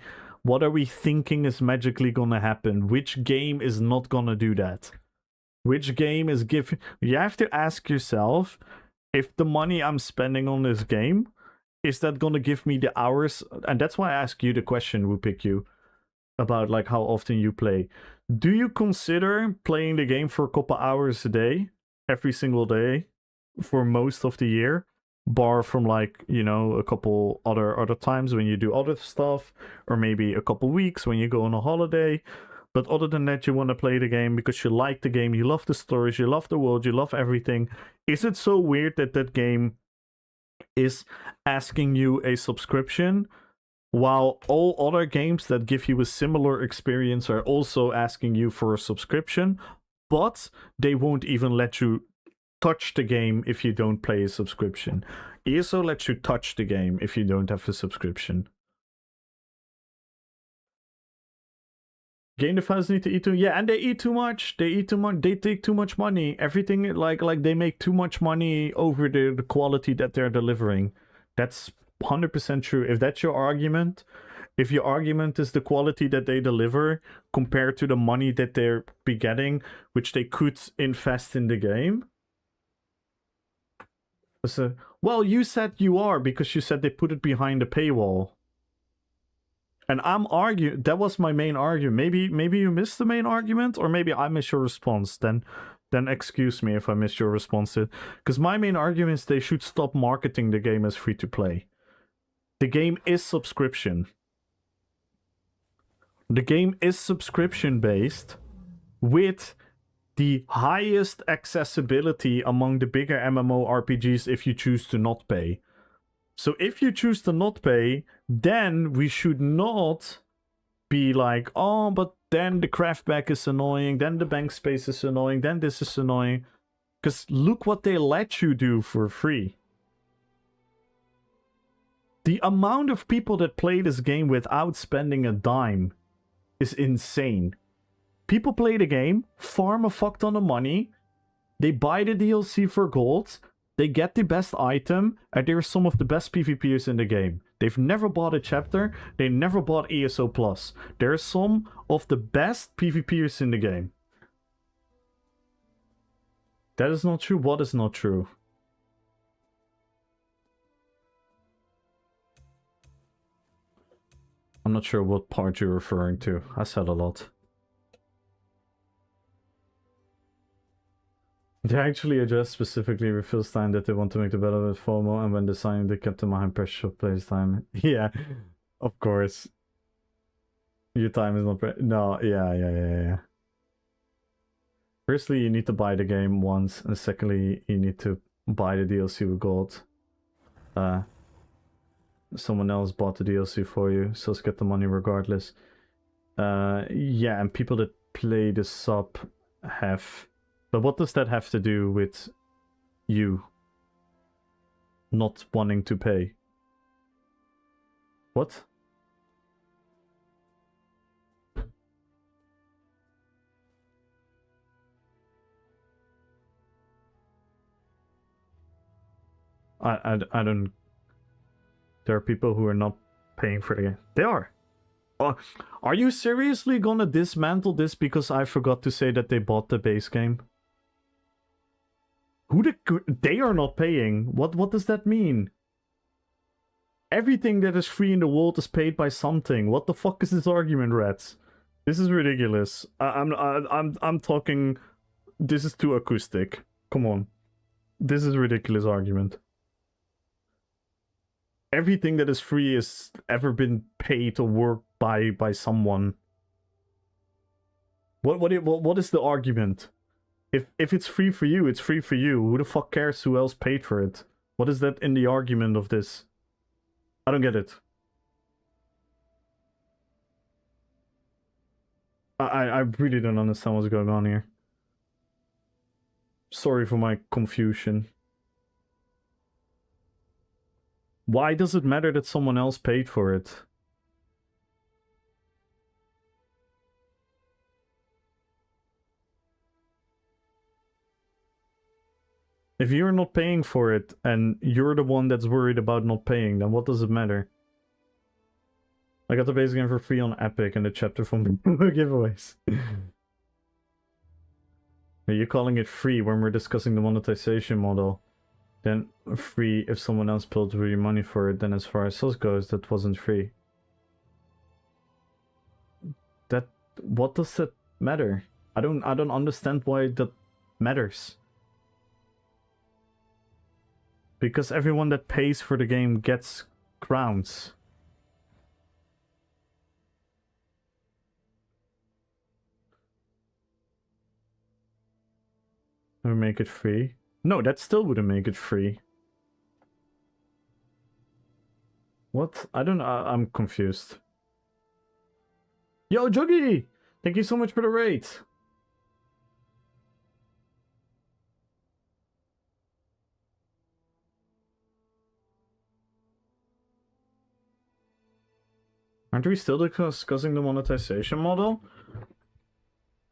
thinking is magically gonna happen? Which game is not gonna do that? Which game is giving... You have to ask yourself, if the money I'm spending on this game, is that gonna give me the hours? And that's why I ask you the question, Wupikyu, about like how often you play. Do you consider playing the game for a couple hours a day, every single day, for most of the year? Bar from like, you know, a couple other times when you do other stuff, or maybe a couple weeks when you go on a holiday. But other than that, you want to play the game because you like the game, you love the stories, you love the world, you love everything. Is it so weird that that game is asking you a subscription, while all other games that give you a similar experience are also asking you for a subscription, but they won't even let you touch the game if you don't pay a subscription? ESO lets you touch the game if you don't have a subscription. Game developers need to eat too. Yeah, and they eat too much. They eat too much. They take too much money. Everything like they make too much money over the quality that they're delivering. That's 100% true. If that's your argument, if your argument is the quality that they deliver compared to the money that they're be getting, which they could invest in the game. So, well, you said you are because you said they put it behind a paywall. And I'm arguing, that was my main argument. Maybe you missed the main argument, or maybe I missed your response. Then excuse me if I missed your response. Because my main argument is they should stop marketing the game as free to play. The game is subscription. The game is subscription based with the highest accessibility among the bigger MMORPGs if you choose to not pay. So if you choose to not pay, then we should not be like, oh, but then the craftback is annoying, then the bank space is annoying, then this is annoying. Because look what they let you do for free. The amount of people that play this game without spending a dime is insane. People play the game, farm a fuck ton of money, they buy the DLC for gold, they get the best item, and they're some of the best PvPers in the game. They've never bought a chapter, they never bought ESO+. They're some of the best PvPers in the game. That is not true. What is not true? I'm not sure what part you're referring to. I said a lot. They actually addressed specifically with Phil Stein that they want to make the better with FOMO, and when designing they kept in mind pressure of players' time. Yeah, of course. Your time is not no, yeah. Firstly, you need to buy the game once, and secondly, you need to buy the DLC with gold. Someone else bought the DLC for you, so let's get the money regardless. Yeah, and people that play the sub have... But what does that have to do with you not wanting to pay? What? I don't... There are people who are not paying for the game. They are. Are you seriously gonna dismantle this because I forgot to say that they bought the base game? They are not paying. What does that mean? Everything that is free in the world is paid by something. What the fuck is this argument, rats? This is ridiculous. I'm talking. This is too acoustic. Come on. This is a ridiculous argument. Everything that is free has ever been paid or worked by someone. What is the argument? If it's free for you, it's free for you. Who the fuck cares who else paid for it? What is that in the argument of this? I don't get it. I really don't understand what's going on here. Sorry for my confusion. Why does it matter that someone else paid for it? If you're not paying for it, and you're the one that's worried about not paying, then what does it matter? I got the base game for free on Epic and the chapter from the giveaways. Are you calling it free when we're discussing the monetization model? Then free if someone else paid really money for it, then as far as us goes, that wasn't free. What does that matter? I don't understand why that matters. Because everyone that pays for the game gets crowns. Or make it free? No, that still wouldn't make it free. What? I don't know. I'm confused. Yo, Juggy! Thank you so much for the raid. Aren't we still discussing the monetization model?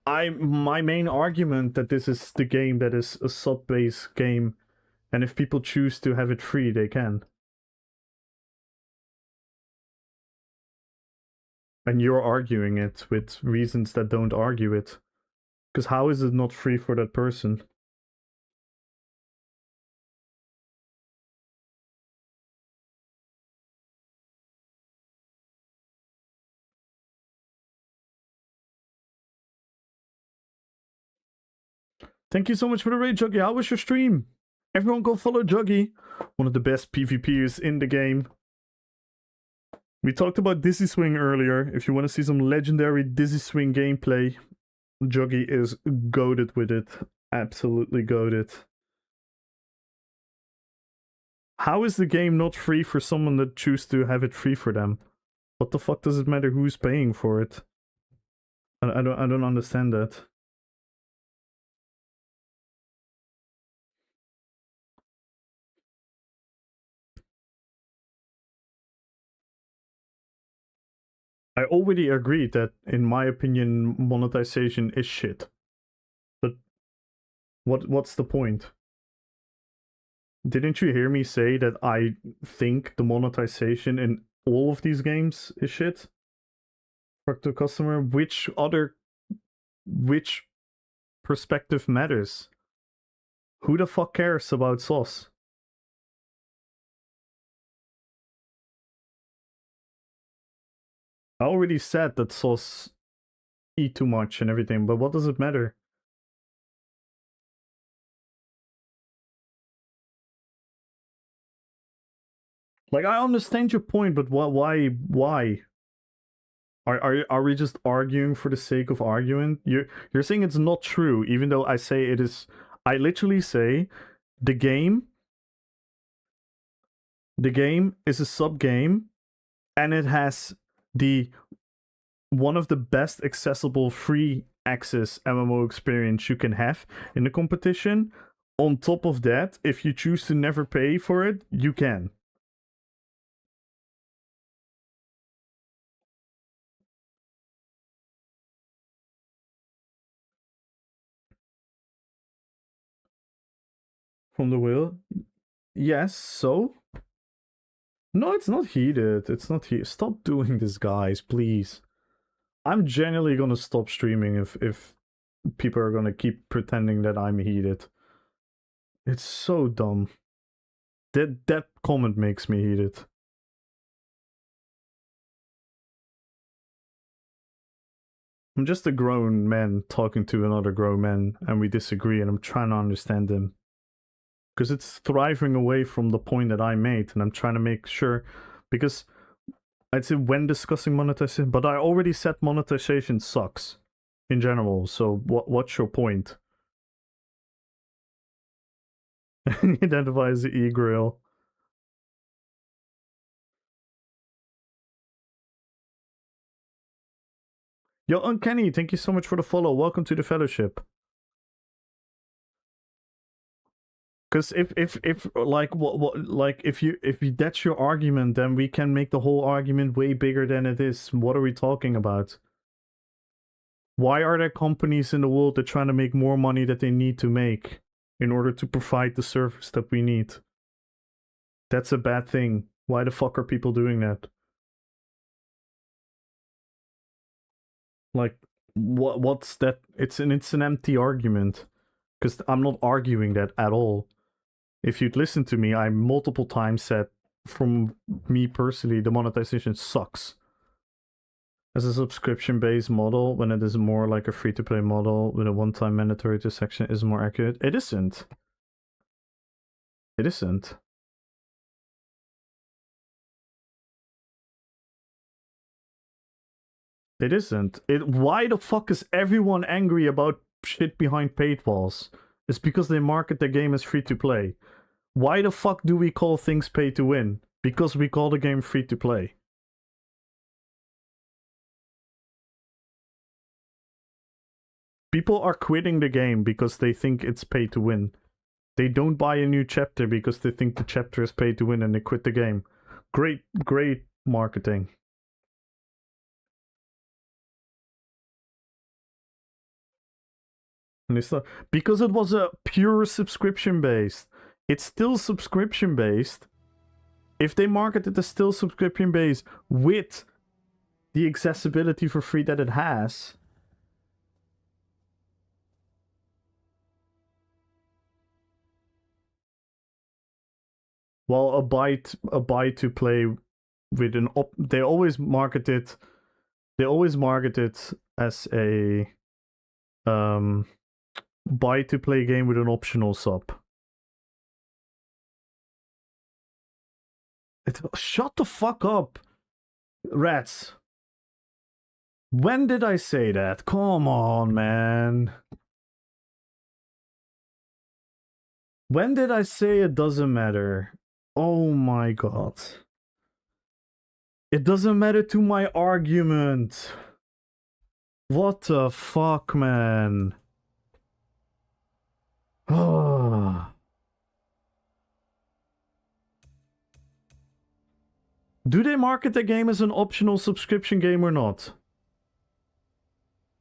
My main argument that this is the game that is a sub-based game, and if people choose to have it free, they can. And you're arguing it with reasons that don't argue it. Because how is it not free for that person? Thank you so much for the raid, Juggy. How was your stream? Everyone go follow Juggy. One of the best PvPers in the game. We talked about Dizzy Swing earlier. If you want to see some legendary Dizzy Swing gameplay, Juggy is goated with it. Absolutely goated. How is the game not free for someone that chooses to have it free for them? What the fuck does it matter who's paying for it? I don't understand that. I already agreed that, in my opinion, monetization is shit. But what's the point? Didn't you hear me say that I think the monetization in all of these games is shit? Fuck the customer. Which perspective matters? Who the fuck cares about sauce? I already said that sauce eat too much and everything, but what does it matter? Like, I understand your point, but why? Are we just arguing for the sake of arguing? You're saying it's not true, even though I say it is. I literally say the game is a sub game, and it has one of the best accessible free access MMO experience you can have in the competition. On top of that, if you choose to never pay for it, you can. From the wheel? Yes, so? No, it's not heated. It's not heated. Stop doing this, guys, please. I'm genuinely gonna stop streaming if people are gonna keep pretending that I'm heated. It's so dumb. That comment makes me heated. I'm just a grown man talking to another grown man, and we disagree, and I'm trying to understand him. Because it's thriving away from the point that I made, and I'm trying to make sure, because I'd say when discussing monetization, but I already said monetization sucks in general, so what's your point? Identifies the e-grill. Yo, Uncanny, thank you so much for the follow. Welcome to the fellowship. Because if like what like if that's your argument, then we can make the whole argument way bigger than it is. What are we talking about? Why are there companies in the world that are trying to make more money that they need to make in order to provide the service that we need? That's a bad thing. Why the fuck are people doing that? Like, what's that? It's an empty argument. Because I'm not arguing that at all. If you'd listen to me, I multiple times said, from me personally, the monetization sucks. As a subscription-based model, when it is more like a free-to-play model with a one-time mandatory transaction, is more accurate. It isn't. It isn't. It isn't. Why the fuck is everyone angry about shit behind paywalls? It's because they market the game as free-to-play. Why the fuck do we call things pay-to-win? Because we call the game free-to-play. People are quitting the game because they think it's pay-to-win. They don't buy a new chapter because they think the chapter is pay-to-win and they quit the game. Great marketing. And it's not, because it was a pure subscription based. It's still subscription based. If they market it as still subscription based with the accessibility for free that it has, well, a buy to play with an they always market it as a buy to play game with an optional sub. Shut the fuck up, rats. When did I say that? Come on, man. When did I say it doesn't matter? Oh my god. It doesn't matter to my argument. What the fuck, man? Do they market the game as an optional subscription game or not?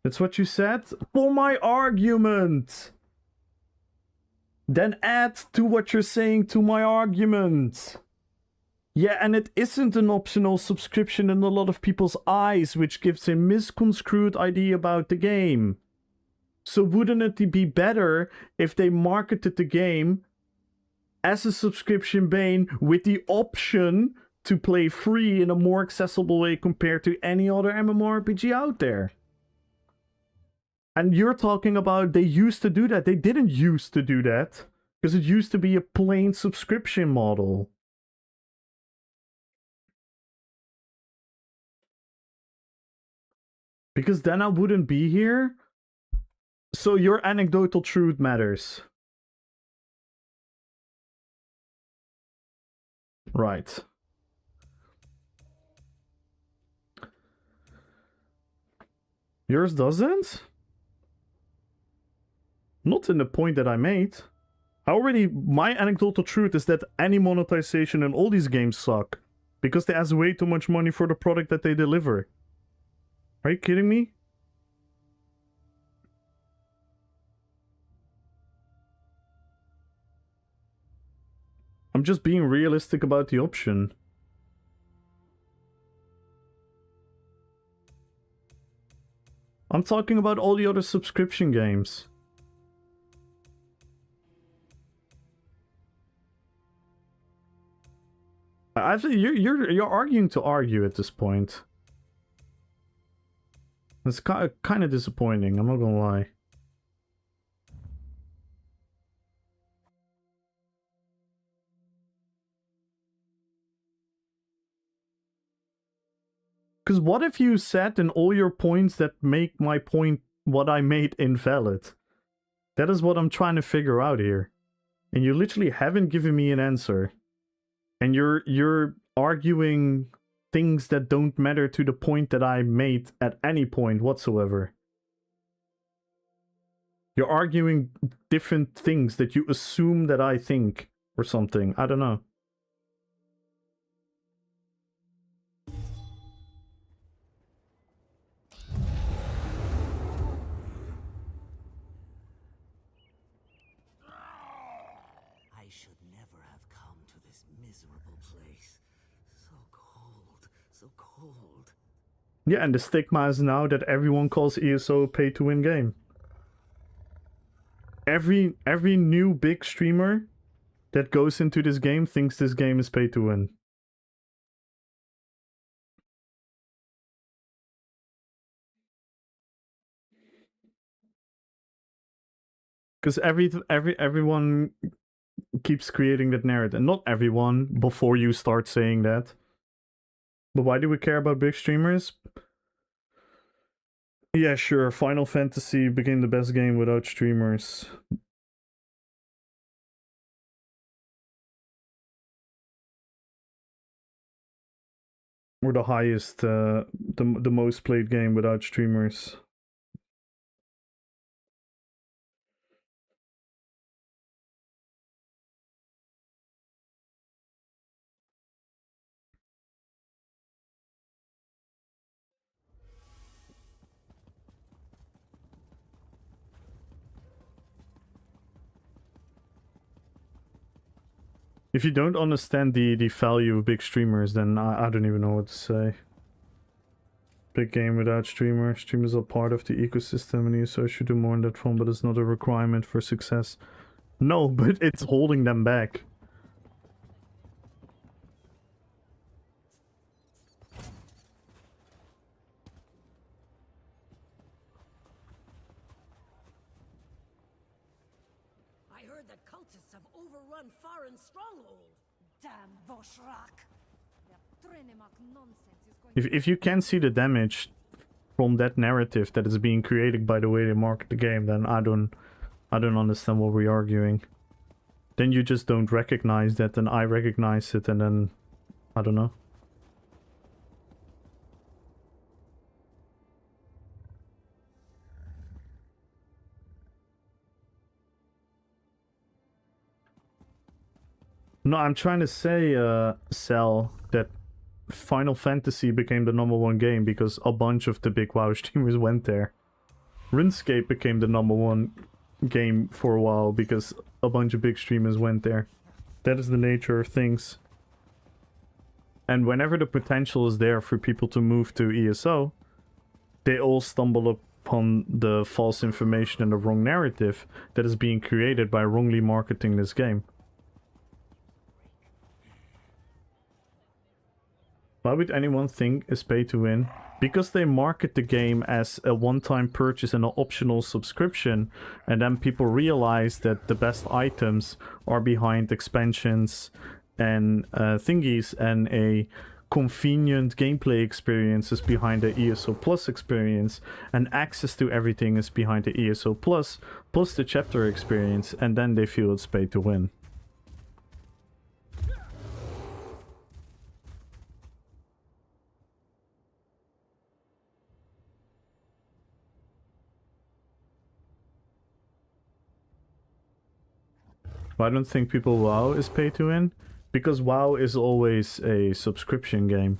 That's what you said? For my argument! Then add to what you're saying to my argument. Yeah, and it isn't an optional subscription in a lot of people's eyes, which gives a misconstrued idea about the game. So wouldn't it be better if they marketed the game as a subscription base with the option to play free in a more accessible way compared to any other MMORPG out there? And you're talking about they used to do that. They didn't used to do that. Because it used to be a plain subscription model. Because then I wouldn't be here. So your anecdotal truth matters. Right. Yours doesn't? Not in the point that I made. My anecdotal truth is that any monetization in all these games suck. Because they ask way too much money for the product that they deliver. Are you kidding me? I'm just being realistic about the option. I'm talking about all the other subscription games. I think you're arguing to argue at this point. It's kind of disappointing, I'm not gonna lie. Because what if you said in all your points that make my point, what I made, invalid? That is what I'm trying to figure out here. And you literally haven't given me an answer. And you're arguing things that don't matter to the point that I made at any point whatsoever. You're arguing different things that you assume that I think or something. I don't know. I should never have come to this miserable place. So cold, so cold. Yeah, and the stigma is now that everyone calls ESO a pay-to-win game. Every new big streamer that goes into this game thinks this game is pay-to-win. Because everyone keeps creating that narrative. Not everyone, before you start saying that. But why do we care about big streamers? Yeah, sure, Final Fantasy became the best game without streamers. Or the highest, the most played game without streamers. If you don't understand the value of big streamers, then I don't even know what to say. Big game without streamers. Streamers are part of the ecosystem and so should do more in that front, but it's not a requirement for success. No, but it's holding them back. I heard that cultists have overrun Farin's stronghold. Damn Voshrak. Their Trinemak nonsense is going If you can see the damage from that narrative that is being created by the way they market the game, then I don't understand what we're arguing. Then you just don't recognize that, and I recognize it, and then I don't know. No, I'm trying to say, Cell, that Final Fantasy became the #1 game because a bunch of the big WoW streamers went there. RuneScape became the #1 game for a while because a bunch of big streamers went there. That is the nature of things. And whenever the potential is there for people to move to ESO, they all stumble upon the false information and the wrong narrative that is being created by wrongly marketing this game. Why would anyone think is pay to win? Because they market the game as a one-time purchase and an optional subscription, and then people realize that the best items are behind expansions and thingies, and a convenient gameplay experience is behind the ESO Plus experience, and access to everything is behind the ESO Plus the chapter experience, and then they feel it's pay to win. I don't think people WoW is pay to win, because WoW is always a subscription game.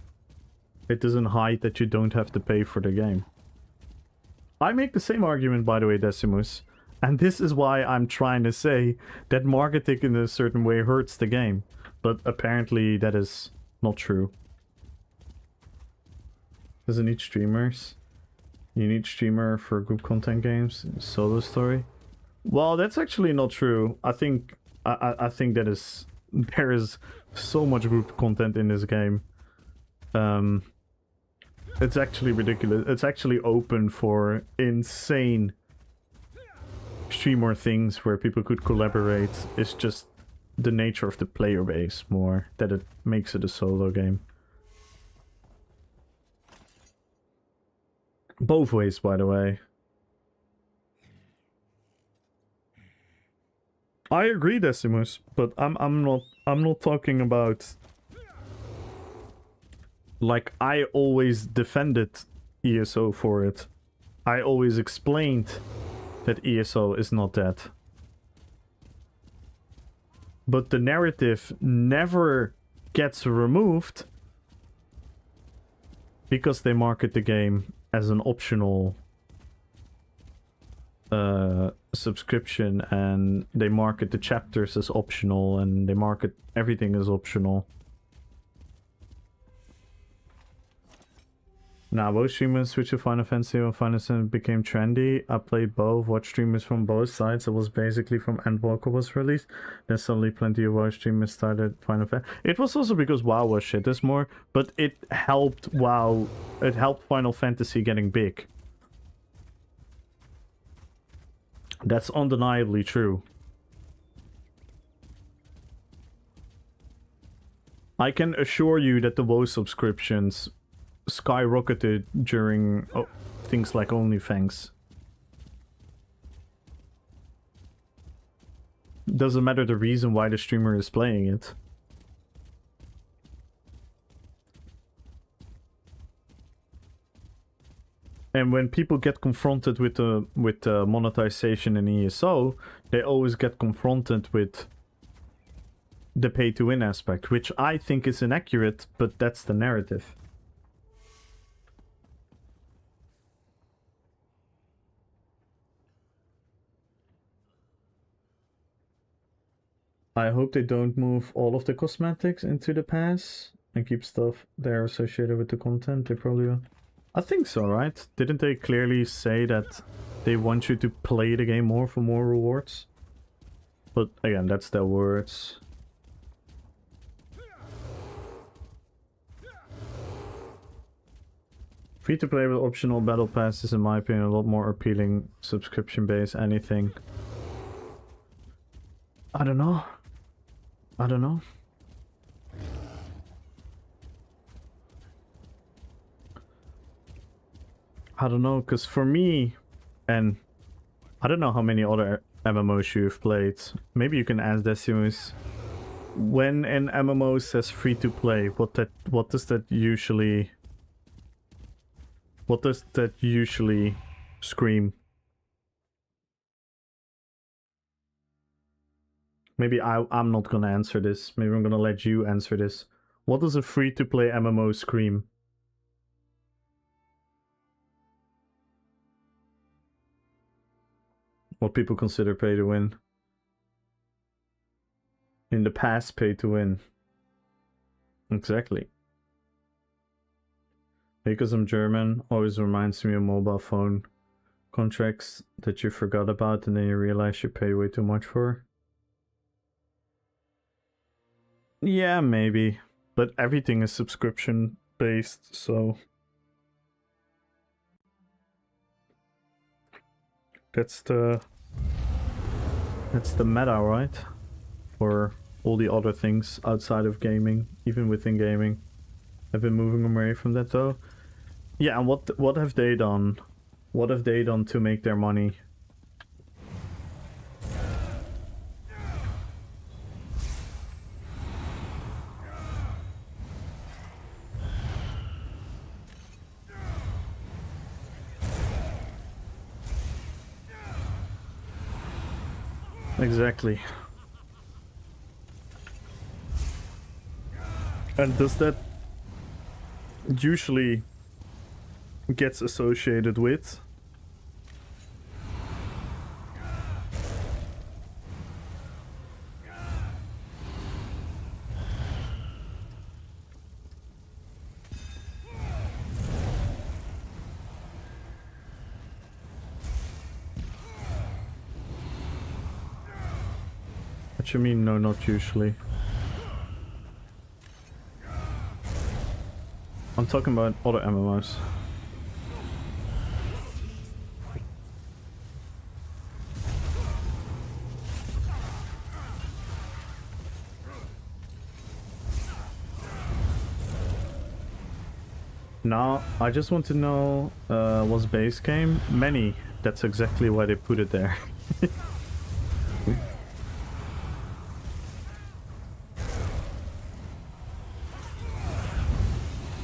It doesn't hide that you don't have to pay for the game. I make the same argument, by the way, Decimus, and this is why I'm trying to say that marketing in a certain way hurts the game, but apparently that is not true. Doesn't need streamers. You need streamer for group content games, solo story. Well, that's actually not true. I think that is, there is so much group content in this game. It's actually ridiculous. It's actually open for insane streamer things where people could collaborate. It's just the nature of the player base more that it makes it a solo game. Both ways, by the way. I agree, Decimus, but I'm not talking about, like, I always defended ESO for it. I always explained that ESO is not that. But the narrative never gets removed because they market the game as an optional subscription, and they market the chapters as optional, and they market everything as optional. Now, both streamers switched to Final Fantasy when Final Fantasy became trendy. I played both, watched streamers from both sides. It was basically from Endwalker was released. Then suddenly plenty of WoW streamers started Final Fantasy. It was also because WoW was shit, there's more, but it helped WoW, it helped Final Fantasy getting big. That's undeniably true. I can assure you that the WoW subscriptions skyrocketed during things like OnlyFans. Doesn't matter the reason why the streamer is playing it. And when people get confronted with the monetization in ESO, they always get confronted with the pay-to-win aspect, which I think is inaccurate, but that's the narrative. I hope they don't move all of the cosmetics into the pass and keep stuff there associated with the content. They probably will. I think so, right? Didn't they clearly say that they want you to play the game more for more rewards? But again, that's their words. Free to play with optional battle pass is, in my opinion, a lot more appealing. Subscription based anything. I don't know. I don't know. I don't know, because for me, and I don't know how many other MMOs you've played. Maybe you can ask Decimus. When an MMO says free to play, what does that usually scream? Maybe I'm not gonna answer this. Maybe I'm gonna let you answer this. What does a free to play MMO scream? What people consider pay to win. In the past, pay to win. Exactly. Because I'm German, always reminds me of mobile phone contracts that you forgot about and then you realize you pay way too much for. Yeah, maybe. But everything is subscription based, so... That's the meta, right? For all the other things outside of gaming, even within gaming. I've been moving away from that though. Yeah, and what have they done? What have they done to make their money? Exactly. And does that usually gets associated with what you mean? No, not usually. I'm talking about other MMOs. Now, I just want to know, was base game? Many. That's exactly why they put it there.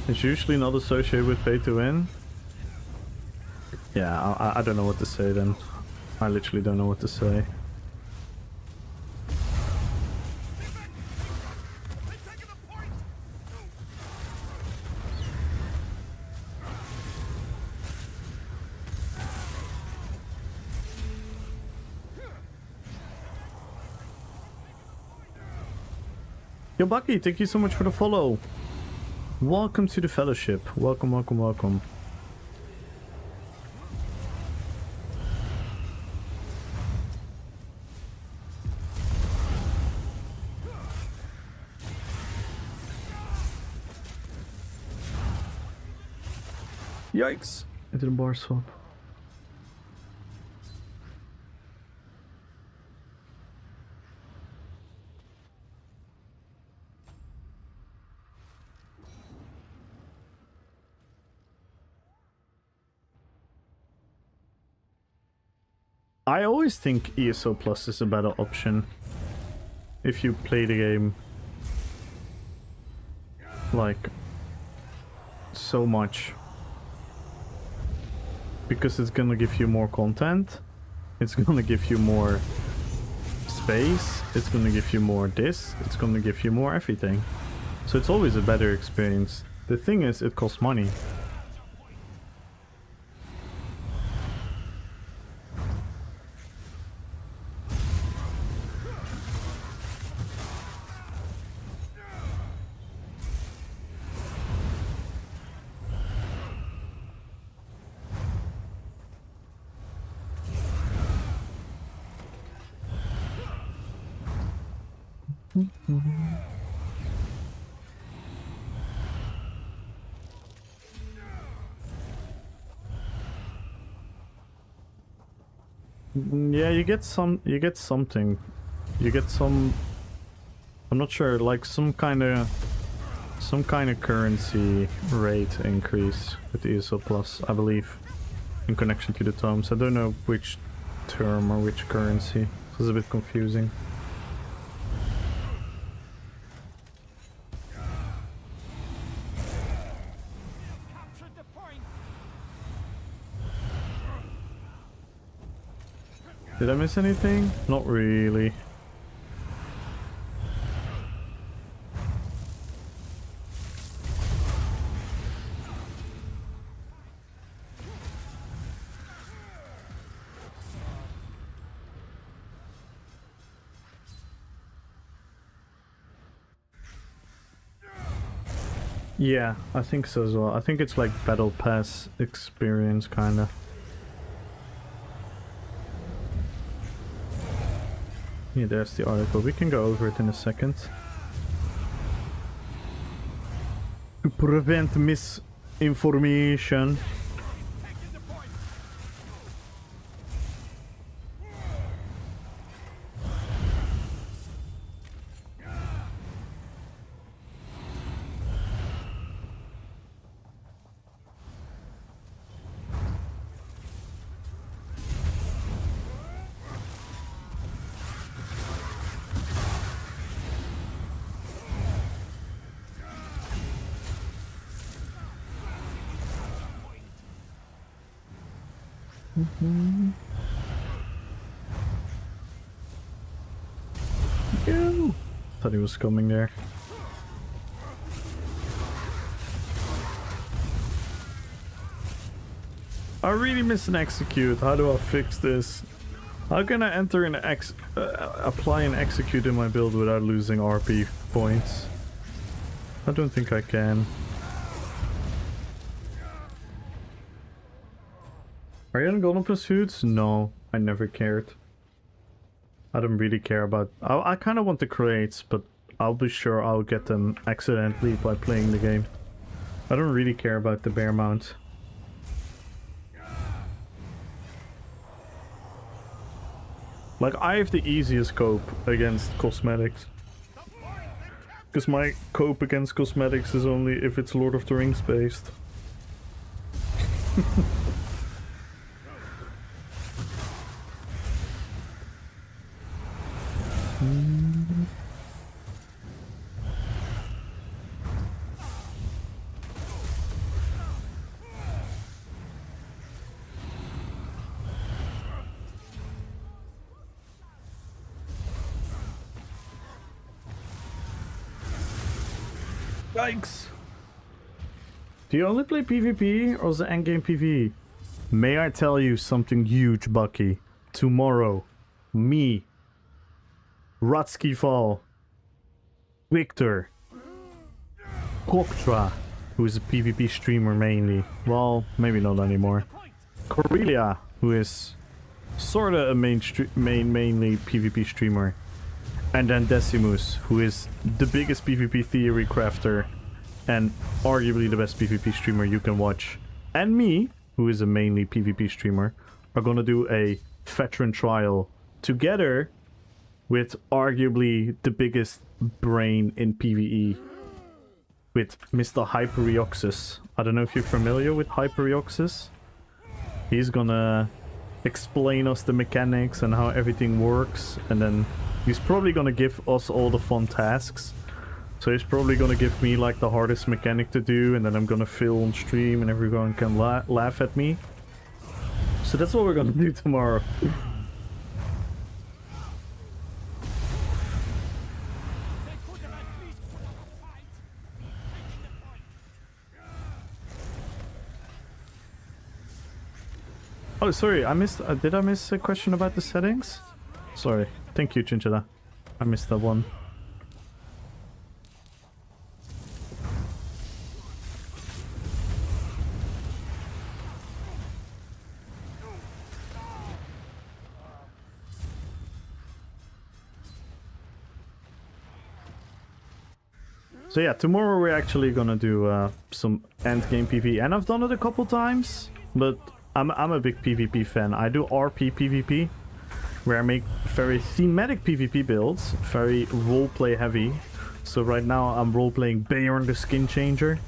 It's usually not associated with pay to win. Yeah, I don't know what to say then. I literally don't know what to say. Yo, Bucky, thank you so much for the follow. Welcome to the fellowship. Welcome, welcome, welcome. Yikes! I did a bar swap. I always think ESO Plus is a better option if you play the game like so much, because it's gonna give you more content, it's gonna give you more space, it's gonna give you more this, it's gonna give you more everything, so it's always a better experience. The thing is, it costs money. Yeah, you get something. You get some, I'm not sure, like some kind of currency rate increase with the ESO Plus, I believe, in connection to the tomes. I don't know which term or which currency. It's a bit confusing. Captured the point. Did I miss anything? Not really. Yeah, I think so as well. I think it's like Battle Pass experience, kinda. Yeah, there's the article. We can go over it in a second. To prevent misinformation. Taking the point. Ew. Thought he was coming there. I really miss an execute. How do I fix this? How can I enter an apply an execute in my build without losing RP points? I don't think I can. Are you in Golden Pursuits? No, I never cared. I don't really care about... I kind of want the crates, but I'll be sure I'll get them accidentally by playing the game. I don't really care about the bear mount. Like, I have the easiest cope against cosmetics. Because my cope against cosmetics is only if it's Lord of the Rings based. Yikes! Do you only play PvP or is it endgame PvE? May I tell you something huge, Bucky? Tomorrow, me, Rutsky Fall, Victor, Koktra, who is a PvP streamer mainly. Well, maybe not anymore. Corellia, who is sorta a mainly PvP streamer. And then Decimus, who is the biggest PvP theory crafter and arguably the best PvP streamer you can watch. And me, who is a mainly PvP streamer, are gonna do a veteran trial together with arguably the biggest brain in PvE, with Mr. Hyperioxus. I don't know if you're familiar with Hyperioxus. He's gonna explain us the mechanics and how everything works, and then he's probably gonna give us all the fun tasks. So he's probably gonna give me like the hardest mechanic to do, and then I'm gonna fill on stream and everyone can laugh at me. So that's what we're gonna do tomorrow. Oh, sorry, I missed... did I miss a question about the settings? Sorry. Thank you, Chinchilla. I missed that one. So yeah, tomorrow we're actually gonna do some endgame PvE, and I've done it a couple times, but I'm a big PvP fan. I do RP PvP, where I make very thematic PvP builds, very roleplay heavy. So right now I'm roleplaying Beorn the Skin Changer,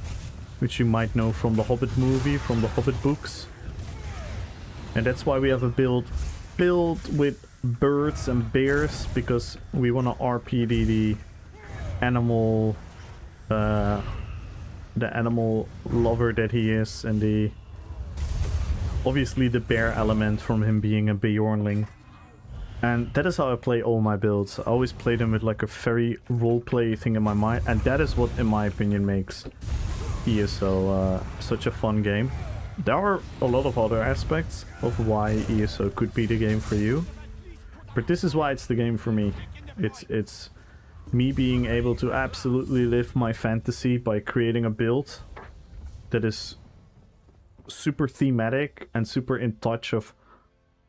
which you might know from the Hobbit movie, from the Hobbit books. And that's why we have a build with birds and bears, because we want to RP the animal, the animal lover that he is, and the obviously the bear element from him being a Beornling. And that is how I play all my builds. I always play them with like a very roleplay thing in my mind, and that is what, in my opinion, makes ESO such a fun game. There are a lot of other aspects of why ESO could be the game for you, but this is why it's the game for me. It's me being able to absolutely live my fantasy by creating a build that is super thematic and super in touch of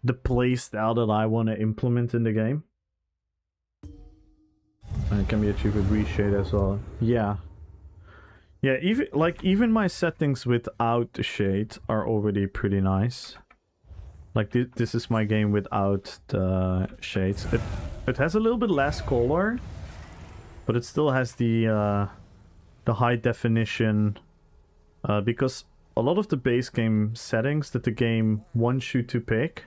the playstyle that I want to implement in the game. And it can be achieved with reshade as well. Yeah. Yeah, even my settings without the shade are already pretty nice. Like this is my game without the shades. It has a little bit less color, but it still has the high definition, because a lot of the base game settings that the game wants you to pick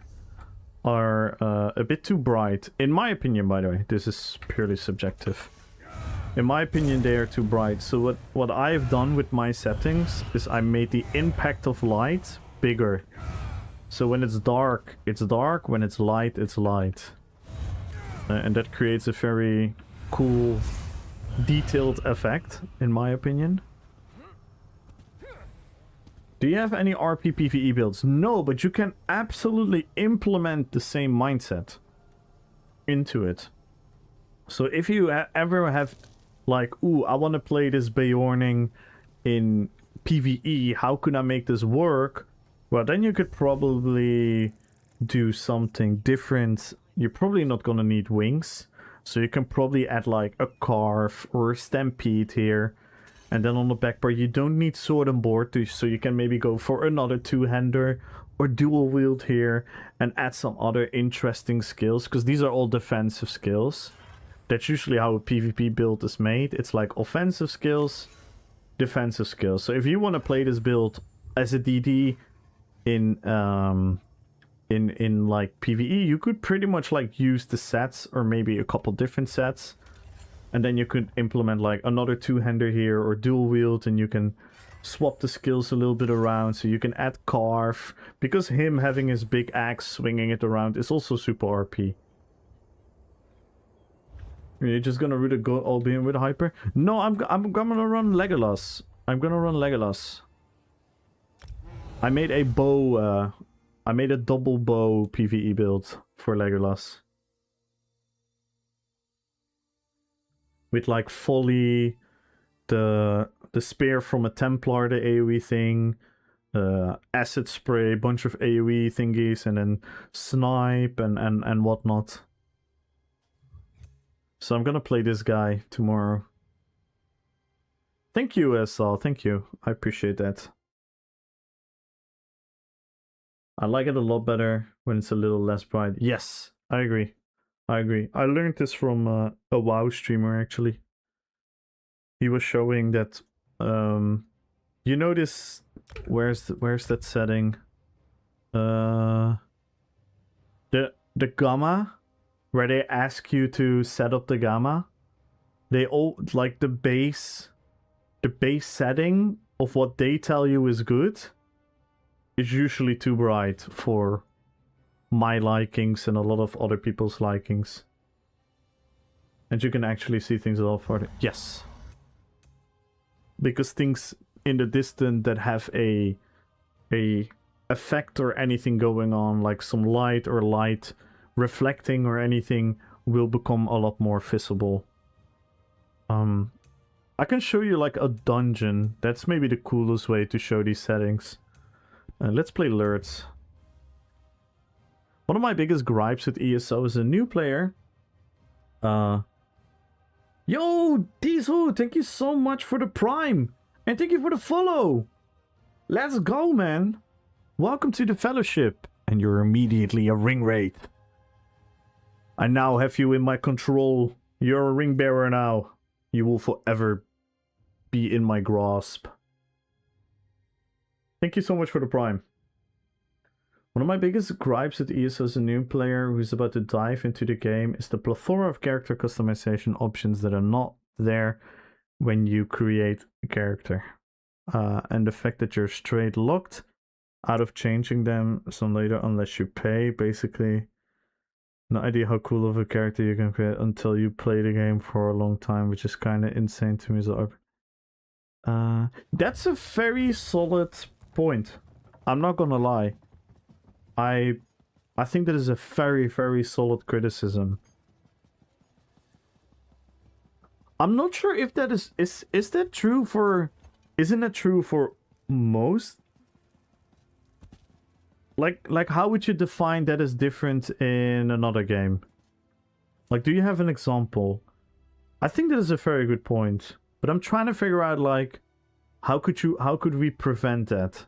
are a bit too bright. In my opinion, by the way, this is purely subjective. In my opinion, they are too bright. So what I've done with my settings is I made the impact of light bigger. So when it's dark, it's dark. When it's light, it's light. And that creates a very cool, detailed effect, in my opinion. Do you have any RP PvE builds? No, but you can absolutely implement the same mindset into it. So if you ever have like, ooh, I want to play this Beorning in PvE, how could I make this work? Well, then you could probably do something different. You're probably not gonna need wings, so you can probably add like a carve or a stampede here. And then on the back part, you don't need sword and board, so you can maybe go for another two-hander or dual wield here and add some other interesting skills, because these are all defensive skills. That's usually how a PvP build is made. It's like offensive skills, defensive skills. So if you want to play this build as a DD in like PvE, you could pretty much like use the sets or maybe a couple different sets. And then you could implement like another two-hander here or dual wield, and you can swap the skills a little bit around. So you can add carve, because him having his big axe swinging it around is also super RP. You're just gonna really go all being with hyper? No, I'm gonna run Legolas. I'm gonna run Legolas. I made a bow. I made a double bow PvE build for Legolas. With like Folly, the spear from a Templar, the AoE thing, acid spray, bunch of AoE thingies, and then snipe and whatnot. So I'm gonna play this guy tomorrow. Thank you, Saul. Thank you. I appreciate that. I like it a lot better when it's a little less bright. Yes, I agree. I agree. I learned this from a WoW streamer, actually. He was showing that, you know this, where's that setting? The gamma, where they ask you to set up the gamma. They all, like the base setting of what they tell you is good is usually too bright for my likings and a lot of other people's likings. And you can actually see things a lot further. Yes. Because things in the distance that have a effect or anything going on, like some light or light reflecting or anything, will become a lot more visible. I can show you like a dungeon. That's maybe the coolest way to show these settings. Let's play Lurtz. One of my biggest gripes with ESO is a new player Yo, Diesel, thank you so much for the prime. And thank you for the follow. Let's go, man. Welcome to the fellowship. And you're immediately a ring wraith. I now have you in my control. You're a ring bearer now. You will forever be in my grasp. Thank you so much for the prime. One of my biggest gripes with ESO as a new player who's about to dive into the game is the plethora of character customization options that are not there when you create a character. And the fact that you're straight locked out of changing them some later unless you pay, basically. No idea how cool of a character you can create until you play the game for a long time, which is kind of insane to me. So, that's a very solid point. I'm not gonna lie. I think that is a very, very solid criticism. I'm not sure if that is that true for... Isn't that true for most? Like how would you define that as different in another game? Like, do you have an example? I think that is a very good point. But I'm trying to figure out, like, how could we prevent that?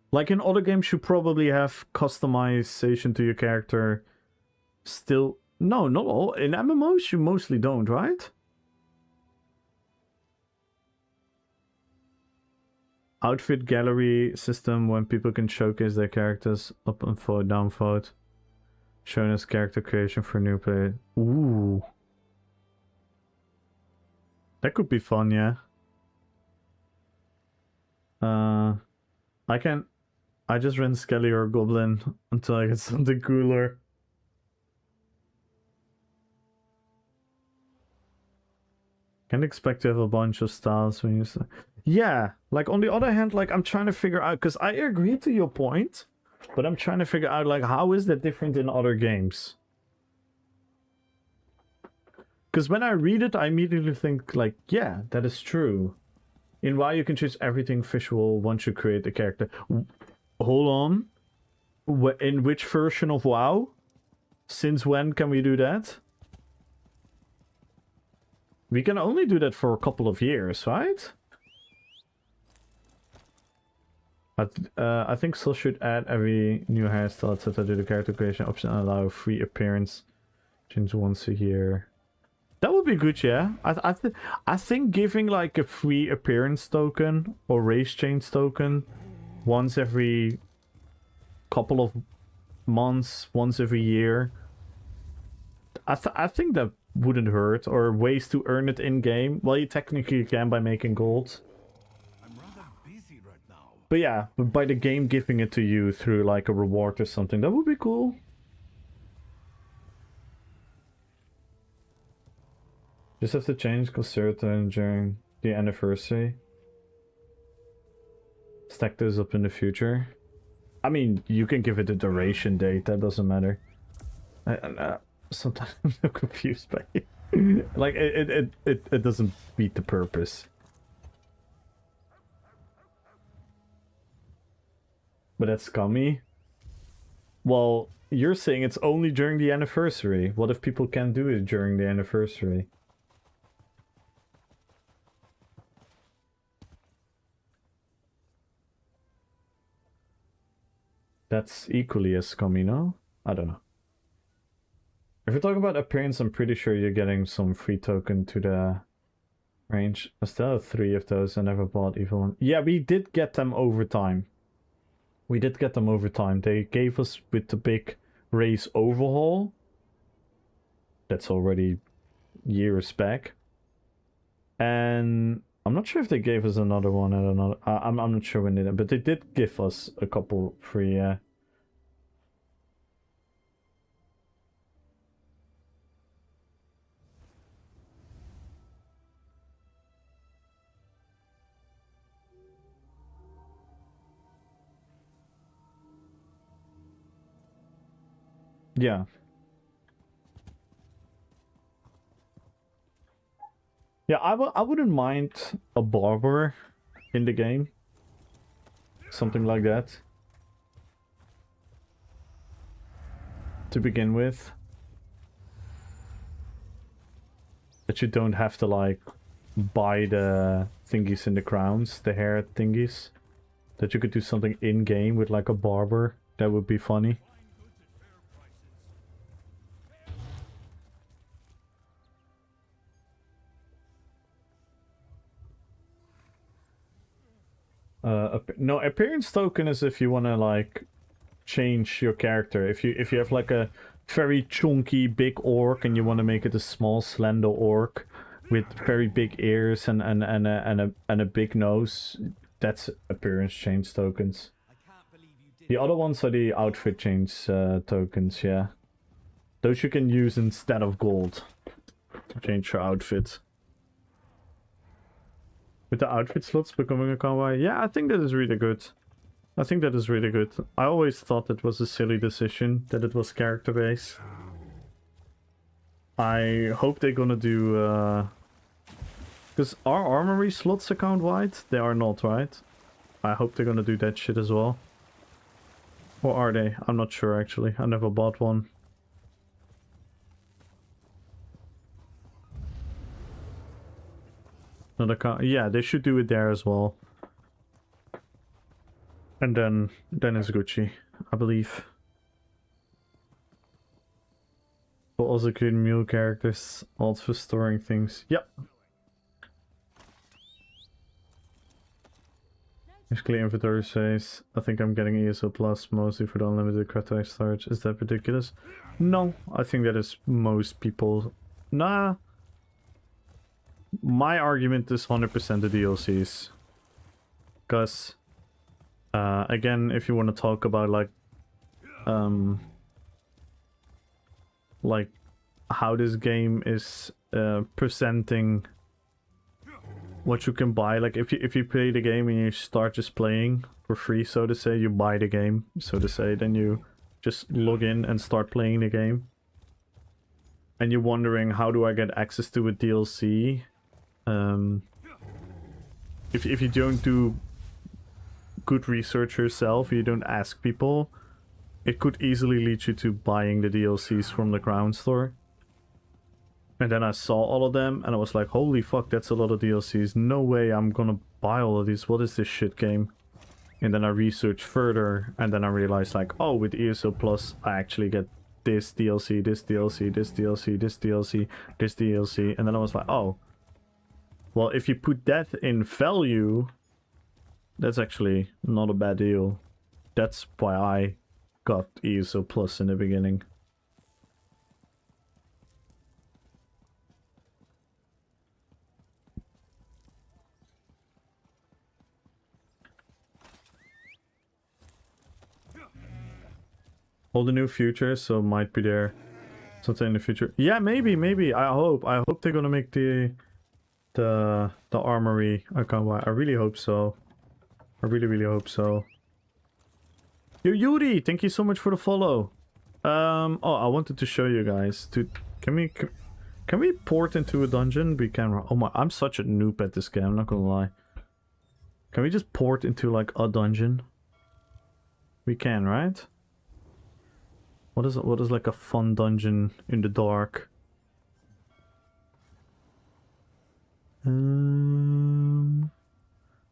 Like in other games, you probably have customization to your character. Still, no, not all. In MMOs, you mostly don't, right? Outfit gallery system when people can showcase their characters up and forward, down forward. Shown as character creation for new players. Ooh. That could be fun, yeah. I just ran Skelly or Goblin until I get something cooler. Can't expect to have a bunch of styles when you start. Yeah, like on the other hand, like I'm trying to figure out, because I agree to your point, but I'm trying to figure out, like, how is that different in other games? Because when I read it, I immediately think, like, yeah, that is true. In WoW, you can choose everything visual once you create a character. Hold on. In which version of WoW? Since when can we do that? We can only do that for a couple of years, right? I think Sol should add every new hairstyle, etc. to the character creation option and allow free appearance change once a year. That would be good, yeah. I think giving like a free appearance token or race change token once every couple of months, once every year. I think that wouldn't hurt, or ways to earn it in game. Well, you technically can by making gold. I'm rather busy right now. But yeah, by the game giving it to you through like a reward or something, that would be cool. Just have to change Concerto during the anniversary. Stack those up in the future. I mean, you can give it a duration date, that doesn't matter. Sometimes I'm so confused by it. Like, it doesn't beat the purpose. But that's scummy. Well, you're saying it's only during the anniversary. What if people can't do it during the anniversary? That's equally as scummy, no? I don't know. If you're talking about appearance, I'm pretty sure you're getting some free token to the range. I still have 3 of those. I never bought even one. Yeah, we did get them over time. We did get them over time. They gave us with the big race overhaul. That's already years back. And I'm not sure if they gave us another one at another... I'm not sure when they did, but they did give us a couple free, yeah. Yeah. Yeah, I wouldn't mind a barber in the game. Something like that. To begin with. That you don't have to like buy the thingies in the crowns, the hair thingies. That you could do something in game with like a barber. That would be funny. No, appearance token is if you want to like change your character. If you have like a very chunky big orc and you want to make it a small slender orc with very big ears and a big nose, that's appearance change tokens. The other ones are the outfit change tokens, yeah. Those you can use instead of gold to change your outfit. With the outfit slots becoming a kawaii, yeah, I think that is really good. I think that is really good. I always thought it was a silly decision that it was character based. I hope they're gonna do because are armory slots account wide? They are not, right? I hope they're gonna do that shit as well. Or are they? I'm not sure actually. I never bought one. Not account. Yeah, they should do it there as well. And then it's Gucci, I believe. But also create mule characters, alt for storing things. Yep. Basically inventory space. I think I'm getting ESO Plus mostly for the unlimited credit storage. Is that ridiculous? No, I think that is most people. Nah. My argument is 100% the DLCs. Because again, if you want to talk about like how this game is presenting what you can buy, like if you play the game and you start just playing for free, so to say, you buy the game, so to say, then you just log in and start playing the game, and you're wondering how do I get access to a DLC. If you don't do good research yourself, you don't ask people, it could easily lead you to buying the DLCs from the Crown Store. And then I saw all of them and I was like, holy fuck, that's a lot of DLCs. No way I'm gonna buy all of these. What is this shit game? And then I researched further and then I realized like, oh, with ESO Plus I actually get this DLC, this DLC, this DLC, this DLC, this DLC. And then I was like, oh, well, if you put that in value, that's actually not a bad deal. That's why I got ESO Plus in the beginning. All the new futures, so might be there sometime in the future. Yeah, maybe. I hope they're gonna make the armory account. I really hope so. I really hope so. Yo, Yuri, thank you so much for the follow. Oh, I wanted to show you guys. Can we port into a dungeon? We can. Oh my, I'm such a noob at this game. I'm not gonna lie. Can we just port into like a dungeon? We can, right? What is like a fun dungeon in the dark?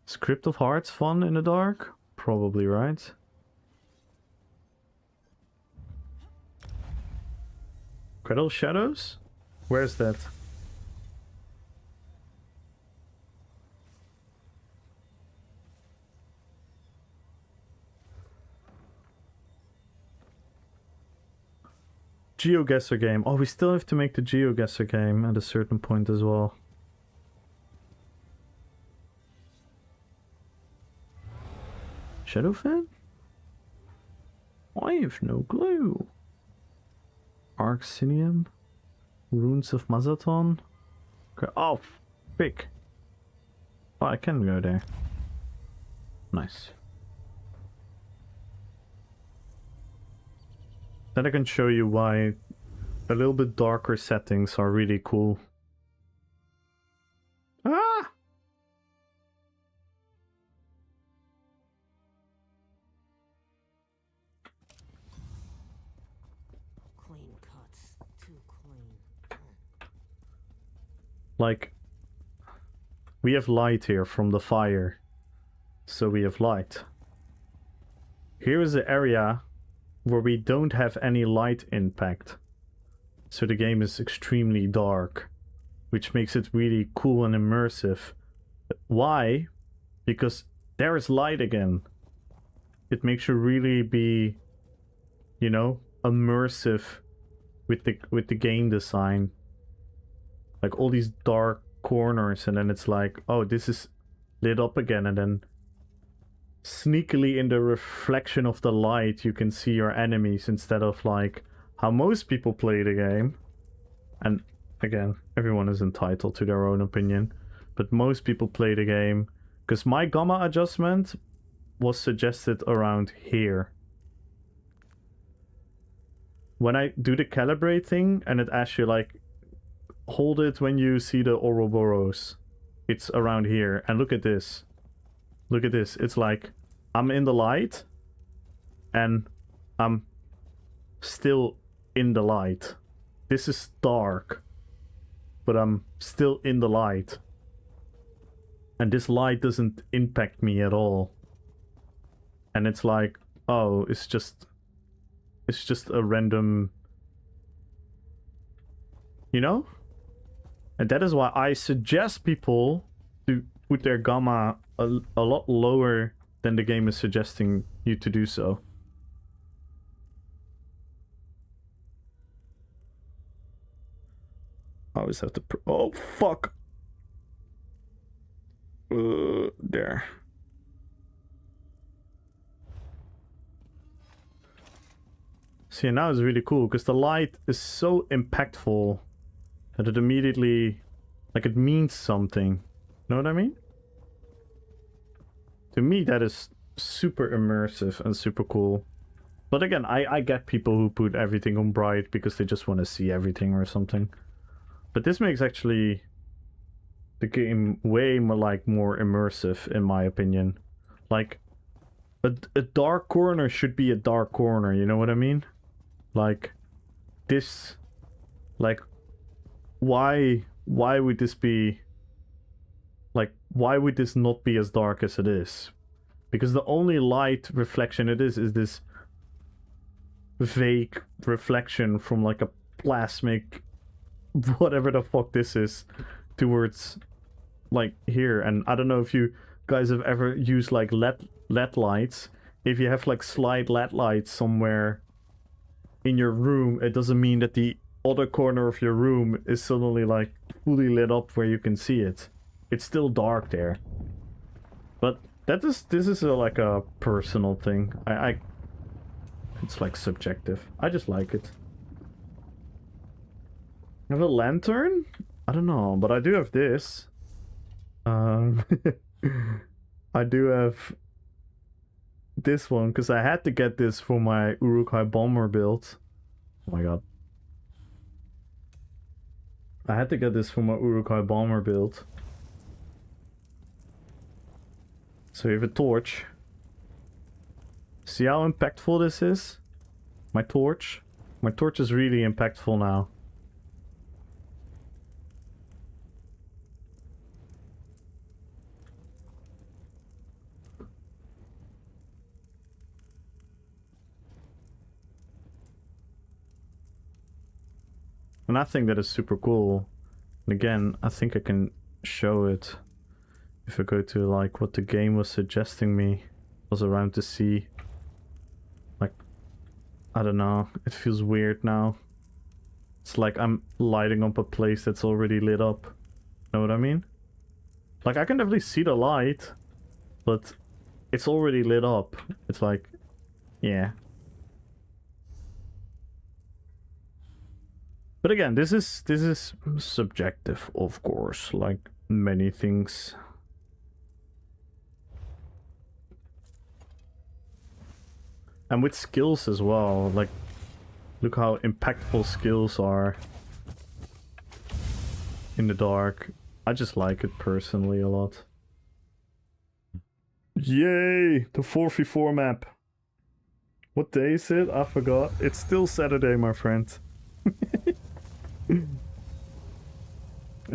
Is Crypt of Hearts fun in the dark? Probably, right? Cradle Shadows? Where's that? GeoGuessr game. Oh, we still have to make the GeoGuessr game at a certain point as well. Shadowfen? I have no clue. Arxinium? Runes of Mazaton? Okay. Oh, pick. Oh, I can go there. Nice. Then I can show you why a little bit darker settings are really cool. Like, we have light here from the fire. So we have light. Here is the area where we don't have any light impact. So the game is extremely dark, which makes it really cool and immersive. Why? Because there is light again. It makes you really be, you know, immersive with the game design. Like all these dark corners, and then it's like, oh, this is lit up again, and then sneakily in the reflection of the light you can see your enemies instead of like how most people play the game. And again, everyone is entitled to their own opinion, but most people play the game because my gamma adjustment was suggested around here. When I do the calibrate thing and it asks you like hold it when you see the Ouroboros, it's around here. And look at this. Look at this. It's like I'm in the light and I'm still in the light. This is dark, but I'm still in the light. And this light doesn't impact me at all. And it's like, oh, it's just a random, you know? And that is why I suggest people to put their gamma a lot lower than the game is suggesting you to do so. I always have to oh fuck. There. See, now it's really cool because the light is so impactful that it immediately, like, it means something. Know what I mean? To me, that is super immersive and super cool. But again, I get people who put everything on bright because they just want to see everything or something. But this makes actually the game way more, like, more immersive, in my opinion. Like, a dark corner should be a dark corner, you know what I mean? Like, this, like, why would this be, like, why would this not be as dark as it is? Because the only light reflection it is this vague reflection from like a plasmic, whatever the fuck this is, towards like here. And I don't know if you guys have ever used like LED lights. If you have like slide LED lights somewhere in your room, it doesn't mean that the other corner of your room is suddenly like fully lit up where you can see it. It's still dark there. But this is like a personal thing. It's like subjective. I just like it. I have a lantern? I don't know, but I do have this. I do have this one because I had to get this for my Uruk-hai bomber build. Oh my god. I had to get this for my Uruk-hai bomber build. So you have a torch. See how impactful this is? My torch? My torch is really impactful now. And I think that is super cool. And again, I think I can show it if I go to like what the game was suggesting me was around to see. Like, I don't know, it feels weird now. It's like I'm lighting up a place that's already lit up. Know what I mean? Like, I can definitely see the light, but it's already lit up. It's like, yeah. But again, this is subjective, of course, like many things. And with skills as well, like, look how impactful skills are in the dark. I just like it personally a lot. Yay! The 4v4 map. What day is it? I forgot. It's still Saturday, my friend.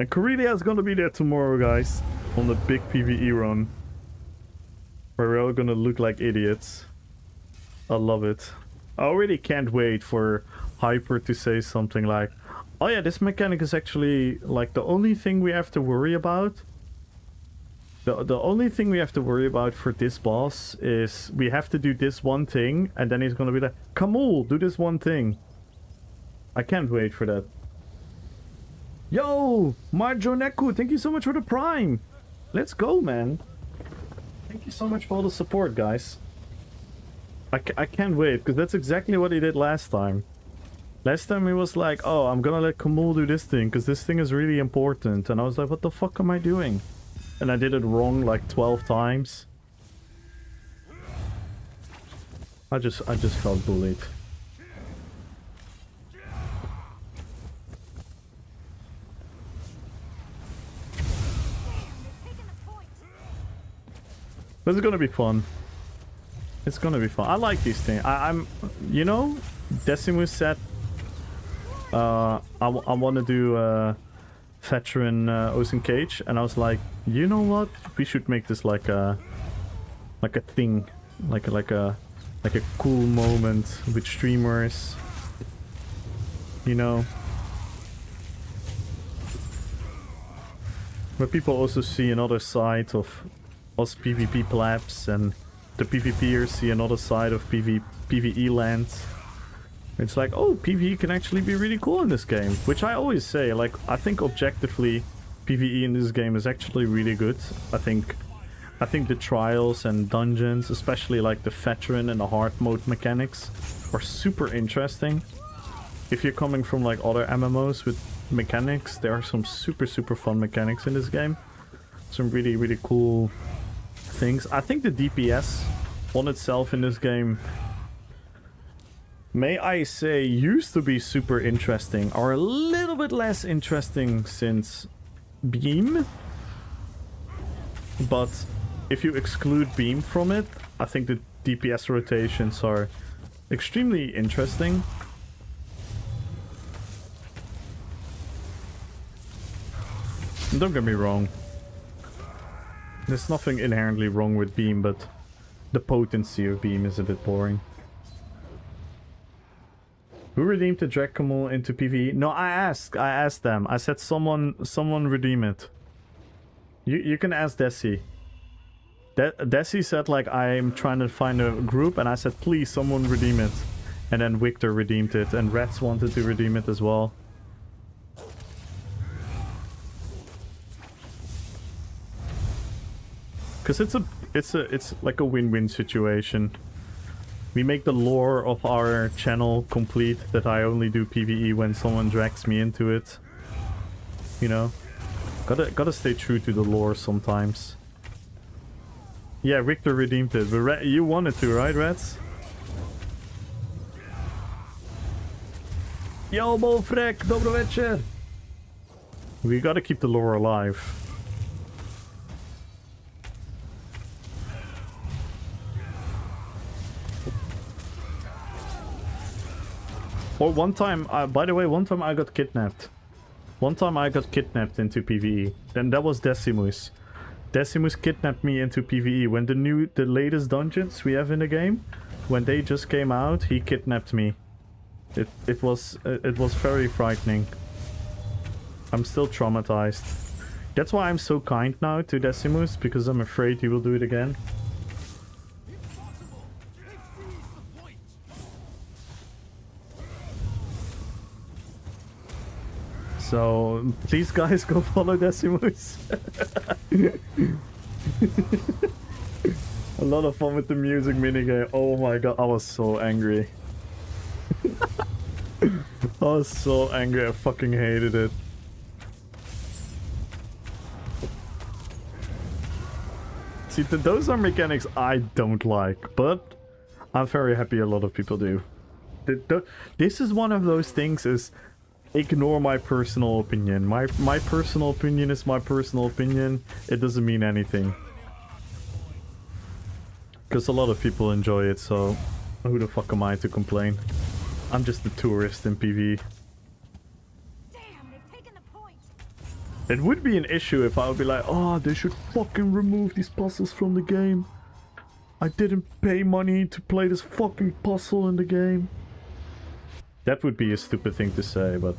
And Corellia is gonna be there tomorrow, guys, on the big PvE run. Where we're all gonna look like idiots. I love it. I already can't wait for Hyper to say something like, oh yeah, this mechanic is actually like the only thing we have to worry about. The only thing we have to worry about for this boss is we have to do this one thing, and then he's gonna be like, Kamul, do this one thing. I can't wait for that. Yo, Marjoneku, thank you so much for the Prime. Let's go, man. Thank you so much for all the support, guys. I can't wait, because that's exactly what he did last time. Last time he was like, oh, I'm gonna let Kamul do this thing, because this thing is really important. And I was like, what the fuck am I doing? And I did it wrong like 12 times. I just felt bullied. This is gonna be fun. It's gonna be fun. I like these things. I'm, you know, Decimus said, I want to do veteran Ocean Cage, and I was like, you know what? We should make this like a thing, like a cool moment with streamers. You know, where people also see another side of us PvP plebs, and the PvPers see another side of PvE land. It's like, oh, PvE can actually be really cool in this game, which I always say. Like, I think objectively, PvE in this game is actually really good. I think the trials and dungeons, especially like the veteran and the hard mode mechanics, are super interesting. If you're coming from like other MMOs with mechanics, there are some super fun mechanics in this game. Some really cool things. I think the DPS on itself in this game, may I say, used to be super interesting, or a little bit less interesting since Beam. But if you exclude Beam from it, I think the DPS rotations are extremely interesting. Don't get me wrong. There's nothing inherently wrong with Beam, but the potency of Beam is a bit boring. Who redeemed the Dracomal into PvE? No, I asked them. I said someone redeem it. You can ask Desi. Desi said like, I'm trying to find a group, and I said please someone redeem it. And then Victor redeemed it, and Rats wanted to redeem it as well. Because it's like a win-win situation. We make the lore of our channel complete, that I only do PvE when someone drags me into it. You know? Gotta stay true to the lore sometimes. Yeah, Victor redeemed it, but you wanted to, right, Rats? Yo, Bolfrek, dobro večer! We gotta keep the lore alive. Or one time, by the way, one time I got kidnapped. One time I got kidnapped into PvE. Then that was Decimus. Decimus kidnapped me into PvE. When the latest dungeons we have in the game, when they just came out, he kidnapped me. It was very frightening. I'm still traumatized. That's why I'm so kind now to Decimus, because I'm afraid he will do it again. So, please guys, go follow Decimus. A lot of fun with the music minigame. Oh my god, I was so angry. I was so angry, I fucking hated it. See, those are mechanics I don't like, but I'm very happy a lot of people do. This is one of those things, is ignore my personal opinion. My personal opinion is my personal opinion. It doesn't mean anything. Because a lot of people enjoy it, so who the fuck am I to complain? I'm just a tourist in PvE. Damn, they've taken the point. It would be an issue if I would be like, oh, they should fucking remove these puzzles from the game. I didn't pay money to play this fucking puzzle in the game. That would be a stupid thing to say, but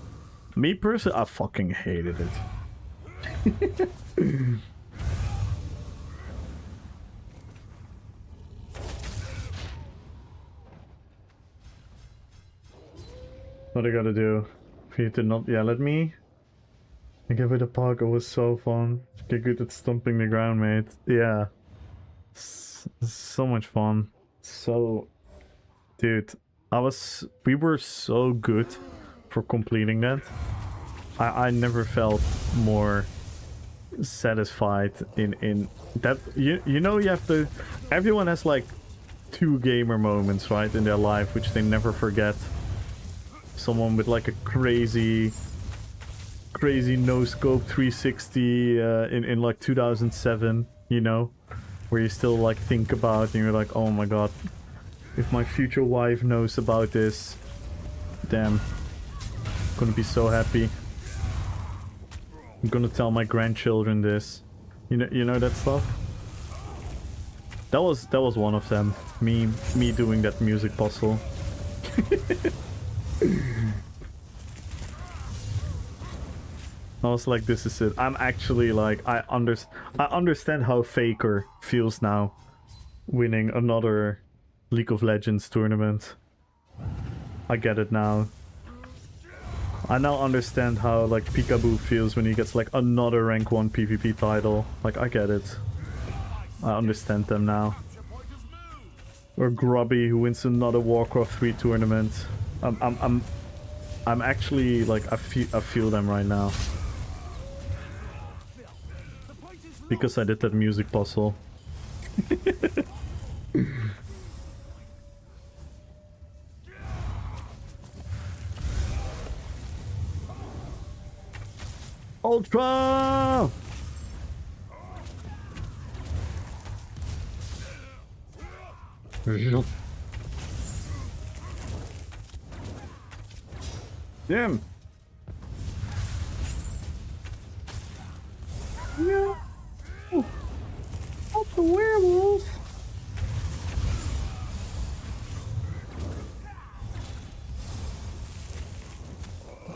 me personally, I fucking hated it. What I gotta do? For you to not yell at me? I give it a park, it was so fun. Get good at stomping the ground, mate. Yeah. So much fun. So... Dude, we were so good for completing that. I never felt more satisfied in that. You know, you have to... Everyone has like 2 gamer moments, right, in their life, which they never forget. Someone with like a crazy no scope 360 in like 2007, you know, where you still like think about and you're like, oh my god, if my future wife knows about this, damn, I'm gonna be so happy. I'm gonna tell my grandchildren this. You know that stuff. That was one of them. Me doing that music puzzle. I was like, this is it. I'm actually like, I understand how Faker feels now, winning another League of Legends tournament. I get it now. I now understand how like Peekaboo feels when he gets like another rank 1 PvP title. Like, I get it. I understand them now. Or Grubby who wins another Warcraft 3 tournament. I'm actually like, I feel them right now. Because I did that music puzzle. Ultra! Damn! Yeah. Oh, not the werewolf.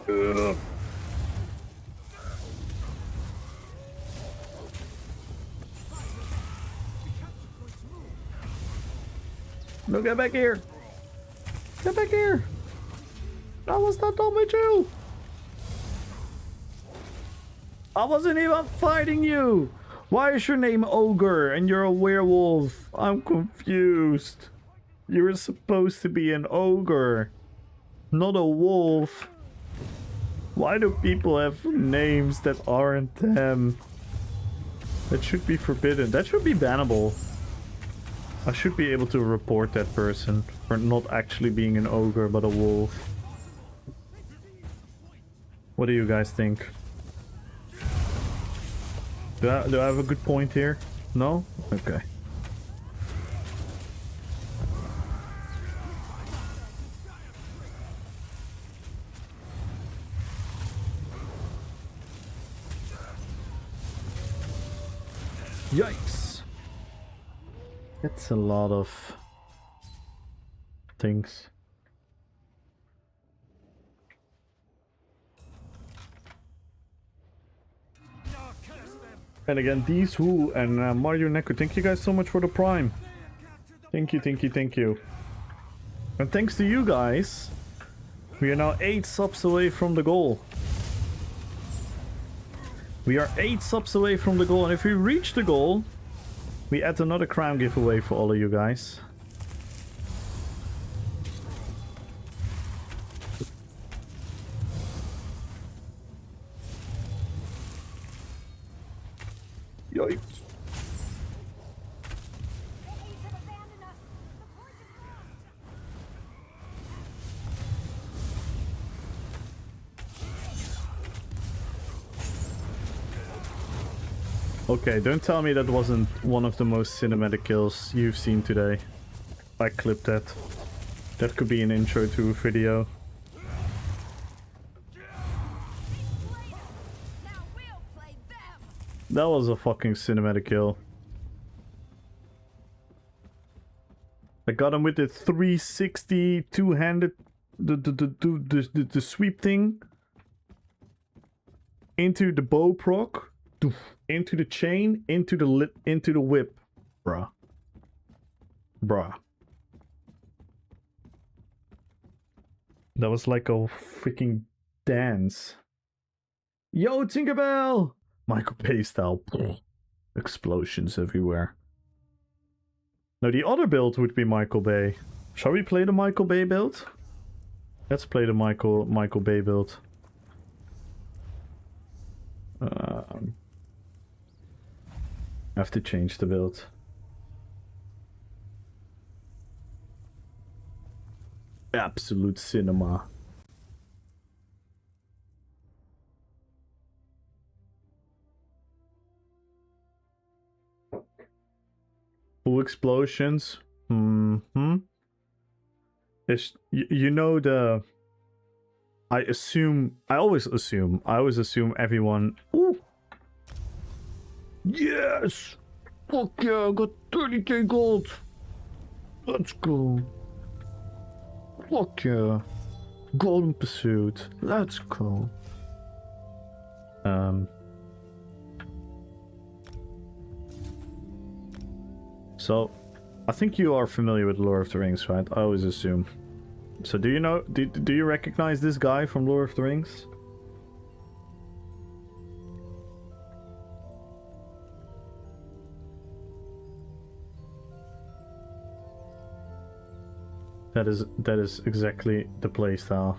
Ugh. No, get back here. Get back here. I was not done with you. I wasn't even fighting you. Why is your name Ogre and you're a werewolf? I'm confused. You're supposed to be an ogre, not a wolf. Why do people have names that aren't them? That should be forbidden. That should be bannable. I should be able to report that person for not actually being an ogre but a wolf. What do you guys think? Do I have a good point here? No? Okay. Yikes! That's a lot of things. And again, these who and Mario Neku, thank you guys so much for the Prime. Thank you, thank you, thank you. And thanks to you guys, we are now 8 subs away from the goal. We are 8 subs away from the goal, and if we reach the goal, we add another crown giveaway for all of you guys. Yikes. Okay, don't tell me that wasn't one of the most cinematic kills you've seen today. I clipped that. That could be an intro to a video. Now we'll play That was a fucking cinematic kill. I got him with the 360 two-handed the sweep thing into the bow proc, into the chain, into the whip, bruh. That was like a freaking dance. Yo, Tinkerbell! Michael Bay style. Explosions everywhere. No, the other build would be Michael Bay. Shall we play the Michael Bay build? Let's play the Michael Bay build. I have to change the build. Absolute cinema. Full explosions. It's, you know the... I always assume everyone... Ooh! Yes! Fuck yeah, I got 30k gold! Let's go! Fuck yeah! Golden Pursuit, let's go! So, I think you are familiar with Lord of the Rings, right? I always assume. So do you know, do you recognize this guy from Lord of the Rings? That is exactly the playstyle.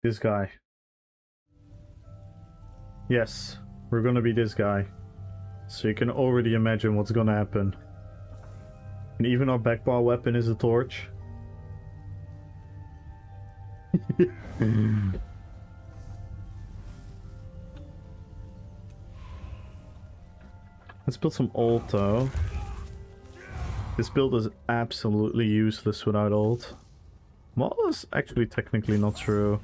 This guy. Yes, we're gonna be this guy. So you can already imagine what's gonna happen. And even our backbar weapon is a torch. Let's build some ult though. This build is absolutely useless without ult. Well, that's actually technically not true.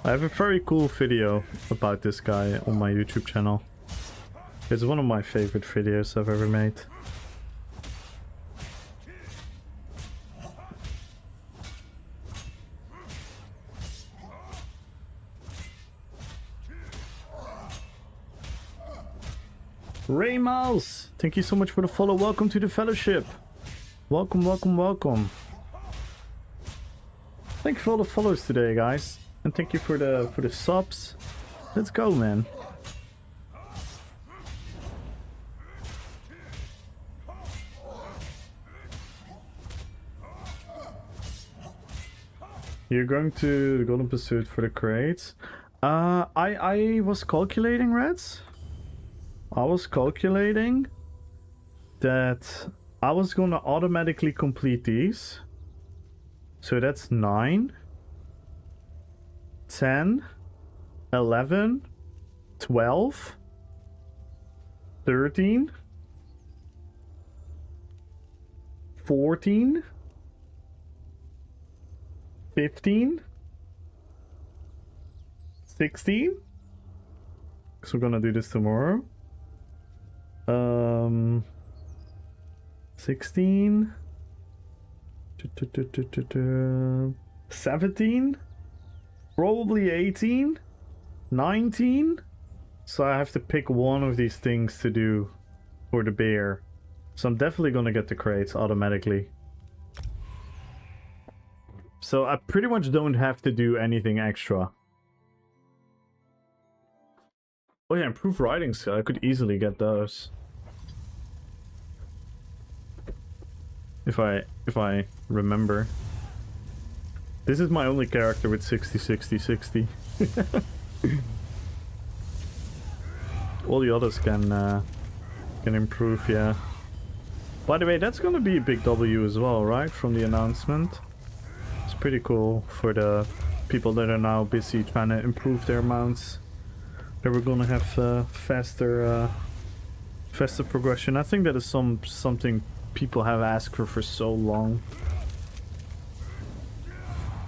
I have a very cool video about this guy on my YouTube channel. It's one of my favorite videos I've ever made. Ray Mouse, thank you so much for the follow. Welcome to the fellowship. Welcome, welcome, welcome. Thank you for all the follows today, guys, and thank you for the subs. Let's go, man. You're going to the Golden Pursuit for the crates. I was calculating, Reds. I was calculating that I was gonna automatically complete these. So that's 9, 10, 11, 12, 13, 14, 15, 16. So we're gonna do this tomorrow. 16, 17, probably 18, 19. So I have to pick one of these things to do for the bear. So I'm definitely gonna get the crates automatically. So I pretty much don't have to do anything extra. Oh yeah, improved riding skill. I could easily get those. If I remember. This is my only character with 60, 60, 60. All the others can improve, yeah. By the way, that's gonna be a big W as well, right? From the announcement. It's pretty cool for the people that are now busy trying to improve their mounts. That we're gonna have faster progression. I think that is something people have asked for so long.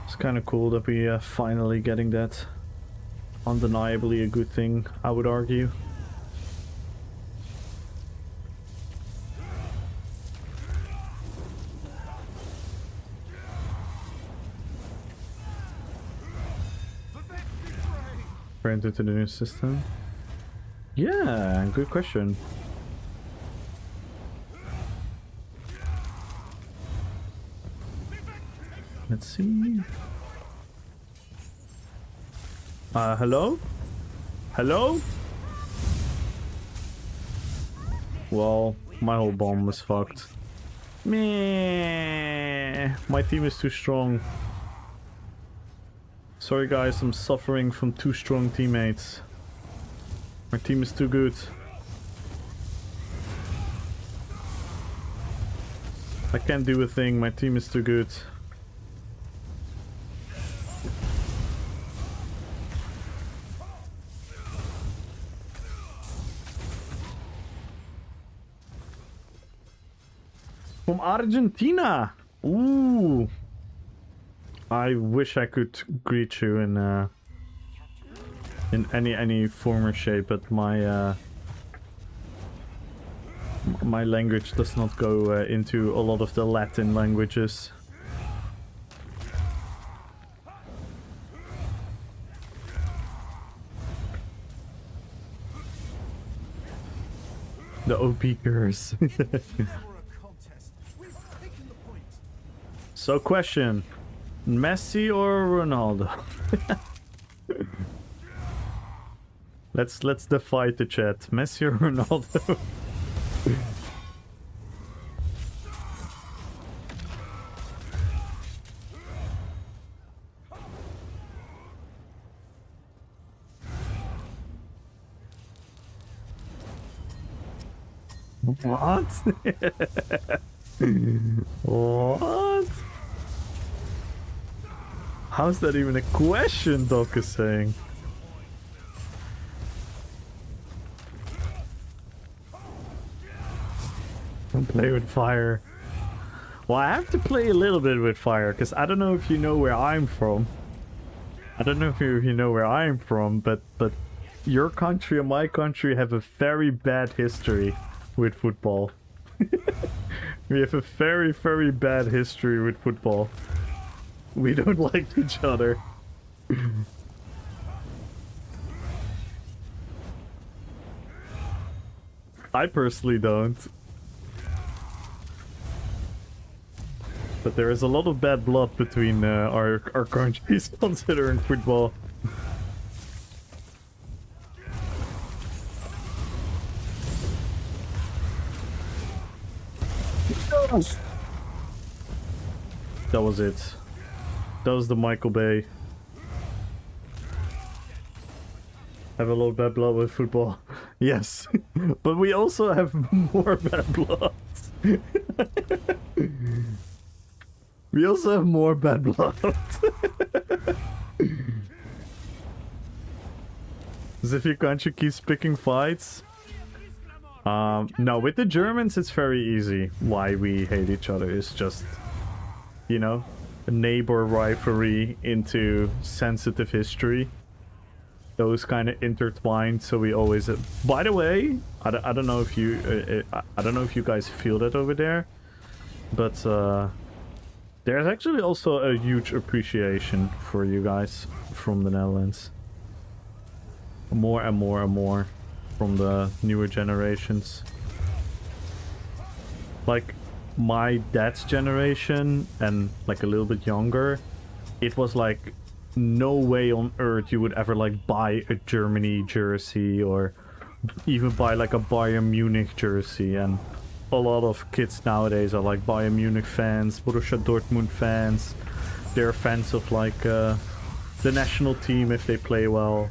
It's kind of cool that we finally getting that. Undeniably a good thing, I would argue. Into the new system? Yeah, good question. Let's see. Hello? Hello? Well, my whole bomb was fucked. Meh. My team is too strong. Sorry guys, I'm suffering from too strong teammates. My team is too good. I can't do a thing, my team is too good. From Argentina! Ooh! I wish I could greet you in any form or shape, but my my language does not go into a lot of the Latin languages. The OP curse. So question. Messi or Ronaldo? let's defy the chat. Messi or Ronaldo? What? What? How's that even a question, Doc is saying? Don't play with fire. Well, I have to play a little bit with fire, because I don't know if you know where I'm from. I don't know if you know where I'm from, but your country and my country have a very bad history with football. We have a very, very bad history with football. We don't like each other. I personally don't. But there is a lot of bad blood between our countries considering football. That was it. That was the Michael Bay. Have a lot of bad blood with football. Yes. But we also have more bad blood. We also have more bad blood. As if your country keeps picking fights. No, with the Germans it's very easy why we hate each other. It's just, you know, a neighbor rivalry into sensitive history. Those kind of intertwined, so we always... By the way, I don't know if you... I don't know if you guys feel that over there, but there's actually also a huge appreciation for you guys from the Netherlands. More and more and more from the newer generations. Like my dad's generation and like a little bit younger, it was like no way on earth you would ever like buy a Germany jersey or even buy like a Bayern Munich jersey, and a lot of kids nowadays are like Bayern Munich fans, Borussia Dortmund fans. They're fans of like the national team if they play well.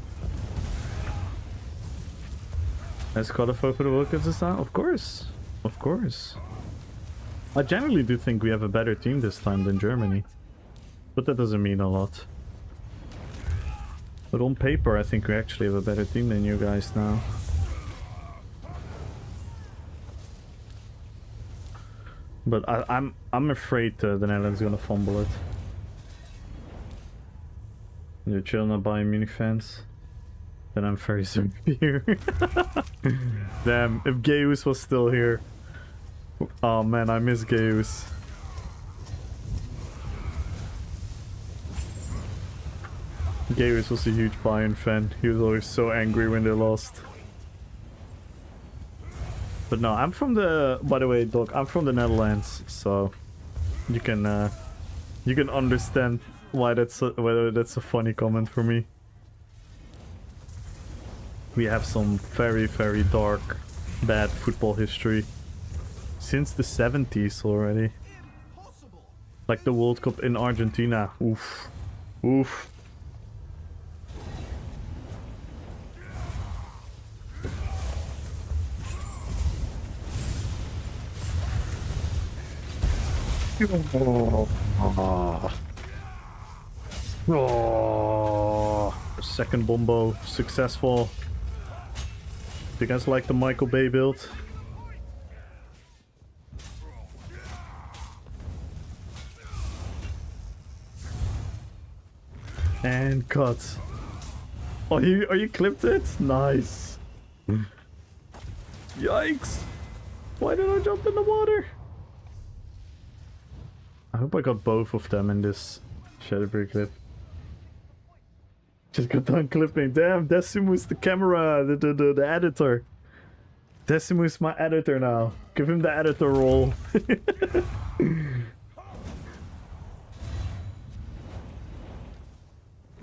Has qualified for the World Cup this time? Of course. Of course. I generally do think we have a better team this time than Germany. But that doesn't mean a lot. But on paper, I think we actually have a better team than you guys now. But I'm afraid the Netherlands gonna fumble it. You're chilling at Bayern Munich fans? Then I'm very severe. Damn, if Gaius was still here. Oh man, I miss Gaius. Gaius was a huge Bayern fan. He was always so angry when they lost. But no, I'm from the... By the way, Doc, I'm from the Netherlands, so you can understand why whether that's a funny comment for me. We have some very, very dark, bad football history since the 70s already. Like the World Cup in Argentina. Oof. Oof. Oh. Second bombo successful. Do you guys like the Michael Bay build? And cut. Oh, you clipped it? Nice. Yikes! Why did I jump in the water? I hope I got both of them in this Shadowbreak clip. Just got done clipping. Damn, Decimus the camera, the editor. Decimus my editor now. Give him the editor role.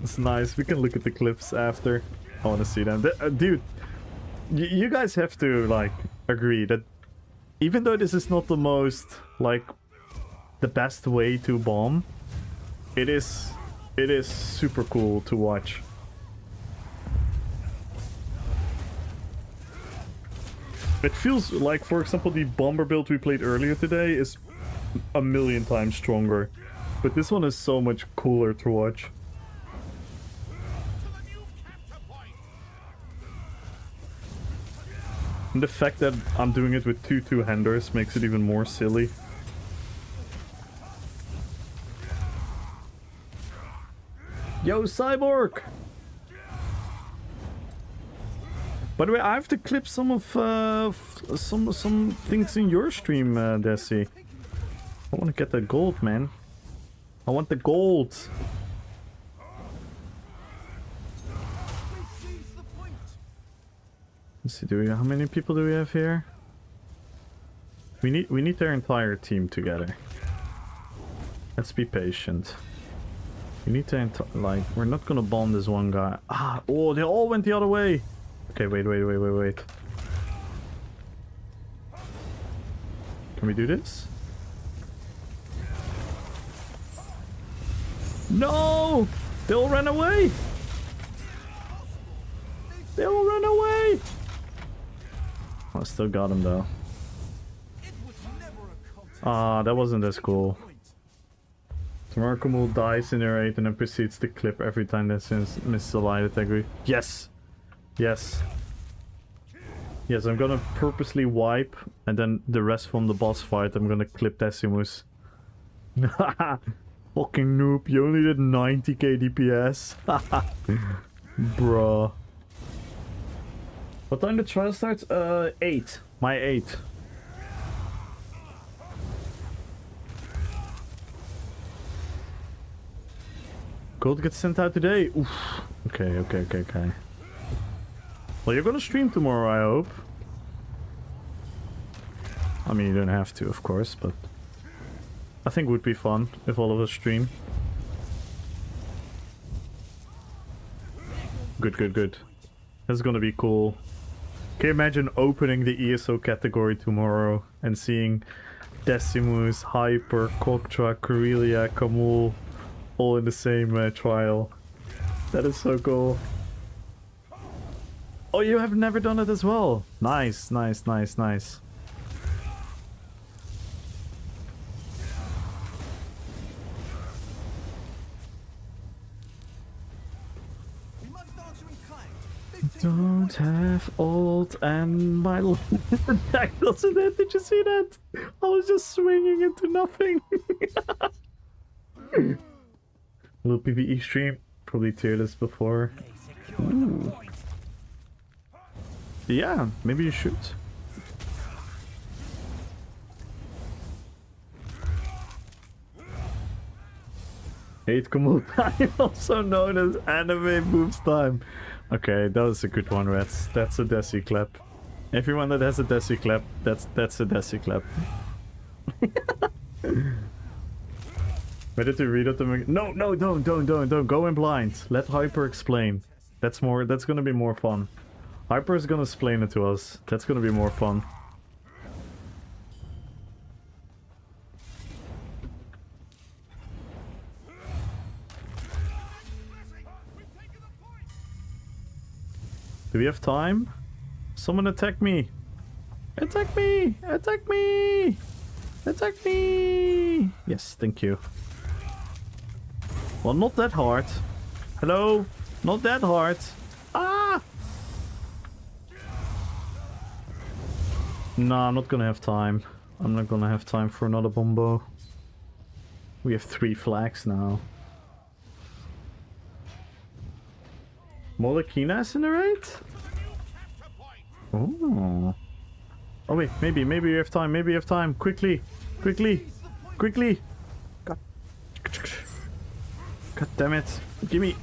It's nice. We can look at the clips after. I want to see them. Dude, you guys have to like agree that even though this is not the most like the best way to bomb, it is super cool to watch. It feels like, for example, the bomber build we played earlier today is a million times stronger, but this one is so much cooler to watch. And the fact that I'm doing it with two handers makes it even more silly. Yo, Cyborg! By the way, I have to clip some of some things in your stream, Desi. I want to get that gold, man. I want the gold. Let's see, how many people do we have here? We need their entire team together. Let's be patient. We need to like, we're not gonna bomb this one guy. Ah, oh, they all went the other way. Okay, wait. Can we do this? No! They all ran away! They all ran away! I still got him though. Ah, that wasn't as cool. Remarkable dies in their 8 and then proceeds to clip every time that misses a light attack. Yes! Yes. Yes, I'm gonna purposely wipe, and then the rest from the boss fight I'm gonna clip Decimus. Fucking noob, you only did 90k DPS. Bruh. What time the trial starts? 8. My 8. Gold gets sent out today. Oof. Okay. Well, you're gonna stream tomorrow, I hope. I mean, you don't have to, of course, but I think it would be fun if all of us stream. Good. That's gonna be cool. Can you imagine opening the ESO category tomorrow and seeing Decimus, Hyper, Koktra, Corellia, Kamul all in the same trial? That is so cool. Oh, you have never done it as well. Nice. Don't have ult and my attack doesn't hit. Did you see that? I was just swinging into nothing. Little PvE stream. Probably tiered this before. Ooh. Yeah, maybe you should. Hate Kumul time, also known as anime boobs time. Okay, that was a good one, Rats. That's a Desi clap. Everyone that has a Desi clap, that's a Desi clap. Ready to read out the No, don't go in blind. Let Hyper explain. That's gonna be more fun. Hyper is gonna explain it to us. That's gonna be more fun. Do we have time? Someone attack me! Attack me! Attack me! Attack me! Yes, thank you. Well, not that hard. Hello? Not that hard. Ah! No, I'm not gonna have time. I'm not gonna have time for another bombo. We have 3 flags now. Molokina's in the raid? Oh. Oh wait, maybe we have time, maybe we have time. Quickly! Quickly! Quickly! God damn it. Gimme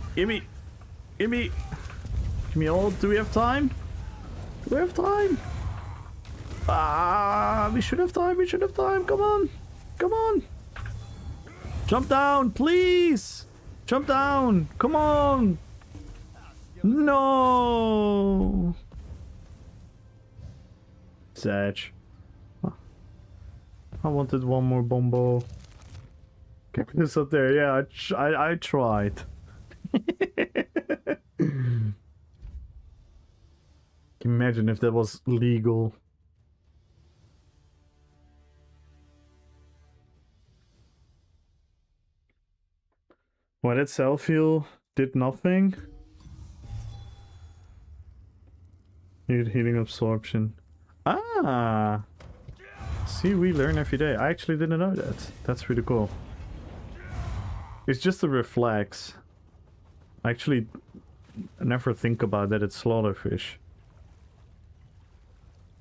all. Do we have time? Do we have time? Ah, we should have time, Come on. Come on. Jump down, please. Jump down. Come on. No. Sag. I wanted one more bombo. Get this up there. Yeah, I tried. Imagine if that was legal. Why did self-heal did nothing? Need healing absorption. Ah! See, we learn every day. I actually didn't know that. That's really cool. It's just a reflex. I actually never think about that it's slaughterfish.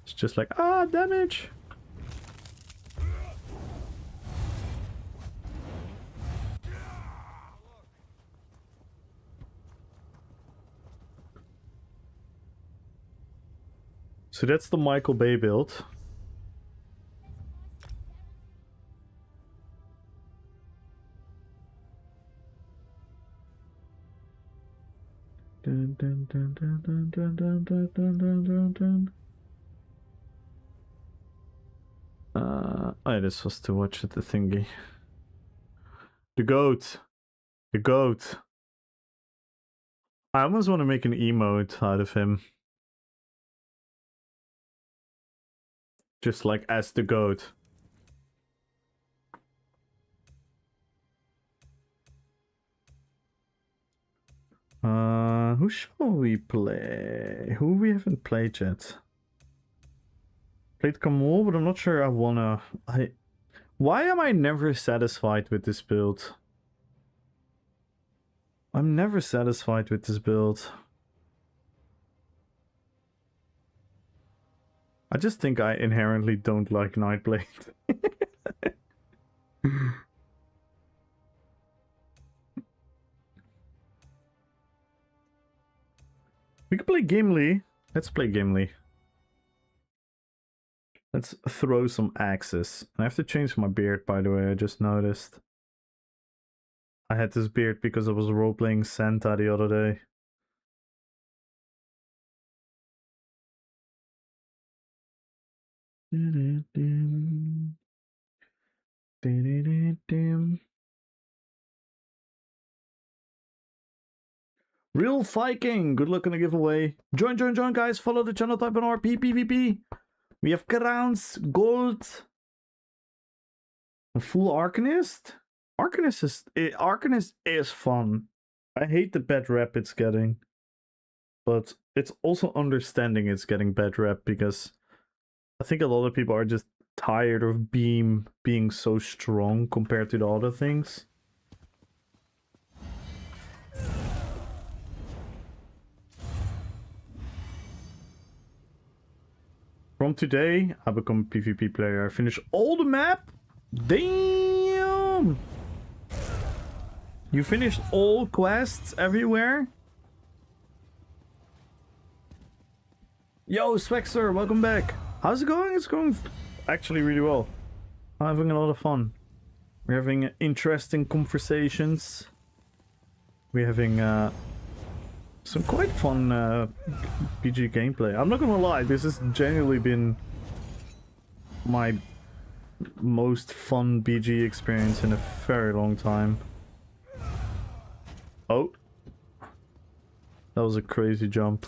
It's just like, ah, damage! So that's the Michael Bay build. Dun, dun, dun, dun, dun, dun, dun, dun, dun, dun, dun. I just was to watch the thingy. The goat. The goat. I almost want to make an emote out of him. Just like as the goat. Who shall we play? Who we haven't played yet? Played Kamul, but I'm not sure I wanna. Why am I never satisfied with this build? I'm never satisfied with this build. I just think I inherently don't like Nightblade. We can play Gimli. Let's play Gimli. Let's throw some axes. I have to change my beard, by the way, I just noticed. I had this beard because I was role-playing Santa the other day. Real Viking, good luck on the giveaway. Join guys, follow the channel, type in RP, PvP. We have crowns, gold, a full Arcanist. Arcanist is fun. I hate the bad rap it's getting, but it's also understanding it's getting bad rep because I think a lot of people are just tired of Beam being so strong compared to the other things. From today, I become a PvP player. I finish all the map? Damn! You finished all quests everywhere? Yo, Swexer, welcome back. How's it going? It's going actually really well. I'm having a lot of fun. We're having interesting conversations. We're having some quite fun PG gameplay. I'm not gonna lie, this has genuinely been my most fun BG experience in a very long time. Oh. That was a crazy jump.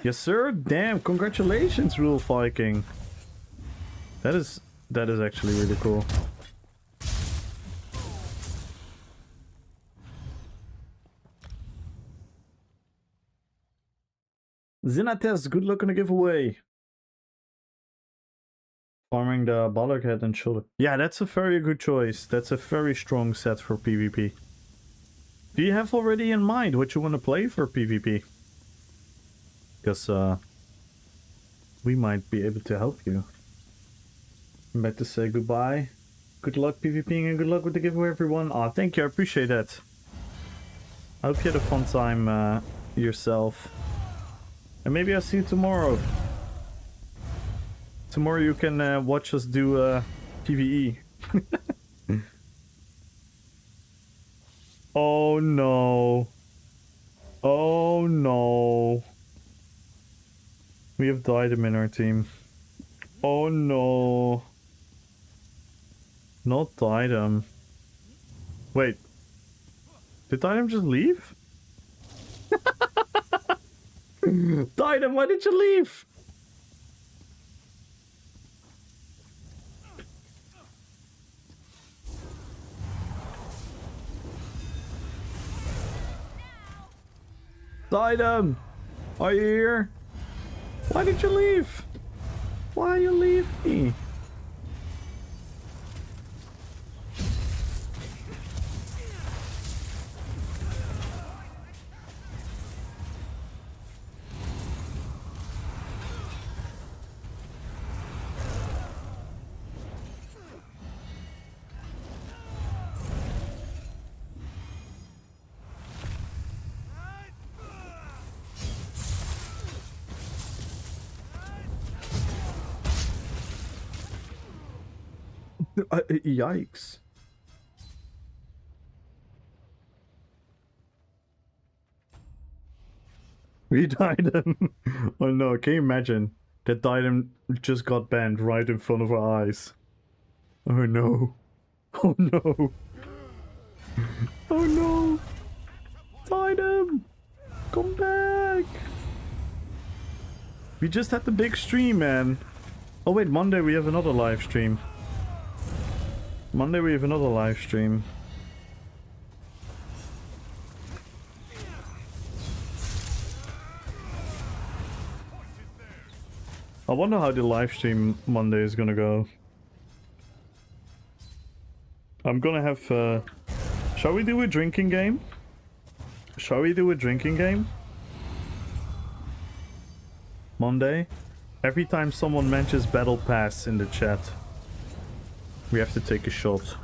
Yes, sir. Damn, congratulations, Rule Viking. That is actually really cool. Zinates, good luck on the giveaway. Farming the Ballock head and shoulder. Yeah, that's a very good choice. That's a very strong set for PvP. Do you have already in mind what you want to play for PvP? Because we might be able to help you. I'm about to say goodbye. Good luck PvPing and good luck with the giveaway, everyone. Aw, thank you, I appreciate that. I hope you had a fun time yourself. And maybe I'll see you tomorrow. Tomorrow you can watch us do PvE. Oh no. Oh no. We have Diadem in our team. Oh no. Not Diadem. Wait. Did Diadem just leave? Diadem, why did you leave? Diadem, are you here? Why did you leave? Why you leave me? Yikes. We died him. Oh no, can you imagine? That Diadem just got banned right in front of our eyes. Oh no. Oh no. Oh no. Diadem! Come back! We just had the big stream, man. Oh wait, Monday we have another live stream. Monday we have another live stream. I wonder how the live stream Monday is gonna go. I'm gonna have shall we do a drinking game? Shall we do a drinking game? Monday? Every time someone mentions Battle Pass in the chat, we have to take a shot.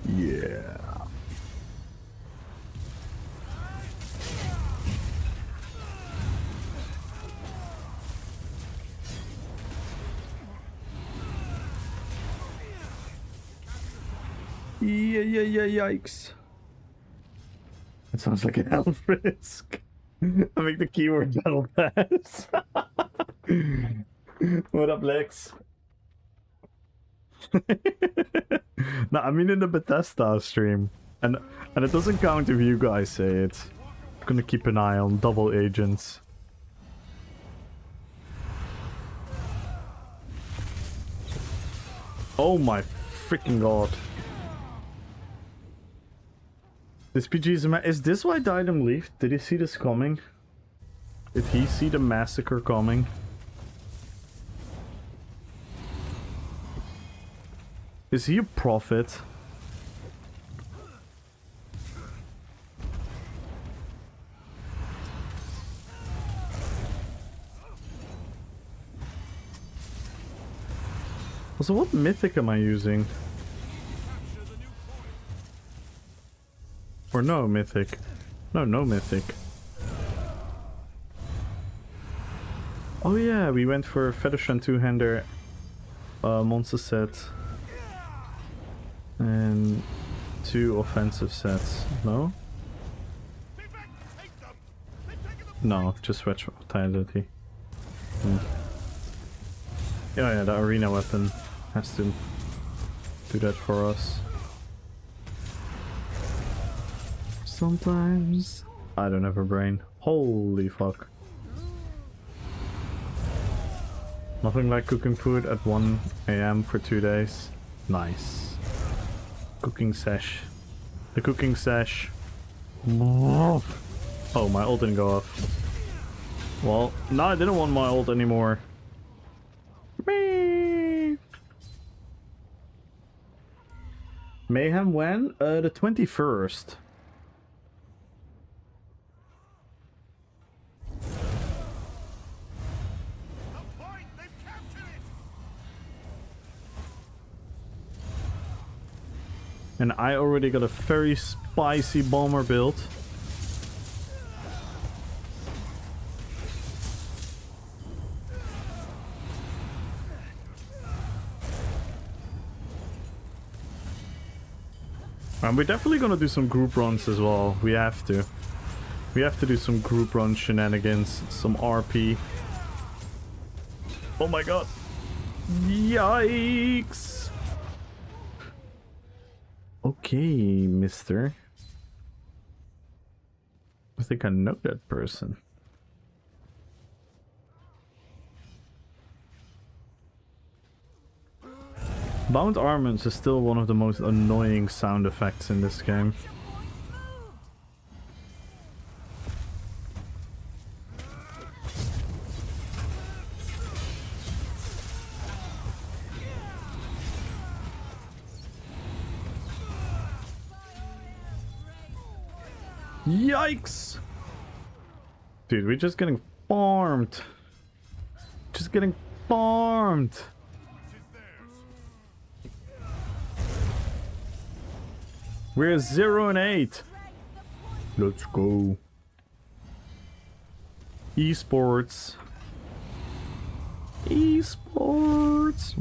Yeah. Yikes. That sounds like an health risk. I make the keyword Battle Pass. What up, Lex? No, I mean in the Bethesda stream. And it doesn't count if you guys say it. I'm gonna keep an eye on double agents. Oh my freaking god. This PG is this why Dynam left? Did he see this coming? Did he see the massacre coming? Is he a prophet? So what mythic am I using? Or no mythic? No mythic. Oh yeah, we went for Fetish and two-hander monster set. And 2 offensive sets. No? No, just wedge vitality. Yeah, the arena weapon has to do that for us. Sometimes I don't have a brain. Holy fuck. Nothing like cooking food at 1 AM for 2 days. Nice. Cooking sesh. The cooking sesh. Oh, my ult didn't go off. Well, no, I didn't want my ult anymore. Mayhem when? The 21st. And I already got a very spicy bomber build. And we're definitely gonna do some group runs as well. We have to. We have to do some group run shenanigans, some RP. Oh my god. Yikes. Okay, mister. I think I know that person. Bound armaments is still one of the most annoying sound effects in this game. Yikes! Dude, we're just getting farmed. Just getting farmed. We're 0 and 8. Let's go. Esports. Esports.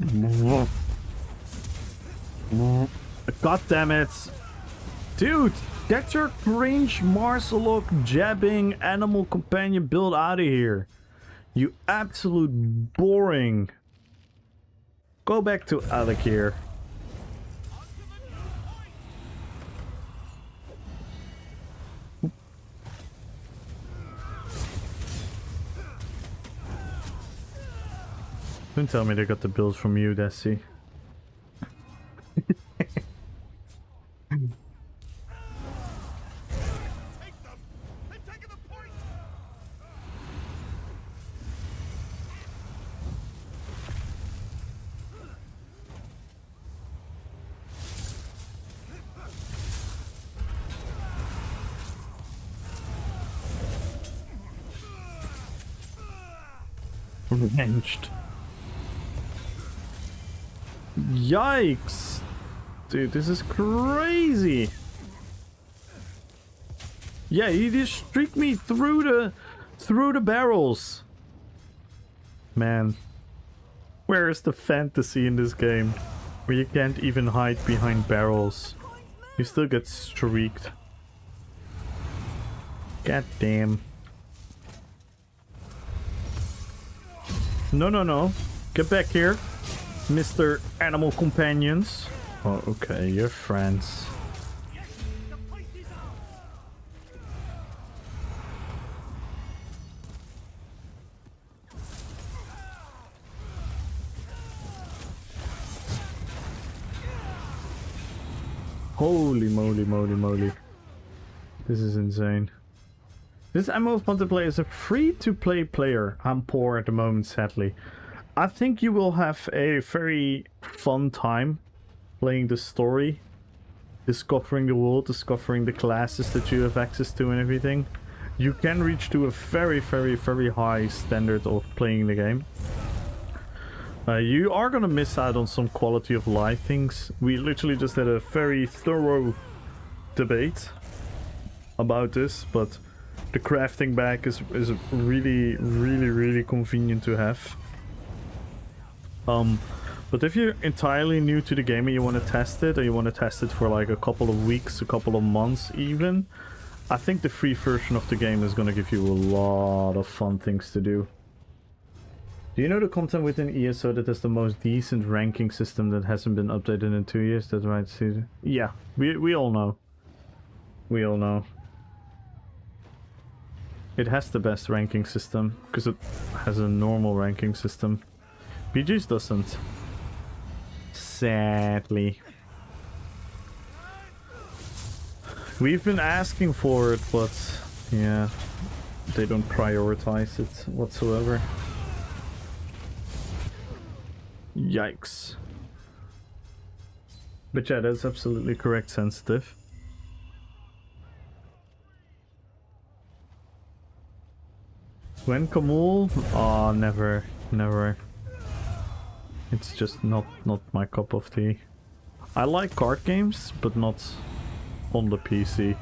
God damn it. Dude, get your cringe Marcelok jabbing animal companion build out of here. You absolute boring. Go back to Alec here. Don't tell me they got the build from you, Desi. Revenged. Yikes! Dude, this is crazy! Yeah, he just streaked me through the barrels. Man, where is the fantasy in this game? Where you can't even hide behind barrels. You still get streaked. God damn. No, no, no. Get back here, Mr. Animal Companions. Oh, okay, you're friends. Holy moly, moly, moly. This is insane. This MMO multiplayer is a free-to-play player. I'm poor at the moment, sadly. I think you will have a very fun time playing the story, discovering the world, discovering the classes that you have access to and everything. You can reach to a very, very, very high standard of playing the game. You are gonna miss out on some quality of life things. We literally just had a very thorough debate about this, but the crafting bag is really, really, really convenient to have. But if you're entirely new to the game and you want to test it, or you want to test it for like a couple of weeks, a couple of months even, I think the free version of the game is going to give you a lot of fun things to do. Do you know the content within ESO that has the most decent ranking system that hasn't been updated in 2 years? That's right, Caesar. Yeah, we all know. We all know. It has the best ranking system, because it has a normal ranking system. BG's doesn't. Sadly. We've been asking for it, but yeah, they don't prioritize it whatsoever. Yikes. But yeah, that's absolutely correct, Sensitive. When Kamul? Oh, never, never. It's just not my cup of tea. I like card games, but not on the PC.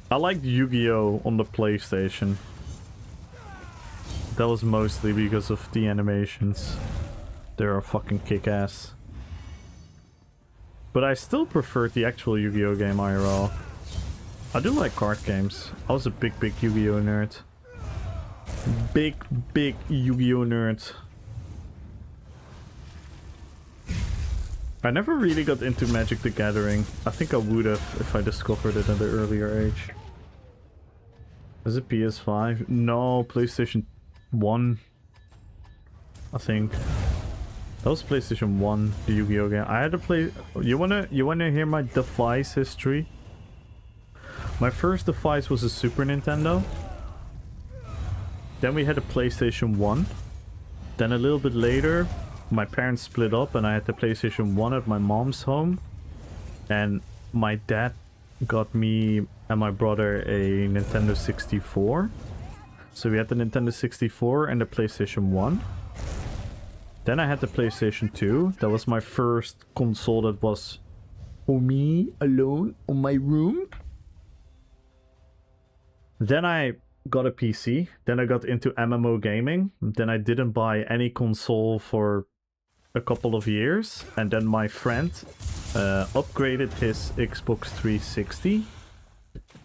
I liked Yu-Gi-Oh! On the PlayStation. That was mostly because of the animations. They are fucking kick-ass. But I still prefer the actual Yu-Gi-Oh! Game IRL. I do like card games. I was a big Yu-Gi-Oh! Nerd. Big Yu-Gi-Oh! Nerd. I never really got into Magic the Gathering. I think I would have if I discovered it at an earlier age. Is it PS5? No, PlayStation 1. I think. That was PlayStation 1, the Yu-Gi-Oh! Game. I had to play... You wanna hear my device history? My first device was a Super Nintendo. Then we had a PlayStation 1. Then a little bit later, my parents split up and I had the PlayStation 1 at my mom's home. And my dad got me and my brother a Nintendo 64. So we had the Nintendo 64 and the PlayStation 1. Then I had the PlayStation 2. That was my first console that was for me alone on my room. Then I got a PC. Then I got into MMO gaming. Then I didn't buy any console for a couple of years. And then my friend upgraded his Xbox 360.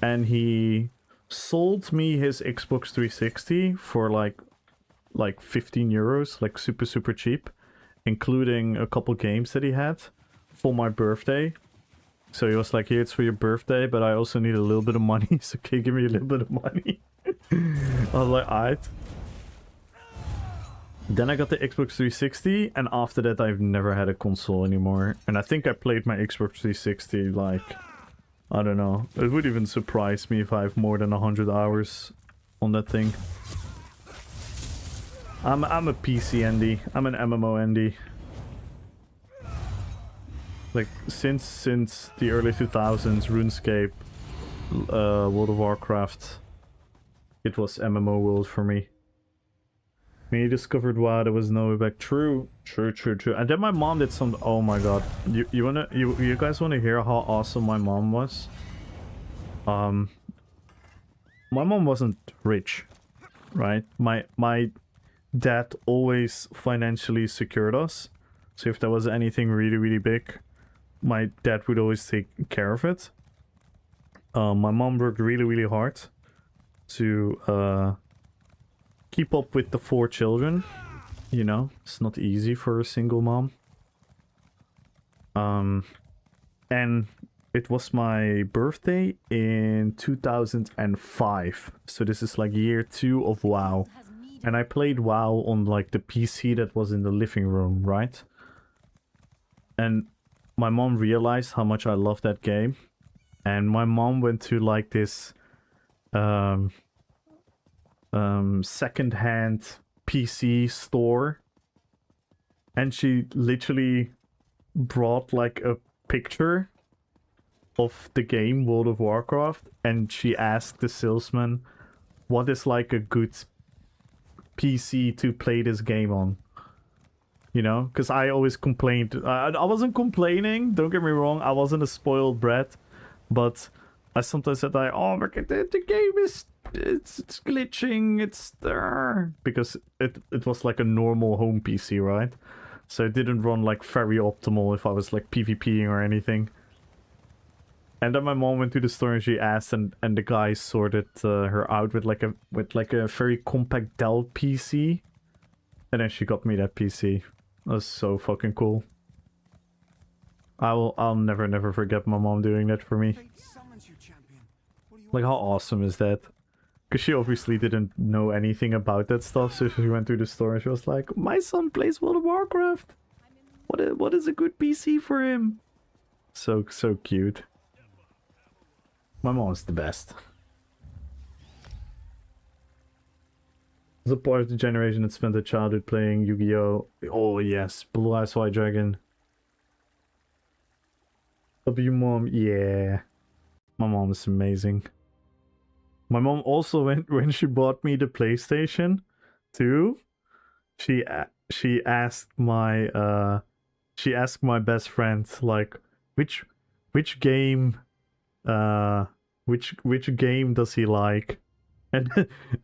And he sold me his Xbox 360 for like 15 euros. Like super cheap. Including a couple games that he had for my birthday. So he was like, here, it's for your birthday, but I also need a little bit of money, so can you give me a little bit of money? I was like, alright. Then I got the Xbox 360, and after that I've never had a console anymore. And I think I played my Xbox 360 like, I don't know. It would even surprise me if I have more than 100 hours on that thing. I'm a PC Andy. I'm an MMO Andy. Like, since the early 2000s, RuneScape, World of Warcraft, it was MMO world for me. When you discovered WoW, there was no way back. True. And then my mom did some... Oh my god. You guys wanna hear how awesome my mom was? My mom wasn't rich, right? My dad always financially secured us. So if there was anything really big, my dad would always take care of it. My mom worked really hard to keep up with the 4 children. You know, it's not easy for a single mom. And it was my birthday in 2005. So this is like year 2 of WoW. And I played WoW on like the PC that was in the living room, right? And my mom realized how much I love that game, and my mom went to like this second-hand PC store, and she literally brought like a picture of the game World of Warcraft, and she asked the salesman what is like a good PC to play this game on. You know, because I always complained. I wasn't complaining, don't get me wrong, I wasn't a spoiled brat, but I sometimes said like, oh, the game is it's glitching, it's there, because it was like a normal home PC, right? So it didn't run like very optimal if I was like PvPing or anything. And then my mom went to the store and she asked, and the guy sorted her out with like a very compact Dell PC, and then she got me that PC. That was so fucking cool. I'll never forget my mom doing that for me. Fate summons you, champion. What do you Like, how awesome is that? Because she obviously didn't know anything about that stuff, so she went to the store and she was like, my son plays World of Warcraft. What is a good PC for him? So cute. My mom's the best. As a part of the generation that spent their childhood playing Yu-Gi-Oh! Oh yes, Blue Eyes White Dragon. W mom, yeah. My mom is amazing. My mom also when she bought me the PlayStation 2, she asked my best friend like which game which game does he like? And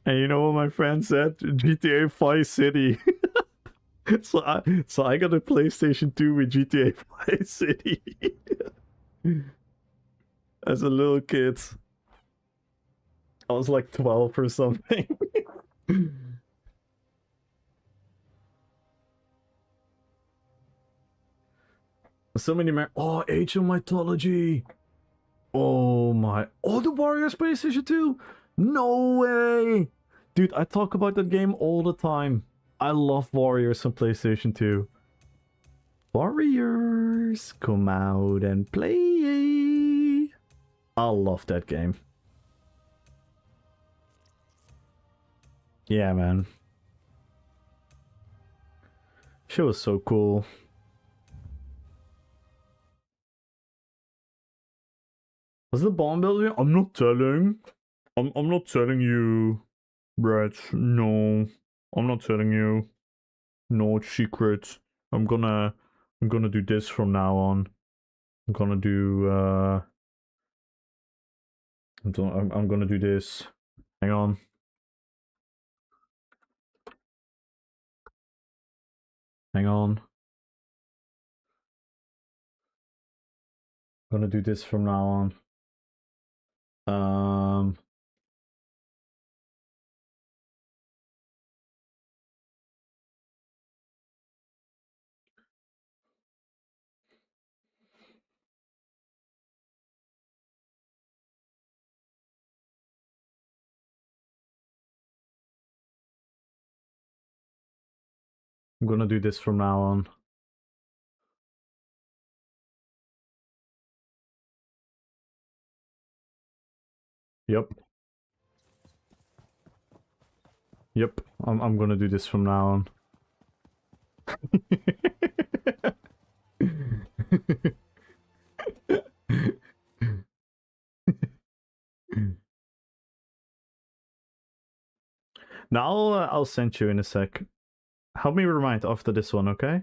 you know what my friend said? GTA 5 City. so I got a PlayStation 2 with GTA 5 City. As a little kid. I was like 12 or something. So many oh, Age of Mythology. Oh my. Oh, the Warriors PlayStation 2. No way! Dude, I talk about that game all the time. I love Warriors on PlayStation 2. Warriors, come out and play. I love that game. Yeah, man. She was so cool. Was the bomb building? I'm not telling. I'm not telling you, Brett. No, I'm not telling you. No, it's secret. I'm gonna do this from now on. I'm gonna do I'm gonna do this. Hang on. Hang on. I'm gonna do this from now on. I'm gonna do this from now on. Yep. Yep. I'm gonna do this from now on. Now I'll send you in a sec. Help me remind after this one, okay?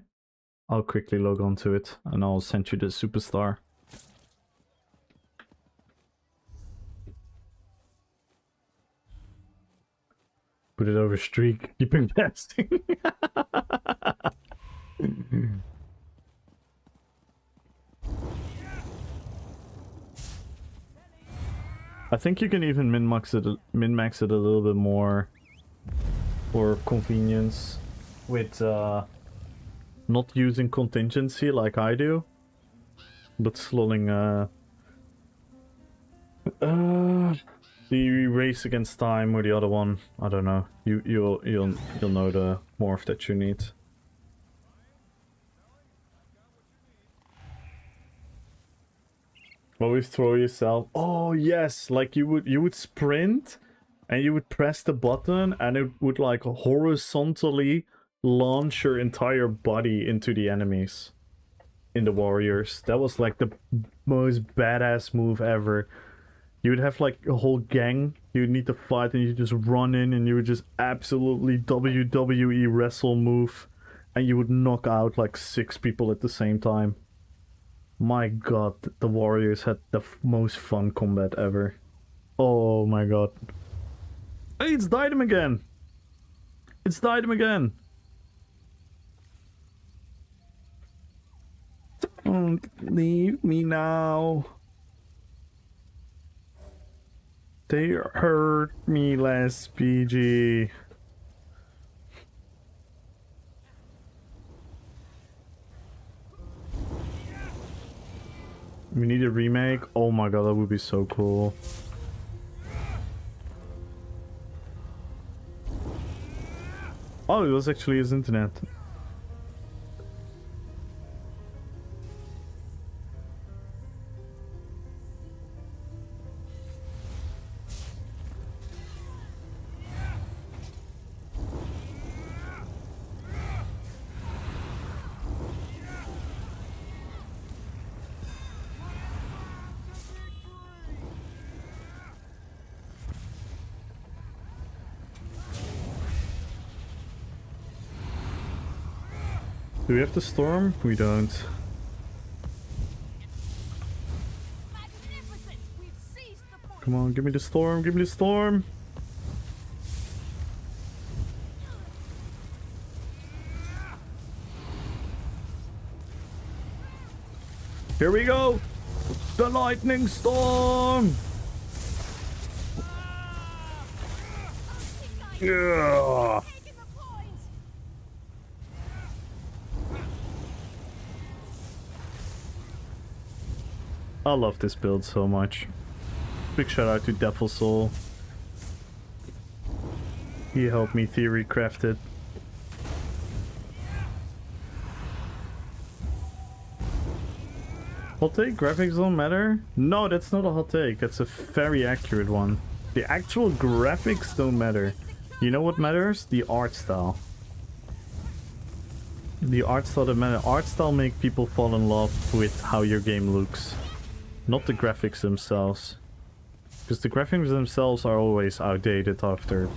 I'll quickly log on to it and I'll send you the superstar. Put it over streak, keeping testing. I think you can even min-max it a little bit more for convenience with not using contingency like I do, but slotting the race against time or the other one. I don't know. You'll know the morph that you need. Always throw yourself. Oh yes, like you would sprint and you would press the button and it would like horizontally launch your entire body into the enemies in the warriors. That was like the most badass move ever. You would have like a whole gang you would need to fight and you just run in and you would just absolutely WWE wrestle move and you would knock out like 6 people at the same time. My god, the warriors had the most fun combat ever. Oh my god. Hey, it's died him again! It's died him again! Don't leave me now. They hurt me less, PG. We need a remake? Oh my god, that would be so cool. Oh, it was actually his internet. Do we have the storm? We don't. Come on, give me the storm, give me the storm! Here we go! The lightning storm! Yeah! I love this build so much. Big shout out to Devil Soul. He helped me theory craft it. Hot take? Graphics don't matter? No, that's not a hot take. That's a very accurate one. The actual graphics don't matter. You know what matters? The art style. The art style that matters. Art style make people fall in love with how your game looks. Not the graphics themselves. Because the graphics themselves are always outdated after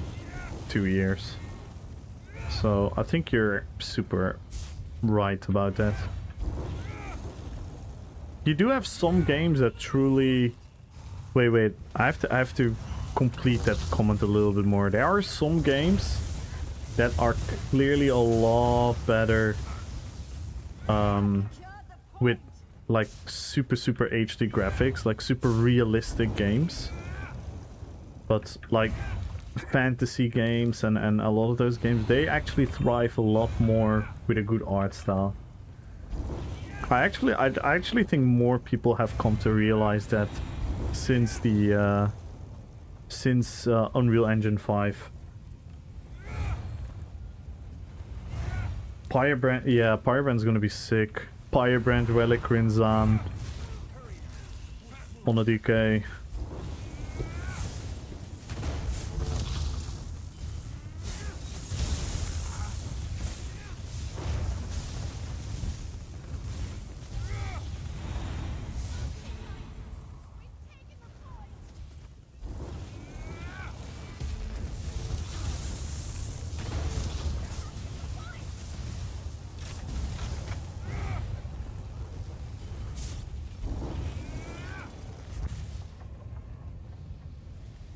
2 years. So I think you're super right about that. You do have some games that truly... Wait. I have to complete that comment a little bit more. There are some games that are clearly a lot better with like super HD graphics, like super realistic games. But like fantasy games and a lot of those games, they actually thrive a lot more with a good art style. I actually think more people have come to realize that since the Unreal Engine 5. Firebrand, yeah, Firebrand's gonna be sick. Firebrand, Relic, Rinzan, Onadike.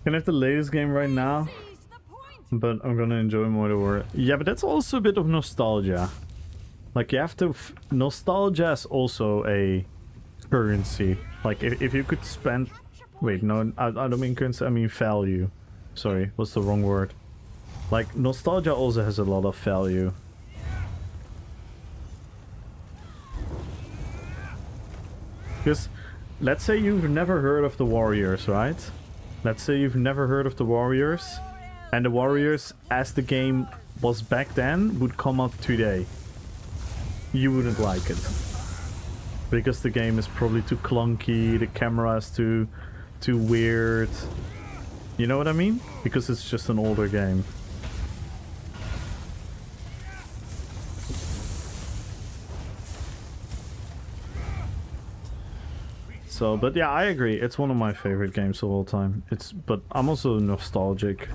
Can I have the latest game right now? But I'm gonna enjoy more the world. Yeah, but that's also a bit of nostalgia. Like, you have to... nostalgia is also a currency. Like, if you could spend... Wait, no, I don't mean currency, I mean value. Sorry, what's the wrong word? Like, nostalgia also has a lot of value. Because, let's say you've never heard of the Warriors, right? Let's say you've never heard of the Warriors, and the Warriors, as the game was back then, would come out today. You wouldn't like it. because the game is probably too clunky, the camera is too weird. You know what I mean? Because it's just an older game. So, but yeah, I agree. It's one of my favorite games of all time. But I'm also nostalgic.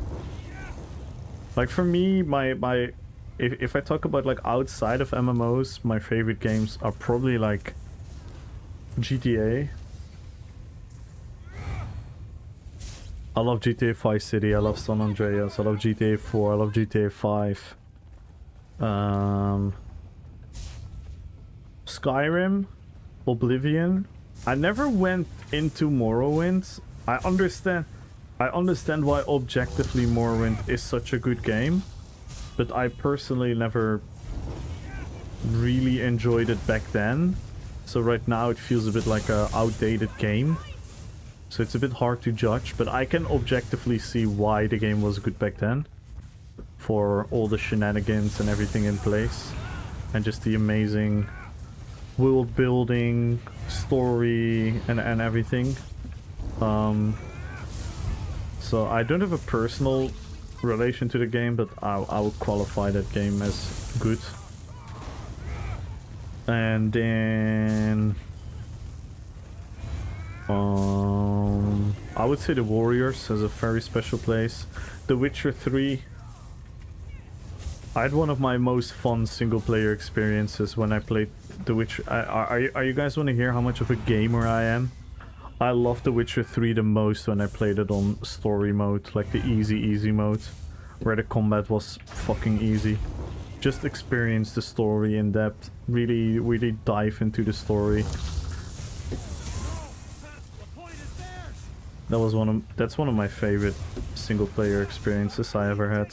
Like for me, if I talk about like outside of MMOs, my favorite games are probably like GTA. I love GTA 5 City, I love San Andreas, I love GTA 4, I love GTA 5. Skyrim, Oblivion. I never went into Morrowind. I understand why objectively Morrowind is such a good game, but I personally never really enjoyed it back then. So right now it feels a bit like a outdated game. So it's a bit hard to judge, but I can objectively see why the game was good back then. For all the shenanigans and everything in place. And just the amazing world building, story, and everything. So I don't have a personal relation to the game, but I would qualify that game as good. And then I would say The Warriors has a very special place. The Witcher 3. I had one of my most fun single player experiences when I played The Witcher. Are you guys want to hear how much of a gamer I am? I loved The Witcher 3 the most when I played it on story mode, like the easy mode, where the combat was fucking easy. Just experience the story in depth, really dive into the story. That's one of my favorite single player experiences I ever had.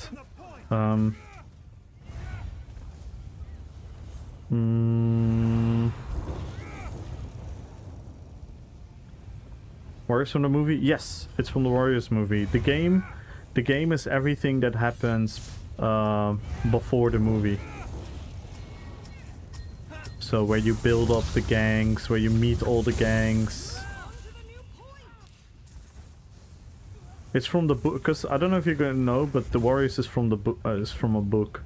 Warriors from the movie? Yes, it's from the Warriors movie. The game is everything that happens before the movie. So where you build up the gangs, where you meet all the gangs. It's from the book, because I don't know if you're gonna know, but the Warriors is from the book. Is from a book.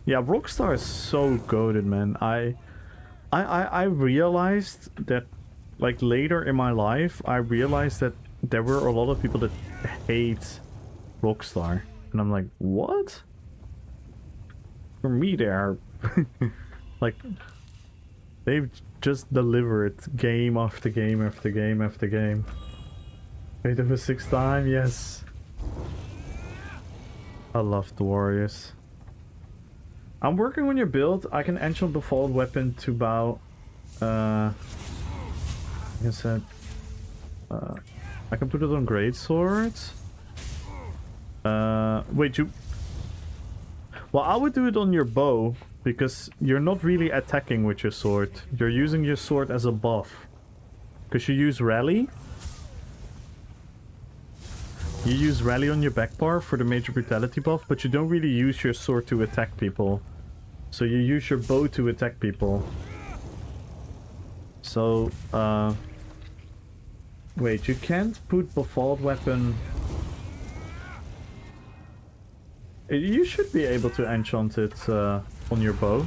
Yeah, Rockstar is so goated, man. I realized that, like, later in my life, I realized that there were a lot of people that hate Rockstar. And I'm like, what? For me, they are... like, they've just delivered game after game after game after game. Made it for 6th time, yes. I love the Warriors. I'm working on your build. I can enchant default weapon to bow. I said, I can put it on great swords. Wait, you... Well, I would do it on your bow, because you're not really attacking with your sword. You're using your sword as a buff. Because you use rally. You use rally on your back bar for the major brutality buff, but you don't really use your sword to attack people. So you use your bow to attack people. So, wait, you can't put default weapon... You should be able to enchant it on your bow.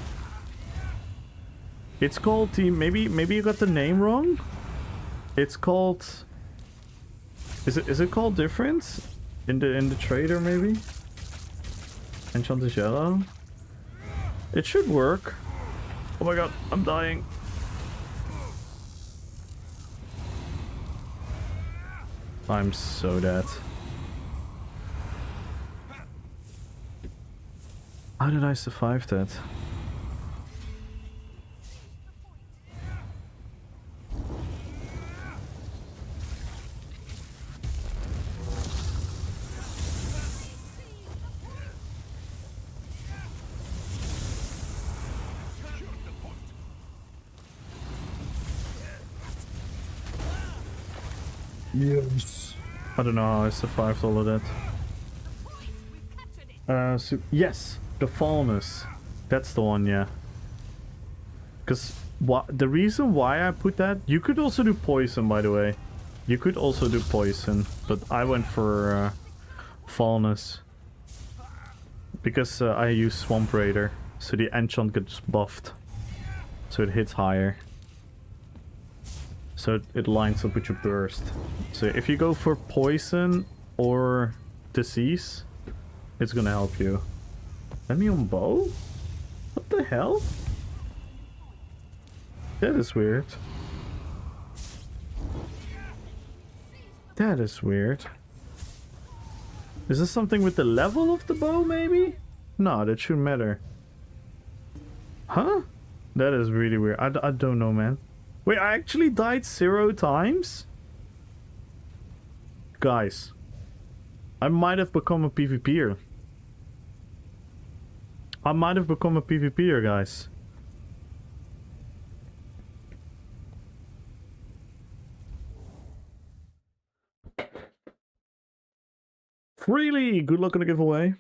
It's called the... Maybe you got the name wrong? It's called... Is it called different? In the trader maybe? Enchant is yellow? It should work. Oh my god, I'm dying. I'm so dead. How did I survive that? Yes. I don't know how I survived all of that. So yes, The Fallness. That's the one, yeah. Because the reason why I put that... You could also do Poison, by the way. You could also do Poison. But I went for Fallness. Because I use Swamp Raider. So the enchant gets buffed. So it hits higher. So it lines up with your burst. So if you go for Poison or Disease, it's gonna help you. Let me on bow? What the hell? That is weird. That is weird. Is this something with the level of the bow, maybe? No, that shouldn't matter. Huh? That is really weird. I don't know, man. Wait, I actually died 0 times? Guys. I might have become a PvPer. I might have become a PvPer, guys. Freely! Good luck on the giveaway.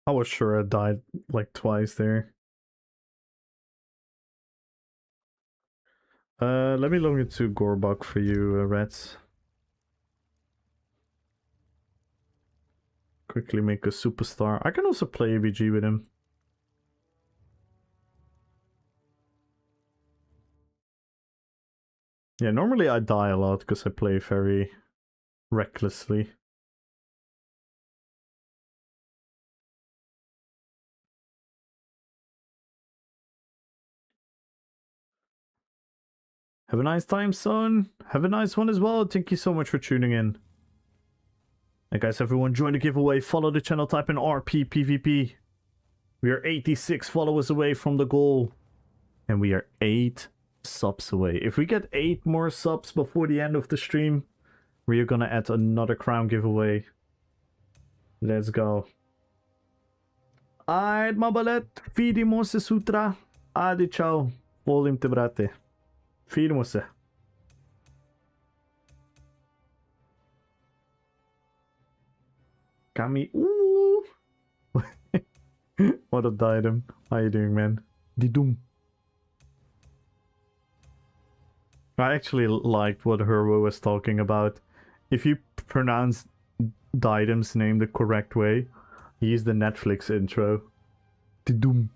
I was sure I died like twice there. Let me log into Gorbak for you, Reds. Quickly make a superstar. I can also play ABG with him. Yeah, normally I die a lot because I play very recklessly. Have a nice time, son. Have a nice one as well. Thank you so much for tuning in. And guys, everyone, join the giveaway. Follow the channel, type in RP PvP. We are 86 followers away from the goal. And we are 8 subs away. If we get 8 more subs before the end of the stream, we are gonna add another crown giveaway. Let's go. Aight, mabalet. Vidimo se sutra. Adi ciao. Volim te, brate. Vidimo se. Kami. Ooh. What a diadem. How you doing, man? Didoom. I actually liked what Herwo was talking about. If you pronounce Diadem's name the correct way, he's the Netflix intro. Didoom.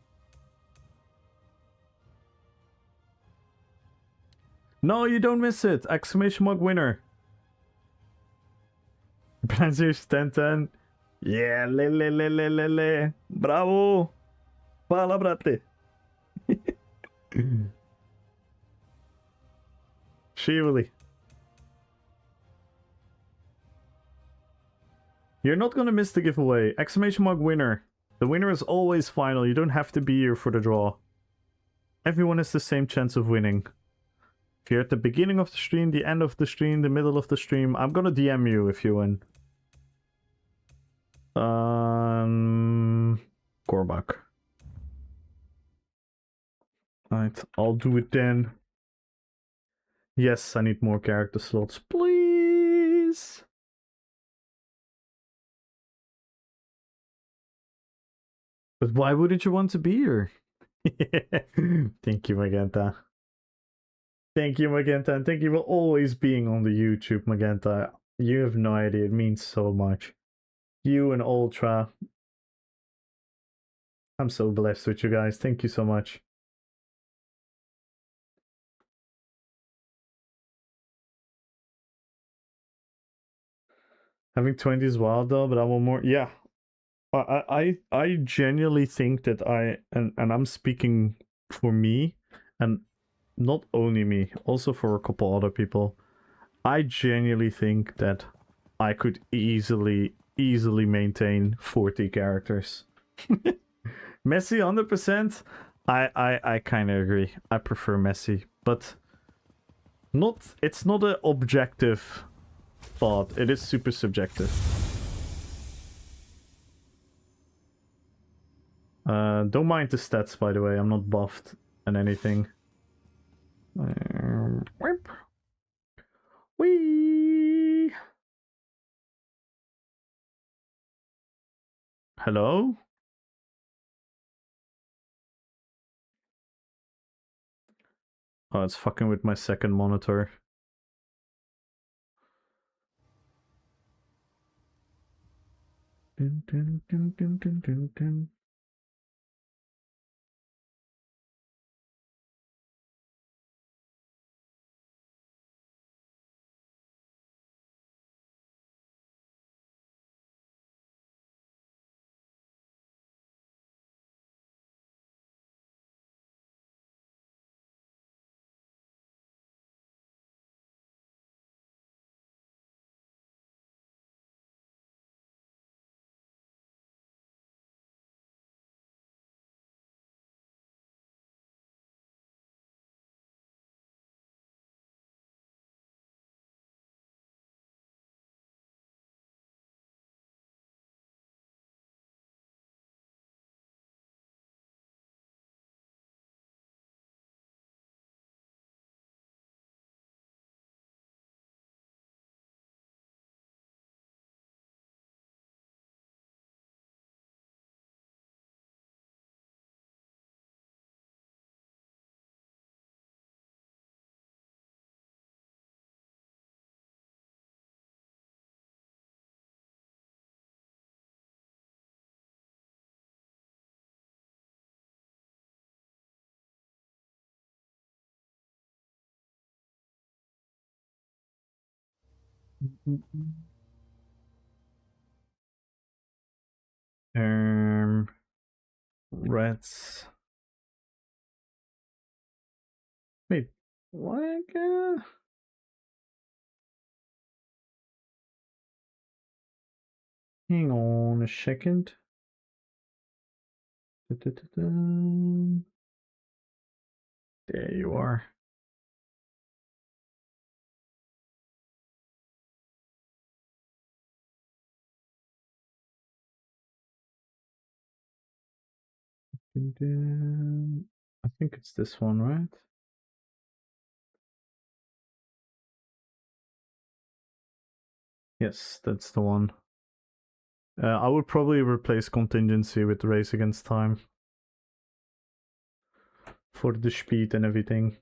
No, you don't miss it! Exclamation mark winner. Pronunciation 1010. Yeah, le. Bravo! Fala, brate. Shively. You're not gonna miss the giveaway. Exclamation mark winner. The winner is always final. You don't have to be here for the draw. Everyone has the same chance of winning. If you're at the beginning of the stream, the end of the stream, the middle of the stream, I'm gonna DM you if you win. Gorbak. Alright, I'll do it then. Yes, I need more character slots, please. But why wouldn't you want to be here? Thank you, Magenta. Thank you, Magenta, and thank you for always being on the YouTube, Magenta. You have no idea, it means so much. You and Ultra. I'm so blessed with you guys. Thank you so much. Having 20 is wild though, but I want more. Yeah. I genuinely think that and I'm speaking for me, and not only me, also for a couple other people. I genuinely think that I could easily maintain 40 characters. Messi 100%. I kind of agree. I prefer Messi, but it's not an objective thought. It is super subjective. Don't mind the stats, by the way. I'm not buffed and anything. Whee! Hello? Oh, it's fucking with my second monitor. Dun, dun, dun, dun, dun, dun, dun. Rats. Wait, what? Hang on a second. Da-da-da-da. There you are. I think it's this one, right? Yes, that's the one. I would probably replace contingency with race against time for the speed and everything.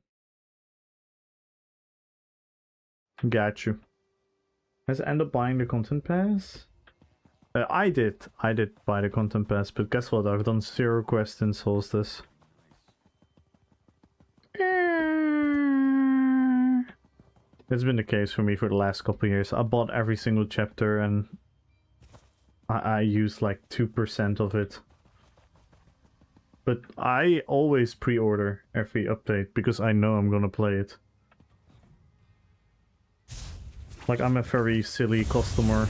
Got you. Has end up buying the content pass? I did buy the content pass, but guess what? I've done 0 quests in Solstice. It's been the case for me for the last couple of years. I bought every single chapter and I used like 2% of it. But I always pre-order every update because I know I'm gonna play it. Like, I'm a very silly customer.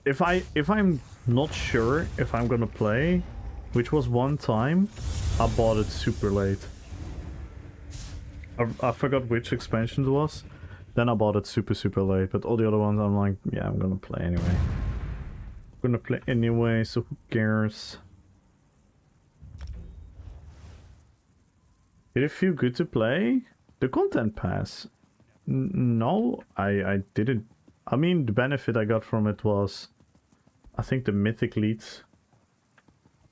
If I'm not sure if I'm gonna play, which was one time, I bought it super late. I forgot which expansion it was. Then I bought it super late, but all the other ones I'm like, yeah, I'm gonna play anyway. I'm gonna play anyway, so who cares? Did it feel good to play? The content pass? No, I didn't. I mean, the benefit I got from it was, I think the mythic leads.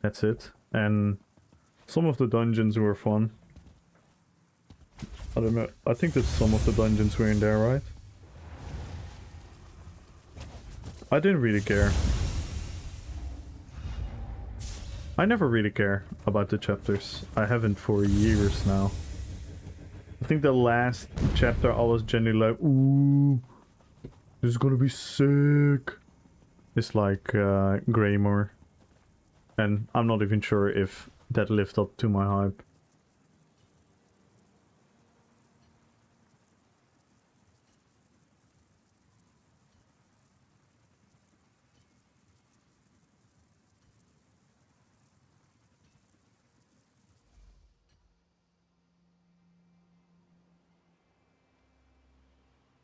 That's it. And some of the dungeons were fun. I don't know. I think that some of the dungeons were in there, right? I didn't really care. I never really care about the chapters. I haven't for years now. I think the last chapter I was genuinely like, ooh, this is gonna be sick. It's like Greymore. And I'm not even sure if that lived up to my hype.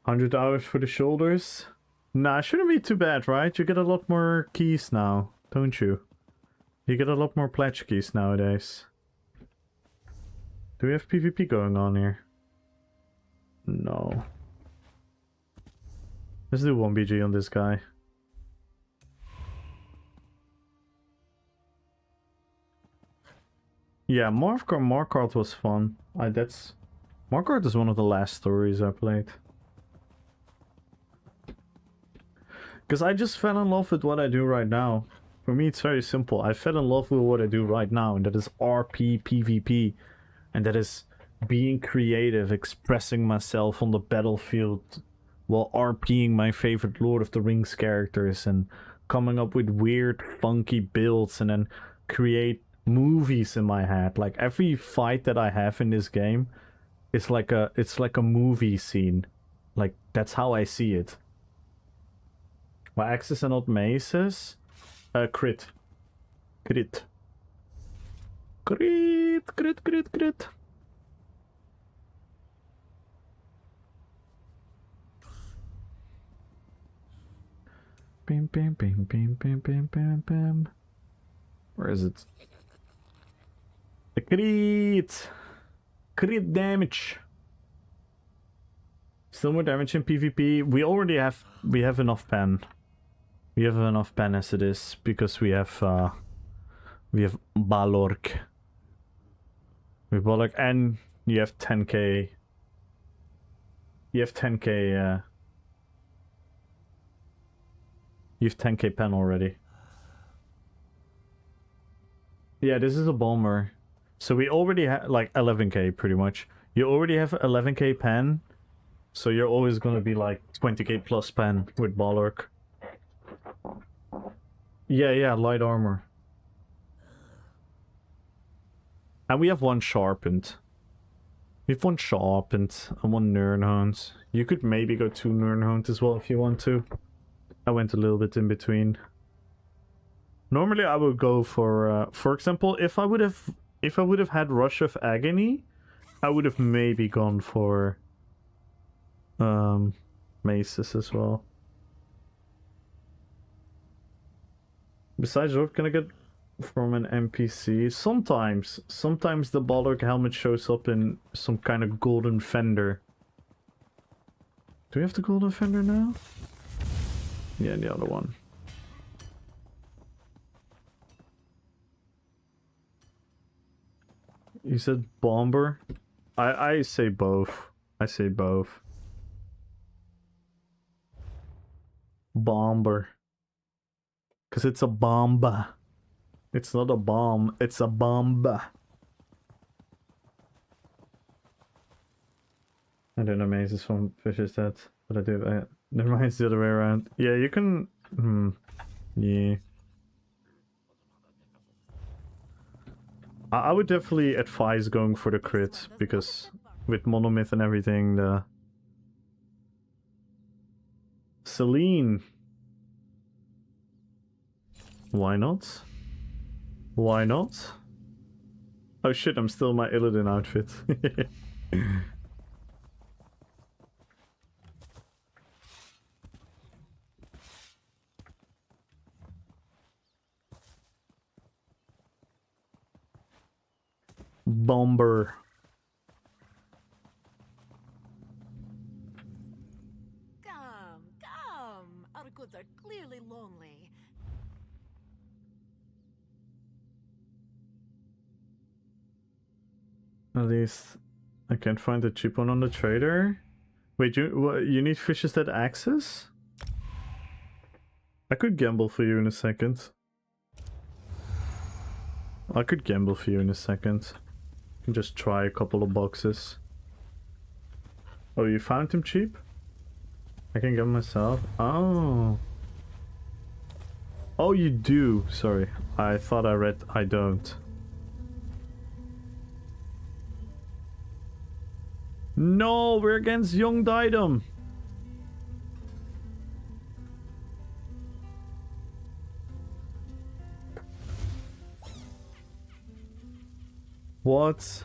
$100 for the shoulders? Nah, shouldn't be too bad, right? You get a lot more keys now, don't you? You get a lot more pledge keys nowadays. Do we have PvP going on here? No. Let's do 1BG on this guy. Yeah, Markart was fun. Markart is one of the last stories I played. Because I just fell in love with what I do right now. For me, it's very simple. I fell in love with what I do right now, and that is RP, PvP. And that is being creative, expressing myself on the battlefield while RPing my favorite Lord of the Rings characters and coming up with weird, funky builds and then create movies in my head. Like every fight that I have in this game is like a movie scene. Like that's how I see it. My axes are not maces. Crit. Crit. Crit, crit, crit, crit. Bam, bam, bam, bam, bam, bam, bam, bam. Where is it? The crit! Crit damage! Still more damage in PvP. We have enough pen. We have enough pen as it is, because we have Balork. We have Balork, and you have 10k. You have 10k, you have 10k pen already. Yeah, this is a bomber. So we already have like 11k pretty much. You already have 11k pen. So you're always gonna be like 20k plus pen with Balork. Yeah, light armor. And we have one sharpened. We have one sharpened and one Nirnhound. You could maybe go 2 Nirnhound as well if you want to. I went a little bit in between. Normally I would go for example, if I would have had Rush of Agony, I would have maybe gone for maces as well. Besides, what can I get from an NPC? Sometimes the Balork helmet shows up in some kind of golden fender. Do we have the golden fender now? Yeah, the other one. You said bomber? I say both. I say both. Bomber. Because it's a bomba. It's not a bomb, it's a bomba. I don't know mazes from fishes that, but I do. Never mind, it's the other way around. Yeah, you can. Yeah. I would definitely advise going for the crit, because with monomyth and everything, the Celine. Why not? Why not? Oh shit, I'm still in my Illidan outfit. Bomber. Come. Our goods are clearly lonely. At least I can't find the cheap one on the trader. Wait, you need fishes that access? I could gamble for you in a second. I could gamble for you in a second. You can just try a couple of boxes. Oh, you found him cheap? I can get him myself. Oh. Oh, you do. Sorry. I thought I read I don't. No, we're against Young Didem. What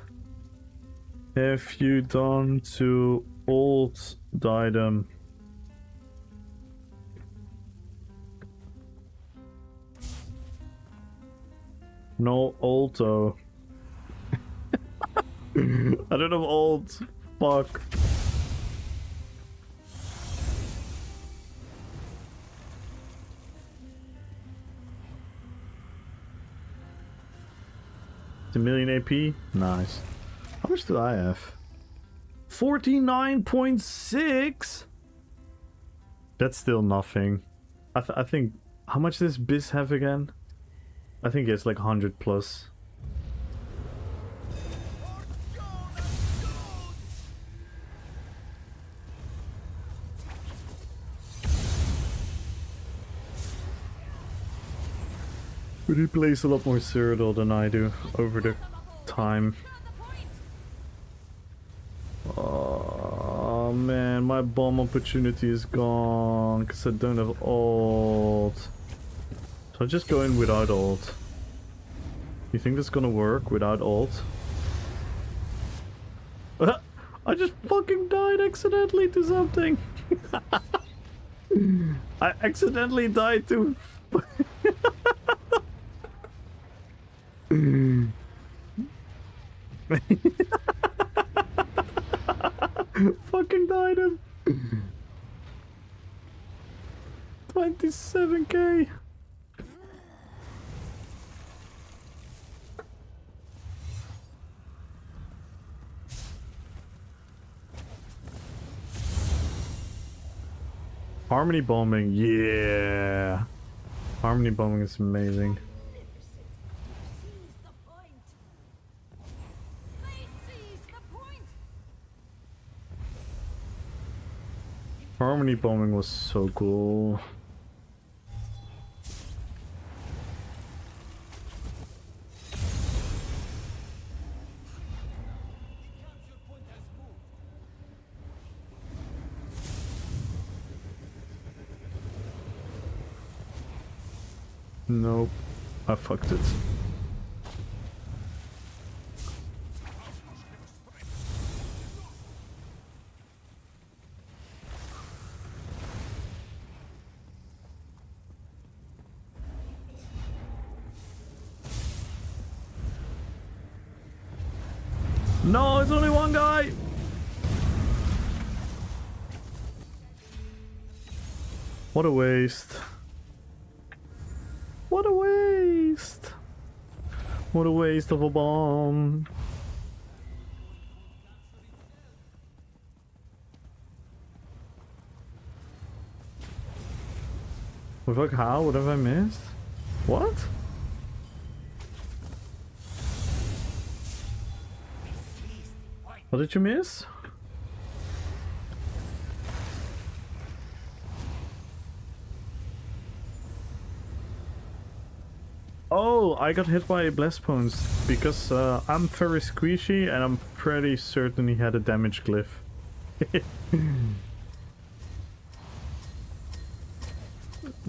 have you done to old Didem? No alto. I don't know old. Fuck. It's a million AP. Nice. How much do I have? 49.6. That's still nothing. I think. How much does Biz have again? I think it's like 100 plus. But he plays a lot more Cyrodiil than I do over the time. Oh man, my bomb opportunity is gone because I don't have ult. So I'll just go in without ult. You think that's gonna work without ult? I just fucking died accidentally to something. I accidentally died to... Fucking died him. 27k. Harmony bombing, yeah. Harmony bombing is amazing. Seize the point. They seize the point. Harmony bombing was so cool. Nope, I fucked it. No, it's only one guy! What a waste. What a waste. What a waste of a bomb. What the fuck, how? What have I missed? What? What did you miss? Oh, I got hit by a blast pounce because I'm very squishy and I'm pretty certain he had a damage glyph.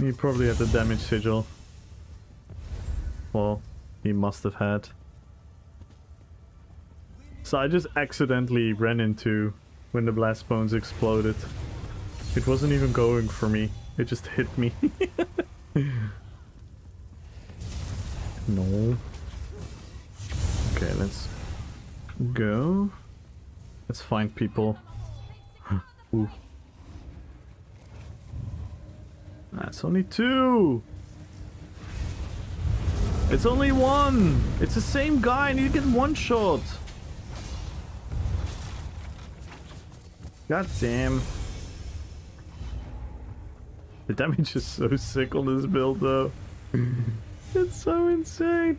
He probably had the damage sigil. Well, he must have had. So I just accidentally ran into when the blast bones exploded. It wasn't even going for me. It just hit me. No. Okay, let's go. Let's find people. Ooh. That's only two. It's only one. It's the same guy and you get one shot. God damn. The damage is so sick on this build though. It's so insane.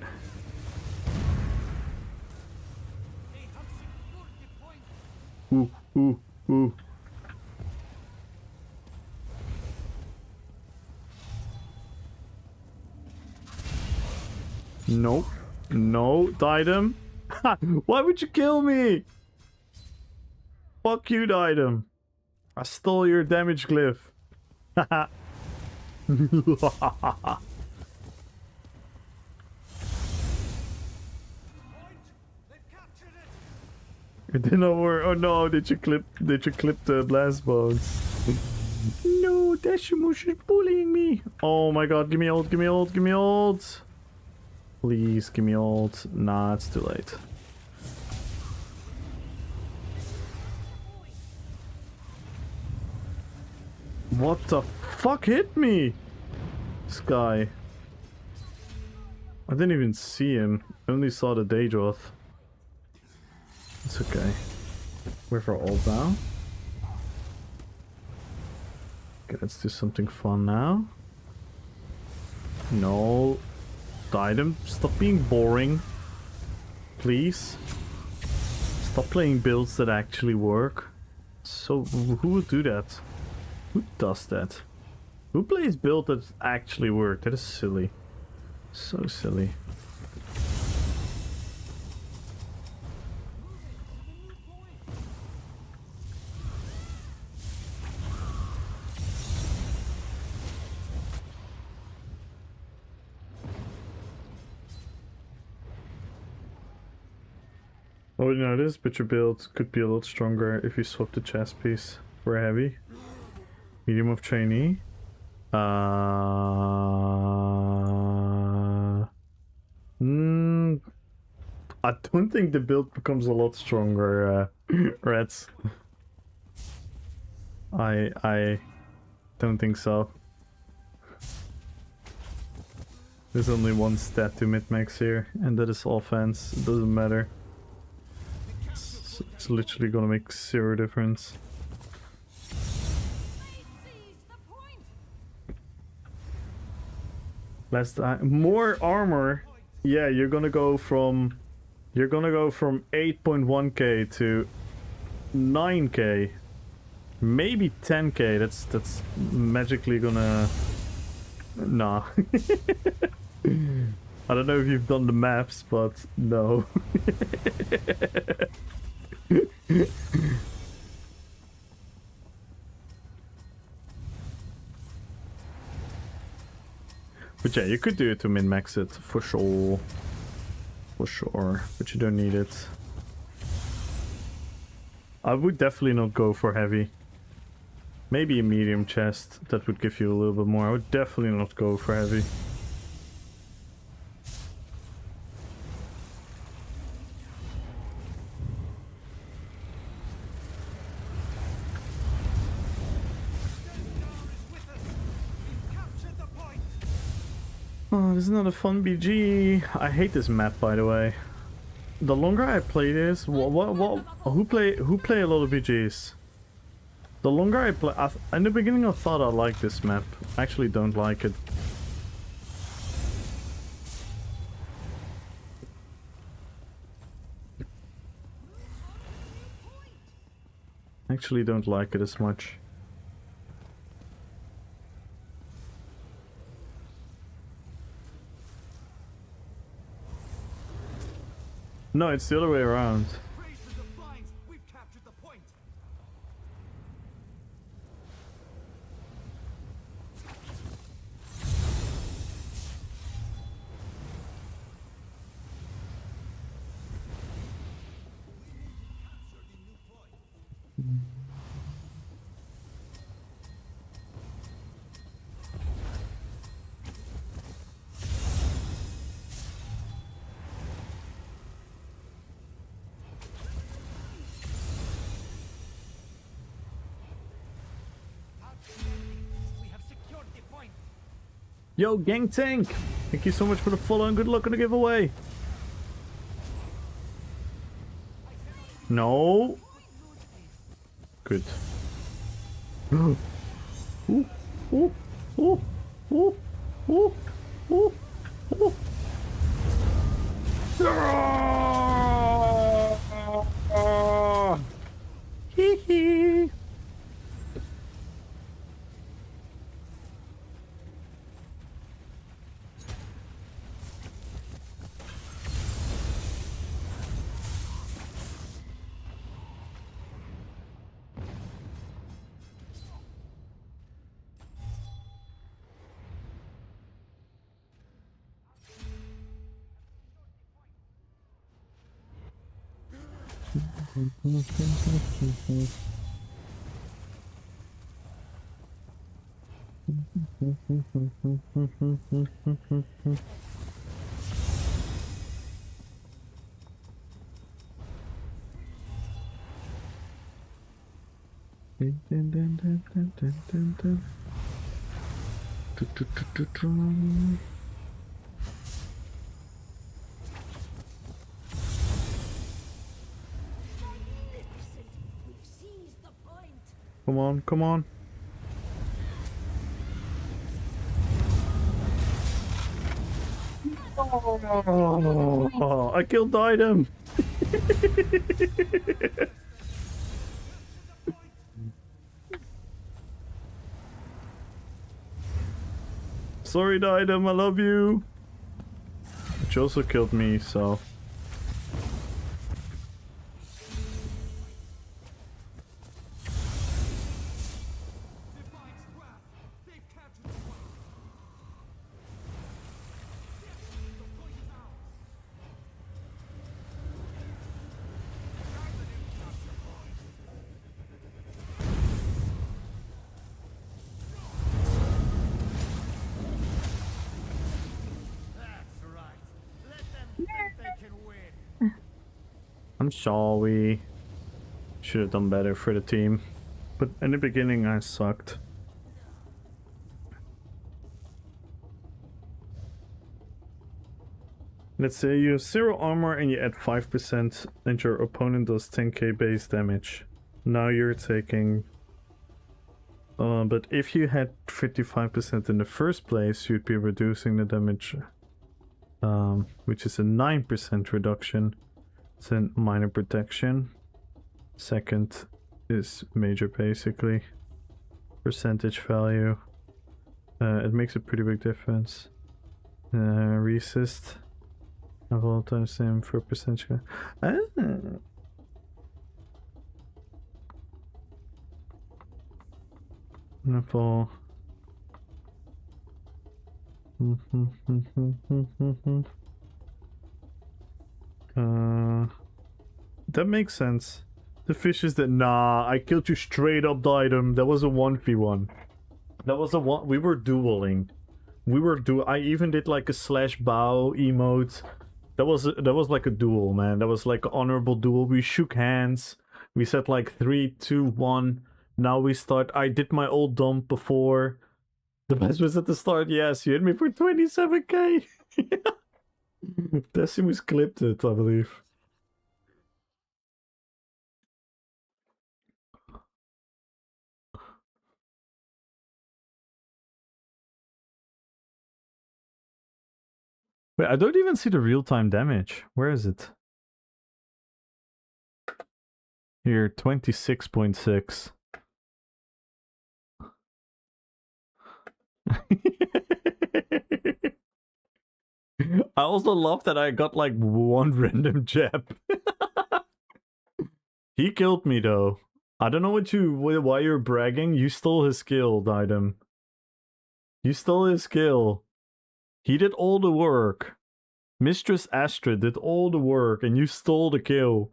Ooh, ooh, ooh. Nope. No, died him. Why would you kill me? Fuck you, died him. I stole your damage glyph. Haha. It did not work. Oh no, did you clip the blast bones? No, Deshimush is bullying me. Oh my god, give me ult, give me ult, give me ult. Please give me ult. Nah, it's too late. What the fuck hit me? This guy. I didn't even see him. I only saw the Daedroth. It's okay. We're for all down. Okay, let's do something fun now. No. The item. Stop being boring. Please. Stop playing builds that actually work. So, who would do that? Who does that? Who plays builds that actually work? That is silly. So silly. Oh, you know, this butcher build could be a lot stronger if you swap the chest piece for heavy. Medium of trainee. I don't think the build becomes a lot stronger, Reds. I don't think so. There's only one stat to min-max here, and that is offense. It doesn't matter. It's literally gonna make zero difference. More armor. Yeah, you're gonna go from 8.1k to 9k, maybe 10k. That's magically gonna. Nah. I don't know if you've done the maps, but no. But yeah, you could do it to min-max it, for sure. For sure, but you don't need it. I would definitely not go for heavy. Maybe a medium chest, that would give you a little bit more. I would definitely not go for heavy. Oh, this is not a fun BG. I hate this map, by the way. The longer I play this, who play a lot of BGs? The longer I play, in the beginning I thought I liked this map. I actually don't like it. I actually don't like it as much. No, it's the other way around. Praise the Divines! We've captured the point! We have secured the point! Yo, Gang Tank! Thank you so much for the follow and good luck on the giveaway! No! Good. Ooh, ooh, ooh, ooh, ooh, ooh, ooh. Ah! Hee hee! Come on, come on. Oh, I killed the item. Sorry, the item. I love you. Which also killed me, so. Defiance wrath. They've captured the point. Yes, the point is ours. Garden didn't capture point. That's right. Let them think they can win. I'm sorry. Should have done better for the team. But in the beginning, I sucked. Let's say you have 0 armor and you add 5% and your opponent does 10k base damage. Now you're taking... but if you had 55% in the first place, you'd be reducing the damage. Which is a 9% reduction. It's a minor protection. Second is major basically. Percentage value. It makes a pretty big difference. Resist. Of all times same for percentage. Nipple. That makes sense. The fish is that nah, I killed you straight up the item. That was a 1v1. That was a one. We were dueling. I even did like a slash bow emote. That was like a duel, man. That was like an honorable duel. We shook hands. We said like 3, 2, 1. Now we start. I did my old dump before. The best was at the start. Yes, you hit me for 27k. Decimus clipped it, I believe. Wait, I don't even see the real-time damage. Where is it? Here, 26.6. I also love that I got like one random jab. He killed me though. I don't know why you're bragging. You stole his kill, item. You stole his kill. He did all the work. Mistress Astrid did all the work and you stole the kill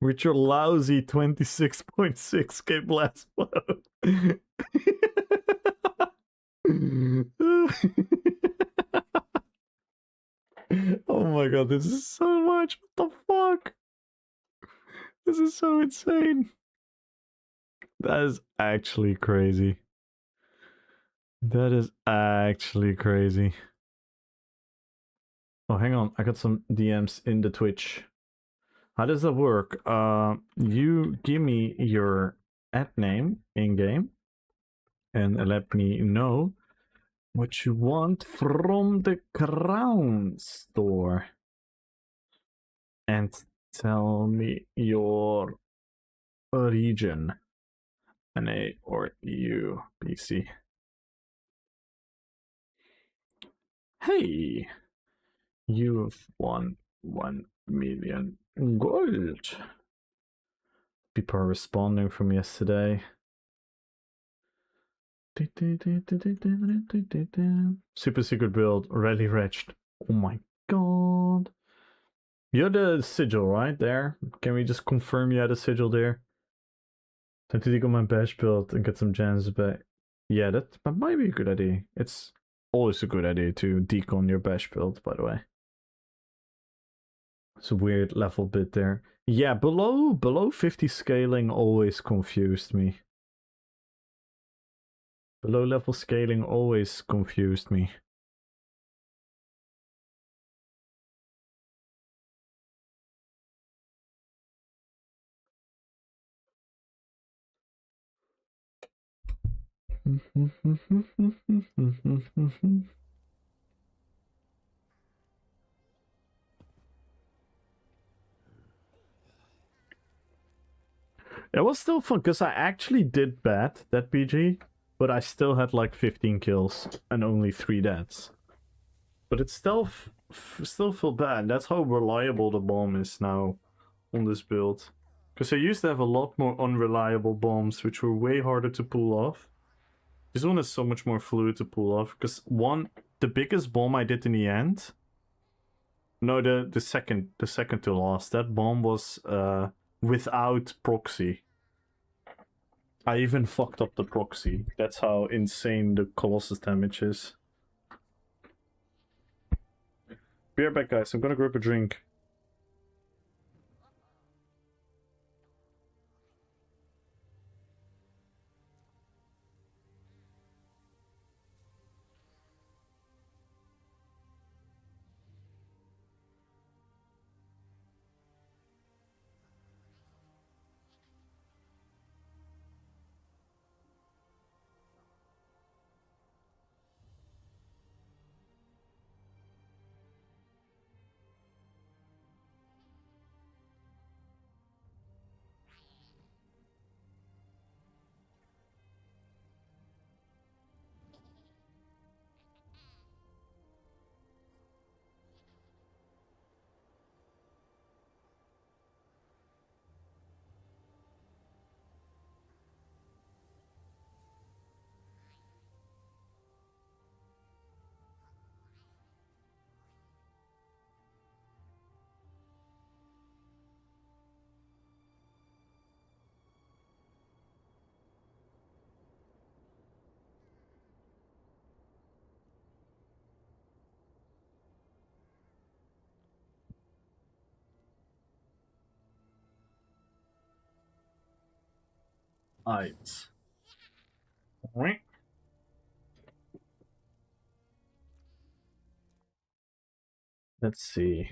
with your lousy 26.6k blast blow. Oh my god, this is so much. What the fuck? This is so insane. That is actually crazy. That is actually crazy. Oh, hang on. I got some DMs in the Twitch. How does that work? You give me your ad name in-game and let me know what you want from the Crown store. And tell me your region. NA or EU, BC. Hey! You've won 1 million gold. People are responding from yesterday. Super secret build, rally wretched. Oh my god. You had a sigil, right? There. Can we just confirm you had a sigil there? Time to dig on my bash build and get some gems back. Yeah, that might be a good idea. It's always a good idea to decon your bash build, by the way. It's a weird level bit there. Yeah, below 50 scaling always confused me. Below level scaling always confused me. It was still fun because I actually did bad that PG, but I still had like 15 kills and only 3 deaths. But it still still felt bad. That's how reliable the bomb is now on this build. Because I used to have a lot more unreliable bombs, which were way harder to pull off. This one is so much more fluid to pull off. Because the biggest bomb I did in the end. No, the second to last. That bomb was without proxy. I even fucked up the proxy. That's how insane the Colossus damage is. Be right back, guys. I'm gonna grab a drink. Alright. Let's see.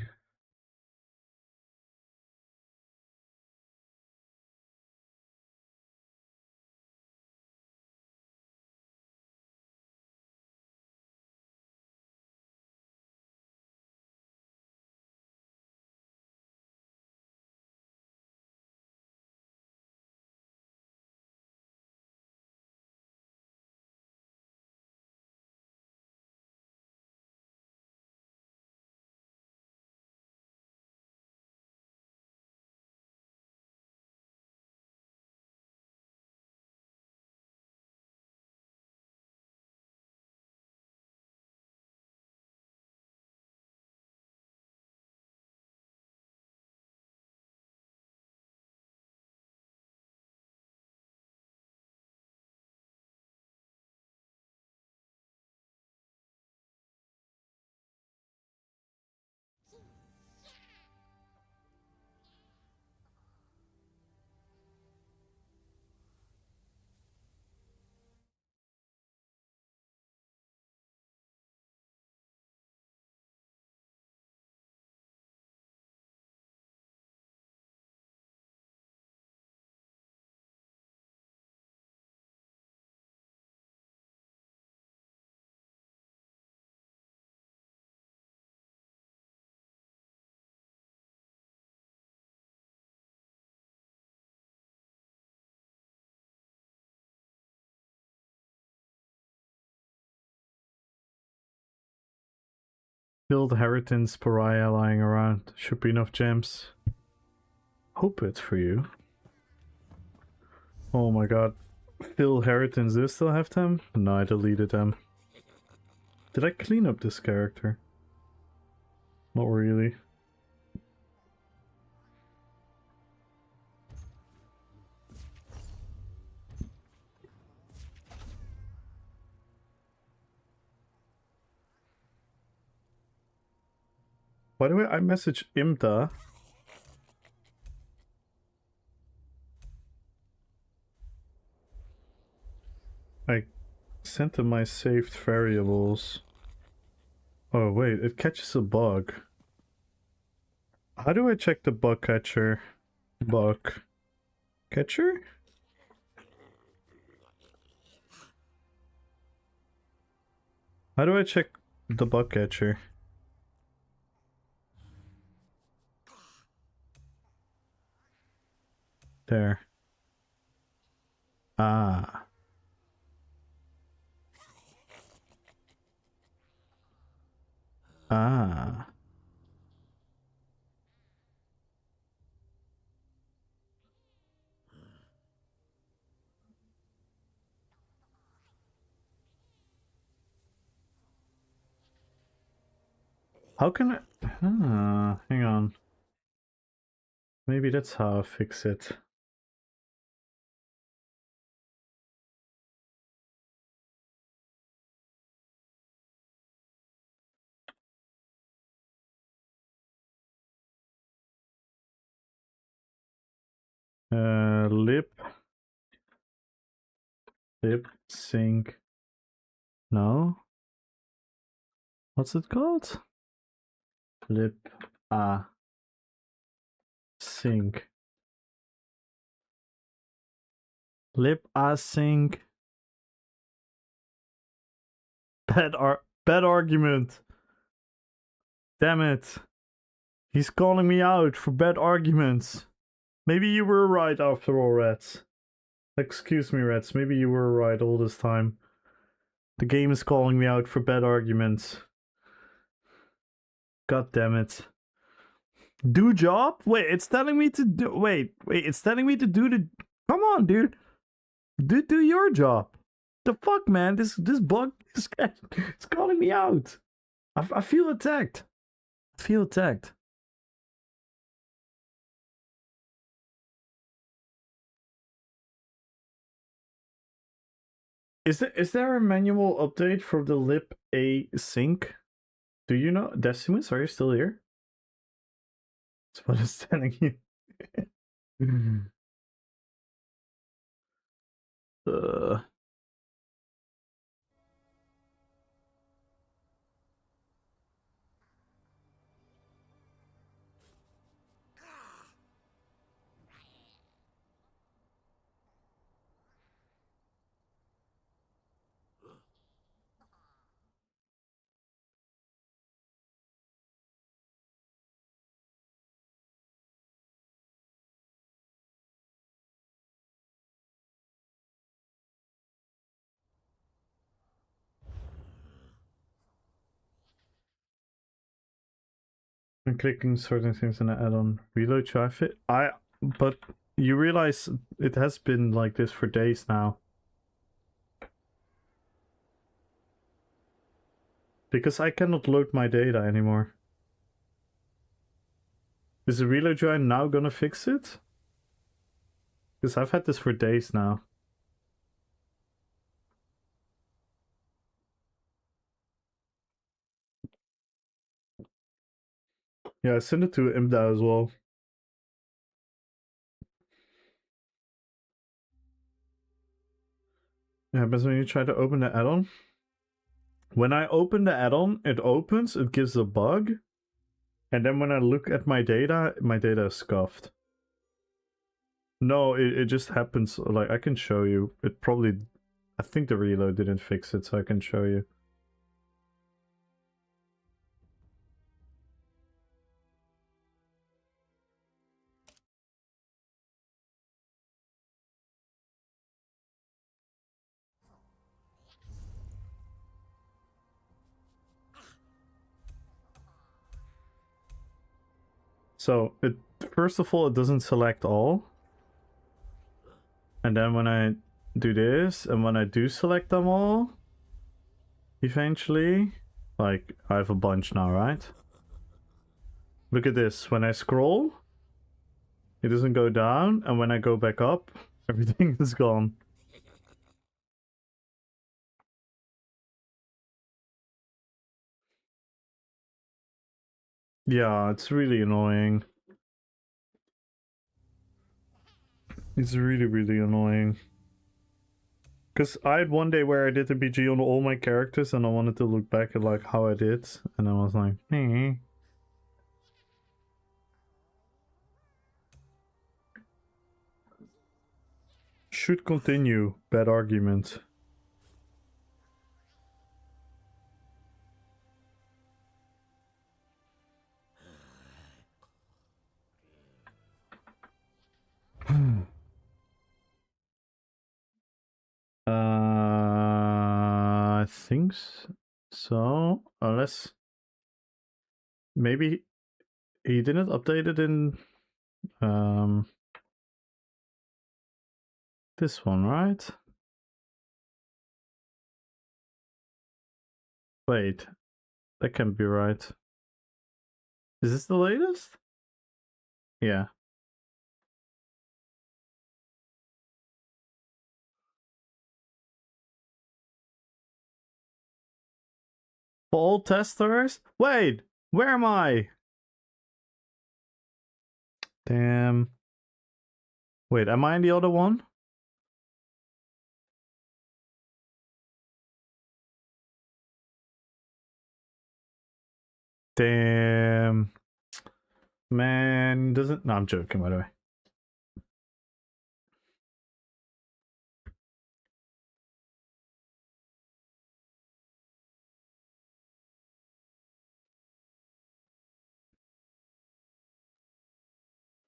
Build Heritance Pariah lying around. Should be enough gems. Hope it for you. Oh my god. Phil Heritance, do I still have them? No, I deleted them. Did I clean up this character? Not really. By the way, I messaged Imta. I sent him my saved variables. Oh wait, it catches a bug. How do I check the bug catcher? Bug catcher? How do I check the bug catcher? There. Ah. Ah. How can I... Ah, hang on. Maybe that's how I fix it. Lip sync. No? What's it called? Lip sync. Lip async. Bad argument. Damn it. He's calling me out for bad arguments. Maybe you were right after all, Reds. Excuse me, Reds. Maybe you were right all this time. The game is calling me out for bad arguments. God damn it. Do job? Wait, it's telling me to do... Wait, it's telling me to do the... Come on, dude. Do your job. The fuck, man? This bug is it's calling me out. I feel attacked. I feel attacked. Is there a manual update for the lip async? Do you know? Decimus, are you still here? That's what it's telling you. I'm clicking certain things in the add-on. Reload traffic. But you realize it has been like this for days now. Because I cannot load my data anymore. Is the reload giant now gonna fix it? Because I've had this for days now. Yeah, I sent it to Imda as well. Yeah, but when you try to open the add-on. When I open the add-on, it opens, it gives a bug. And then when I look at my data is scuffed. No, it just happens, like, I can show you. It probably... I think the reload didn't fix it, so I can show you. So, first of all, it doesn't select all. And then when I do this, and when I do select them all, eventually, like, I have a bunch now, right? Look at this. When I scroll, it doesn't go down, and when I go back up, everything is gone. Yeah, it's really annoying. It's really, really annoying. Because I had one day where I did a BG on all my characters and I wanted to look back at like how I did. And I was like, eh. Should continue. Bad argument. I think so. Unless maybe he didn't update it in this one, right? Wait, that can't be right. Is this the latest? Yeah. For all testers? Wait, where am I? Damn. Wait, am I in the other one? Damn. Man, doesn't... No, I'm joking, by the way.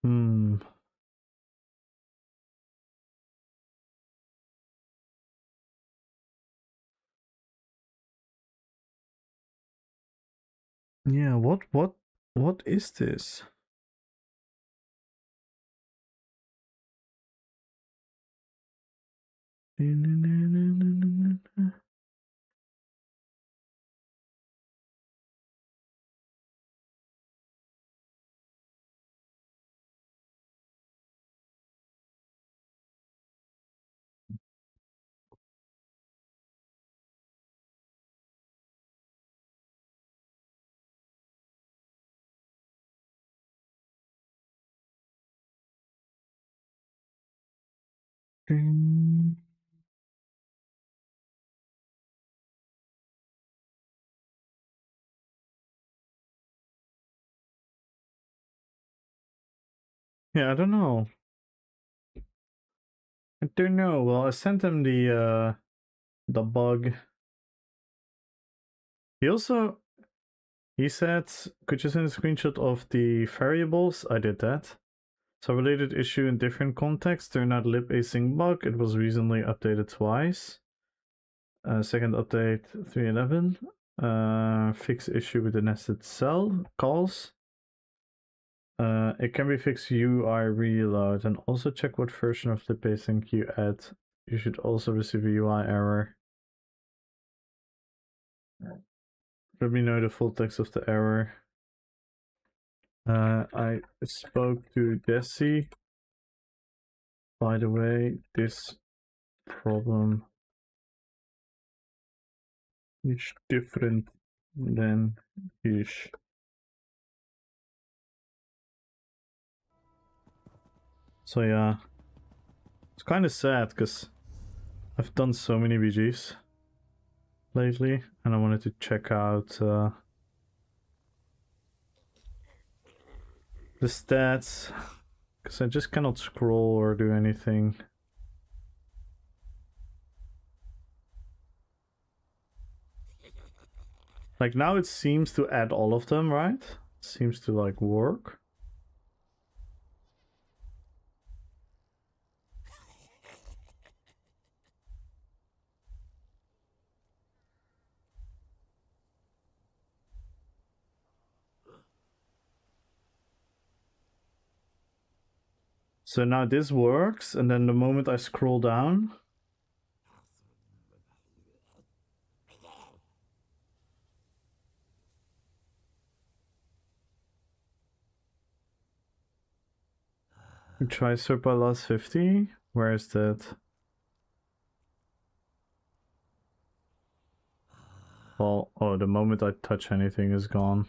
Hmm. Yeah, what is this? Yeah, I don't know. I don't know. Well, I sent him the bug. He said, could you send a screenshot of the variables? I did that. So related issue in different contexts, turned out lib async bug. It was recently updated twice. Second update 3.11. Fix issue with the nested cell calls. It can be fixed UI reload, and also check what version of lib async you add. You should also receive a UI error. Let me know the full text of the error. I spoke to Desi. By the way, this problem is different than ish. So yeah, it's kind of sad because I've done so many BGs lately, and I wanted to check out the stats because I just cannot scroll or do anything. Like now it seems to add all of them, right? It seems to like work. So now this works, and then the moment I scroll down, try sort by last 50. Where is that? Well, oh, the moment I touch anything is gone.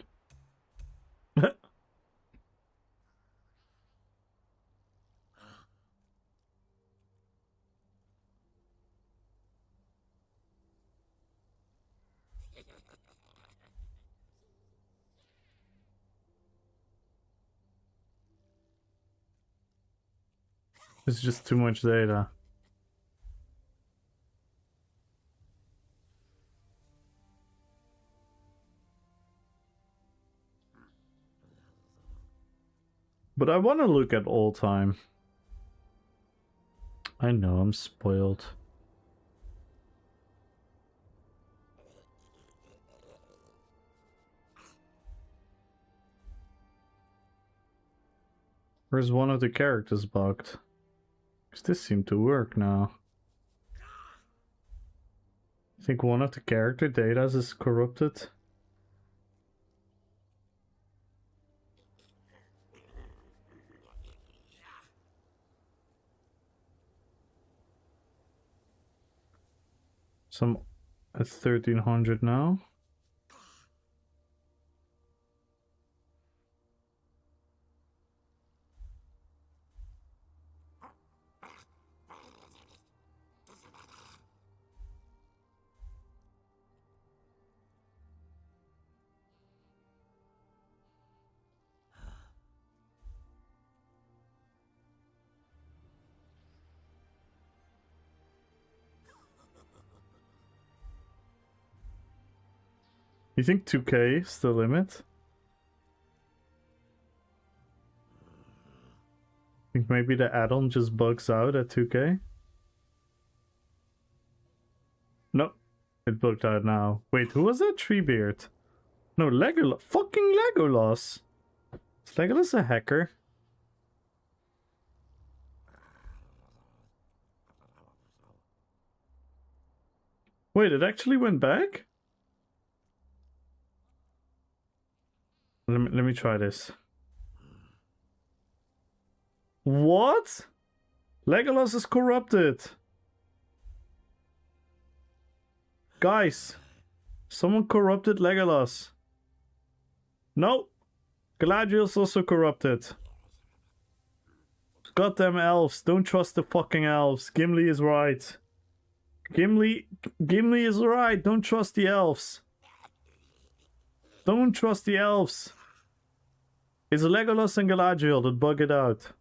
It's just too much data. But I want to look at all time. I know, I'm spoiled. Where's one of the characters bugged? Because this seemed to work now. I think one of the character data is corrupted. So I'm at 1300 now. You think 2K is the limit? I think maybe the add-on just bugs out at 2K? No, it bugged out now. Wait, who was that? Treebeard? No, Legolas. Fucking Legolas! Is Legolas a hacker? Wait, it actually went back? Let me try this. What? Legolas is corrupted. Guys, someone corrupted Legolas. No, Galadriel's also corrupted. Goddamn elves, don't trust the fucking elves. Gimli is right. Gimli is right. Don't trust the elves. Don't trust the elves. It's Legolas and Galadriel that bug it out.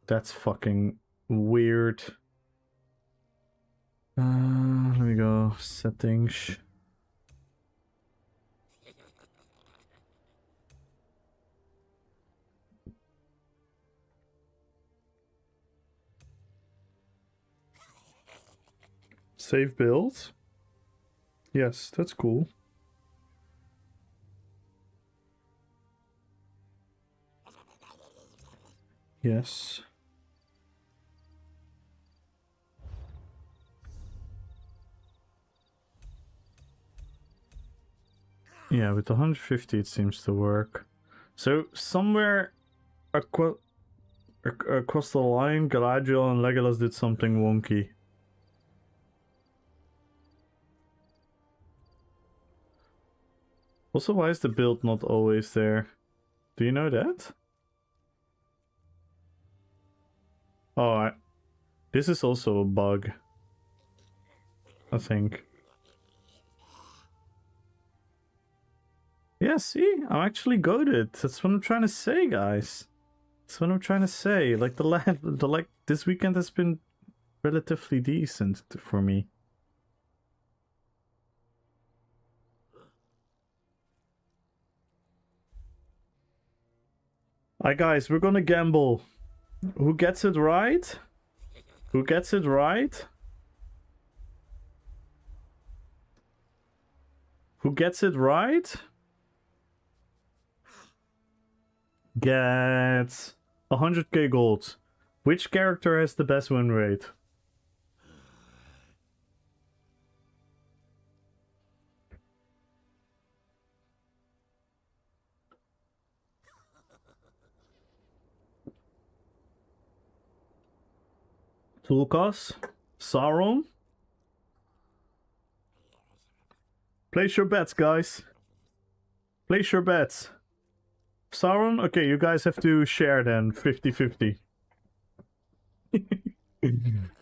That's fucking weird. Let me go settings. Save build. Yes, that's cool. Yes. Yeah, with 150 it seems to work. So somewhere across the line, Galadriel and Legolas did something wonky. Also, why is the build not always there? Do you know that? Oh, this is also a bug, I think. Yeah, see? I'm actually goated. That's what I'm trying to say, guys. That's what I'm trying to say. Like, this weekend has been relatively decent for me. Alright, guys, we're gonna gamble. Who gets it right? Who gets it right? Who gets it right? Gets 100k gold. Which character has the best win rate? Tulkas? Sauron? Place your bets, guys. Place your bets. Sauron? Okay, you guys have to share then, 50-50.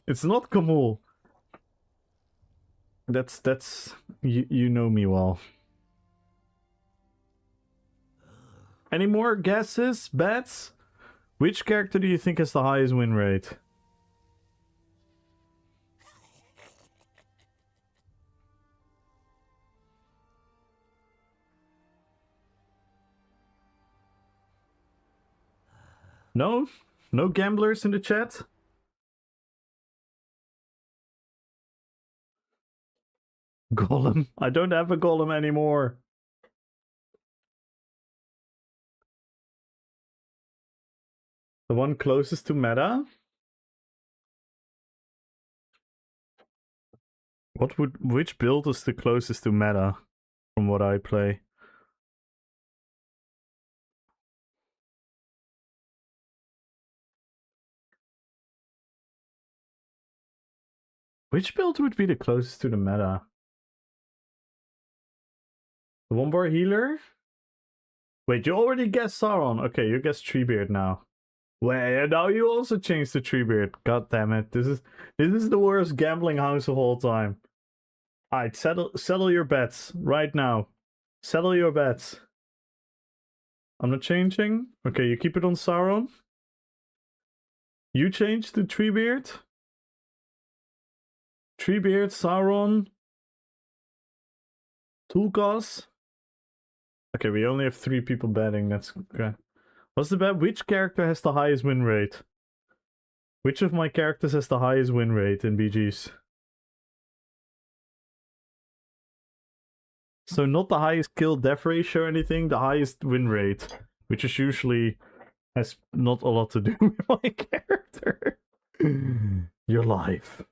It's not Kamul. That's you know me well. Any more guesses? Bets? Which character do you think has the highest win rate? No? No gamblers in the chat? Golem? I don't have a golem anymore. The one closest to meta? Which build is the closest to meta from what I play? Which build would be the closest to the meta? The 1-bar healer? Wait, you already guessed Sauron. Okay, you guessed Treebeard now. Wait, now you also changed to Treebeard. God damn it. This is the worst gambling house of all time. Alright, settle your bets right now. Settle your bets. I'm not changing. Okay, you keep it on Sauron. You change to Treebeard. Treebeard, Sauron. Tulkas. Okay, we only have 3 people betting. That's okay. What's the bet? Which character has the highest win rate? Which of my characters has the highest win rate in BGs? So not the highest kill death ratio or anything, the highest win rate. Which is usually has not a lot to do with my character. Your life.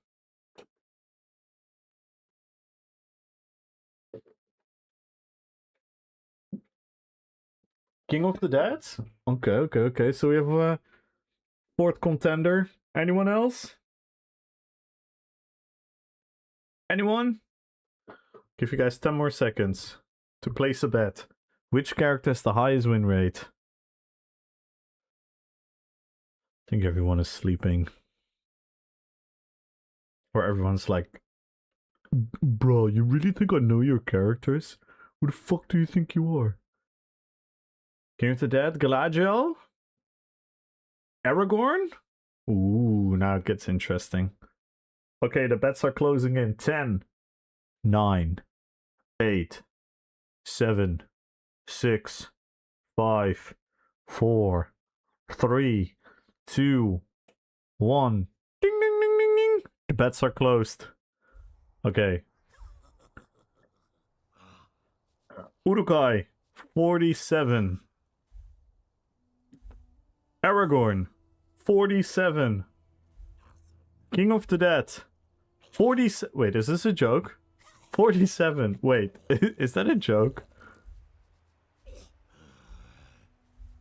King of the Dead? Okay. So we have a 4th contender. Anyone else? Anyone? Give you guys 10 more seconds to place a bet. Which character has the highest win rate? I think everyone is sleeping. Or everyone's like, bro, you really think I know your characters? Who the fuck do you think you are? King of the Dead, Galadriel? Aragorn? Ooh, now it gets interesting. Okay, the bets are closing in. 10, 9, 8, 7, 6, 5, 4, 3, 2, 1. Ding, ding, ding, ding, ding. The bets are closed. Okay. Urukai, 47. Aragorn, 47. King of the Dead, 47. Wait, is this a joke? 47. Wait, is that a joke?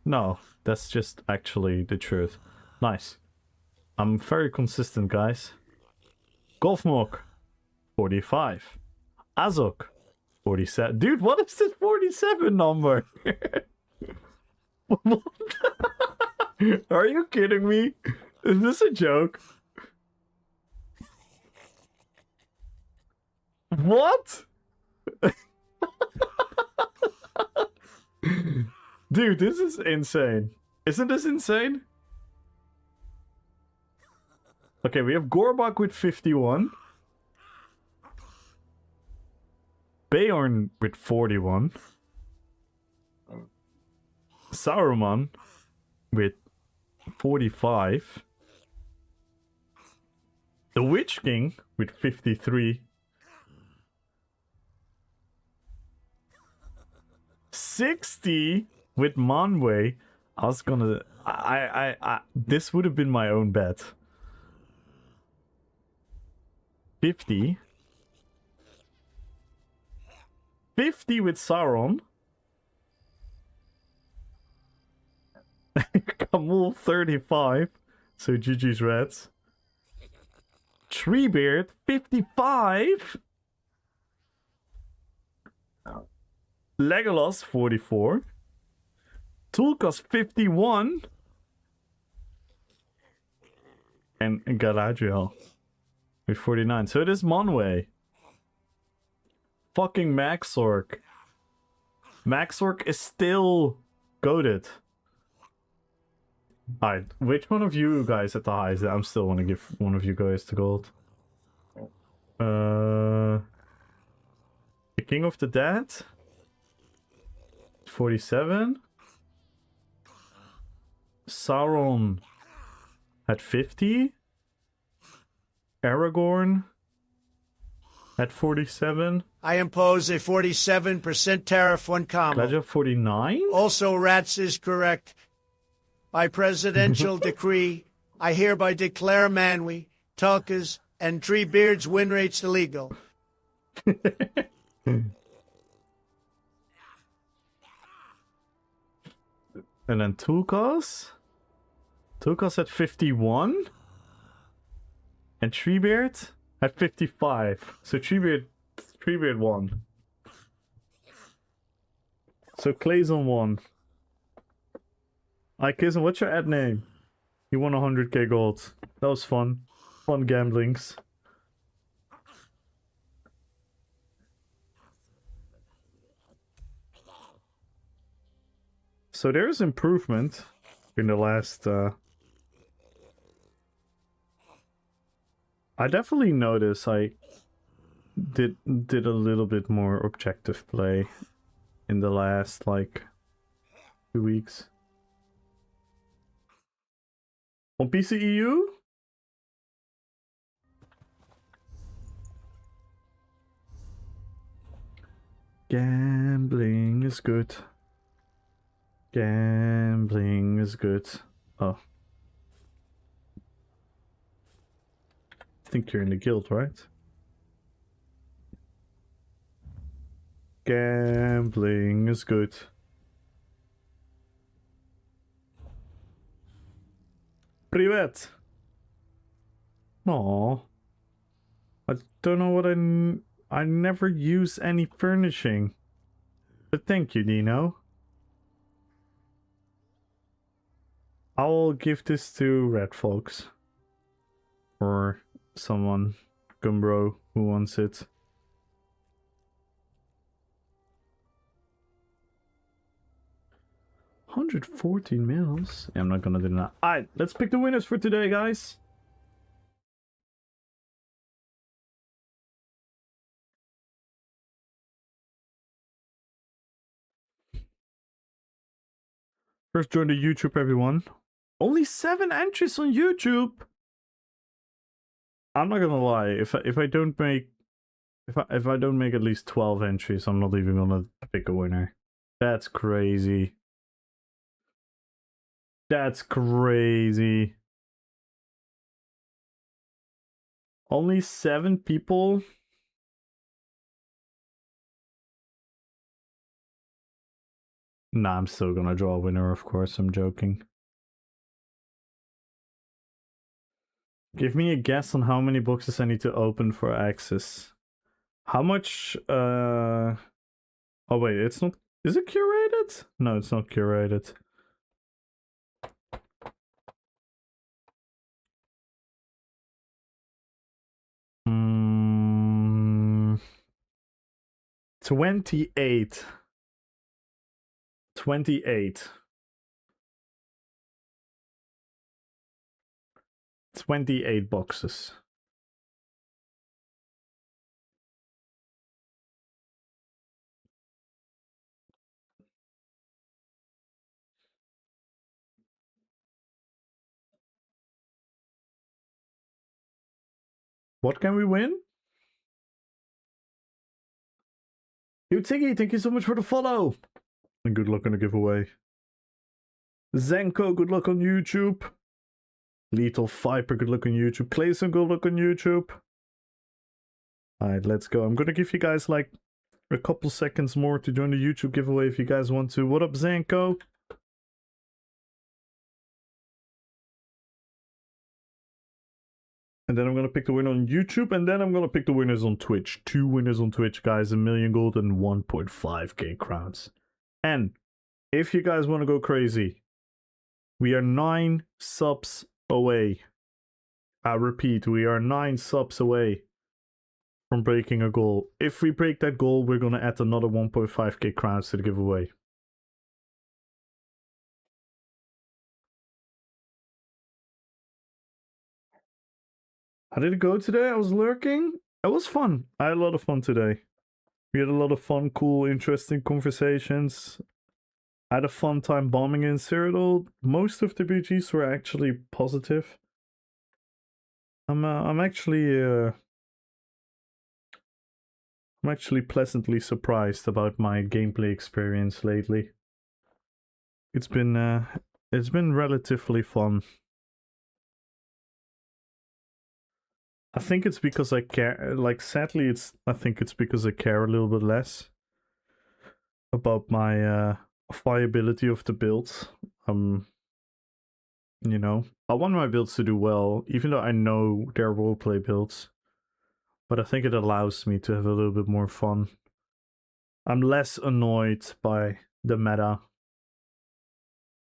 No, that's just actually the truth. Nice. I'm very consistent, guys. Golfmok, 45. Azok, 47. Dude, what is this 47 number? What? Are you kidding me? Is this a joke? What? Dude, this is insane. Isn't this insane? Okay, we have Gorbak with 51. Beorn with 41. Saruman with 45. The Witch King with 53. 60 with Manwë. I was gonna... this would have been my own bet. 50. 50 with Sauron. Kamul 35. So GG's Reds. Treebeard 55. Legolas 44. Tulkas 51. And Galadriel with 49. So it is Manwë. Fucking Maxork. Maxork is still goated. Alright, which one of you guys at the highest? I'm still want to give one of you guys the gold. The King of the Dead? 47. Sauron at 50. Aragorn at 47. I impose a 47% tariff when comma. Galadriel 49. Also, Rats is correct. By presidential decree, I hereby declare Manwy, Tulkas, and Treebeard's win rates illegal. And then Tulkas? Tulkas at 51? And Treebeard at 55. So Treebeard won. So Clayson won. Alright, Clayson, what's your ad name? You won 100k gold. That was fun. Fun gamblings. So there's improvement in the last I definitely noticed I did a little bit more objective play in the last like 2 weeks. On PCEU? Gambling is good. Gambling is good. Oh. I think you're in the guild, right? Gambling is good. Привет. Aww. I don't know what I never use any furnishing. But thank you, Dino. I'll give this to red folks. Or someone, Gumbro, who wants it. $114 Yeah, I'm not gonna do that. Alright, let's pick the winners for today, guys. First, join the YouTube, everyone. Only 7 entries on YouTube. I'm not gonna lie. If I don't make if I don't make at least 12 entries, I'm not even gonna pick a winner. That's crazy. That's crazy. Only 7 people. Nah, I'm still gonna draw a winner, of course. I'm joking. Give me a guess on how many boxes I need to open for access. How much, oh wait, it's not... Is it curated? No, it's not curated. Mm, 28. 28. 28 boxes. What can we win? You Tiggy, thank you so much for the follow. And good luck on the giveaway. Zenko, good luck on YouTube. Lethal Viper, good luck on YouTube. Clayson, good luck on YouTube. Alright, let's go. I'm gonna give you guys like a couple seconds more to join the YouTube giveaway if you guys want to. What up, Zenko? And then I'm gonna pick the winner on YouTube, and then I'm gonna pick the winners on Twitch. 2 winners on Twitch, guys. 1 million gold and 1.5k crowns. And if you guys want to go crazy, we are 9 subs away. I repeat, we are 9 subs away from breaking a goal. If we break that goal, we're gonna add another 1.5k crowns to the giveaway. How did it go today? I was lurking. It was fun. I had a lot of fun today. We had a lot of fun, cool, interesting conversations. I had a fun time bombing in Cyrodiil. Most of the BGs were actually positive. I'm actually pleasantly surprised about my gameplay experience lately. It's been It's been relatively fun. I think it's because I care, like, sadly, I think it's because I care a little bit less about my viability of the builds. You know, I want my builds to do well, even though I know they're roleplay builds. But I think it allows me to have a little bit more fun. I'm less annoyed by the meta.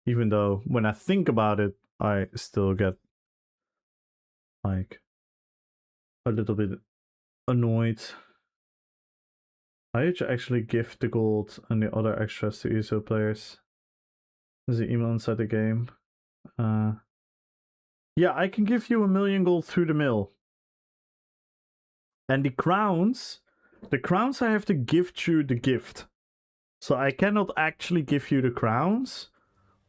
Even though, when I think about it, I still get, like, a little bit annoyed. I actually give the gold and the other extras to ESO players. There's an email inside the game. Yeah, I can give you 1,000,000 gold through the mill. And the crowns I have to gift you the gift. So I cannot actually give you the crowns,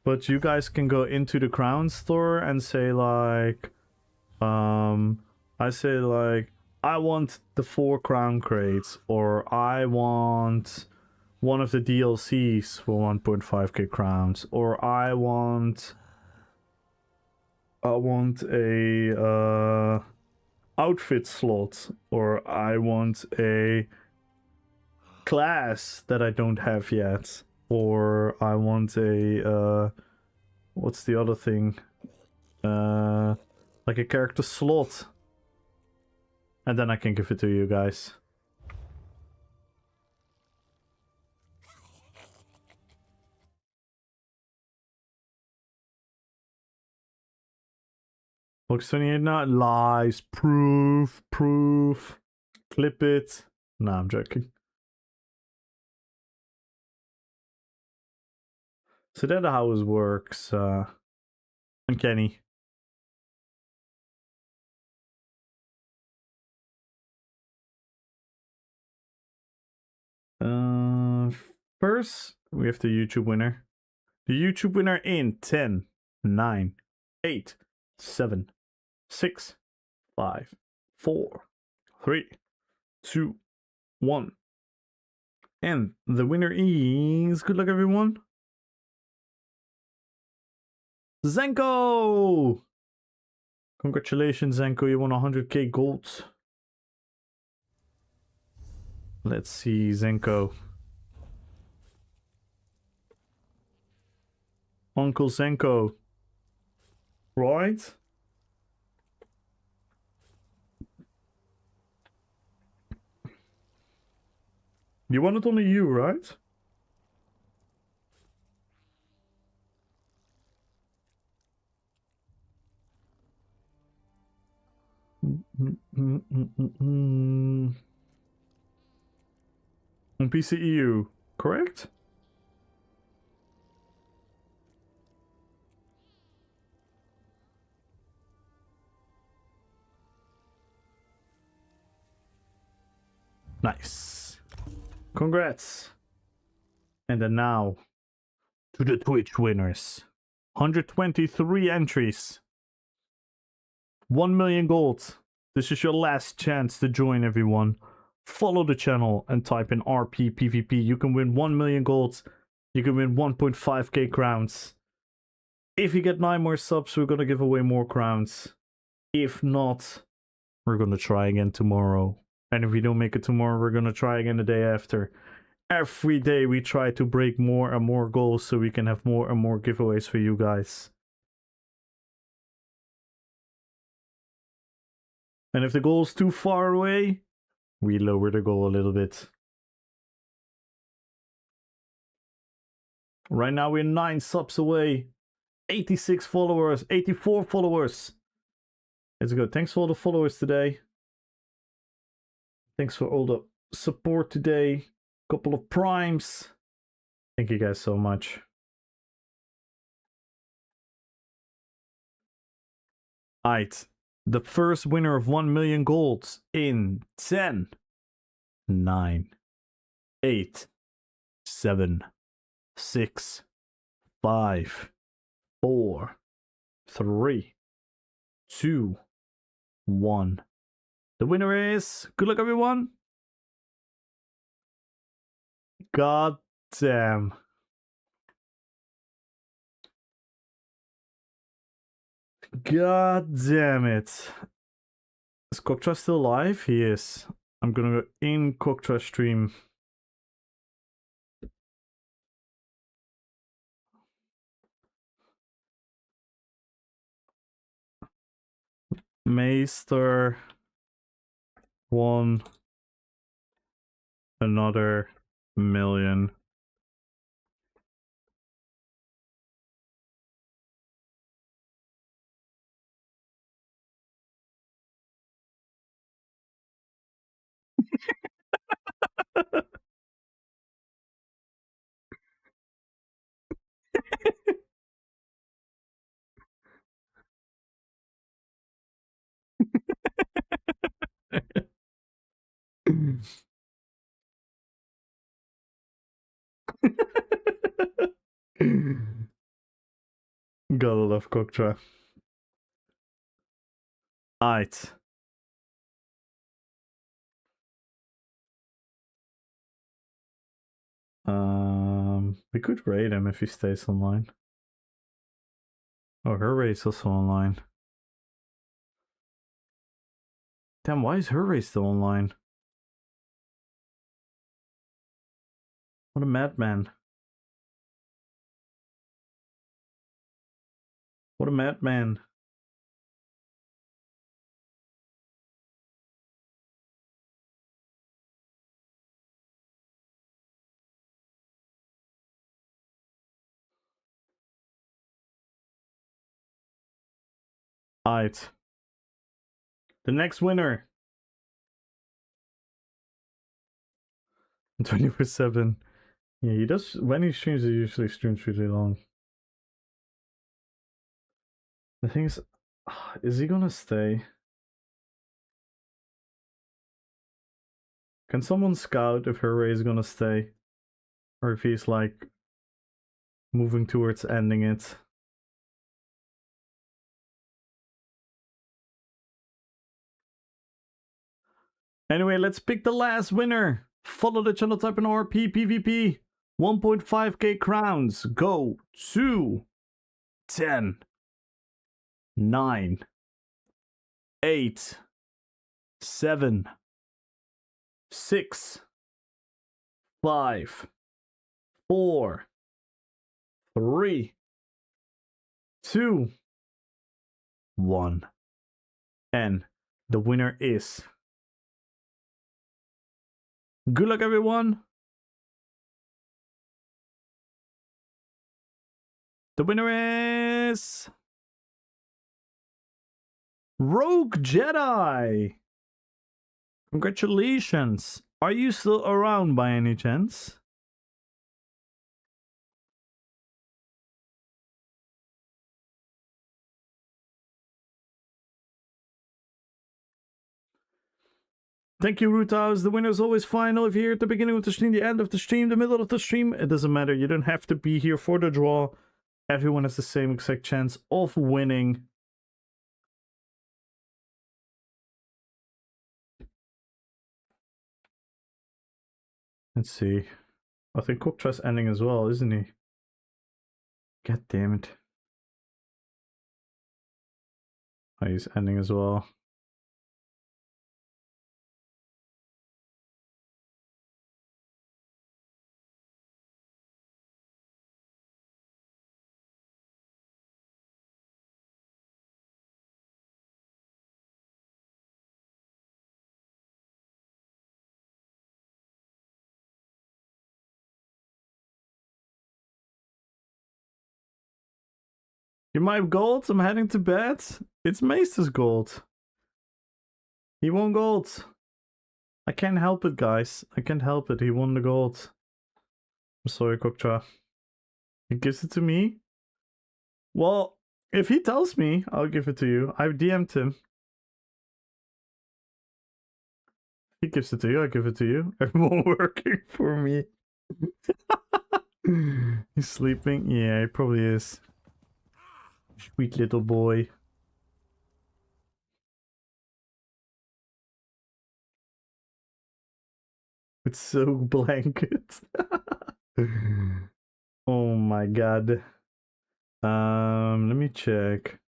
but you guys can go into the crown store and say like, I say like, I want the 4 crown crates, or I want one of the DLCs for 1.5k crowns, or I want a outfit slot, or I want a class that I don't have yet, or I want a what's the other thing? Like a character slot. And then I can give it to you guys. Box 28 not lies. Proof. Clip it. Nah, I'm joking. So that's how it works, and Kenny. First, we have the YouTube winner. The YouTube winner in 10, 9, 8, 7, 6, 5, 4, 3, 2, 1. And the winner is, good luck everyone, Zenko! Congratulations, Zenko, you won 100k gold. Let's see, Zenko. Uncle Zenko. Right? You won it only you, right? On PCEU, correct? Nice. Congrats. And then now to the Twitch winners. 123 entries. 1,000,000 gold. This is your last chance to join, everyone. Follow the channel and type in RP PvP. You can win 1,000,000 gold. You can win 1.5k crowns. If you get 9 more subs, we're gonna give away more crowns. If not, we're gonna try again tomorrow. And if we don't make it tomorrow, we're gonna try again the day after. Every day we try to break more and more goals so we can have more and more giveaways for you guys. And if the goal is too far away, we lower the goal a little bit. Right now we're 9 subs away. 86 followers, 84 followers. It's good. Thanks for all the followers today. Thanks for all the support today. Couple of primes. Thank you guys so much. Alright. The first winner of 1,000,000 golds in 10, 9, 8, 7, 6, 5, 4, 3, 2, 1. The winner is, good luck everyone. God damn. God damn it. Is Koktra still live? He is. I'm gonna go in Koktra stream. Meister won another million. Gotta love Koktra. Aight. We could raid him if he stays online. Oh, her raid's also online. Damn, why is her raid still online? What a madman. What a madman. Aight. The next winner. 24/7. Yeah, he does. When he streams, he usually streams really long. The thing is he gonna stay? Can someone scout if Hurray is gonna stay? Or if he's like moving towards ending it? Anyway, let's pick the last winner. Follow the channel, type in RP PvP. 1.5k crowns go to 10, 9, 8, 7, 6, 5, 4, 3, 2, 1. And the winner is... Good luck, everyone. The winner is... Rogue Jedi. Congratulations. Are you still around by any chance? Thank you, Roothouse. The winner is always final. If you're here at the beginning of the stream, the end of the stream, the middle of the stream, it doesn't matter. You don't have to be here for the draw. Everyone has the same exact chance of winning. Let's see. I think Cooktra's ending as well, isn't he? God damn it. Oh, he's ending as well. You might have gold. I'm heading to bed. It's Maester's gold. He won gold. I can't help it, guys. I can't help it. He won the gold. I'm sorry, Koktra. He gives it to me? Well, if he tells me, I'll give it to you. I've DM'd him. He gives it to you, I give it to you. Everyone working for me. He's sleeping? Yeah, he probably is. Sweet little boy. It's so blanket. Oh my god. Let me check.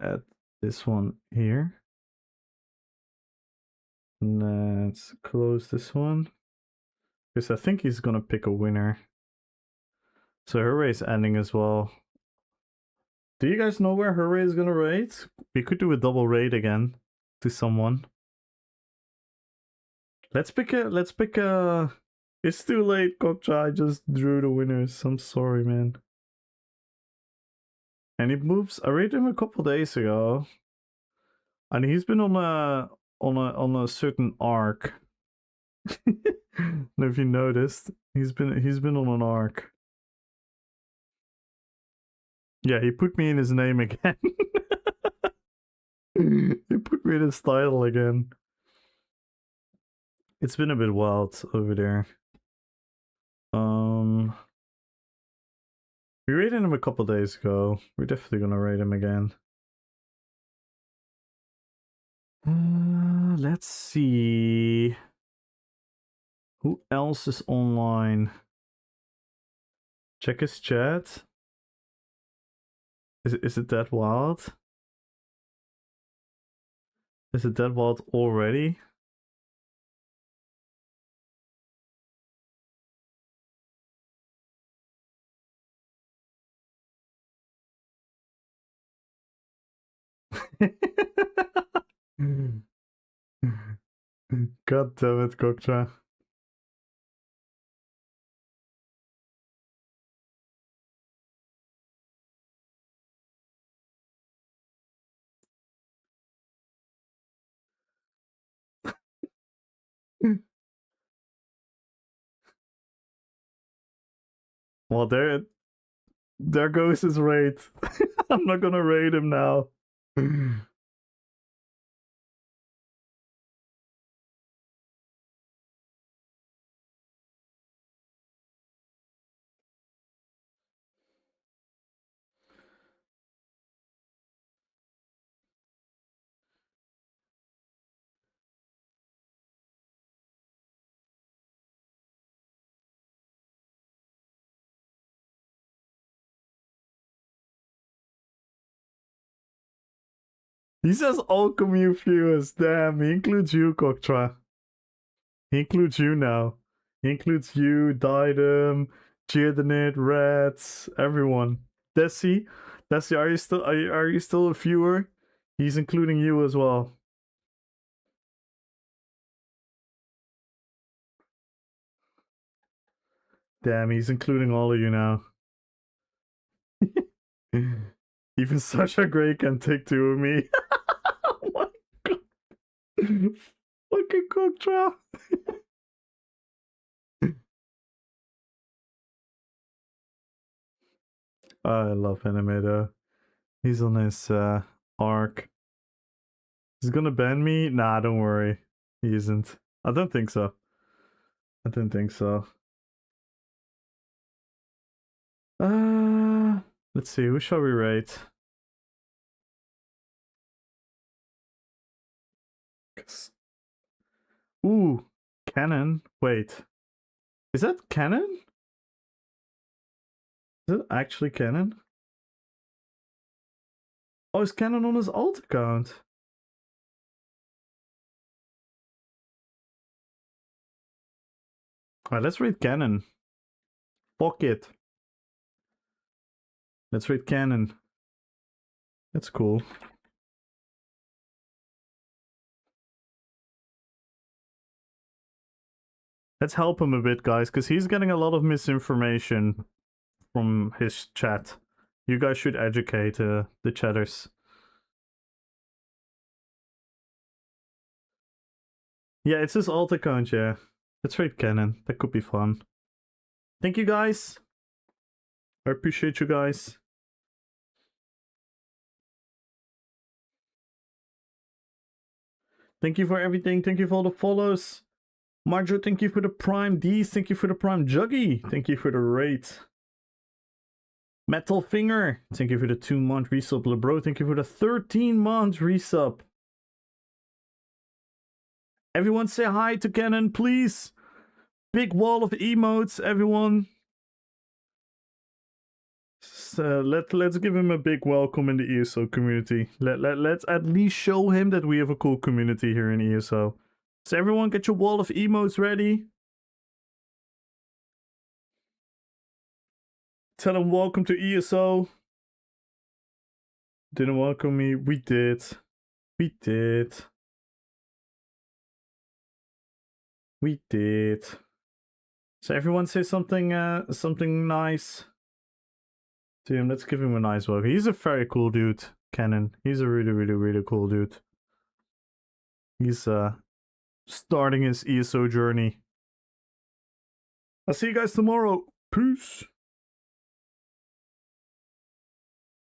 add this one here. Let's close this one. Because I think he's gonna pick a winner. So her race ending as well. Do you guys know where her raid is gonna raid? We could do a double raid again to someone. Let's pick a it's too late, Kokcha. I just drew the winners. I'm sorry, man. And he moves. I rated him a couple days ago. And he's been on a certain arc. I don't know if you noticed. He's been on an arc. Yeah, he put me in his name again. He put me in his title again. It's been a bit wild over there. We rated him a couple days ago. We're definitely gonna rate him again. Let's see. Who else is online? Check his chat. Is it that wild? Is it that wild already? God damn it, Kokcha. Well, there goes his raid. I'm not gonna raid him now. He says all commute viewers. Damn, he includes you, Koktra. He includes you now. He includes you, Didem, Cheerdenit, Rats, everyone. Desi, are you still a viewer? He's including you as well. Damn, he's including all of you now. Even Sasha Grey can take two of me. Oh my god. Fucking Koktra. I love Animator. He's on his arc. He's gonna ban me? Nah, don't worry. He isn't. I don't think so. I don't think so. Let's see, who shall we rate? Ooh, Cannon. Wait. Is that Cannon? Is it actually Cannon? Oh, is Cannon on his alt account? Alright, let's read Cannon. Fuck it. Let's read Cannon. That's cool. Let's help him a bit, guys, because he's getting a lot of misinformation from his chat. You guys should educate the chatters. Yeah, it's his alt account, yeah. Let's raid Cannon. That could be fun. Thank you, guys. I appreciate you guys. Thank you for everything. Thank you for all the follows. Marjo, thank you for the Prime. Dees, thank you for the Prime. Juggy, thank you for the raid. Metal Finger, thank you for the 2-month resub. Lebro, thank you for the 13-month resub. Everyone say hi to Cannon, please. Big wall of emotes, everyone. let's give him a big welcome in the ESO community. Let's at least show him that we have a cool community here in ESO. So everyone get your wall of emotes ready. Tell him welcome to ESO. Didn't welcome me. We did. We did. We did. So everyone say something something nice to him. Let's give him a nice welcome. He's a very cool dude, Cannon. He's a really cool dude. He's starting his ESO journey. I'll see you guys tomorrow. Peace.